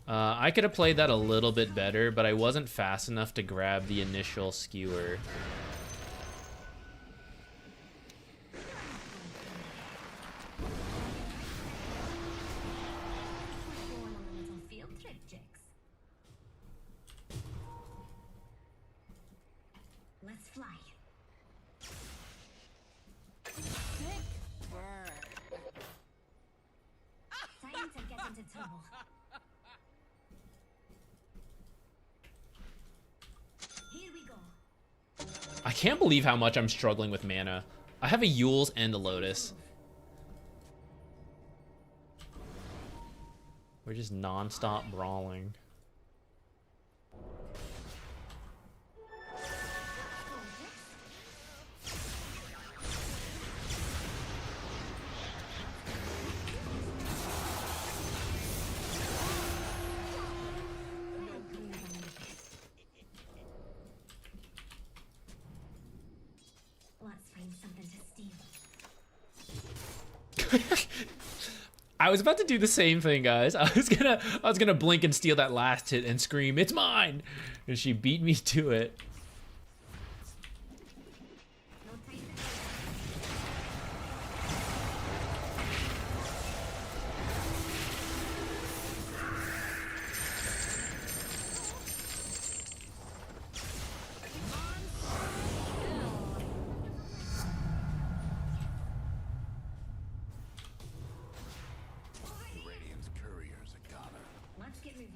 out. I could have played that a little bit better, but I wasn't fast enough to grab the initial skewer. Let's fly. Time to get into trouble. Here we go. I can't believe how much I'm struggling with mana. I have a Yule's and a Lotus. We're just non-stop brawling. Let's find something to steal. I was about to do the same thing, guys. I was gonna blink and steal that last hit and scream, "It's mine!" And she beat me to it. Radiant's couriers are gone. Let's get moving.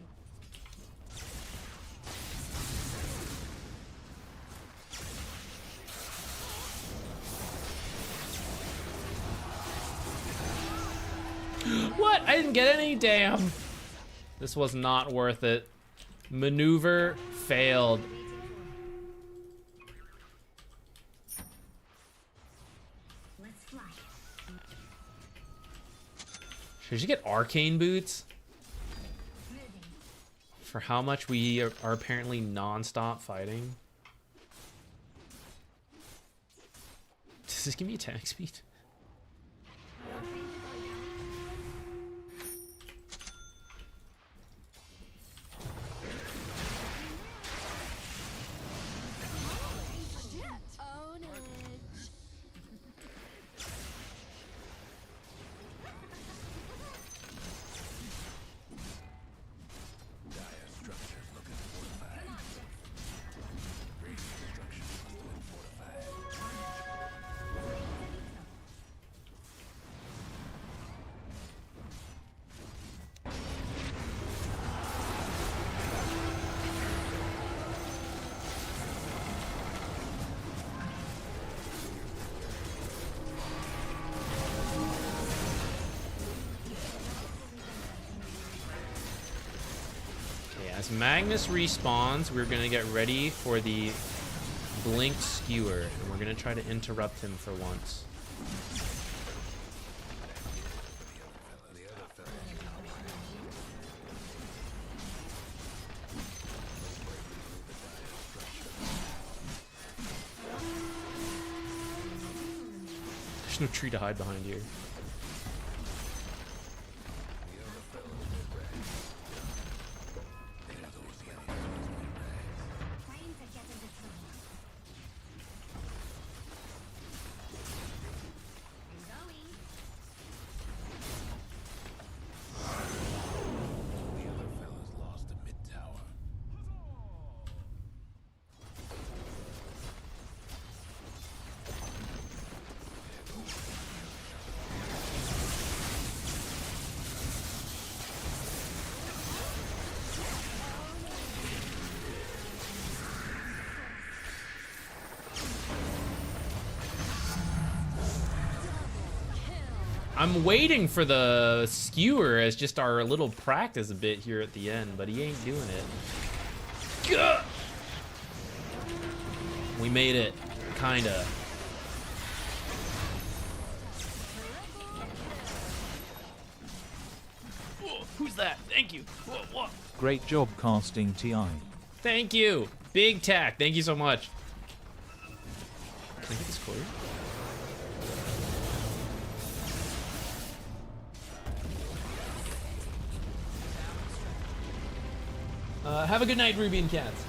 What? I didn't get any? Damn. This was not worth it. Maneuver failed. Let's fly. Should you get arcane boots? Moving. For how much we are apparently non-stop fighting? Does this give me attack speed? Dire structures looking fortified. Radiant structures must have been fortified. Okay, as Magnus respawns, we're gonna get ready for the blinked skewer, and we're gonna try to interrupt him for once. There's no tree to hide behind here. Trying to get into trouble. I'm going. The other fellas lost the mid tower. I'm waiting for the skewer as just our little practice bit here at the end, but he ain't doing it. Gah! We made it, kinda. Whoa, who's that? Thank you. Whoa. Great job casting TI. Thank you. Big tack. Thank you so much. Can I get this clear? Have a good night, Ruby and Cats.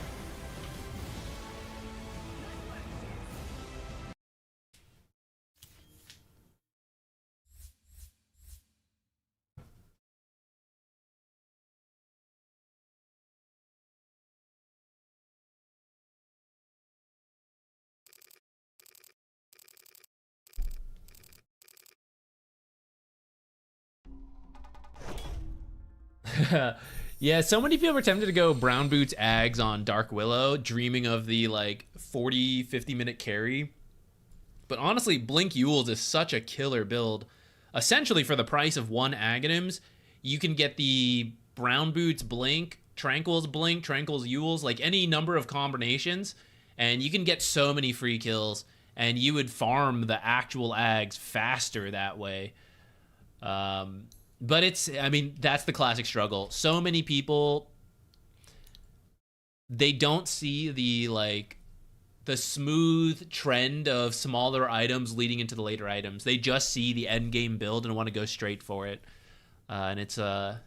Yeah, so many people were tempted to go Brown Boots Ags on Dark Willow, dreaming of the like 40-50 minute carry. But honestly, Blink Yules is such a killer build. Essentially, for the price of one Aghanims, you can get the Brown Boots Blink, Tranquil's Yules, like any number of combinations, and you can get so many free kills, and you would farm the actual Ags faster that way. But it's, I mean, that's the classic struggle. So many people, they don't see the, like, the smooth trend of smaller items leading into the later items. They just see the end game build and want to go straight for it. And it's a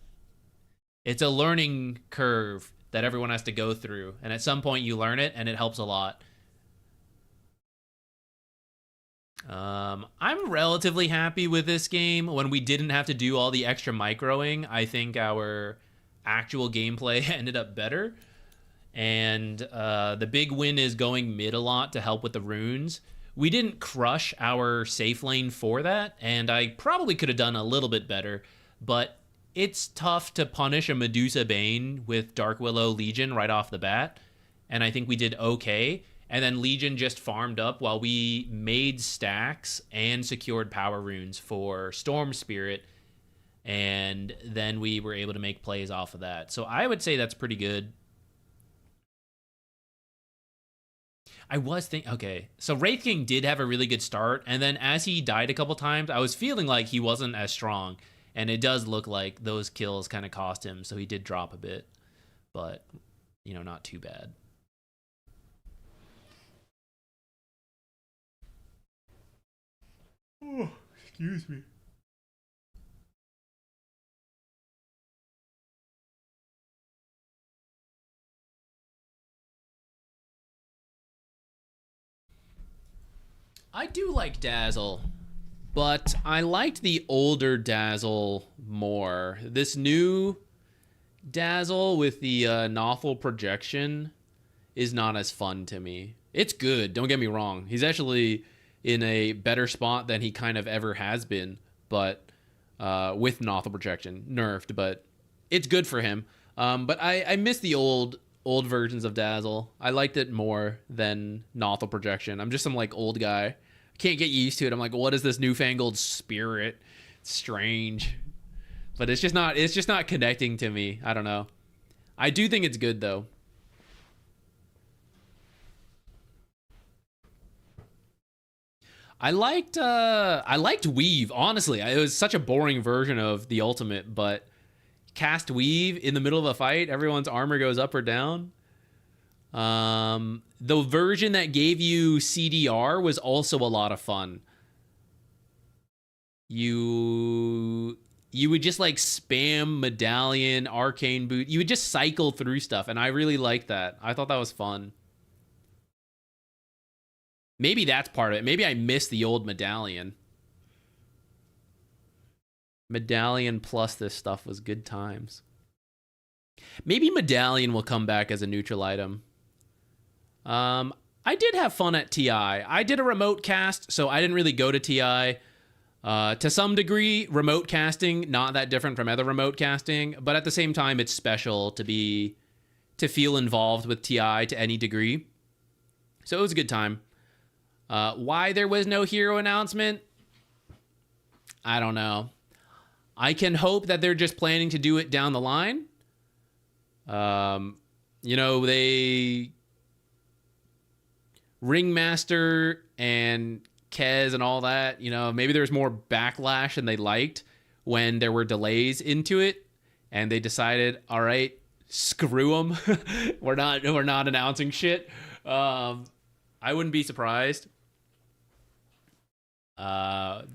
learning curve that everyone has to go through. And at some point you learn it, and it helps a lot. I'm relatively happy with this game. When we didn't have to do all the extra microing, I think our actual gameplay ended up better. And the big win is going mid a lot to help with the runes. We didn't crush our safe lane for that, and I probably could have done a little bit better, but it's tough to punish a Medusa Bane with Dark Willow Legion right off the bat, and I think we did okay. And then Legion just farmed up while we made stacks and secured power runes for Storm Spirit. And then we were able to make plays off of that. So I would say that's pretty good. I was thinking, okay, so Wraith King did have a really good start. And then as he died a couple times, I was feeling like he wasn't as strong. And it does look like those kills kind of cost him. So he did drop a bit. But, you know, not too bad. Oh, excuse me. I do like Dazzle, but I liked the older Dazzle more. This new Dazzle with the Nothel projection is not as fun to me. It's good, don't get me wrong. He's actually in a better spot than he kind of ever has been, but with Nothel projection, nerfed, but it's good for him. But I miss the old versions of Dazzle. I liked it more than Nothel projection. I'm just some like old guy. I can't get used to it. I'm like, what is this newfangled spirit? It's strange. But it's just not connecting to me. I don't know. I do think it's good though. I liked Weave, honestly. It was such a boring version of the ultimate, but cast Weave in the middle of a fight, everyone's armor goes up or down. The version that gave you CDR was also a lot of fun. you would just like spam medallion, arcane boot. You would just cycle through stuff, and I really liked that. I thought that was fun. Maybe that's part of it. Maybe I missed the old medallion. Medallion plus this stuff was good times. Maybe medallion will come back as a neutral item. I did have fun at TI. I did a remote cast, so I didn't really go to TI. To some degree, remote casting, not that different from other remote casting, but at the same time, it's special to feel involved with TI to any degree. So it was a good time. Why there was no hero announcement? I don't know. I can hope that they're just planning to do it down the line. You know, they... Ringmaster and Kez and all that, you know, maybe there's more backlash than they liked when there were delays into it, and they decided, all right, screw them. we're not announcing shit. I wouldn't be surprised. But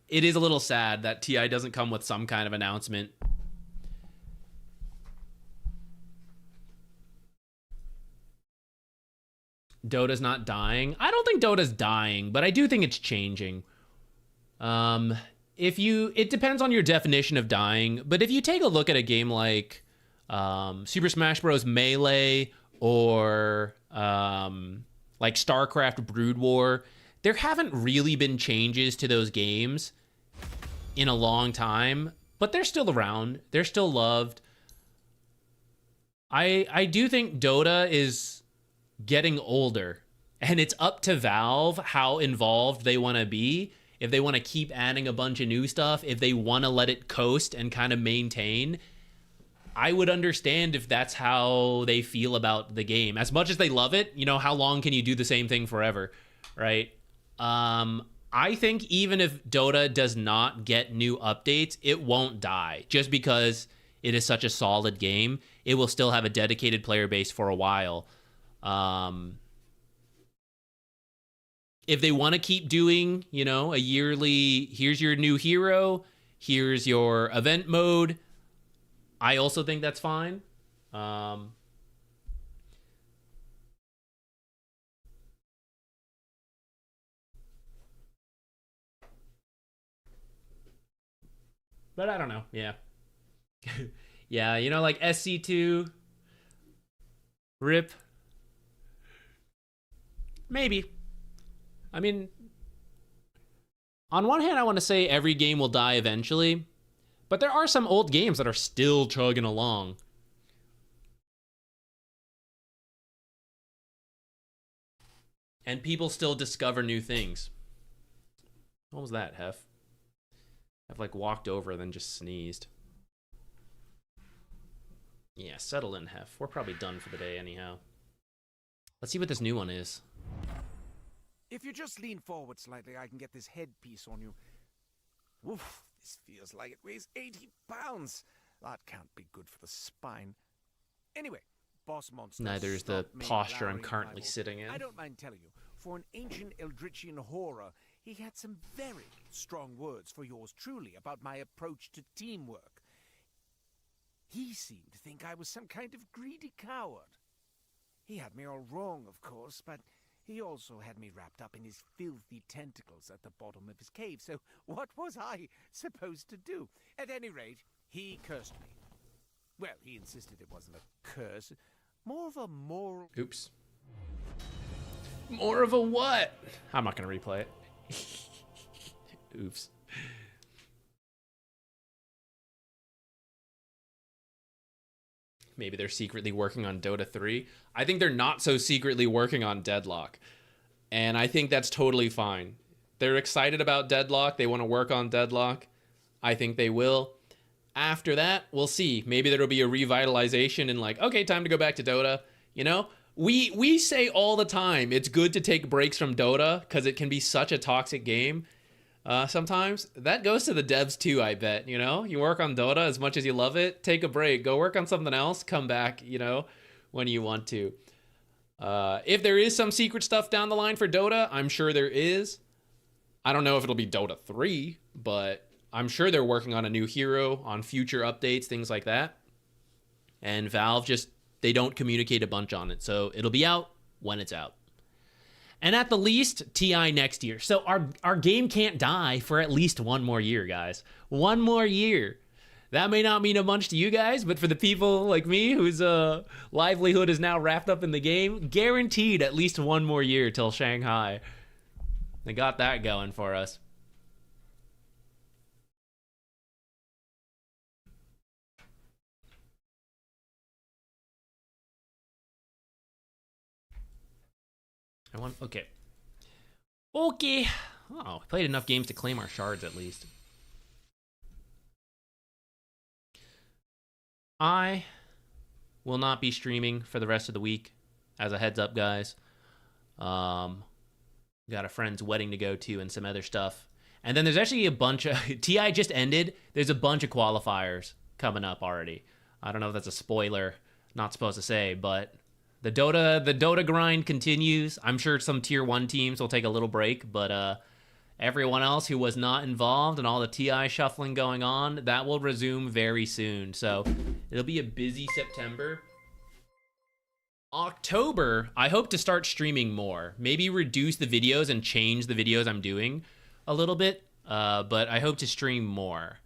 it is a little sad that TI doesn't come with some kind of announcement. Dota's not dying. I don't think Dota's dying, but I do think it's changing. It depends on your definition of dying, but if you take a look at a game like Super Smash Bros. Melee or like StarCraft Brood War, there haven't really been changes to those games in a long time, but they're still around. They're still loved. I do think Dota is getting older, and it's up to Valve how involved they want to be. If they want to keep adding a bunch of new stuff, if they want to let it coast and kind of maintain, I would understand if that's how they feel about the game. As much as they love it, you know, how long can you do the same thing forever, right? I think even if Dota does not get new updates, it won't die. Just because it is such a solid game, it will still have a dedicated player base for a while. If they want to keep doing, you know, a yearly, here's your new hero, here's your event mode, I also think that's fine. But I don't know. Yeah. Yeah, you know, like SC2, RIP. Maybe. I mean, on one hand, I want to say every game will die eventually, but there are some old games that are still chugging along. And people still discover new things. What was that, Hef? I've like walked over and then just sneezed. Yeah, settle in, Hef. We're probably done for the day anyhow. Let's see what this new one is. If you just lean forward slightly, I can get this headpiece on you. Woof, this feels like it weighs 80 pounds. That can't be good for the spine. Anyway, boss monster. Neither is the posture I'm currently sitting in. I don't mind telling you, for an ancient Eldritchian horror, he had some very strong words for yours truly about my approach to teamwork. He seemed to think I was some kind of greedy coward. He had me all wrong, of course, but he also had me wrapped up in his filthy tentacles at the bottom of his cave, so what was I supposed to do? At any rate, he cursed me. Well, he insisted it wasn't a curse, more of a moral... Oops. More of a what? I'm not going to replay it. Oops. Maybe they're secretly working on Dota 3. I think they're not so secretly working on Deadlock. And I think that's totally fine. They're excited about Deadlock. They want to work on Deadlock. I think they will. After that, we'll see. Maybe there'll be a revitalization and like, okay, time to go back to Dota. You know, we say all the time, it's good to take breaks from Dota because it can be such a toxic game. Sometimes that goes to the devs too, I bet. You know, you work on Dota as much as you love it, take a break, go work on something else, come back, you know, when you want to. If there is some secret stuff down the line for Dota, I'm sure there is. I don't know if it'll be Dota 3, but I'm sure they're working on a new hero, on future updates, things like that. And Valve just, they don't communicate a bunch on it. So it'll be out when it's out. And at the least, TI next year. So our game can't die for at least one more year, guys. One more year. That may not mean a bunch to you guys, but for the people like me whose livelihood is now wrapped up in the game, guaranteed at least one more year till Shanghai. They got that going for us. Okay. Okay. Oh, we played enough games to claim our shards at least. I will not be streaming for the rest of the week. As a heads up, guys. Got a friend's wedding to go to and some other stuff. And then there's actually a bunch of... TI just ended. There's a bunch of qualifiers coming up already. I don't know if that's a spoiler. Not supposed to say, but... The Dota grind continues. I'm sure some tier 1 teams will take a little break, but everyone else who was not involved and all the TI shuffling going on, that will resume very soon. So it'll be a busy September. October, I hope to start streaming more. Maybe reduce the videos and change the videos I'm doing a little bit, but I hope to stream more.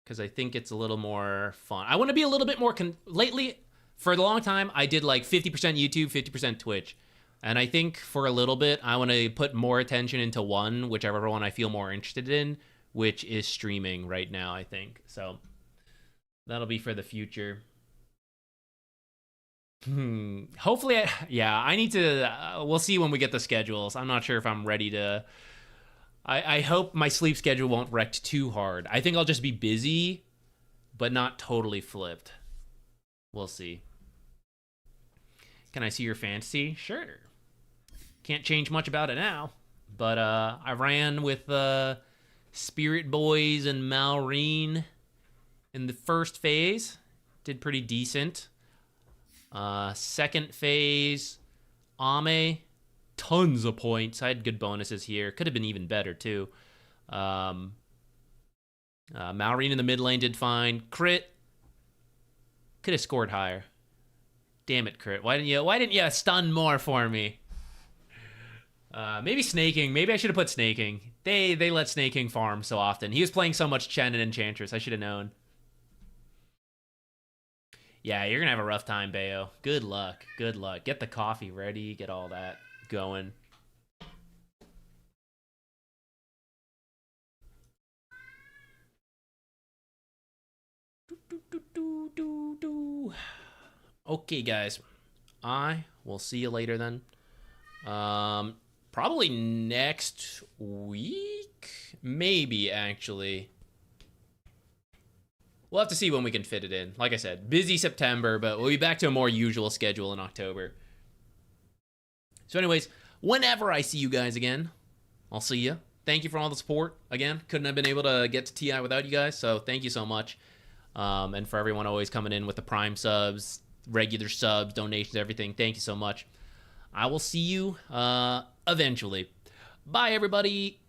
Because I think it's a little more fun. I want to be a little bit more... Lately, for a long time, I did like 50% YouTube, 50% Twitch. And I think for a little bit, I want to put more attention into one, whichever one I feel more interested in, which is streaming right now, I think. So that'll be for the future. Hopefully, I need to... we'll see when we get the schedules. I'm not sure if I'm ready to... I hope my sleep schedule won't wreck too hard. I think I'll just be busy, but not totally flipped. We'll see. Can I see your fantasy? Sure. Can't change much about it now. But I ran with Spirit Boys and Malrine in the first phase. Did pretty decent. Second phase, Ame. Tons of points. I had good bonuses here. Could have been even better, too. Malrine in the mid lane did fine. Crit. Could have scored higher. Damn it, Crit. Why didn't you stun more for me? Maybe snaking. Maybe I should have put snaking. They let snaking farm so often. He was playing so much Chen and Enchantress. I should have known. Yeah, you're going to have a rough time, Bayo. Good luck. Good luck. Get the coffee ready. Get all that going. Okay, guys. I will see you later then. Probably next week? Maybe, actually. We'll have to see when we can fit it in. Like I said, busy September, but we'll be back to a more usual schedule in October. So anyways, whenever I see you guys again, I'll see you. Thank you for all the support. Again, couldn't have been able to get to TI without you guys, so thank you so much. And for everyone always coming in with the Prime subs, regular subs, donations, everything, thank you so much. I will see you eventually. Bye, everybody.